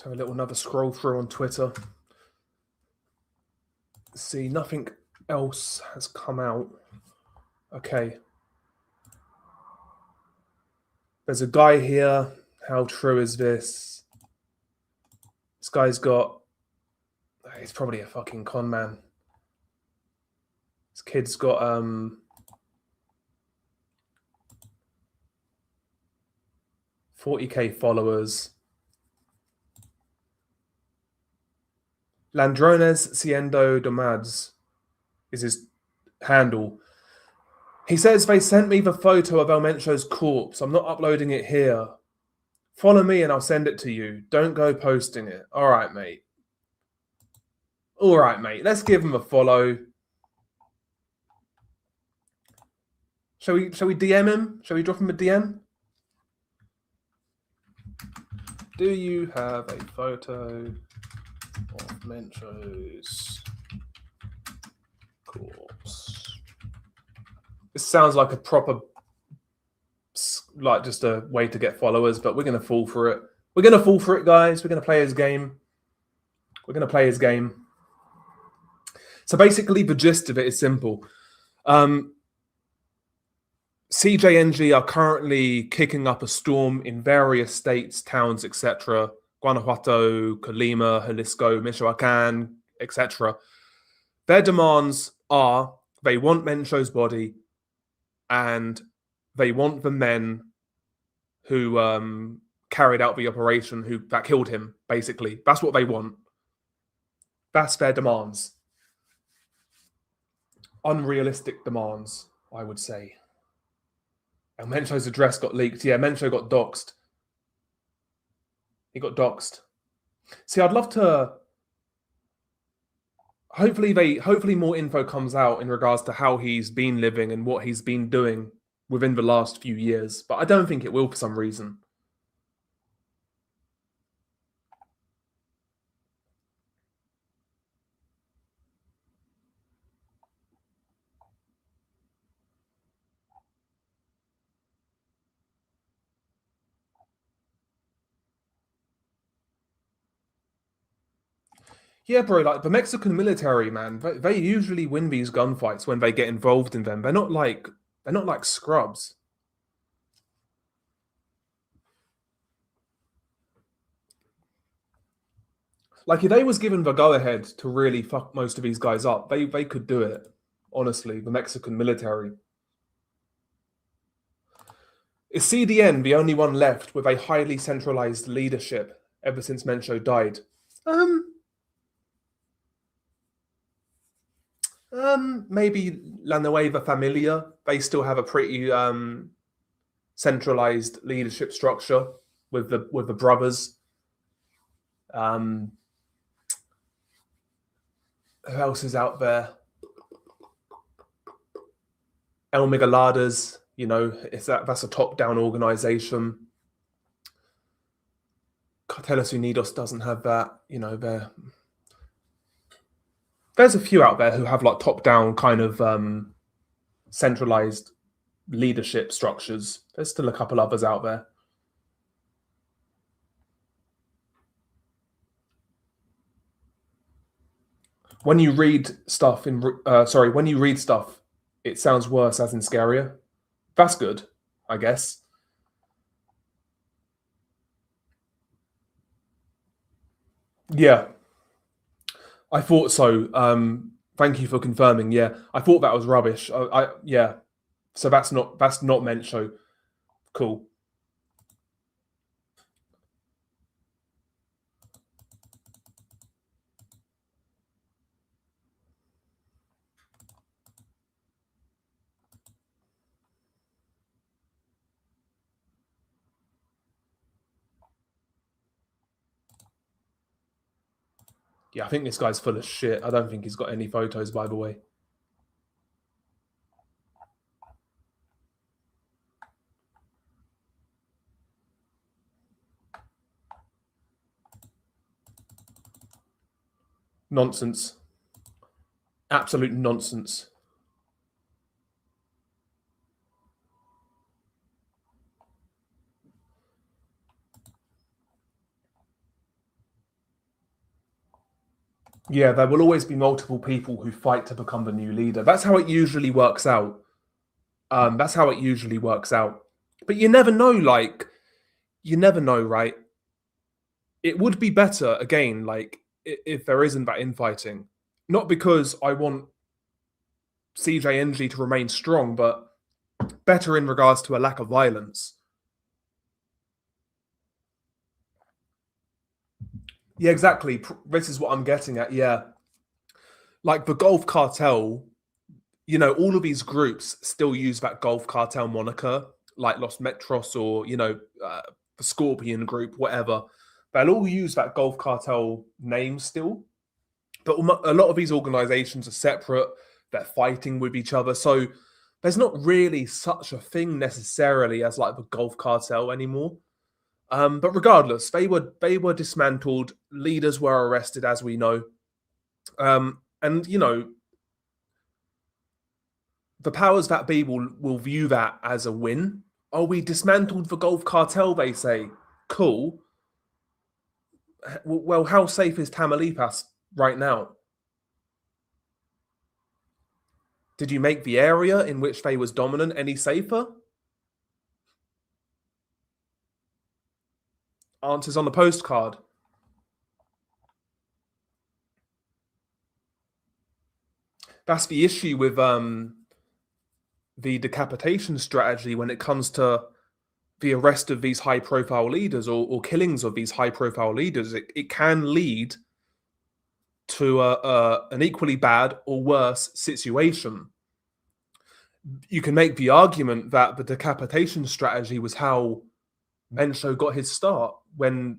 have another scroll through on Twitter. See, nothing else has come out. Okay. There's a guy here. How true is this? This guy's got... He's probably a fucking con man. This kid's got 40k followers. Landrones Siendo Domads is his handle. He says they sent me the photo of El Mencho's corpse. I'm not uploading it here. Follow me and I'll send it to you. Don't go posting it. All right, mate. All right, mate. Let's give him a follow. Shall we DM him? Shall we drop him a DM? Do you have a photo of Mencho's corpse? This sounds like a proper, like just a way to get followers, but we're going to fall for it. We're going to fall for it, guys. We're going to play his game. We're going to play his game. So basically, the gist of it is simple. CJNG are currently kicking up a storm in various states, towns, etc. Guanajuato, Colima, Jalisco, Michoacan, etc. Their demands are they want Mencho's body and they want the men who carried out the operation that killed him, basically. That's what they want. That's their demands. Unrealistic demands, I would say. And Mencho's address got leaked. Yeah, Mencho got doxxed. He got doxxed. See, I'd love to... Hopefully more info comes out in regards to how he's been living and what he's been doing within the last few years. But I don't think it will for some reason. Yeah, bro, like the Mexican military, man, they usually win these gunfights when they get involved in them. They're not like scrubs. Like if they was given the go-ahead to really fuck most of these guys up, they could do it. Honestly, the Mexican military. Is CDN the only one left with a highly centralized leadership ever since Mencho died? Maybe La Nueva Familia. They still have a pretty centralized leadership structure with the brothers. Who else is out there? El Migaladas, you know, that's a top-down organization. Carteles Unidos doesn't have that, you know. There's a few out there who have like top-down kind of centralized leadership structures. There's still a couple others out there. When you read stuff when you read stuff, it sounds worse as in scarier. That's good, I guess. Yeah, I thought so. Thank you for confirming. Yeah, I thought that was rubbish. Yeah, so that's not Mencho. Cool. Yeah, I think this guy's full of shit. I don't think he's got any photos, by the way. Nonsense. Absolute nonsense. Yeah, there will always be multiple people who fight to become the new leader. That's how it usually works out. That's how it usually works out. But you never know, like, you never know, right? It would be better, again, like, if there isn't that infighting. Not because I want CJNG to remain strong, but better in regards to a lack of violence. Yeah, exactly. This is what I'm getting at. Yeah. Like the Gulf Cartel, all of these groups still use that Gulf Cartel moniker, like Los Metros or, the Scorpion Group, whatever. They'll all use that Gulf Cartel name still. But a lot of these organizations are separate. They're fighting with each other. So there's not really such a thing necessarily as like the Gulf Cartel anymore. But regardless, they were dismantled. Leaders were arrested, as we know. And the powers that be will view that as a win. Oh, we dismantled the Gulf Cartel, they say. Cool. Well, how safe is Tamaulipas right now? Did you make the area in which they was dominant any safer? Answers on the postcard. That's the issue with the decapitation strategy when it comes to the arrest of these high-profile leaders or killings of these high-profile leaders. It can lead to an equally bad or worse situation. You can make the argument that the decapitation strategy was how Mencho got his start when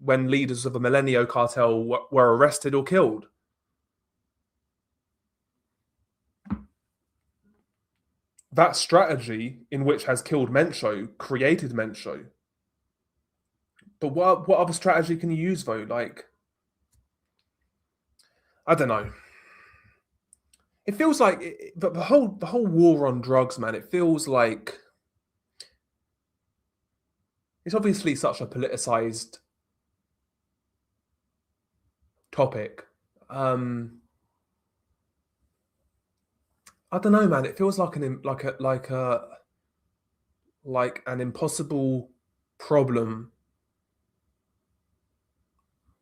leaders of the Millennium cartel were arrested or killed. That strategy, in which has killed Mencho, created Mencho. But what other strategy can you use though? Like, I don't know. It feels like, but the whole war on drugs, man. It feels like it's obviously such a politicized topic. I don't know, man. It feels like an impossible problem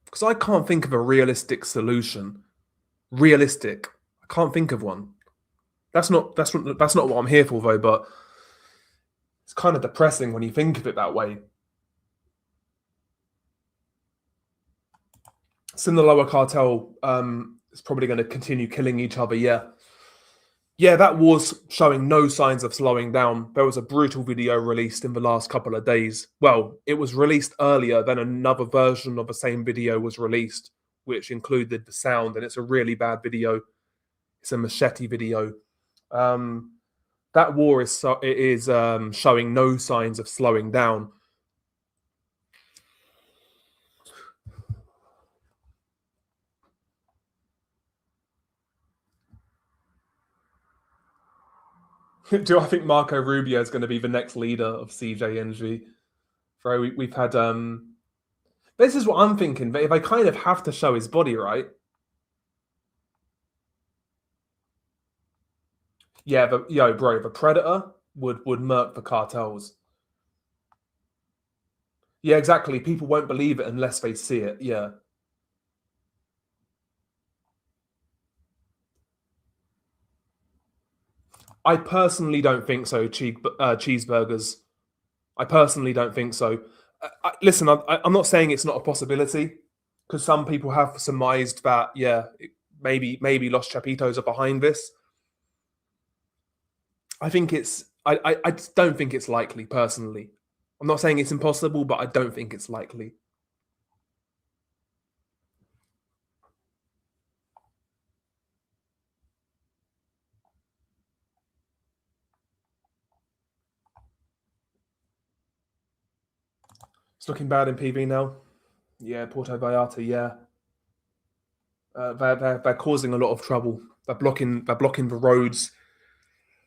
because I can't think of a realistic solution. Realistic, I can't think of one. That's not what I'm here for, though. But it's kind of depressing when you think of it that way. Sinaloa cartel is probably going to continue killing each other. Yeah, that war's showing no signs of slowing down. There was a brutal video released in the last couple of days. Well, it was released earlier, then another version of the same video was released, which included the sound, and it's a really bad video. It's a machete video. That war is showing no signs of slowing down. Do I think Marco Rubio is going to be the next leader of CJNG? So we've had this is what I'm thinking. But if I kind of have to show his body, right? Yeah, the Predator would murk the cartels. Yeah, exactly. People won't believe it unless they see it. Yeah. I personally don't think so. Cheeseburgers. I personally don't think so. Listen, I'm not saying it's not a possibility because some people have surmised that maybe Los Chapitos are behind this. I think I just don't think it's likely personally. I'm not saying it's impossible, but I don't think it's likely. It's looking bad in PV now. Yeah, Porto Vallarta. Yeah, they're causing a lot of trouble. They're blocking the roads,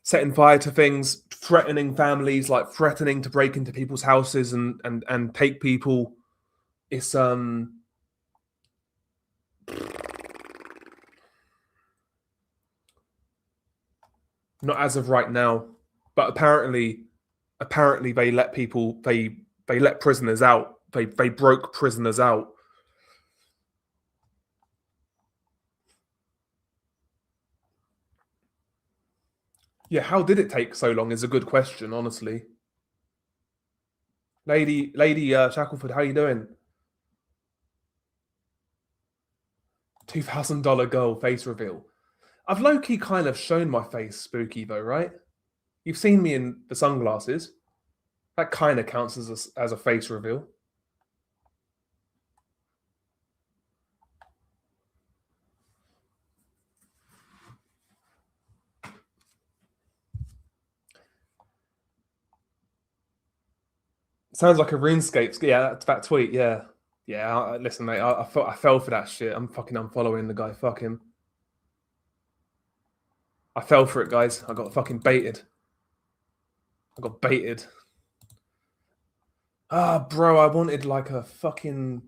setting fire to things, threatening families, like threatening to break into people's houses and take people. It's Not as of right now, but apparently they let people they let prisoners out. They broke prisoners out. Yeah, how did it take so long is a good question, honestly. Lady Shackelford, how you doing? $2,000 girl face reveal. I've low-key kind of shown my face spooky though, right? You've seen me in the sunglasses. That kind of counts as a face reveal. Sounds like a RuneScape. Yeah, that tweet. Yeah, yeah. Listen, mate. I fell for that shit. I'm fucking unfollowing the guy. Fuck him. I fell for it, guys. I got fucking baited. I got baited. Ah, bro. I wanted like a fucking.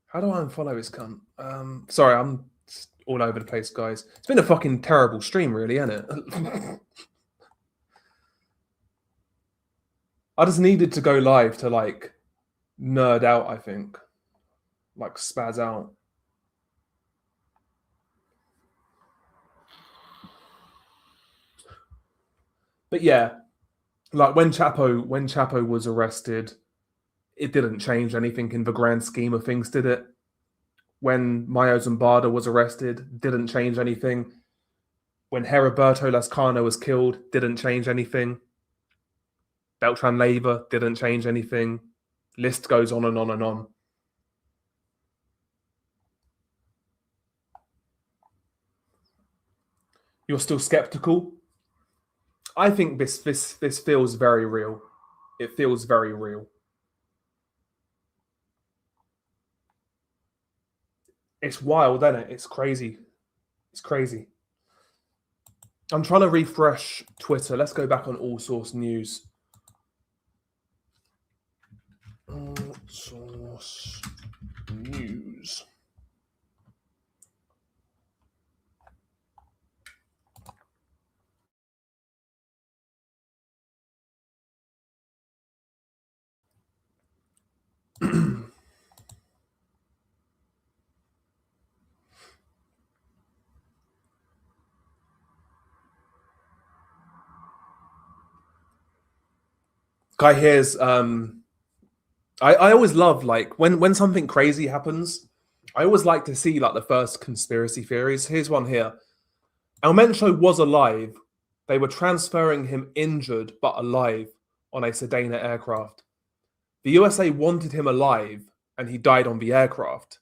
How do I unfollow this cunt? Sorry, I'm all over the place, guys. It's been a fucking terrible stream, really, hasn't it? I just needed to go live to like nerd out, I think. Like spaz out. But yeah, like when Chapo was arrested, it didn't change anything in the grand scheme of things, did it? When Mayo Zambada was arrested, didn't change anything. When Heriberto Lascano was killed, didn't change anything. Beltran Leiva didn't change anything. List goes on and on and on. You're still skeptical? I think this feels very real. It feels very real. It's wild, isn't it? It's crazy. It's crazy. I'm trying to refresh Twitter. Let's go back on All Source News. All Source News. Guy here's I always love like when something crazy happens, I always like to see like the first conspiracy theories. Here's one here. El Mencho was alive. They were transferring him injured but alive on a Sedena aircraft. The USA wanted him alive and he died on the aircraft.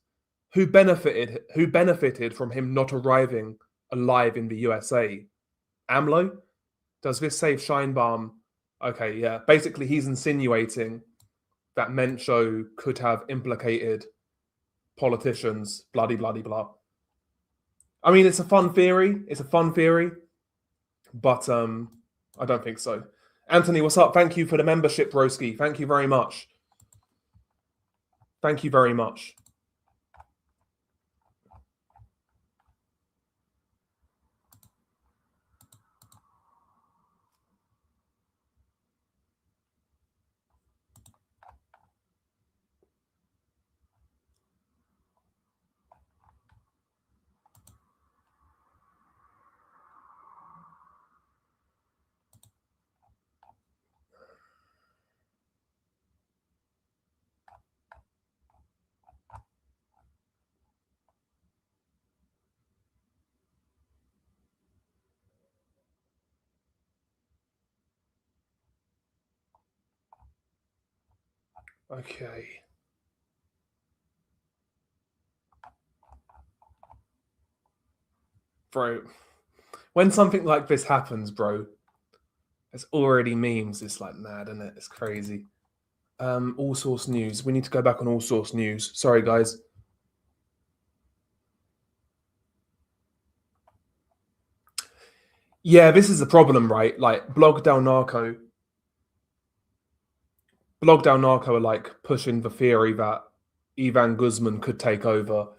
Who benefited from him not arriving alive in the USA? AMLO? Does this save Scheinbaum? Okay, yeah. Basically, he's insinuating that Mencho could have implicated politicians, bloody, bloody, blah. I mean, it's a fun theory. It's a fun theory, but I don't think so. Anthony, what's up? Thank you for the membership, broski. Thank you very much. Thank you very much. Okay. Bro, when something like this happens, bro, it's already memes. It's like mad, isn't it? It's crazy. All Source News. We need to go back on All Source News. Sorry, guys. Yeah, this is the problem, right? Like Blog Del Narco are like pushing the theory that Ivan Guzman could take over.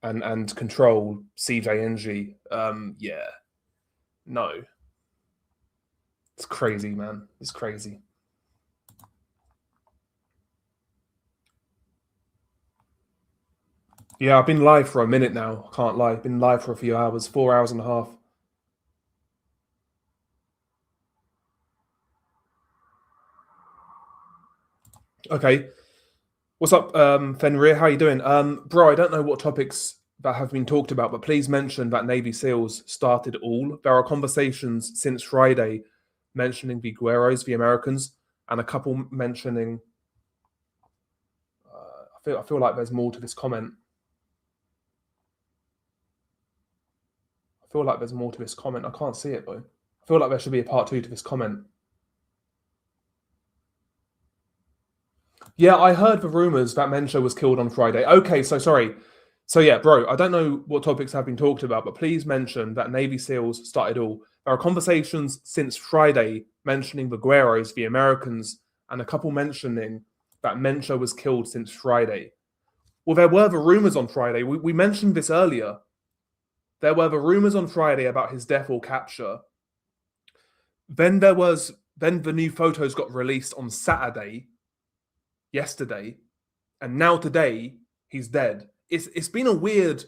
and control CJNG. Yeah, no, it's crazy, man. It's crazy. Yeah, I've been live for a minute now. I can't lie. I've been live for a few hours, 4 hours and a half. Okay. What's up, Fenrir? How you doing? Bro, I don't know what topics that have been talked about, but please mention that Navy SEALs started all. There are conversations since Friday mentioning the Guerreros, the Americans, and a couple mentioning. I feel like there's more to this comment. I feel like there's more to this comment. I can't see it though. I feel like there should be a part 2 to this comment. Yeah, I heard the rumors that Mencho was killed on Friday. Okay, so sorry. So yeah, bro, I don't know what topics have been talked about, but please mention that Navy SEALs started all. There are conversations since Friday mentioning the Guerreros, the Americans, and a couple mentioning that Mencho was killed since Friday. Well, there were the rumors on Friday. We mentioned this earlier. There were the rumors on Friday about his death or capture. Then the new photos got released on Saturday, yesterday, and now today he's dead. It's been a weird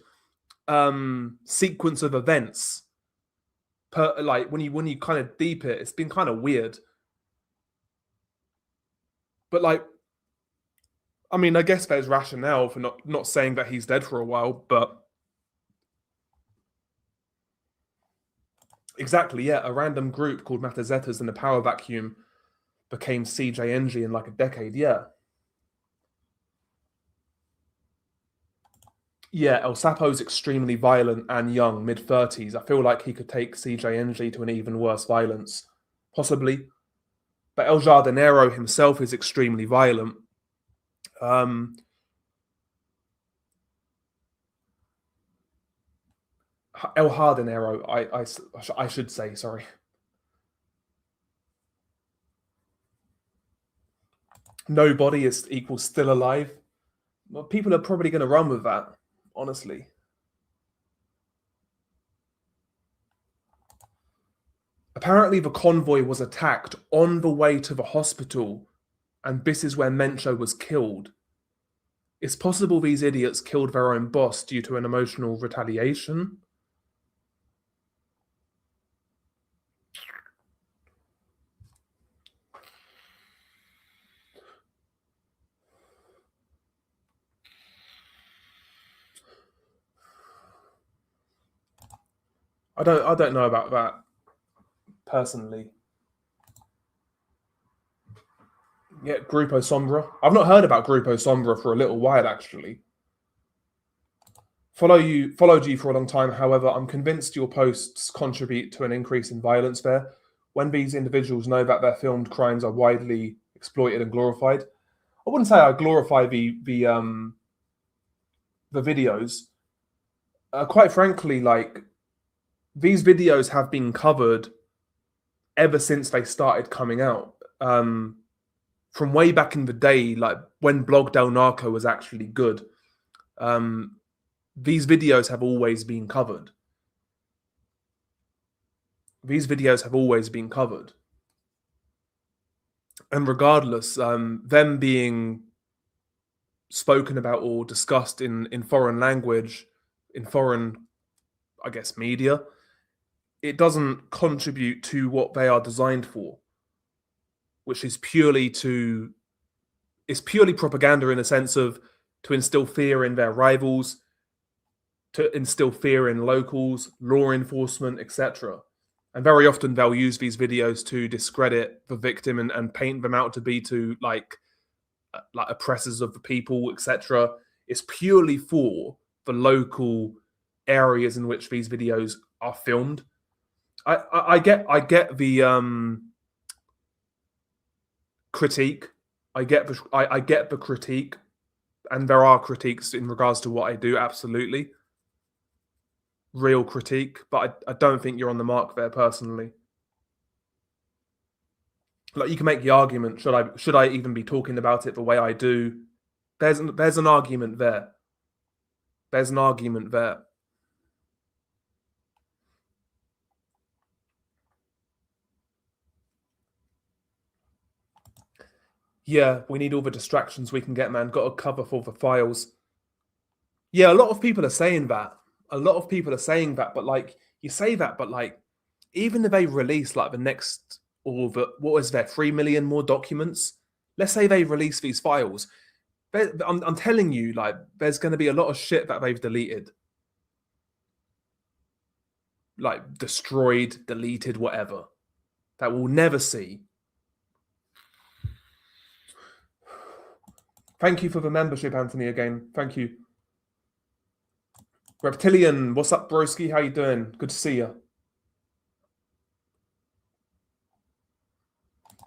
sequence of events. Like when you kind of deep it, it's been kind of weird. But like, I mean, I guess there's rationale for not saying that he's dead for a while, but exactly, yeah. A random group called Matazetas in the power vacuum became CJNG in like a decade, yeah. Yeah, El Sapo's extremely violent and young, mid-30s. I feel like he could take CJNG to an even worse violence. Possibly. But El Jardinero himself is extremely violent. El Jardinero, I should say, sorry. Nobody is equals still alive. Well, people are probably going to run with that, honestly. Apparently, the convoy was attacked on the way to the hospital, and this is where Mencho was killed. It's possible these idiots killed their own boss due to an emotional retaliation. I don't know about that personally. Yeah, Grupo Sombra. I've not heard about Grupo Sombra for a little while actually. Followed you for a long time. However, I'm convinced your posts contribute to an increase in violence there. When these individuals know that their filmed crimes are widely exploited and glorified, I wouldn't say I glorify the videos. Quite frankly, like these videos have been covered ever since they started coming out. From way back in the day, like when Blog Del Narco was actually good. These videos have always been covered. These videos have always been covered. And regardless, them being spoken about or discussed in foreign language, in foreign, I guess, media, it doesn't contribute to what they are designed for, which is purely propaganda in a sense of to instill fear in their rivals, to instill fear in locals, law enforcement, etc. And very often they'll use these videos to discredit the victim and paint them out to be like oppressors of the people, etc. It's purely for the local areas in which these videos are filmed. I get the critique. I get the critique, and there are critiques in regards to what I do. Absolutely, real critique, but I don't think you're on the mark there personally. Like you can make the argument, should I even be talking about it the way I do? There's an argument there. There's an argument there. Yeah, we need all the distractions we can get, man. Got to cover for the files. Yeah, a lot of people are saying that. A lot of people are saying that, but like you say that, but like even if they release like the next all the what is there 3 million more documents? Let's say they release these files. I'm telling you, like there's going to be a lot of shit that they've deleted, like destroyed, deleted, whatever, that we'll never see. Thank you for the membership, Anthony. Again, thank you. Reptilian, what's up, broski? How you doing? Good to see you.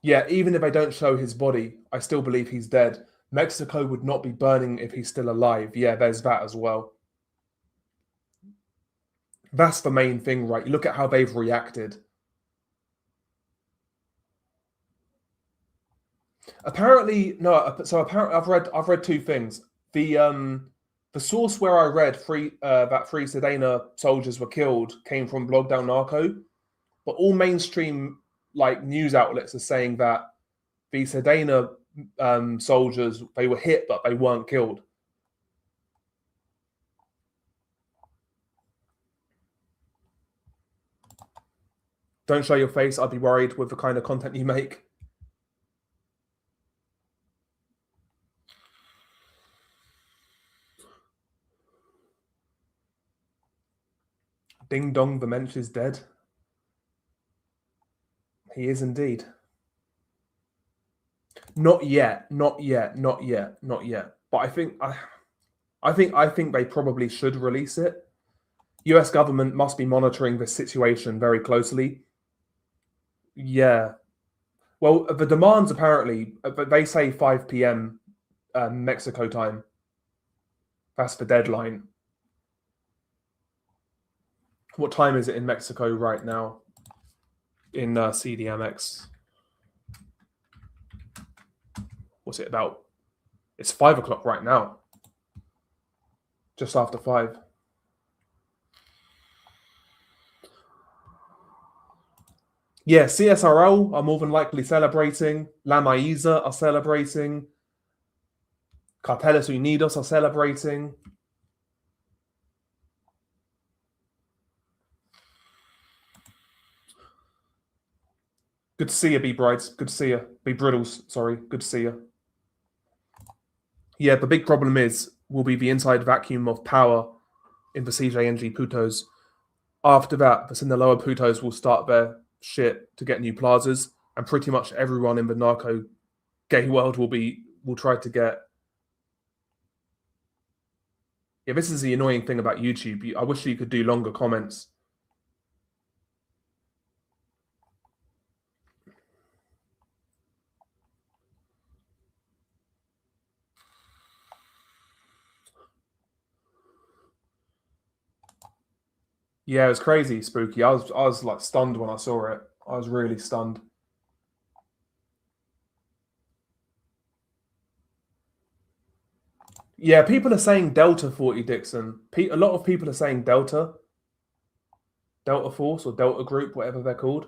Yeah, even if they don't show his body, I still believe he's dead. Mexico would not be burning if he's still alive. Yeah, there's that as well. That's the main thing, right? You look at how they've reacted. Apparently, no. So apparently, I've read two things. The source where I read that 3 Sedena soldiers were killed came from Blog Del Narco, but all mainstream like news outlets are saying that the Sedena soldiers, they were hit but they weren't killed. Don't show your face. I'd be worried with the kind of content you make. Ding dong, the Mensch is dead. He is indeed. Not yet. Not yet. Not yet. Not yet. But I think they probably should release it. US government must be monitoring this situation very closely. Yeah. Well, the demands apparently, they say 5 p.m. Mexico time. That's the deadline. What time is it in Mexico right now? In CDMX. What's it about? It's 5 o'clock right now. Just after 5. Yeah, CSRL are more than likely celebrating. La Maíza are celebrating. Carteles Unidos are celebrating. Good to see you, B-Brides. Good to see you. B-Briddles, sorry. Good to see you. Yeah, the big problem will be the inside vacuum of power in the CJNG putos. After that, the Sinaloa putos will start their shit to get new plazas, and pretty much everyone in the narco gay world will try to get. Yeah, this is the annoying thing about YouTube. I wish you could do longer comments. Yeah, it was crazy, spooky. I was like stunned when I saw it. I was really stunned. Yeah, people are saying Delta 40 Dixon. A lot of people are saying Delta Force or Delta Group, whatever they're called.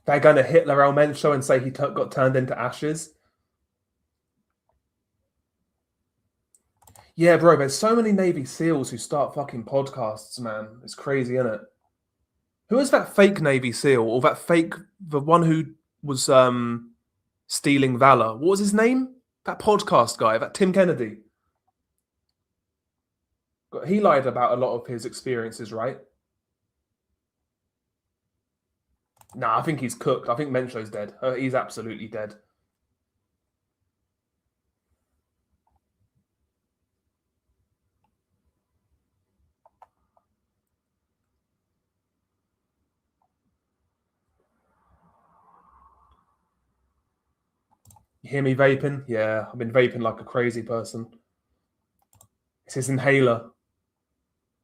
They're going to Hitler El Mencho and say he got turned into ashes. Yeah, bro, there's so many Navy SEALs who start fucking podcasts, man. It's crazy, isn't it? Who is that fake Navy SEAL or the one who was stealing valor? What was his name? That podcast guy, that Tim Kennedy. He lied about a lot of his experiences, right? Nah, I think he's cooked. I think Mencho's dead. He's absolutely dead. You hear me vaping? Yeah, I've been vaping like a crazy person. It's his inhaler.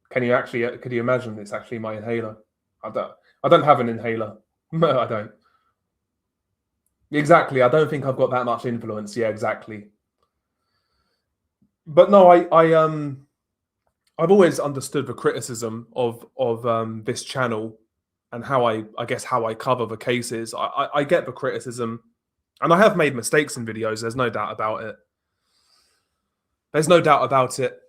Could you imagine? It's actually my inhaler. I don't have an inhaler. No, I don't. Exactly. I don't think I've got that much influence. Yeah, exactly. But no, I've always understood the criticism of this channel and how I guess how I cover the cases. I get the criticism, and I have made mistakes in videos. There's no doubt about it. There's no doubt about it,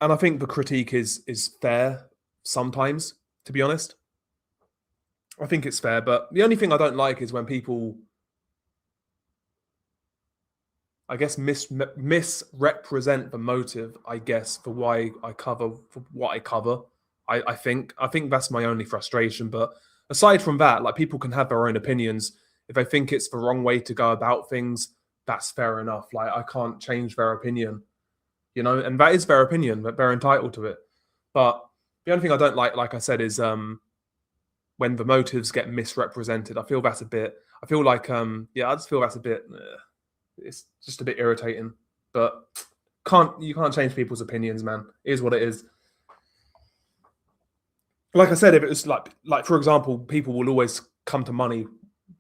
and I think the critique is fair sometimes. To be honest, I think it's fair. But the only thing I don't like is when people, I guess, misrepresent the motive, I guess, for why I cover for what I cover. I think that's my only frustration. But aside from that, like, people can have their own opinions. If they think it's the wrong way to go about things, that's fair enough. Like, I can't change their opinion, and that is their opinion, but they're entitled to it. But the only thing I don't like I said, is when the motives get misrepresented. I feel that's a bit. I feel like I just feel that's a bit. It's just a bit irritating, but you can't change people's opinions, man. It is what it is. Like I said, if it was like for example, people will always come to money.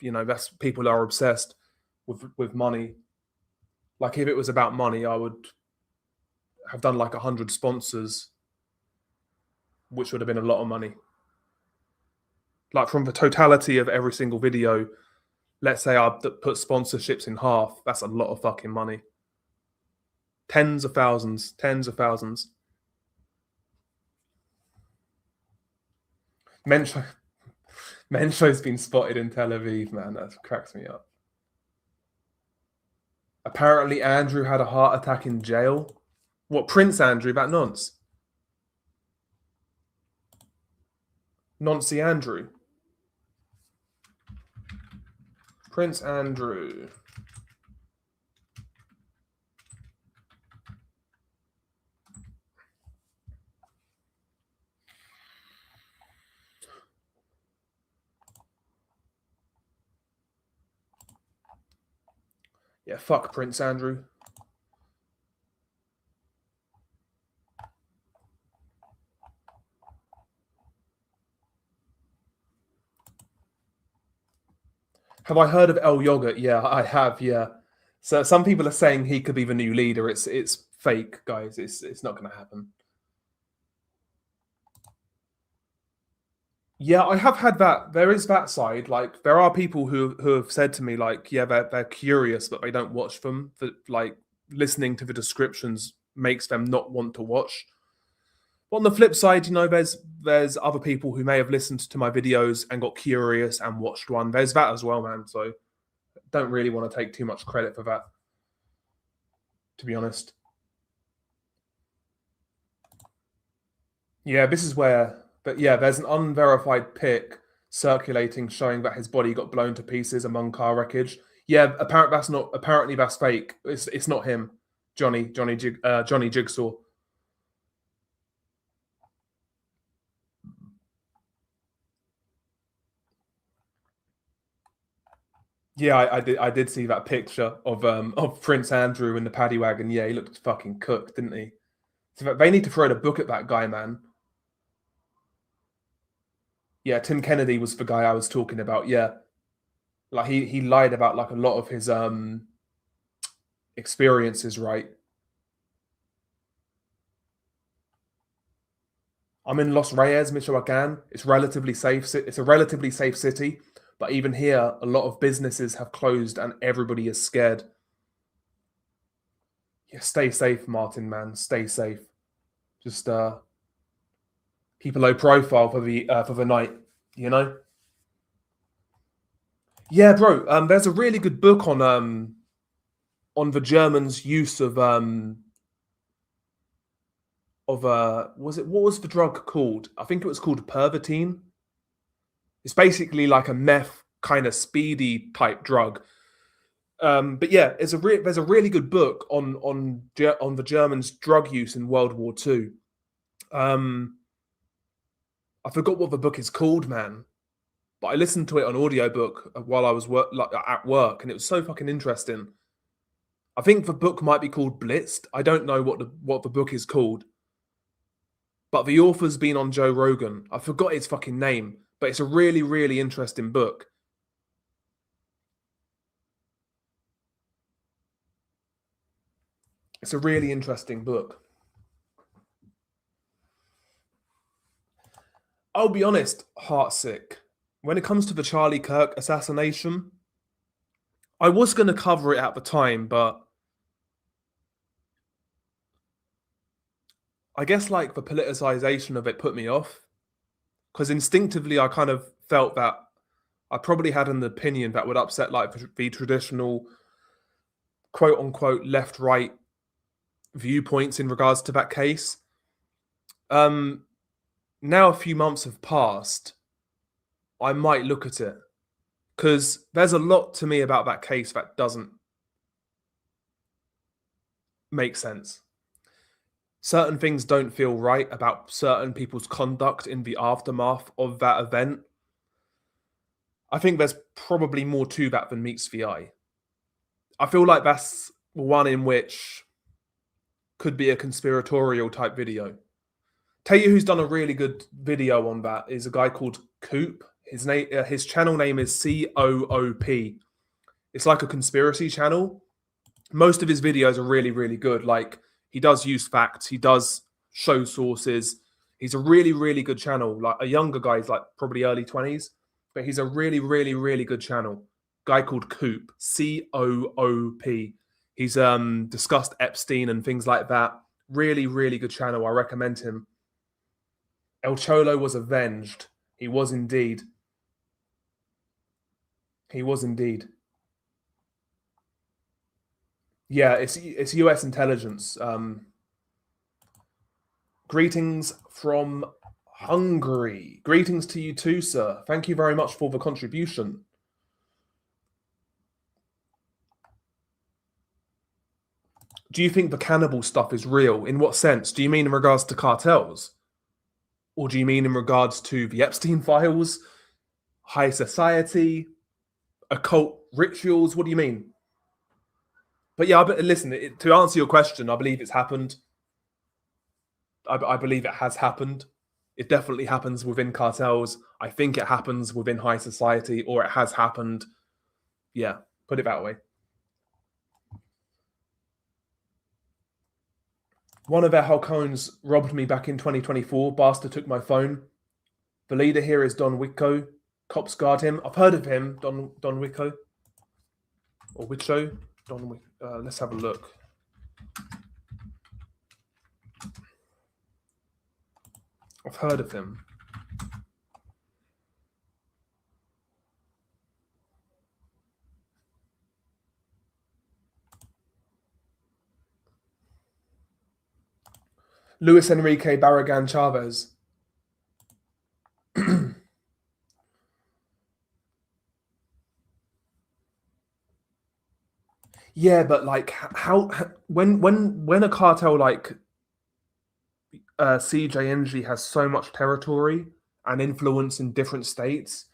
That's, people are obsessed with money. Like, if it was about money, I would have done like 100 sponsors, which would have been a lot of money. Like, from the totality of every single video, let's say I put sponsorships in half, that's a lot of fucking money. Tens of thousands. Mencho's been spotted in Tel Aviv, man. That cracks me up. Apparently, Andrew had a heart attack in jail. What, Prince Andrew? That nonce? Noncy Andrew? Prince Andrew. Yeah, fuck Prince Andrew. Have I heard of El Yogurt? Yeah, I have, yeah. So some people are saying he could be the new leader. It's fake, guys. It's not going to happen. Yeah, I have had that. There is that side. Like, there are people who have said to me, like, yeah, they're curious, but they don't watch them. That, like, listening to the descriptions makes them not want to watch. But on the flip side, there's other people who may have listened to my videos and got curious and watched one. There's that as well, man. So don't really want to take too much credit for that, to be honest. Yeah, this is where, but yeah, there's an unverified pic circulating showing that his body got blown to pieces among car wreckage. Yeah, apparently that's fake. It's not him, Johnny Jigsaw. Yeah, I did see that picture of Prince Andrew in the paddy wagon. Yeah, he looked fucking cooked, didn't he? So they need to throw a book at that guy, man. Yeah, Tim Kennedy was the guy I was talking about. Yeah, like, he lied about, like, a lot of his experiences, right? I'm in Los Reyes, Michoacan. It's relatively safe. It's a relatively safe city, but even here, a lot of businesses have closed and everybody is scared. Yeah, stay safe, Martin, man. Stay safe. Just keep a low profile for the night. Yeah, bro. There's a really good book on the Germans' use of what was the drug called? I think it was called pervitin. It's basically like a meth kind of speedy type drug. But yeah, there's a really good book on the Germans' drug use in World War II. I forgot what the book is called, man, but I listened to it on audiobook while I was at work, and it was so fucking interesting. I think the book might be called Blitzed. I don't know what the book is called, but the author's been on Joe Rogan. I forgot his fucking name, but it's a really, really interesting book. It's a really interesting book. I'll be honest, heartsick. When it comes to the Charlie Kirk assassination, I was going to cover it at the time, but I guess like the politicization of it put me off. Because instinctively, I kind of felt that I probably had an opinion that would upset like the traditional quote unquote left right viewpoints in regards to that case. Now a few months have passed, I might look at it because there's a lot to me about that case that doesn't make sense. Certain things don't feel right about certain people's conduct in the aftermath of that event. I think there's probably more to that than meets the eye. I feel like that's one in which could be a conspiratorial type video. Tell you who's done a really good video on that is a guy called Coop. His channel name is COOP. It's like a conspiracy channel. Most of his videos are really, really good. Like he does use facts. He does show sources. He's a really, really good channel. Like a younger guy, he's like probably early 20s, but he's a really, really, really good channel. Guy called Coop, COOP. He's discussed Epstein and things like that. Really, really good channel. I recommend him. El Cholo was avenged. He was indeed. He was indeed. Yeah, it's US intelligence. Greetings from Hungary. Greetings to you too, sir. Thank you very much for the contribution. Do you think the cannibal stuff is real? In what sense? Do you mean in regards to cartels? Or do you mean in regards to the Epstein files, high society, occult rituals? What do you mean? But yeah, listen, to answer your question, I believe it's happened. I believe it has happened. It definitely happens within cartels. I think it happens within high society, or it has happened. Yeah, put it that way. One of our Halcones robbed me back in 2024. Bastard took my phone. The leader here is Don Wicko. Cops guard him. I've heard of him, Don Wicko. Or Wicho. Let's have a look. I've heard of him. Luis Enrique Barragan Chavez. Yeah, but like how when a cartel like CJNG has so much territory and influence in different states,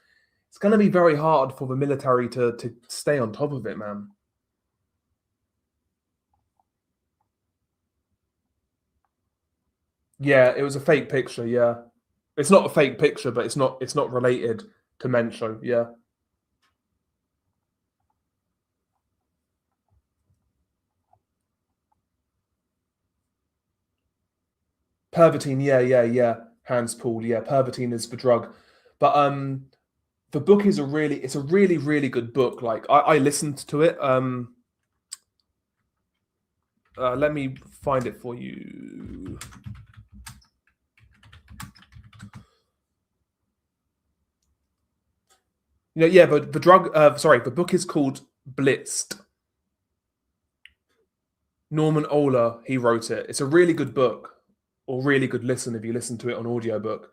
it's going to be very hard for the military to stay on top of it, man. Yeah, it was a fake picture. Yeah, it's not a fake picture, but it's not related to Mencho. Yeah. Pervitin, yeah. Hans Paul, yeah. Pervitin is the drug, but the book is a really, really good book. Like I listened to it. Let me find it for you. Yeah, but the book is called Blitzed. Norman Ohler, he wrote it. It's a really good book, or really good listen if you listen to it on audiobook.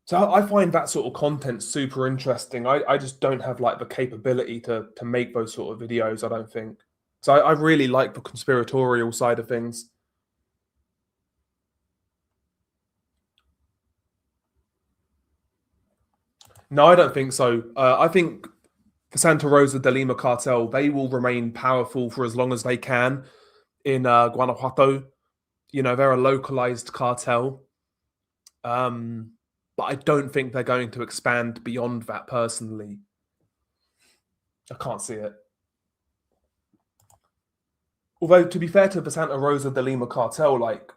So I find that sort of content super interesting. I just don't have like the capability to make those sort of videos, I don't think. So I really like the conspiratorial side of things. No, I don't think so. I think the Santa Rosa de Lima cartel, they will remain powerful for as long as they can in Guanajuato. You know, they're a localized cartel. But I don't think they're going to expand beyond that personally. I can't see it. Although, to be fair to the Santa Rosa de Lima cartel, like,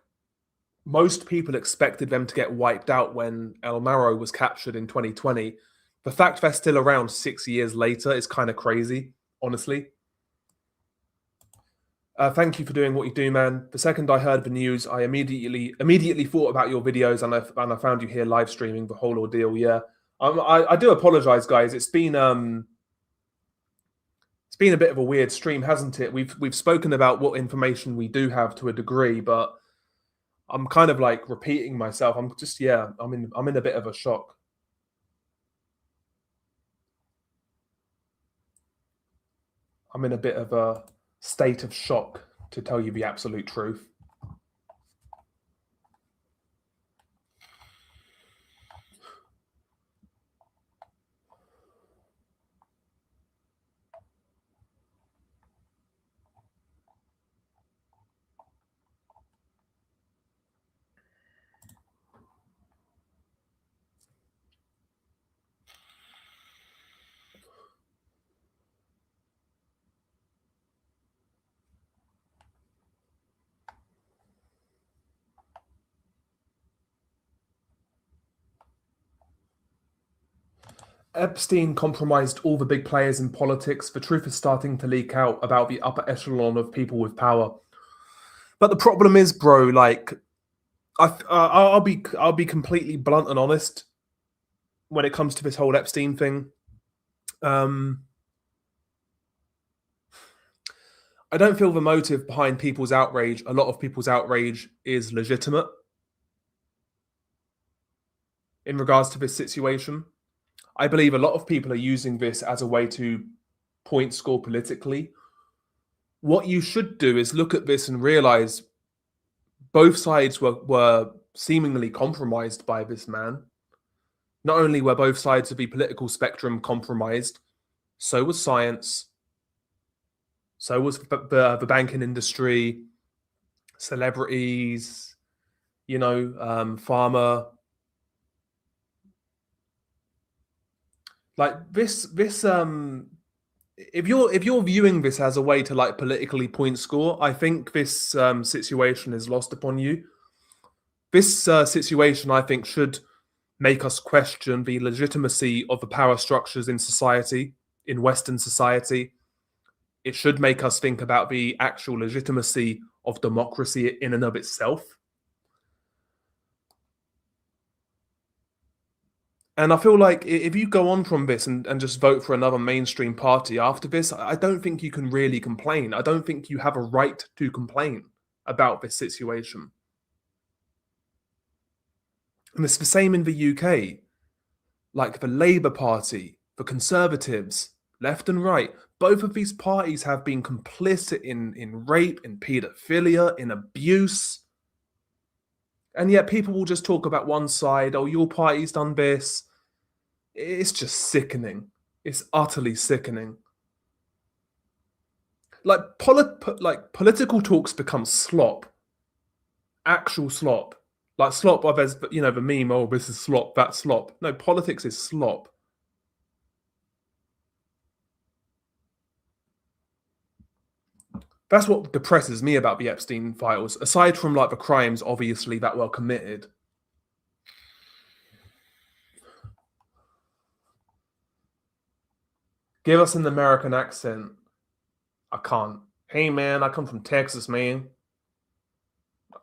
most people expected them to get wiped out when El Maro was captured in 2020. The fact they're still around 6 years later is kind of crazy, honestly. Thank you for doing what you do, man. The second I heard the news, I immediately thought about your videos, and I found you here live streaming the whole ordeal. Yeah, I do apologize, guys. It's been a bit of a weird stream, hasn't it? We've spoken about what information we do have to a degree, but I'm kind of like repeating myself. I'm in a bit of a shock. I'm in a bit of a state of shock, to tell you the absolute truth. Epstein compromised all the big players in politics. The truth is starting to leak out about the upper echelon of people with power. But the problem is, bro, like, I'll be completely blunt and honest when it comes to this whole Epstein thing. I don't feel the motive behind people's outrage. A lot of people's outrage is legitimate in regards to this situation. I believe a lot of people are using this as a way to point score politically. What you should do is look at this and realize both sides were seemingly compromised by this man. Not only were both sides of the political spectrum compromised, so was science, so was the banking industry, celebrities, pharma. Like this if you're viewing this as a way to like politically point score, I think this situation is lost upon you. This situation, I think, should make us question the legitimacy of the power structures in society, in Western society. It should make us think about the actual legitimacy of democracy in and of itself. And I feel like if you go on from this and just vote for another mainstream party after this, I don't think you can really complain. I don't think you have a right to complain about this situation. And it's the same in the UK. Like the Labour Party, the Conservatives, left and right, both of these parties have been complicit in rape, in paedophilia, in abuse. And yet people will just talk about one side, oh, your party's done this. It's just sickening. It's utterly sickening. Like political talks become slop. Actual slop. Like slop, there's the meme, oh, this is slop, that's slop. No, politics is slop. That's what depresses me about the Epstein files, aside from like the crimes, obviously, that were committed. Give us an American accent. I can't. Hey, man, I come from Texas, man.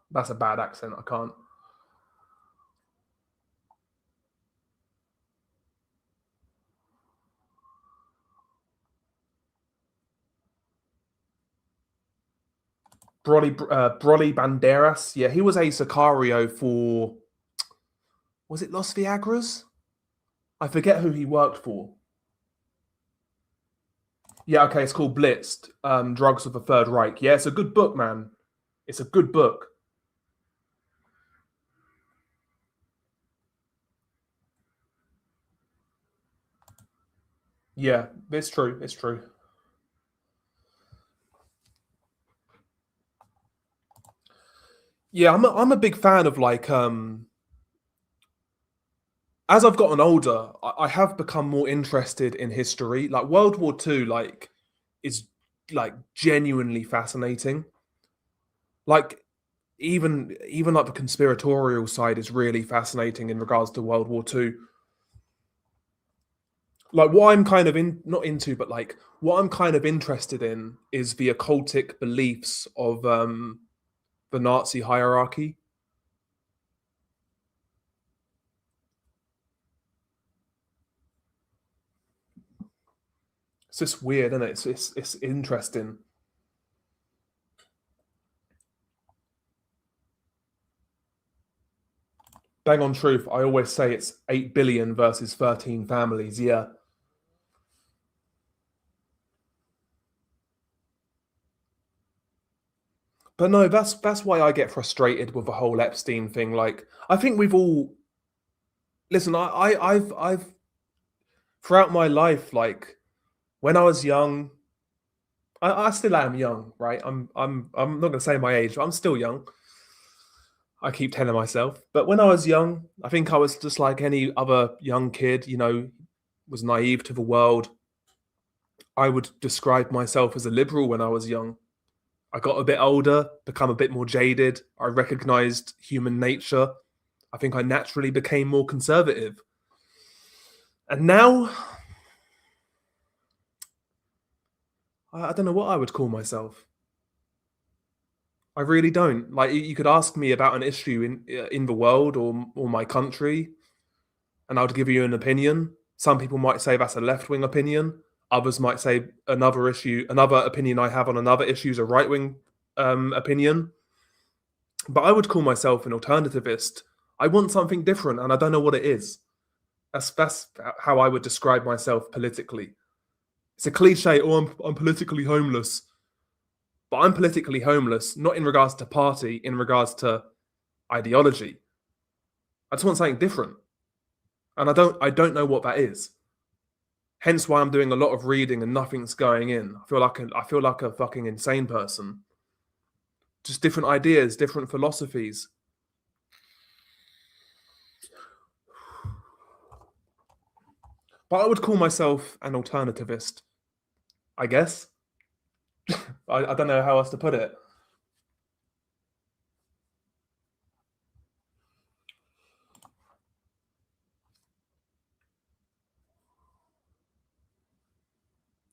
That's a bad accent. I can't. Broly Banderas. Yeah, he was a Sicario for, was it Los Viagras? I forget who he worked for. Yeah, okay, it's called Blitzed, Drugs of the Third Reich. Yeah, it's a good book, man. It's a good book. Yeah, it's true. It's true. Yeah, I'm a big fan of like as I've gotten older, I have become more interested in history. Like World War II, like is like genuinely fascinating. Like even like the conspiratorial side is really fascinating in regards to World War II. Like what I'm kind of not into, but like what I'm kind of interested in is the occultic beliefs of the Nazi hierarchy. It's just weird, isn't it? It's interesting. Bang on truth. I always say it's 8 billion versus 13 families. Yeah, but no, that's why I get frustrated with the whole Epstein thing. Like, I think we've all listen. I've throughout my life, like when I was young, I still am young, right? I'm not gonna say my age, but I'm still young. I keep telling myself. But when I was young, I think I was just like any other young kid, was naive to the world. I would describe myself as a liberal when I was young. I got a bit older, become a bit more jaded. I recognized human nature. I think I naturally became more conservative. And now, I don't know what I would call myself. I really don't. Like you could ask me about an issue in the world or my country, and I would give you an opinion. Some people might say that's a left wing opinion. Others might say another opinion I have on another issue is a right wing opinion. But I would call myself an alternativist. I want something different, and I don't know what it is. That's how I would describe myself politically. It's a cliche. Oh, I'm politically homeless, but I'm politically homeless not in regards to party, in regards to ideology. I just want something different, and I don't know what that is. Hence why I'm doing a lot of reading and nothing's going in. I feel like a fucking insane person. Just different ideas, different philosophies. But I would call myself an alternativist, I guess. I don't know how else to put it.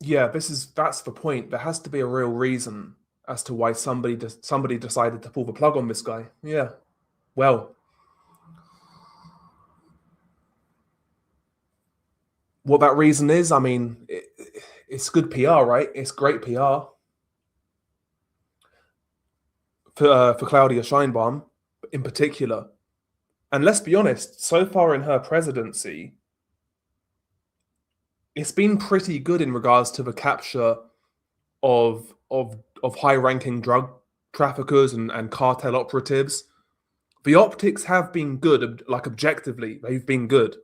Yeah, that's the point. There has to be a real reason as to why somebody decided to pull the plug on this guy. Yeah. Well, what that reason is, I mean, it's good PR, right? It's great PR for Claudia Scheinbaum in particular. And let's be honest, so far in her presidency, it's been pretty good in regards to the capture of high-ranking drug traffickers and cartel operatives. The optics have been good, like objectively, they've been good.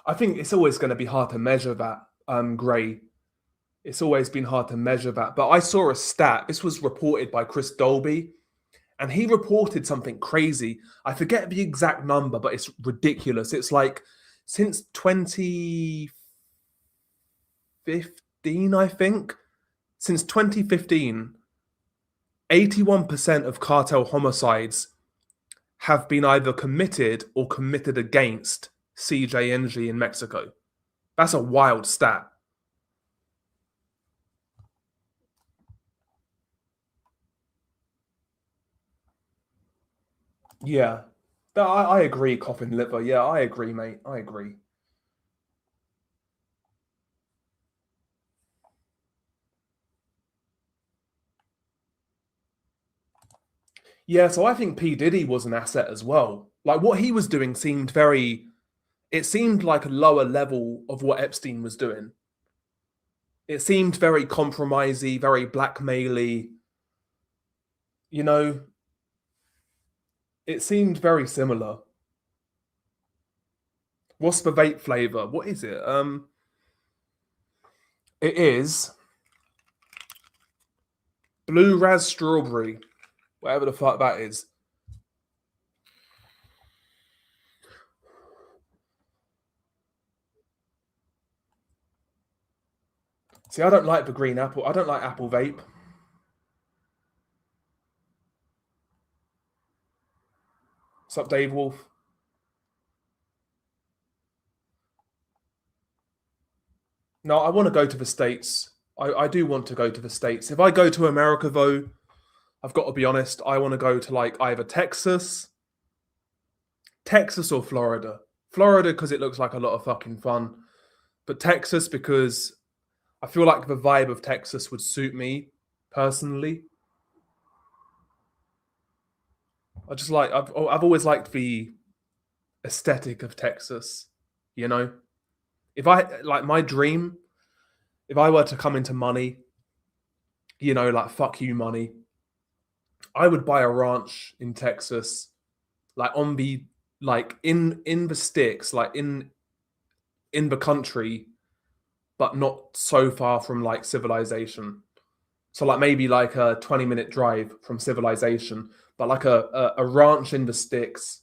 I think it's always going to be hard to measure that, Gray. It's always been hard to measure that. But I saw a stat. This was reported by Chris Dolby, and he reported something crazy. I forget the exact number, but it's ridiculous. It's like since 2015, I think, since 2015, 81% of cartel homicides have been either committed or committed against CJNG in Mexico. That's a wild stat. Yeah. I agree, coffin liver. Yeah, I agree, mate. I agree. Yeah, so I think P. Diddy was an asset as well. Like what he was doing it seemed like a lower level of what Epstein was doing. It seemed very compromisey, very blackmaily. You know, it seemed very similar. What's the vape flavor? What is it? It is blue raz strawberry. whatever the fuck that is. See, I don't like the green apple. I don't like apple vape. What's up, Dave Wolf? No, I want to go to the States. I do want to go to the States. If I go to America, though, I've got to be honest, I want to go to like either Texas or Florida. Florida because it looks like a lot of fucking fun. But Texas because I feel like the vibe of Texas would suit me personally. I've always liked the aesthetic of Texas, you know? If I like my dream, if I were to come into money, you know, like fuck you money, I would buy a ranch in Texas, like on the like in the sticks, like in the country, but not so far from like civilization. So like maybe like a 20-minute drive from civilization, but like a ranch in the sticks,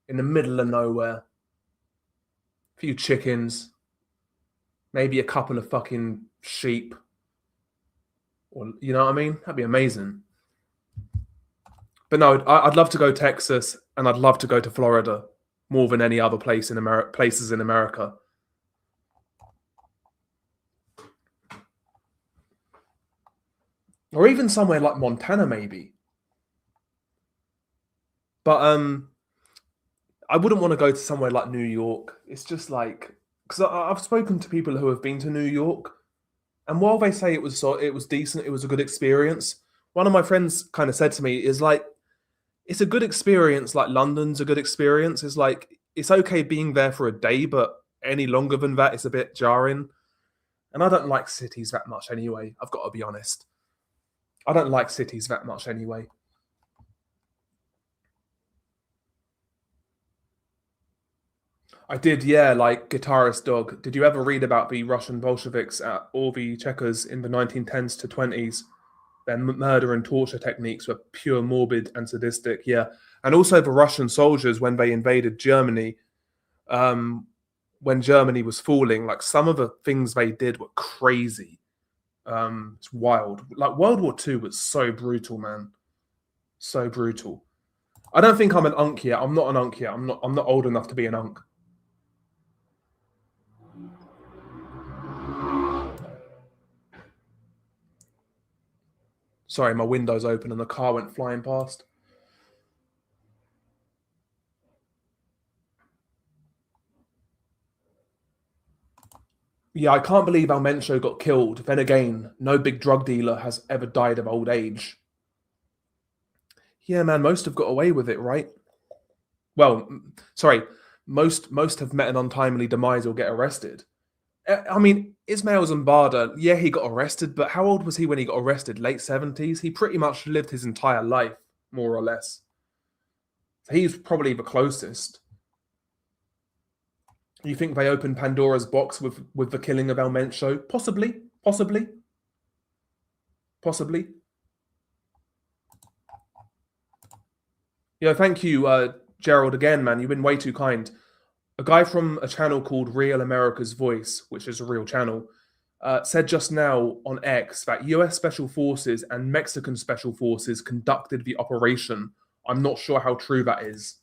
in the middle of nowhere. A few chickens, maybe a couple of fucking sheep. Or you know what I mean? That'd be amazing. But no, I'd love to go Texas and I'd love to go to Florida more than any other place in places in America. Or even somewhere like Montana, maybe. But I wouldn't want to go to somewhere like New York. It's just like because I've spoken to people who have been to New York, and while they say it was decent, it was a good experience. One of my friends kind of said to me, "Is like it's a good experience. Like London's a good experience. It's like it's okay being there for a day, but any longer than that, it's a bit jarring." And I don't like cities that much anyway. I've got to be honest. I don't like cities that much anyway. I did, yeah, like Guitarist Dog. Did you ever read about the Russian Bolsheviks or the Chekers in the 1910s to 20s? Their murder and torture techniques were pure morbid and sadistic, yeah. And also the Russian soldiers when they invaded Germany, um, when Germany was falling, like some of the things they did were crazy. It's wild. Like World War II was so brutal, man. So brutal. I don't think I'm an unk yet. I'm not an unk yet. I'm not old enough to be an unk. Sorry, my window's open and the car went flying past. Yeah, I can't believe our Mencho got killed. Then again, no big drug dealer has ever died of old age. Yeah, man, most have got away with it, right? Well, sorry, most have met an untimely demise or get arrested. I mean, Ismail Zambada, yeah, he got arrested, but how old was he when he got arrested? Late 70s? He pretty much lived his entire life, more or less. So he's probably the closest. You think they opened Pandora's box with the killing of El Mencho? Possibly, possibly, possibly. Yeah, thank you, Gerald, again, man. You've been way too kind. A guy from a channel called Real America's Voice, which is a real channel, said just now on X that US Special Forces and Mexican Special Forces conducted the operation. I'm not sure how true that is.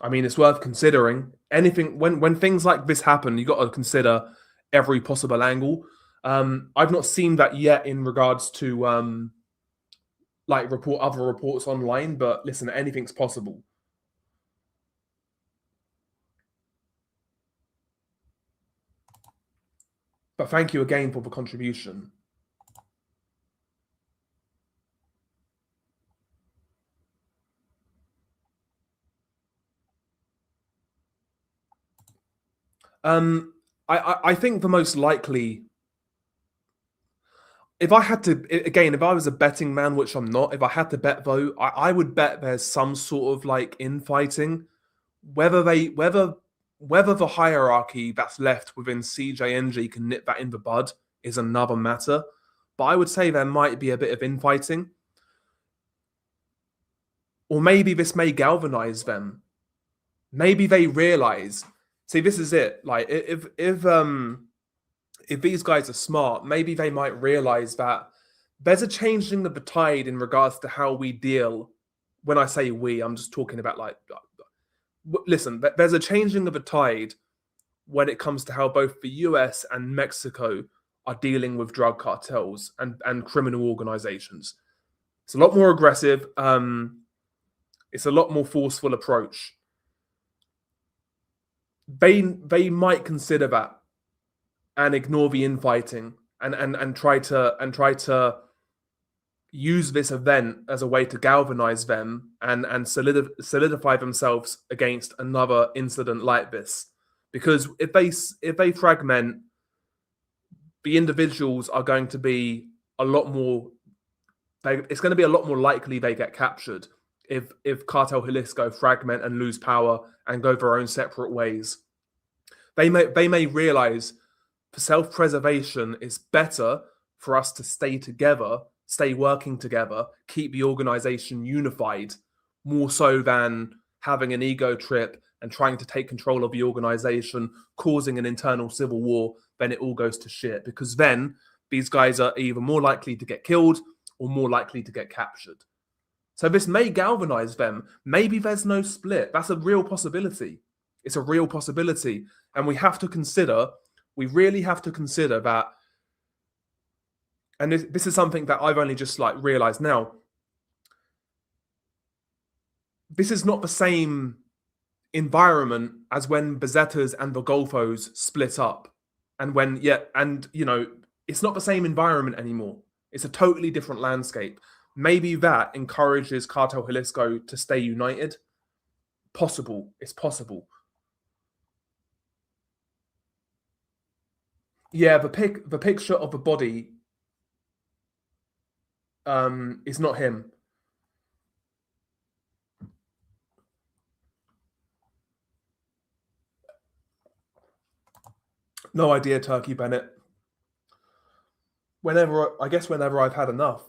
I mean, it's worth considering. Anything when things like this happen, you got to consider every possible angle. I've not seen that yet in regards to like other reports online, but listen, anything's possible. But thank you again for the contribution. I think the most likely, if I had to, again, if I was a betting man, which I'm not, if I had to bet though, I would bet there's some sort of like infighting, whether the hierarchy that's left within CJNG can nip that in the bud is another matter. But I would say there might be a bit of infighting. Or maybe this may galvanize them. Maybe they realize. See, this is it. Like if these guys are smart, maybe they might realize that there's a changing of the tide in regards to how we deal. When I say we, I'm just talking about like, listen, there's a changing of the tide when it comes to how both the US and Mexico are dealing with drug cartels and criminal organizations. It's a lot more aggressive. It's a lot more forceful approach. They might consider that and ignore the infighting and try to use this event as a way to galvanize them and solidify themselves against another incident like this. Because if they fragment, the individuals are going to be a lot more. It's going to be a lot more likely they get captured if Cartel Jalisco fragment and lose power and go their own separate ways. They may realize for self-preservation, it's better for us to stay together, stay working together, keep the organization unified, more so than having an ego trip and trying to take control of the organization, causing an internal civil war. Then it all goes to shit, because then these guys are either more likely to get killed or more likely to get captured. So this may galvanize them. Maybe there's no split. That's a real possibility. It's a real possibility. And we really have to consider that. And this is something that I've only just like realized now. This is not the same environment as when Bezetas and the Golfos split up. And it's not the same environment anymore. It's a totally different landscape. Maybe that encourages Cartel Jalisco to stay united. Possible. It's possible. Yeah, the picture of the body is not him. No idea, Turkey Bennett. Whenever I've had enough.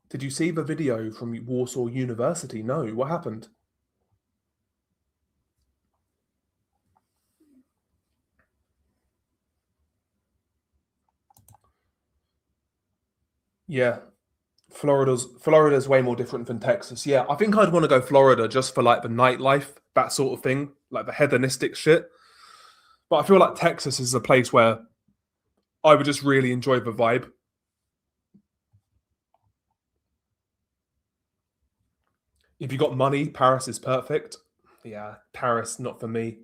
Did you see the video from Warsaw University? No, what happened? Yeah, Florida's way more different than Texas. Yeah, I think I'd want to go Florida just for like the nightlife, that sort of thing, like the hedonistic shit. But I feel like Texas is a place where I would just really enjoy the vibe. If you got money, Paris is perfect. Yeah, Paris, not for me.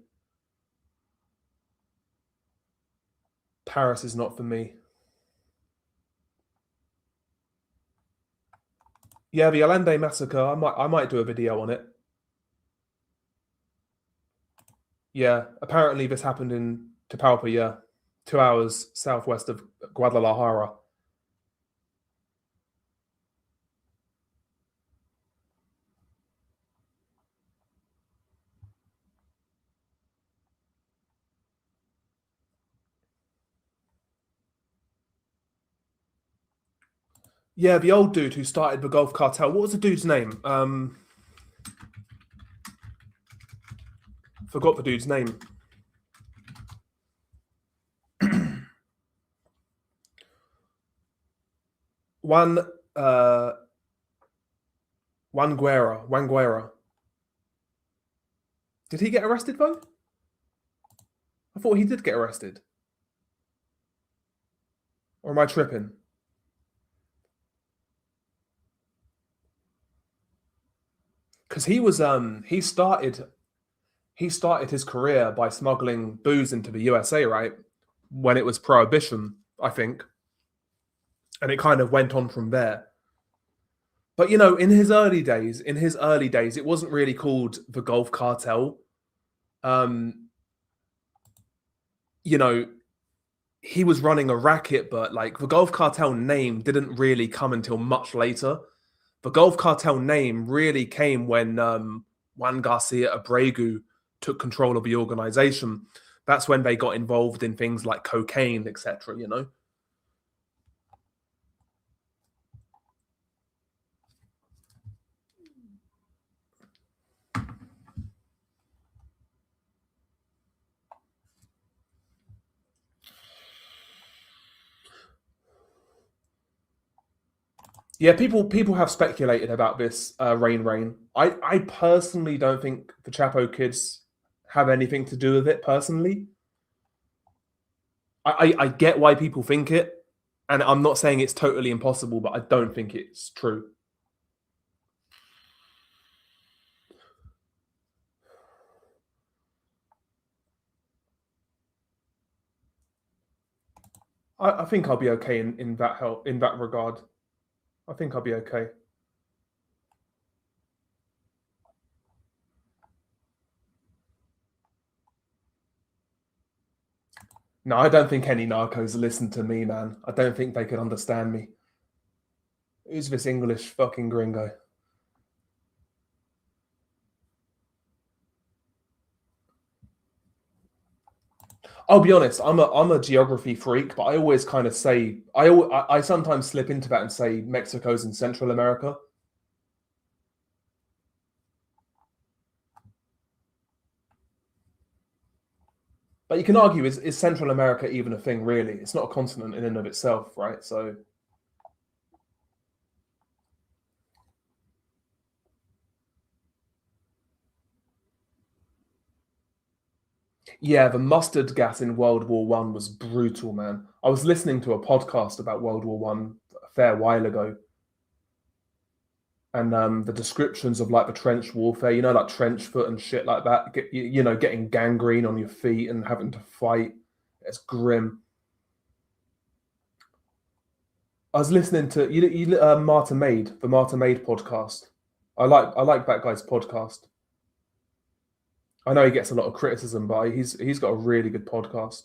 Paris is not for me. Yeah, the Allende massacre, I might do a video on it. Yeah, apparently this happened in Tapalpa, yeah. 2 hours southwest of Guadalajara. Yeah, the old dude who started the Gulf Cartel. What was the dude's name? Forgot the dude's name. Juan Guerra. Did he get arrested though? I thought he did get arrested. Or am I tripping? Because he was he started his career by smuggling booze into the USA, right? When it was prohibition, I think. And it kind of went on from there. But in his early days, it wasn't really called the Gulf Cartel. He was running a racket, but like the Gulf Cartel name didn't really come until much later. The Gulf Cartel name really came when Juan Garcia Abregu took control of the organization. That's when they got involved in things like cocaine, etc. Yeah, people have speculated about this Rain. I personally don't think the Chapo kids have anything to do with it. Personally, I get why people think it, and I'm not saying it's totally impossible, but I don't think it's true. I think I'll be okay in that in that regard. I think I'll be okay. No, I don't think any narcos listen to me, man. I don't think they could understand me. Who's this English fucking gringo? I'll be honest. I'm a geography freak, but I always kind of say I sometimes slip into that and say Mexico's in Central America. But you can argue, is Central America even a thing, really? It's not a continent in and of itself, right? So, yeah, the mustard gas in World War One was brutal, man. I was listening to a podcast about World War One a fair while ago, and the descriptions of like the trench warfare, like trench foot and shit like that, getting gangrene on your feet and having to fight. It's grim. I was listening to Martin Made, the Martin Made podcast. I like that guy's podcast. I know he gets a lot of criticism, but he's got a really good podcast.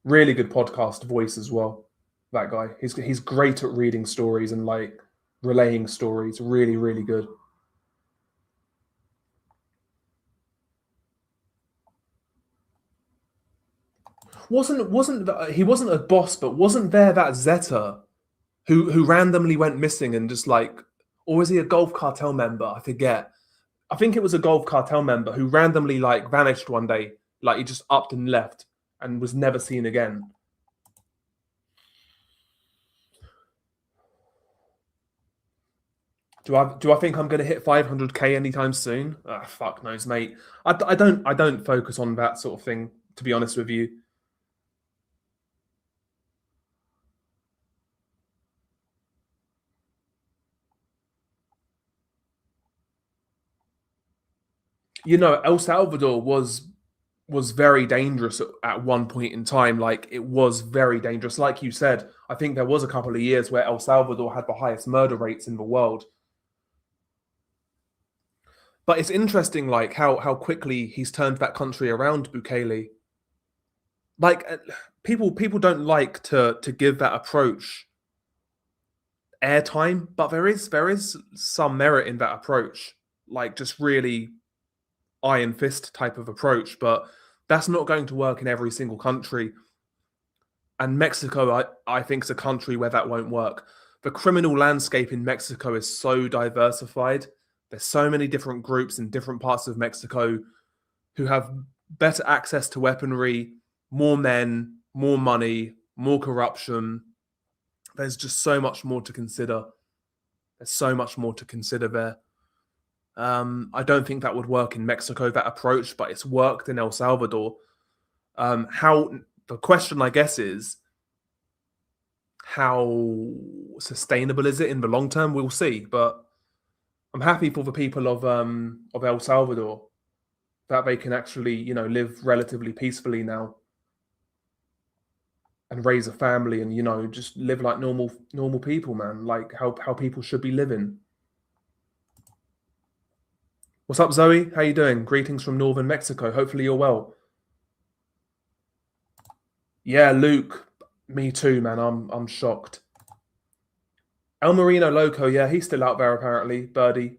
Really good podcast voice as well. That guy. He's great at reading stories and like relaying stories. Really, really good. He wasn't a boss, but wasn't there that Zeta who randomly went missing and just like, or was he a Golf Cartel member? I forget. I think it was a Golf Cartel member who randomly like vanished one day, like he just upped and left and was never seen again. Do I think I'm going to hit 500k anytime soon? Fuck knows, mate. I don't focus on that sort of thing, to be honest with you. El Salvador was very dangerous at one point in time. Like it was very dangerous. Like you said, I think there was a couple of years where El Salvador had the highest murder rates in the world. But it's interesting, like how quickly he's turned that country around, Bukele. Like people don't like to give that approach airtime, but there is some merit in that approach. Like just really iron fist type of approach, but that's not going to work in every single country. And Mexico, I think, is a country where that won't work. The criminal landscape in Mexico is so diversified. There's so many different groups in different parts of Mexico who have better access to weaponry, more men, more money, more corruption. There's just so much more to consider. There's so much more to consider there. I don't think that would work in Mexico, that approach, but it's worked in El Salvador. How the question, I guess, is how sustainable is it in the long term? We'll see. But I'm happy for the people of El Salvador that they can actually, live relatively peacefully now and raise a family and just live like normal people, man. Like how people should be living. What's up, Zoe? How you doing? Greetings from northern Mexico. Hopefully you're well. Yeah, Luke. Me too, man. I'm shocked. El Marino Loco, yeah, he's still out there apparently, Birdie.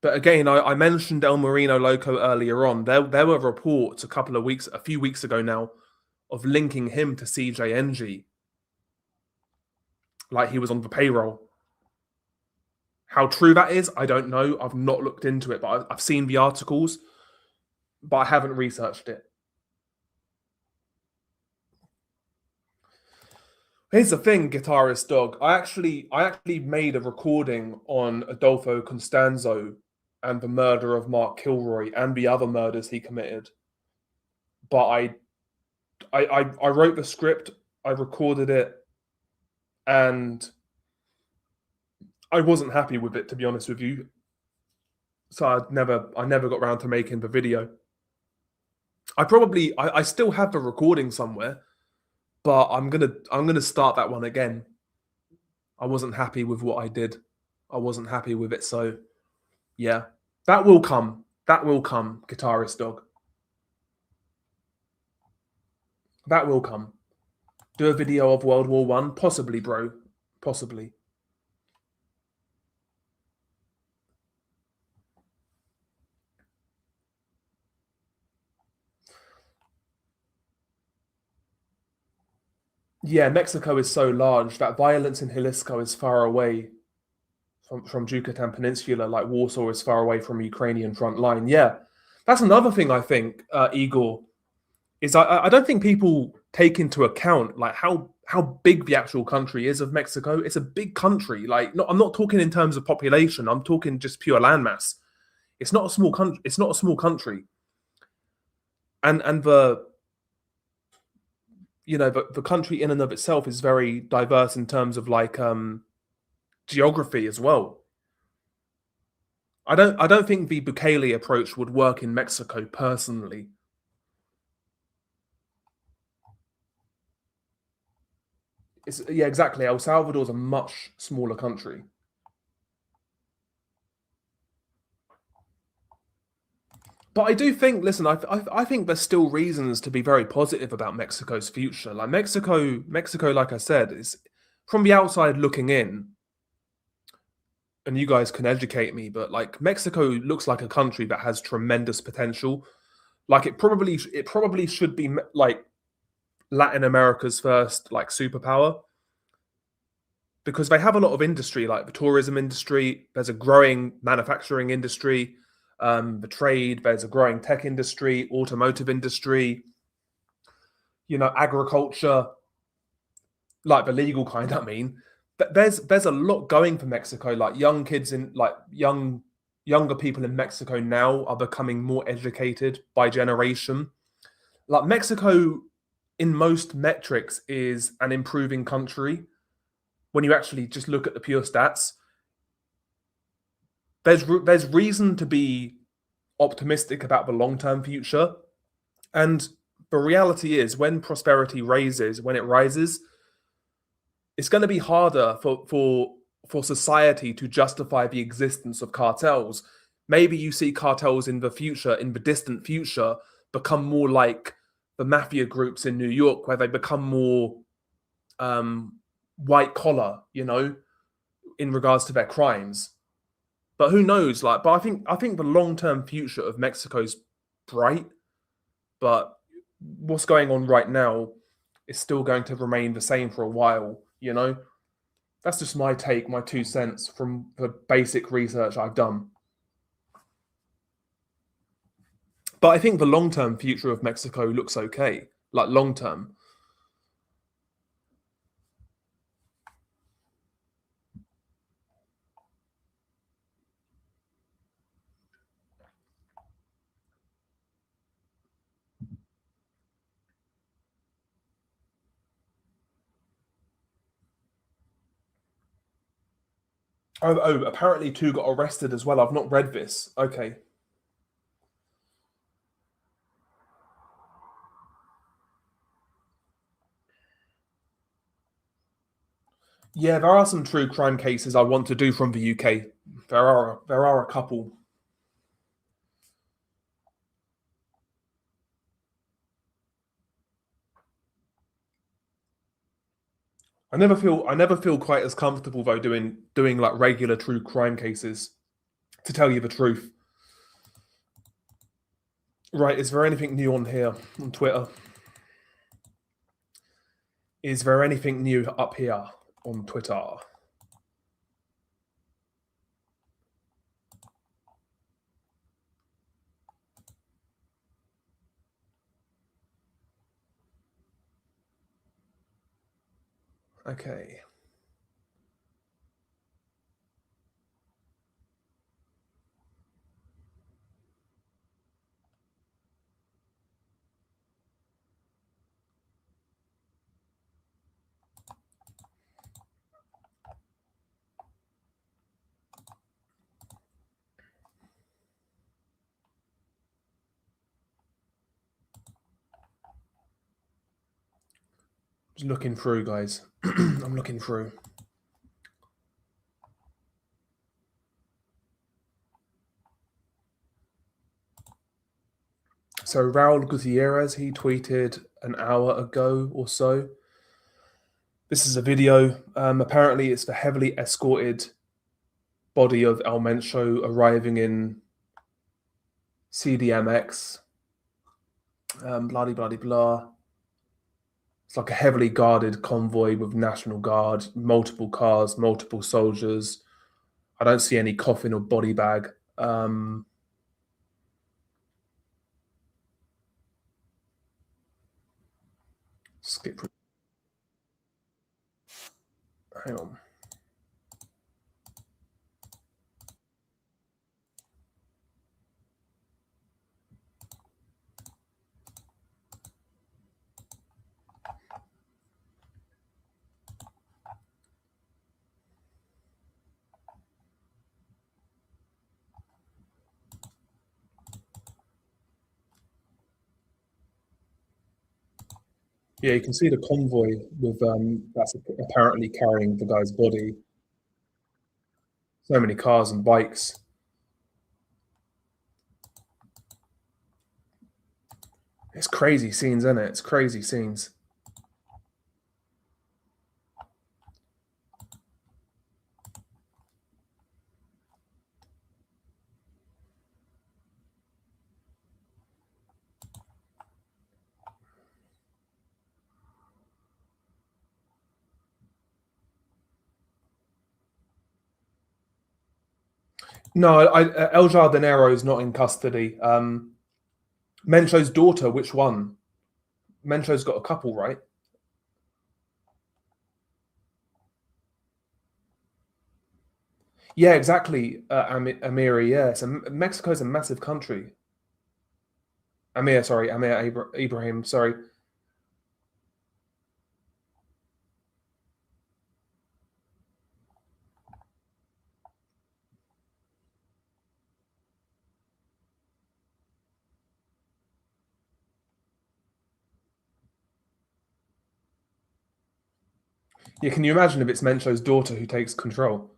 But again, I mentioned El Marino Loco earlier on. There were reports a few weeks ago now, of linking him to CJNG. Like he was on the payroll. How true that is, I don't know. I've not looked into it, but I've seen the articles, but I haven't researched it. Here's the thing, guitarist dog. I actually made a recording on Adolfo Constanzo and the murder of Mark Kilroy and the other murders he committed. But I wrote the script, I recorded it, and I wasn't happy with it, to be honest with you. So I never got around to making the video. I still have the recording somewhere, but I'm gonna start that one again. I wasn't happy with what I did. I wasn't happy with it, so yeah. That will come. That will come, guitarist dog. That will come. Do a video of World War One? Possibly, bro. Possibly. Yeah, Mexico is so large that violence in Jalisco is far away from Yucatan Peninsula, like Warsaw is far away from Ukrainian front line. Yeah, that's another thing I think, Igor, is I don't think people take into account like how big the actual country is of Mexico. It's a big country. Like, I'm not talking in terms of population. I'm talking just pure landmass. It's not a small country. It's not a small country, and the country in and of itself is very diverse in terms of like geography as well. I don't think the Bukele approach would work in Mexico personally. Yeah, exactly. El Salvador's a much smaller country. But I do think, listen, I think there's still reasons to be very positive about Mexico's future. Like Mexico, like I said, is from the outside looking in, and you guys can educate me, but like Mexico looks like a country that has tremendous potential. Like it probably should be like Latin America's first like superpower because they have a lot of industry, like the tourism industry. There's a growing manufacturing industry, the trade. There's a growing tech industry, automotive industry. Agriculture, like the legal kind. I mean, but there's a lot going for Mexico. Like young kids in like younger people in Mexico now are becoming more educated by generation. Like Mexico, in most metrics, is an improving country. When you actually just look at the pure stats, there's reason to be optimistic about the long term future. And the reality is, when prosperity when it rises, it's going to be harder for society to justify the existence of cartels. Maybe you see cartels in the future, in the distant future, become more like the mafia groups in New York, where they become more white collar, in regards to their crimes. But who knows? Like, but I think the long term future of Mexico's bright. But what's going on right now is still going to remain the same for a while. That's just my take, my 2 cents from the basic research I've done. But I think the long term future of Mexico looks okay. Like long term. Oh, apparently two got arrested as well. I've not read this. Okay. Yeah, there are some true crime cases I want to do from the UK. There are a couple. I never feel quite as comfortable though doing like regular true crime cases, to tell you the truth. Right, is there anything new on here on Twitter? Is there anything new up here on Twitter? Okay. Just looking through, guys. I'm looking through. So Raul Gutierrez, he tweeted an hour ago or so. This is a video. Apparently, it's the heavily escorted body of El Mencho arriving in CDMX. Blah, blah, blah, blah. It's like a heavily guarded convoy with National Guard, multiple cars, multiple soldiers. I don't see any coffin or body bag. Skip. Hang on. Yeah, you can see the convoy with that's apparently carrying the guy's body. So many cars and bikes. It's crazy scenes, isn't it? It's crazy scenes. No, El Jardinero is not in custody. Mencho's daughter, which one? Mencho's got a couple, right? Yeah, exactly. Amiri, yeah. So Mexico's a massive country. Amir Ibrahim, sorry. Yeah, can you imagine if it's Mencho's daughter who takes control?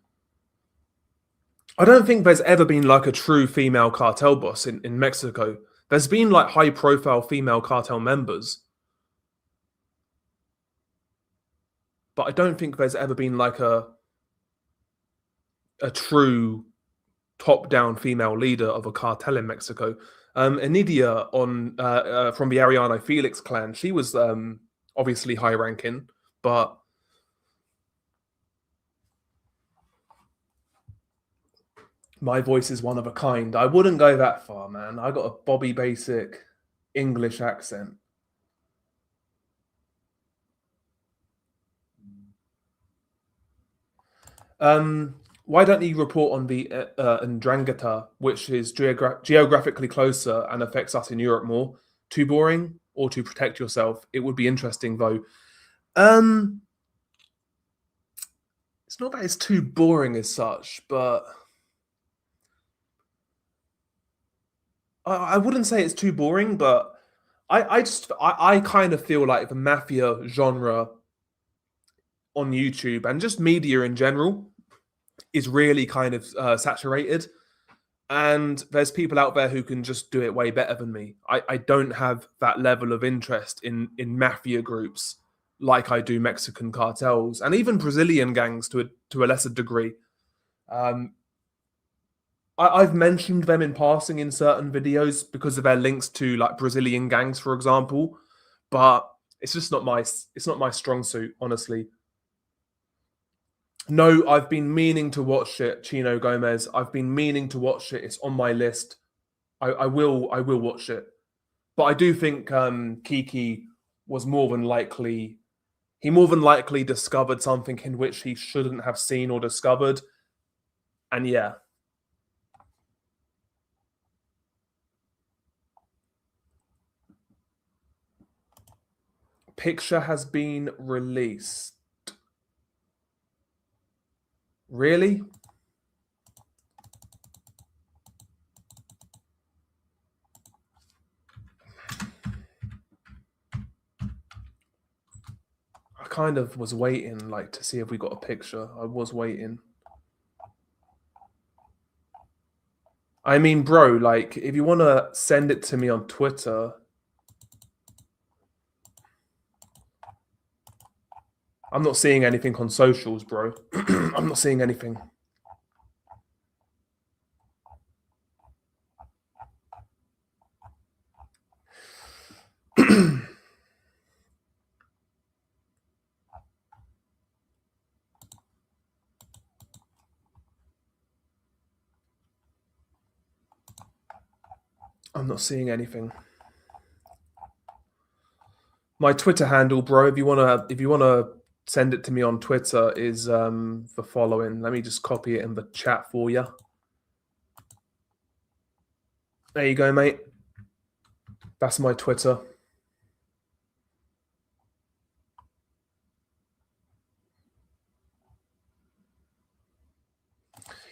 I don't think there's ever been like a true female cartel boss in Mexico. There's been like high profile female cartel members, but I don't think there's ever been like a true top down female leader of a cartel in Mexico. Enidia on from the Ariano Felix clan, she was obviously high ranking, but my voice is one of a kind. I wouldn't go that far, man. I got a Bobby Basic English accent. Why don't you report on the Ndrangheta, which is geographically closer and affects us in Europe more? Too boring or to protect yourself? It would be interesting, though. It's not that it's too boring as such, but I wouldn't say it's too boring, but I kind of feel like the mafia genre on YouTube and just media in general is really kind of saturated. And there's people out there who can just do it way better than me. I don't have that level of interest in mafia groups like I do Mexican cartels and even Brazilian gangs to a lesser degree. I've mentioned them in passing in certain videos because of their links to like Brazilian gangs, for example, but it's not my strong suit, honestly. No, I've been meaning to watch it, Chino Gomez. I've been meaning to watch it. It's on my list. I will watch it. But I do think Kiki was more than likely he more than likely discovered something in which he shouldn't have seen or discovered. And yeah. Picture has been released. Really? I kind of was waiting, like, to see if we got a picture. I was waiting. I mean, bro, like, if you want to send it to me on Twitter, I'm not seeing anything on socials, bro. I'm not seeing anything. I'm not seeing anything. My Twitter handle, bro, if you wanna send it to me on Twitter, is the following. Let me just copy it in the chat for you. There you go, mate. That's my Twitter.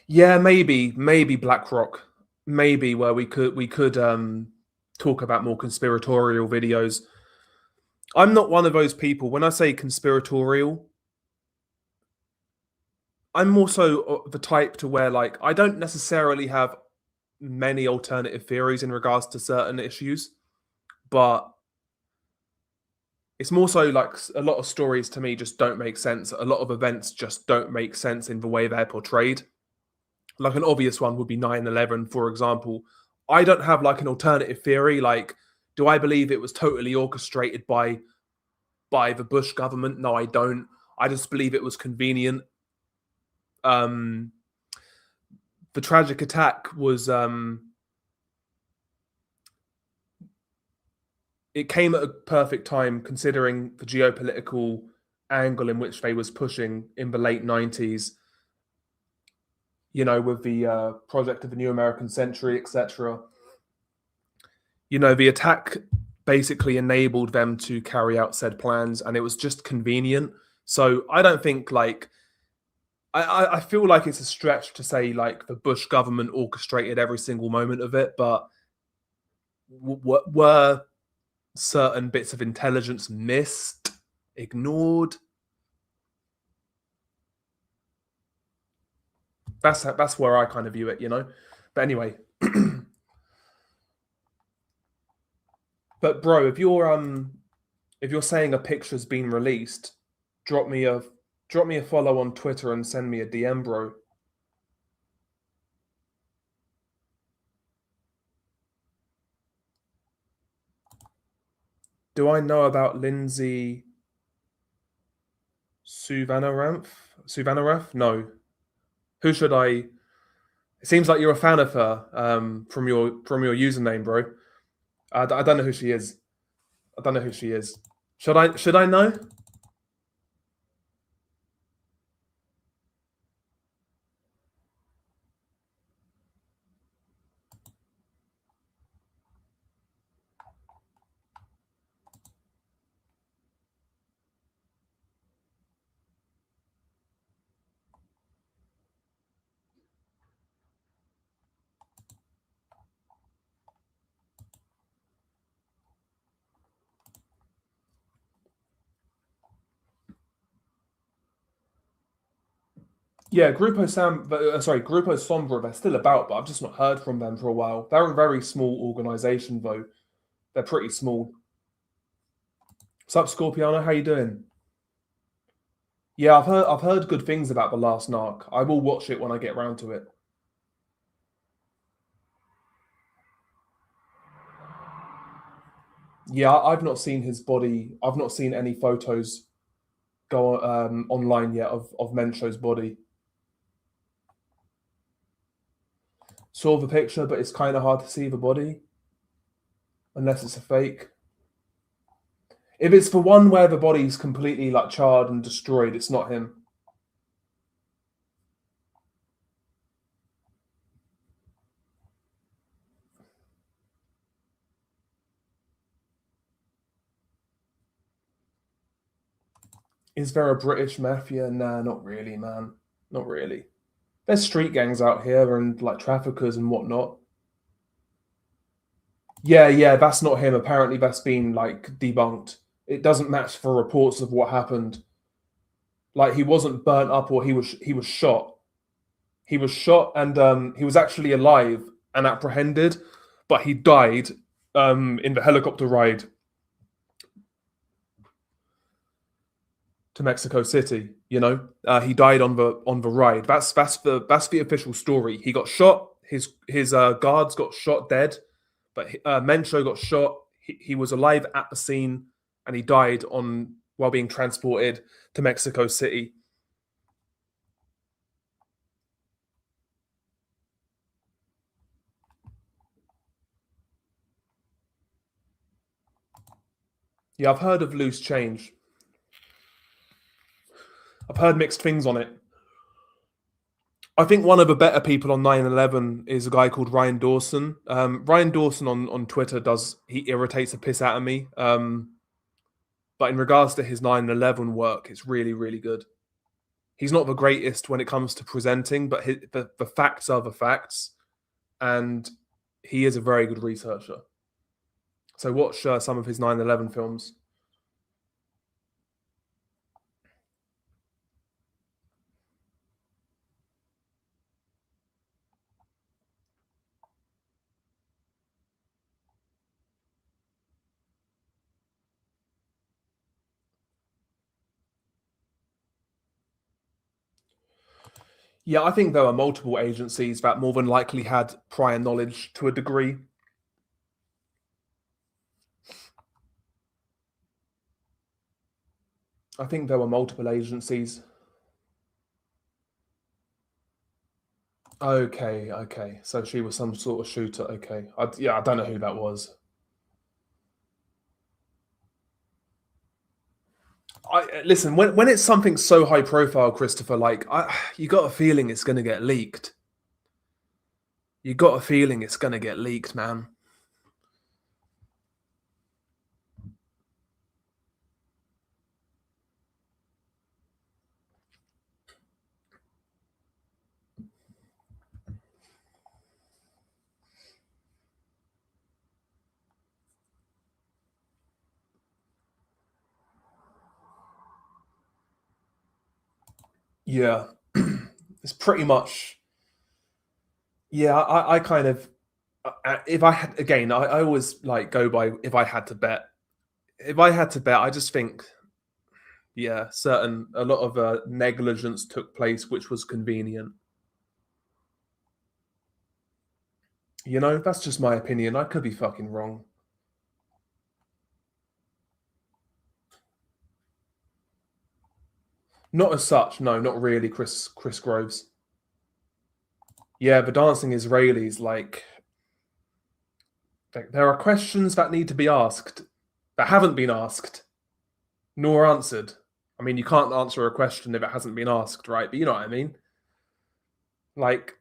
Yeah, maybe BlackRock, maybe where we could talk about more conspiratorial videos. I'm not one of those people. When I say conspiratorial, I'm more so the type to where, like, I don't necessarily have many alternative theories in regards to certain issues, but it's more so like a lot of stories to me just don't make sense. A lot of events just don't make sense in the way they're portrayed. Like an obvious one would be 9/11, for example. I don't have like an alternative theory. Like, do I believe it was totally orchestrated by the Bush government? No, I don't. I just believe it was convenient. The tragic attack was it came at a perfect time considering the geopolitical angle in which they was pushing in the late 90s, you know, with the project of the new American century, etc. You know, the attack basically enabled them to carry out said plans, and it was just convenient. So I don't think like I feel like it's a stretch to say like the Bush government orchestrated every single moment of it, but were certain bits of intelligence missed, ignored? That's where I kind of view it, you know. But anyway, but bro, if you're saying a picture's been released, drop me a follow on Twitter and send me a DM, bro. Do I know about Lindsay Suvanarath? No. Who should I? It seems like you're a fan of her from your username, bro. I don't know who she is. I don't know who she is. Should I know? Yeah, Grupo Sombra, they're still about, but I've just not heard from them for a while. They're a very small organization, though. They're pretty small. What's up, Scorpiano? How you doing? Yeah, I've heard good things about The Last Narc. I will watch it when I get round to it. Yeah, I've not seen his body. I've not seen any photos go online yet of Mencho's body. Saw the picture, but it's kind of hard to see the body unless it's a fake. If it's the one where the body's completely like charred and destroyed, it's not him. Is there a British mafia? Nah, not really, man. Not really. There's street gangs out here and like traffickers and whatnot. Yeah, that's not him. Apparently, that's been like debunked. It doesn't match for reports of what happened. Like he wasn't burnt up, or he was shot. He was shot, and he was actually alive and apprehended, but he died in the helicopter ride to Mexico City. You know, he died on the ride. That's the official story. He got shot. His guards got shot dead, but Mencho got shot. He was alive at the scene, and he died on while being transported to Mexico City. Yeah, I've heard of loose change. I've heard mixed things on it. I think one of the better people on 9/11 is a guy called Ryan Dawson. Ryan Dawson on Twitter he irritates the piss out of me. But in regards to his 9/11 work, it's really, really good. He's not the greatest when it comes to presenting, but the facts are the facts. And he is a very good researcher. So watch some of his 9/11 films. Yeah, I think there are multiple agencies that more than likely had prior knowledge to a degree. I think there were multiple agencies. Okay. So she was some sort of shooter. Okay. I don't know who that was. Listen, when it's something so high profile, Christopher, you got a feeling it's going to get leaked. You got a feeling it's going to get leaked, man. Yeah, it's pretty much. Yeah, I kind of. If I had again, I always like go by if I had to bet. If I had to bet, I just think, yeah, a lot of negligence took place, which was convenient. You know, that's just my opinion. I could be fucking wrong. Not as such, no, not really, Chris Groves. Yeah, the dancing Israelis, there are questions that need to be asked that haven't been asked nor answered. I mean, you can't answer a question if it hasn't been asked, right? But you know what I mean. Like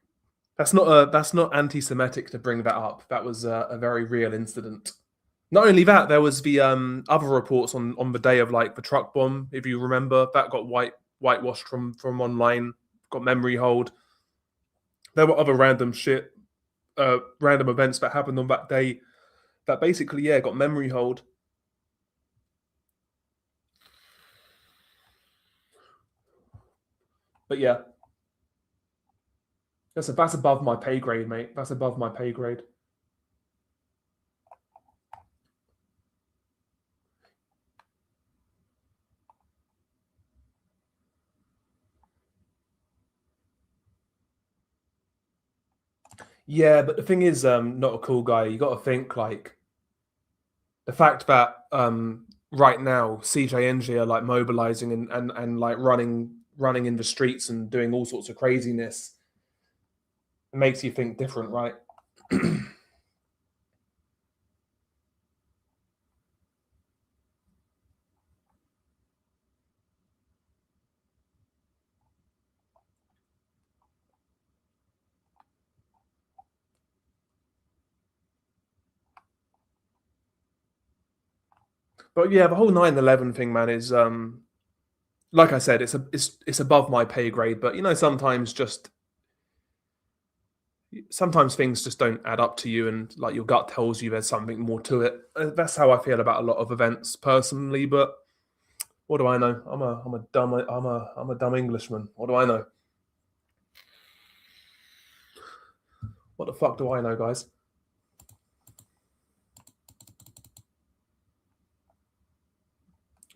that's not anti-Semitic to bring that up. That was a very real incident. Not only that, there was the other reports on the day of like the truck bomb, if you remember, that got whitewashed from online, got memory hold. There were other random events that happened on that day that basically, yeah, got memory hold. But yeah, that's above my pay grade, mate. That's above my pay grade. Yeah, but the thing is, not a cool guy. You got to think like the fact that right now CJNG are like mobilizing and like running in the streets and doing all sorts of craziness. It makes you think different, right? But yeah, the whole 9/11 thing, man, is like I said, it's above my pay grade. But you know, sometimes things just don't add up to you, and like your gut tells you there's something more to it. That's how I feel about a lot of events personally. But what do I know? I'm a dumb Englishman. What do I know? What the fuck do I know, guys?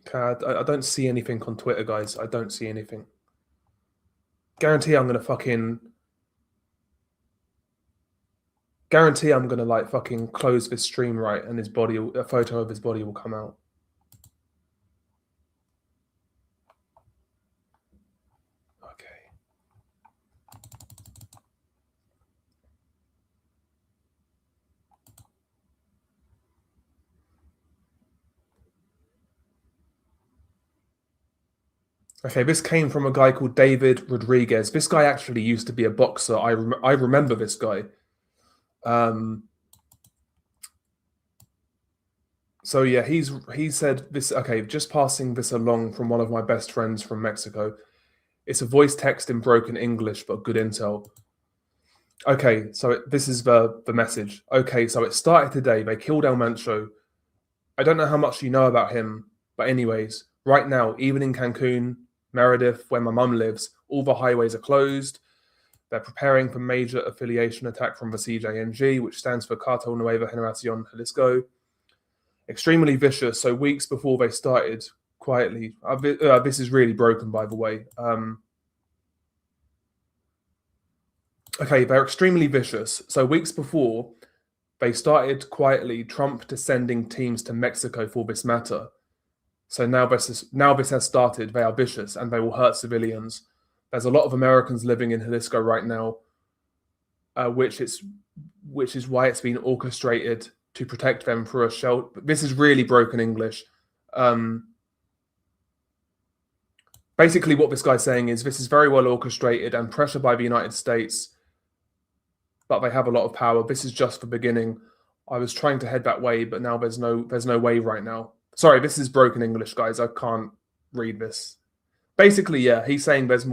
Okay, I don't see anything on Twitter, guys. I don't see anything. Guarantee I'm gonna like fucking close this stream, right, and a photo of his body will come out. Okay. Okay, this came from a guy called David Rodriguez. This guy actually used to be a boxer. I remember this guy. So yeah, he said this. Okay, just passing this along from one of my best friends from Mexico. It's a voice text in broken English, but good intel. Okay, so this is the message. Okay, so it started today. They killed El Mencho. I don't know how much you know about him, but anyways, right now, even in Cancun, Meredith, where my mum lives, all the highways are closed. They're preparing for major affiliation attack from the CJNG, which stands for Cartel Nueva Generacion Jalisco. Extremely vicious. So weeks before they started, quietly. This is really broken, by the way. Okay, they're extremely vicious. So weeks before they started quietly, Trump to sending teams to Mexico for this matter. So now this has started. They are vicious and they will hurt civilians. There's a lot of Americans living in Jalisco right now, which is why it's been orchestrated to protect them through a shelter. This is really broken English. Basically, what this guy's saying is this is very well orchestrated and pressure by the United States, but they have a lot of power. This is just the beginning. I was trying to head that way, but now there's no way right now. Sorry, this is broken English, guys. I can't read this. Basically, yeah, he's saying there's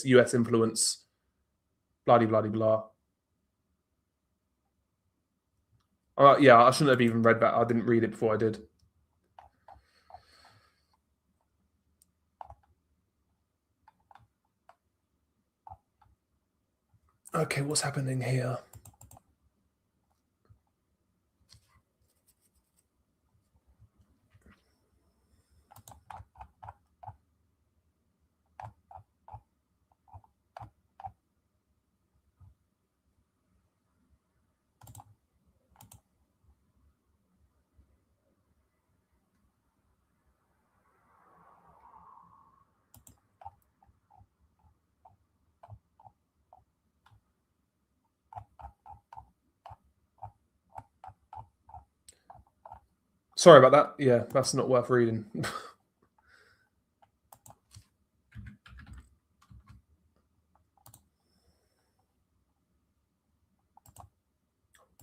US influence, blah, blah, blah, blah. Yeah, I shouldn't have even read that. I didn't read it before I did. Okay, what's happening here? Sorry about that. Yeah, that's not worth reading.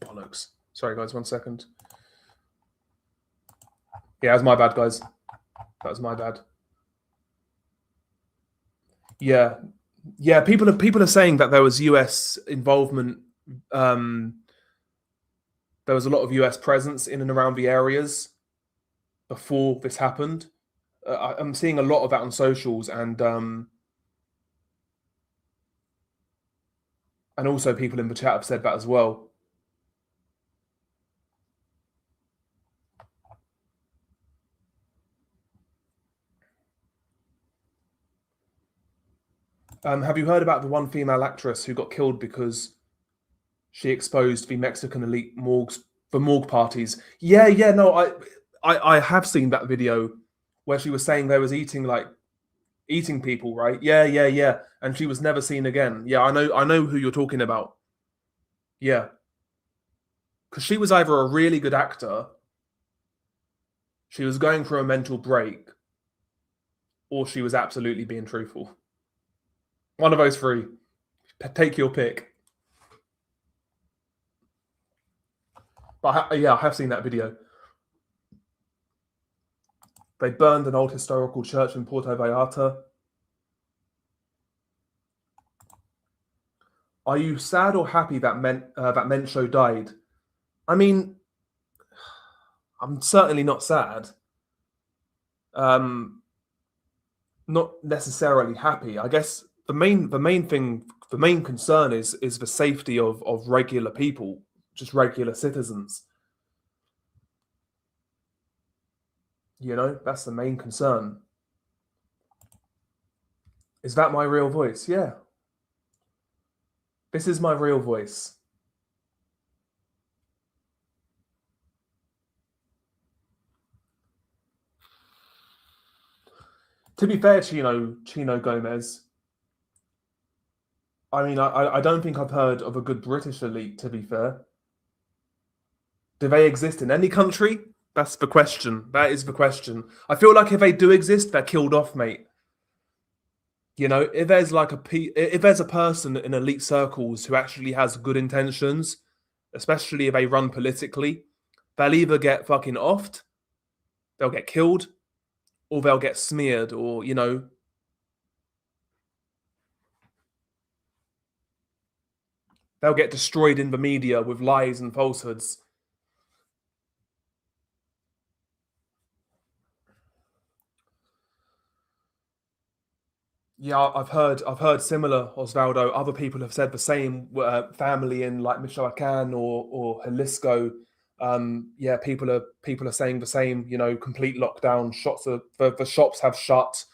Bollocks. Sorry, guys, 1 second. Yeah, that's my bad, guys. That was my bad. Yeah, yeah. People are saying that there was US involvement. There was a lot of US presence in and around the areas before this happened. I'm seeing a lot of that on socials, and also people in the chat have said that as well. Have you heard about the one female actress who got killed because she exposed the Mexican elite morgue parties? Yeah, no, I have seen that video where she was saying there was eating people, right? Yeah, and she was never seen again. Yeah, I know who you're talking about. Yeah, because she was either a really good actor, she was going through a mental break, or she was absolutely being truthful. One of those three. Take your pick. But yeah, I have seen that video. They burned an old historical church in Puerto Vallarta. Are you sad or happy that that Mencho died? I mean, I'm certainly not sad. Not necessarily happy. I guess the main concern is the safety of regular people, just regular citizens. You know, that's the main concern. Is that my real voice? Yeah. This is my real voice. To be fair, Chino Gomez, I mean, I don't think I've heard of a good British elite, to be fair. Do they exist in any country? That's the question. That is the question. I feel like if they do exist, they're killed off, mate. You know, if there's if there's a person in elite circles who actually has good intentions, especially if they run politically, they'll either get fucking offed, they'll get killed, or they'll get smeared, or they'll get destroyed in the media with lies and falsehoods. Yeah, I've heard similar, Osvaldo. Other people have said the same. Family in like Michoacan or Jalisco. Yeah, people are saying the same. You know, complete lockdown. The shops have shut.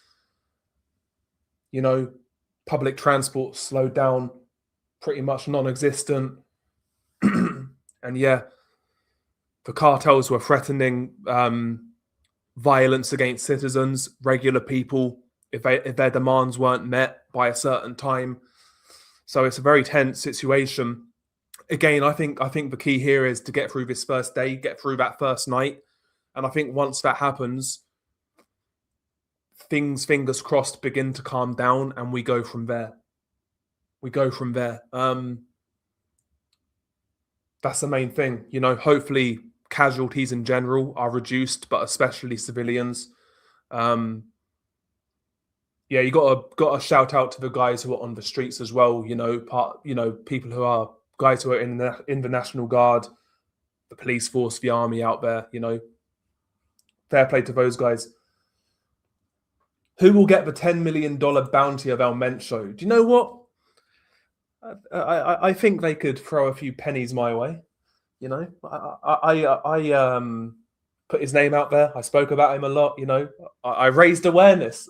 You know, public transport slowed down, pretty much non-existent. And yeah, the cartels were threatening violence against citizens, regular people, if their demands weren't met by a certain time. So it's a very tense situation. Again, I think the key here is to get through this first day, get through that first night, and I think once that happens, things, fingers crossed, begin to calm down, and we go from there. That's the main thing. You know, hopefully casualties in general are reduced, but especially civilians. Yeah, you got to shout out to the guys who are on the streets as well. You know, people who are guys who are in the National Guard, the police force, the army out there. You know, fair play to those guys. Who will get the $10 million bounty of El Mencho? Do you know what? I think they could throw a few pennies my way. You know, I put his name out there. I spoke about him a lot. You know, I raised awareness.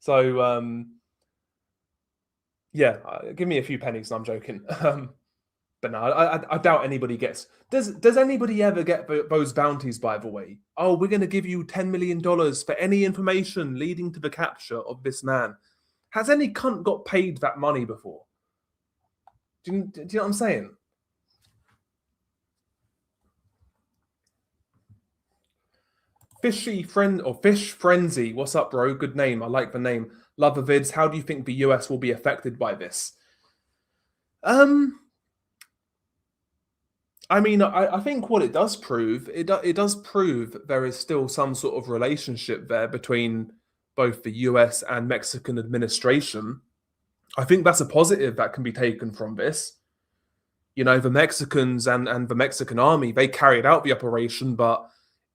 So yeah, give me a few pennies. I'm joking. But no, I doubt anybody gets. Does anybody ever get those bounties? By the way, oh, we're going to give you $10 million for any information leading to the capture of this man. Has any cunt got paid that money before? Do you know what I'm saying? Fishy friend or Fish Frenzy. What's up, bro? Good name. I like the name. Love the vids. How do you think the US will be affected by this? I mean, I think what it does prove, it does prove there is still some sort of relationship there between both the US and Mexican administration. I think that's a positive that can be taken from this. You know, the Mexicans and the Mexican army, they carried out the operation, but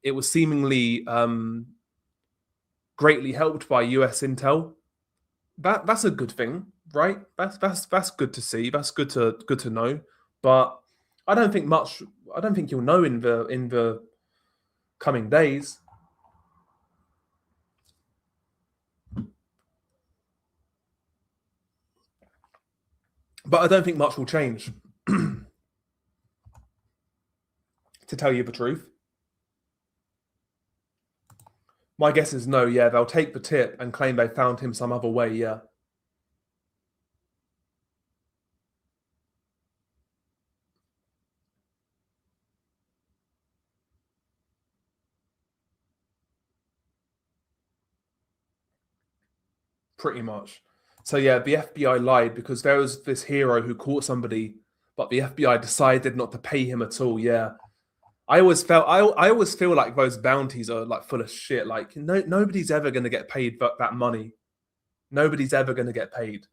it was seemingly greatly helped by US intel. That's a good thing, right? That's good to see. That's good to know. But I don't think you'll know in the coming days. But I don't think much will change. To tell you the truth. My guess is no, yeah, they'll take the tip and claim they found him some other way, yeah. Pretty much. So yeah, the FBI lied because there was this hero who caught somebody, but the FBI decided not to pay him at all, yeah. I always feel like those bounties are like full of shit. Like nobody's ever going to get paid that money. Nobody's ever going to get paid.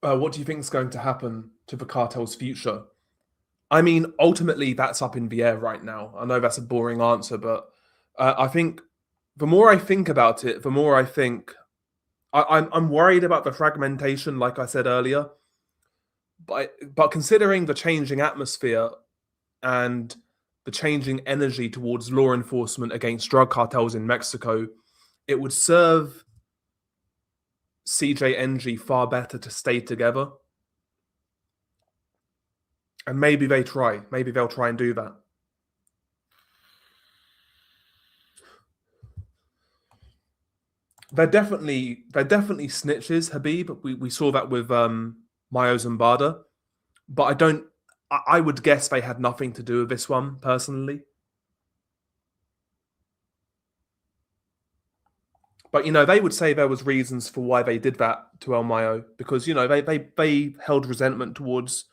What do you think is going to happen to the cartel's future? I mean, ultimately, that's up in the air right now. I know that's a boring answer, but I think the more I think about it, the more I think I'm worried about the fragmentation, like I said earlier. But considering the changing atmosphere and the changing energy towards law enforcement against drug cartels in Mexico, it would serve CJNG far better to stay together. And maybe they try. Maybe they'll try and do that. They're definitely snitches, Habib. We saw that with Mayo Zambada. But I would guess they had nothing to do with this one, personally. But they would say there was reasons for why they did that to El Mayo, because they held resentment towards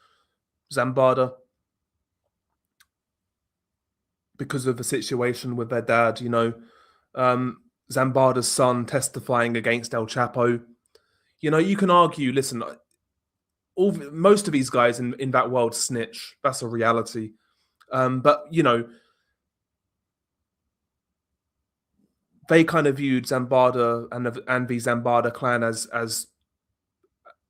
Zambada because of the situation with their dad. Zambada's son testifying against El Chapo. You can argue. Listen, most of these guys in that world snitch. That's a reality. But they kind of viewed Zambada and the Zambada clan as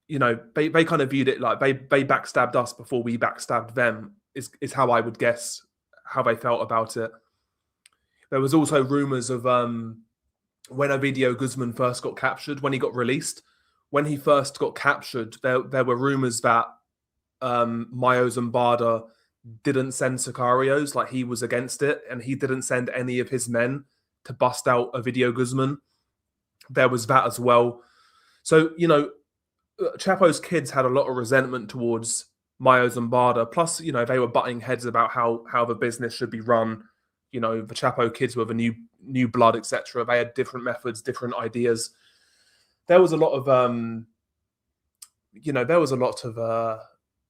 they kind of viewed it like they backstabbed us before we backstabbed them, is how I would guess how they felt about it. There was also rumors of when Ovidio Guzman first got captured, when he got released. When he first got captured, there were rumors that Mayo Zambada didn't send Sicarios, like he was against it, and he didn't send any of his men to bust out Ovidio Guzman. There was that as well. So, Chapo's kids had a lot of resentment towards Mayo Zambada. Plus, they were butting heads about how the business should be run. The Chapo kids were the new blood, etc. They had different methods, different ideas. There was a lot of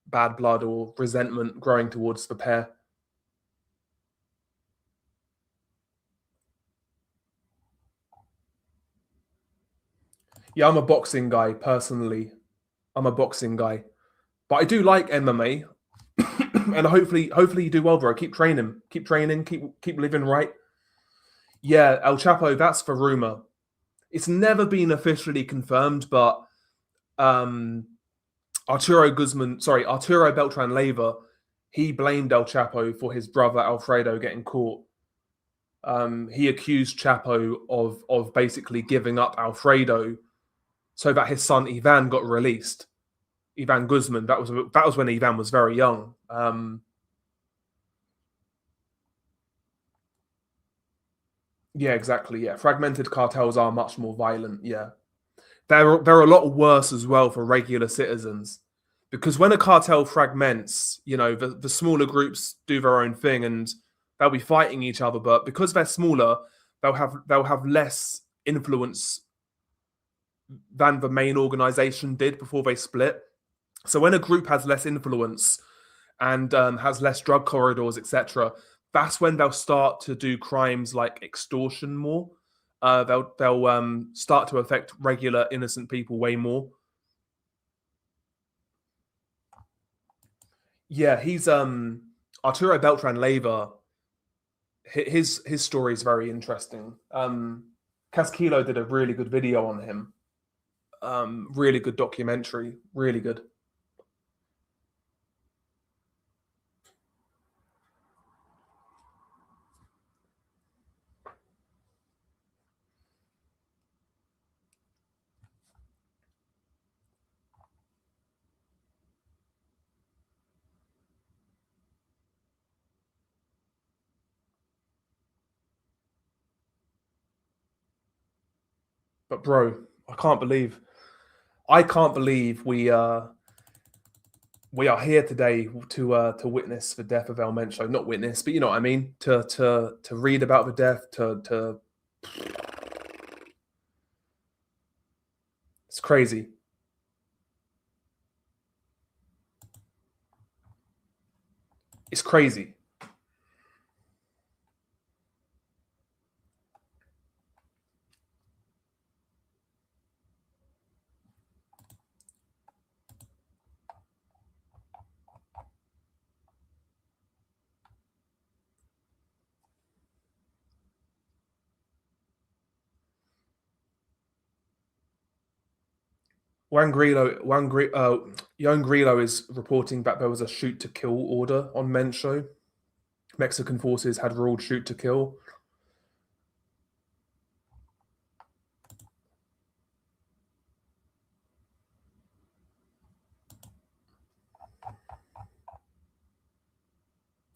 bad blood or resentment growing towards the pair. Yeah, I'm a boxing guy personally. I'm a boxing guy, but I do like MMA, and hopefully you do well, bro. Keep training, keep living right. Yeah, El Chapo, that's the rumor. It's never been officially confirmed, but Arturo Beltran Leyva, he blamed El Chapo for his brother Alfredo getting caught. He accused Chapo of basically giving up Alfredo so that his son Ivan got released. Ivan Guzman. That was when Ivan was very young. Yeah, exactly. Yeah, fragmented cartels are much more violent. Yeah, they're a lot worse as well for regular citizens, because when a cartel fragments, the smaller groups do their own thing and they'll be fighting each other. But because they're smaller, they'll have less influence than the main organization did before they split. So when a group has less influence and has less drug corridors, etc., that's when they'll start to do crimes like extortion more. They'll start to affect regular innocent people way more. Yeah, he's Arturo Beltran Leyva. His story is very interesting. Casquillo did a really good video on him. Really good documentary. Really good. But bro, I can't believe we are here today to witness the death of El Mencho. Not witness, but you know what I mean. To read about the death. To It's crazy. It's crazy. Young Grillo is reporting that there was a shoot to kill order on Mencho. Mexican forces had ruled shoot to kill.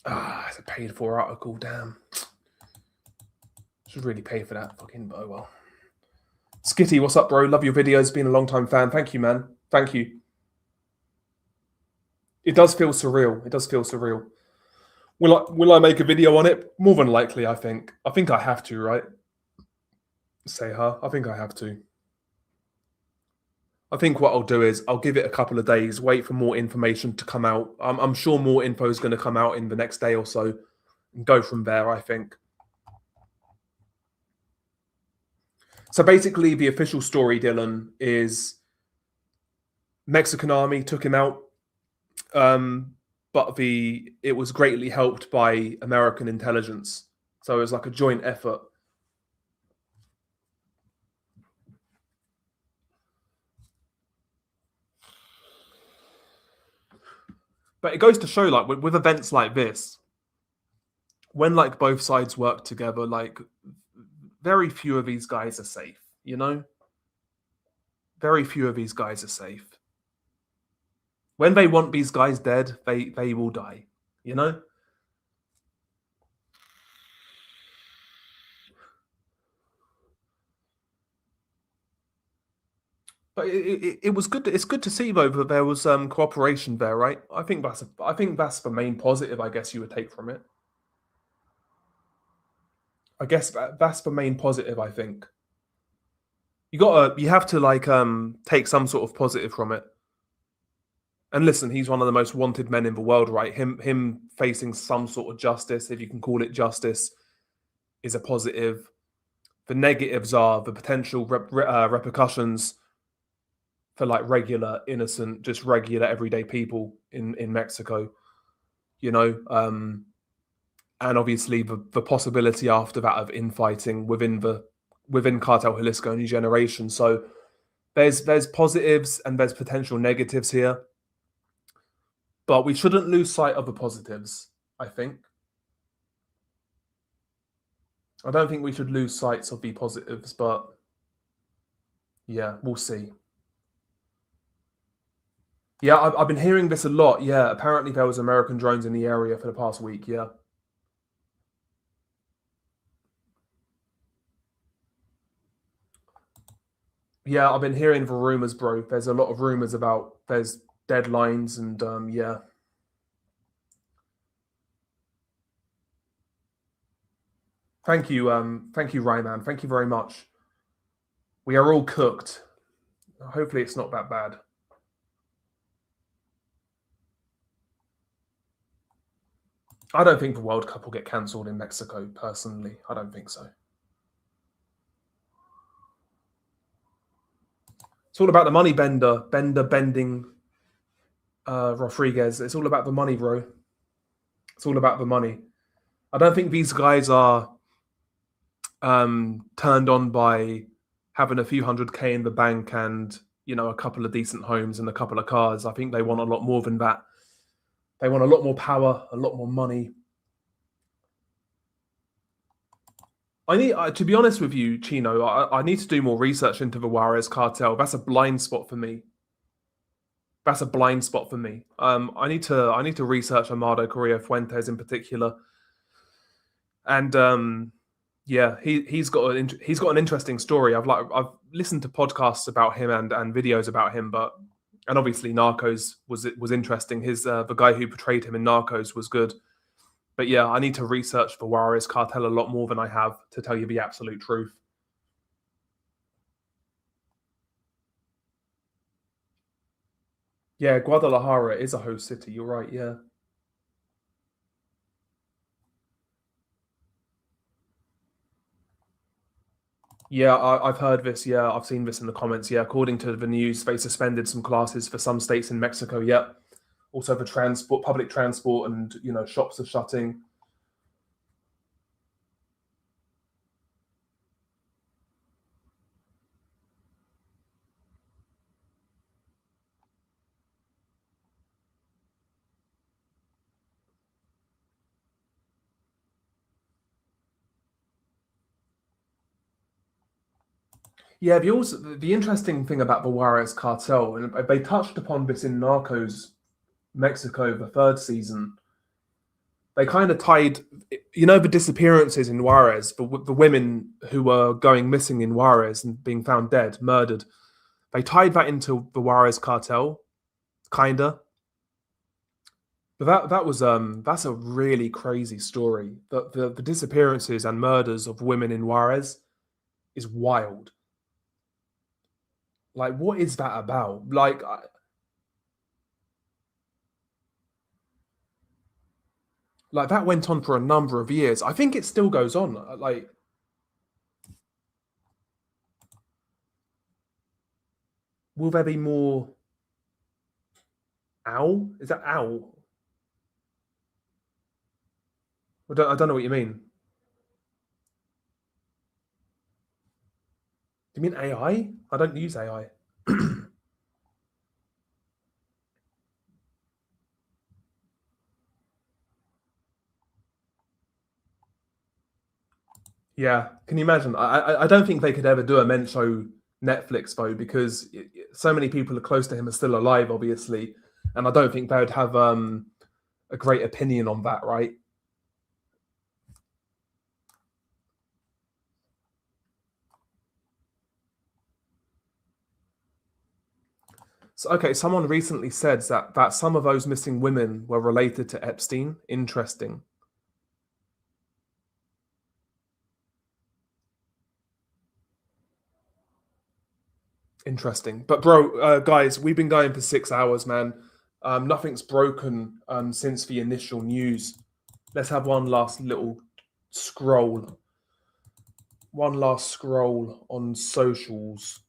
It's a paid for article, damn. Should really pay for that fucking, but oh well. Skitty, what's up, bro? Love your videos. Been a long time fan. Thank you, man. Thank you. It does feel surreal. It does feel surreal. Will I make a video on it? More than likely, I think. I think I have to, right? Say her. I think I have to. I think what I'll do is I'll give it a couple of days, wait for more information to come out. I'm sure more info is going to come out in the next day or so, and go from there, I think. So basically, the official story, Dylan, is Mexican army took him out, but it was greatly helped by American intelligence. So it was like a joint effort. But it goes to show, like, with events like this, when like both sides work together, like very few of these guys are safe, you know? Very few of these guys are safe. When they want these guys dead, they will die, you know? But it was good. It's good to see though that there was cooperation there, right? I think that's the main positive, I guess, you would take from it. I guess that's the main positive. I think you have to like take some sort of positive from it. And listen, he's one of the most wanted men in the world, right? Him facing some sort of justice, if you can call it justice, is a positive. The negatives are the potential repercussions for like regular, innocent, just regular, everyday people in Mexico, you know, and obviously the possibility after that of infighting within Cartel Jalisco New Generation. So there's positives and there's potential negatives here, but we shouldn't lose sight of the positives. I think. I don't think we should lose sight of the positives, but yeah, we'll see. Yeah, I've been hearing this a lot. Yeah, apparently there was American drones in the area for the past week. Yeah. Yeah, I've been hearing the rumors, bro. There's a lot of rumors about there's deadlines and yeah. Thank you, Rayman. Thank you very much. We are all cooked. Hopefully, it's not that bad. I don't think the World Cup will get cancelled in Mexico. Personally, I don't think so. It's all about the money, bending Rodriguez. It's all about the money, bro. It's all about the money. I don't think these guys are turned on by having a few $100K in the bank and, you know, a couple of decent homes and a couple of cars. I think they want a lot more than that. They want a lot more power, a lot more money. I need, to be honest with you, Chino, I need to do more research into the Juarez cartel. That's a blind spot for me. That's a blind spot for me. I need to research Amado Correa Fuentes in particular, and yeah, he's got an interesting story. I've listened to podcasts about him and videos about him, and obviously Narcos was interesting. His the guy who portrayed him in Narcos was good. But yeah, I need to research the Juarez cartel a lot more than I have, to tell you the absolute truth. Yeah, Guadalajara is a host city. You're right. Yeah. Yeah, I've heard this. Yeah, I've seen this in the comments. Yeah, according to the news, they suspended some classes for some states in Mexico. Yep. Also for transport, public transport, and shops are shutting. Yeah, the interesting thing about the Juarez cartel, and they touched upon this in Narcos Mexico, the third season. They kind of tied, the disappearances in Juarez, the women who were going missing in Juarez and being found dead, murdered. They tied that into the Juarez cartel, kinda. But that's a really crazy story. The disappearances and murders of women in Juarez is wild. Like, what is that about? Like that went on for a number of years. I think it still goes on. Like, will there be more? Owl? Is that owl? I don't know what you mean. Do you mean AI? I don't use AI. Yeah, can you imagine? I don't think they could ever do a Mencho Netflix though, because so many people are close to him are still alive, obviously, and I don't think they would have a great opinion on that, right? So, okay, someone recently said that some of those missing women were related to Epstein. Interesting. Interesting. But bro, guys, we've been going for 6 hours, man. Nothing's broken since the initial news. Let's have one last little scroll. One last scroll on socials.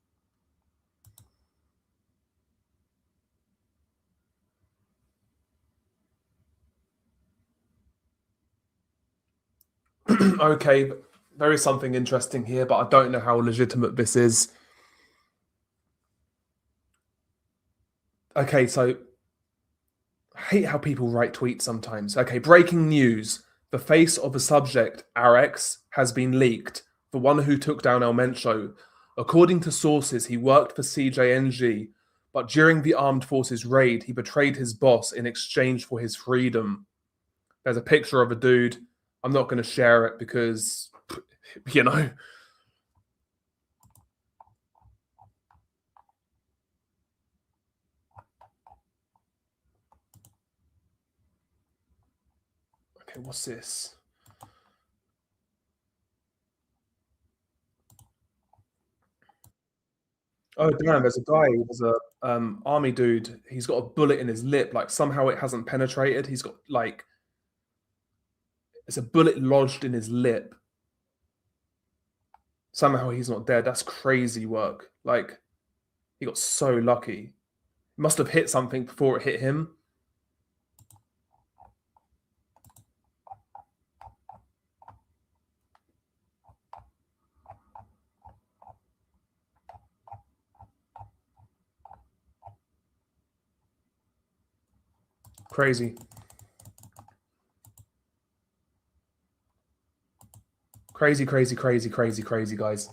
Okay, there is something interesting here, but I don't know how legitimate this is. Okay, so I hate how people write tweets sometimes. Okay, breaking news. The face of a subject, Arex, has been leaked. The one who took down El Mencho. According to sources, he worked for CJNG, but during the armed forces raid, he betrayed his boss in exchange for his freedom. There's a picture of a dude. I'm not going to share it because, you know. Okay, what's this? Oh damn! There's a guy. There's a army dude. He's got a bullet in his lip. Like somehow it hasn't penetrated. He's got like it's a bullet lodged in his lip. Somehow he's not dead. That's crazy work. Like he got so lucky. Must have hit something before it hit him. Crazy. Crazy, crazy, crazy, crazy, crazy, guys.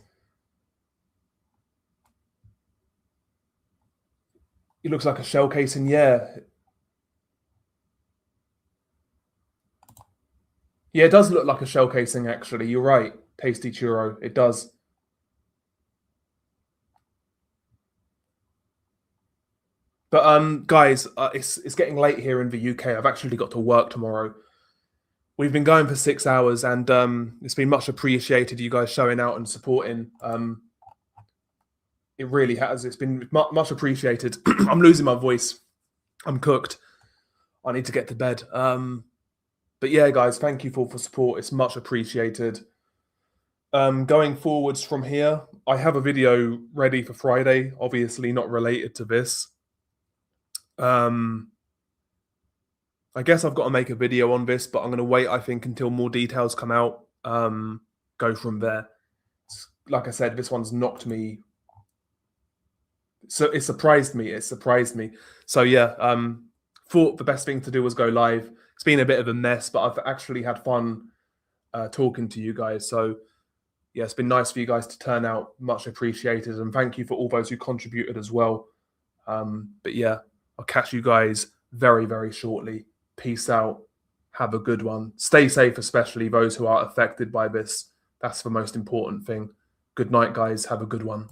It looks like a shell casing. Yeah. Yeah, it does look like a shell casing, actually. You're right. Tasty churro. It does. But guys, it's getting late here in the UK. I've actually got to work tomorrow. We've been going for 6 hours, and it's been much appreciated. You guys showing out and supporting. It really has. It's been much appreciated. I'm losing my voice. I'm cooked. I need to get to bed. But yeah, guys, thank you for support. It's much appreciated. Going forwards from here, I have a video ready for Friday, obviously not related to this. I guess I've got to make a video on this, but I'm going to wait, I think, until more details come out. Go from there. Like I said, this one's knocked me. So it surprised me. It surprised me. So yeah, thought the best thing to do was go live. It's been a bit of a mess, but I've actually had fun talking to you guys. So yeah, it's been nice for you guys to turn out. Much appreciated. And thank you for all those who contributed as well. But yeah, I'll catch you guys very, very shortly. Peace out. Have a good one. Stay safe, especially those who are affected by this. That's the most important thing. Good night, guys. Have a good one.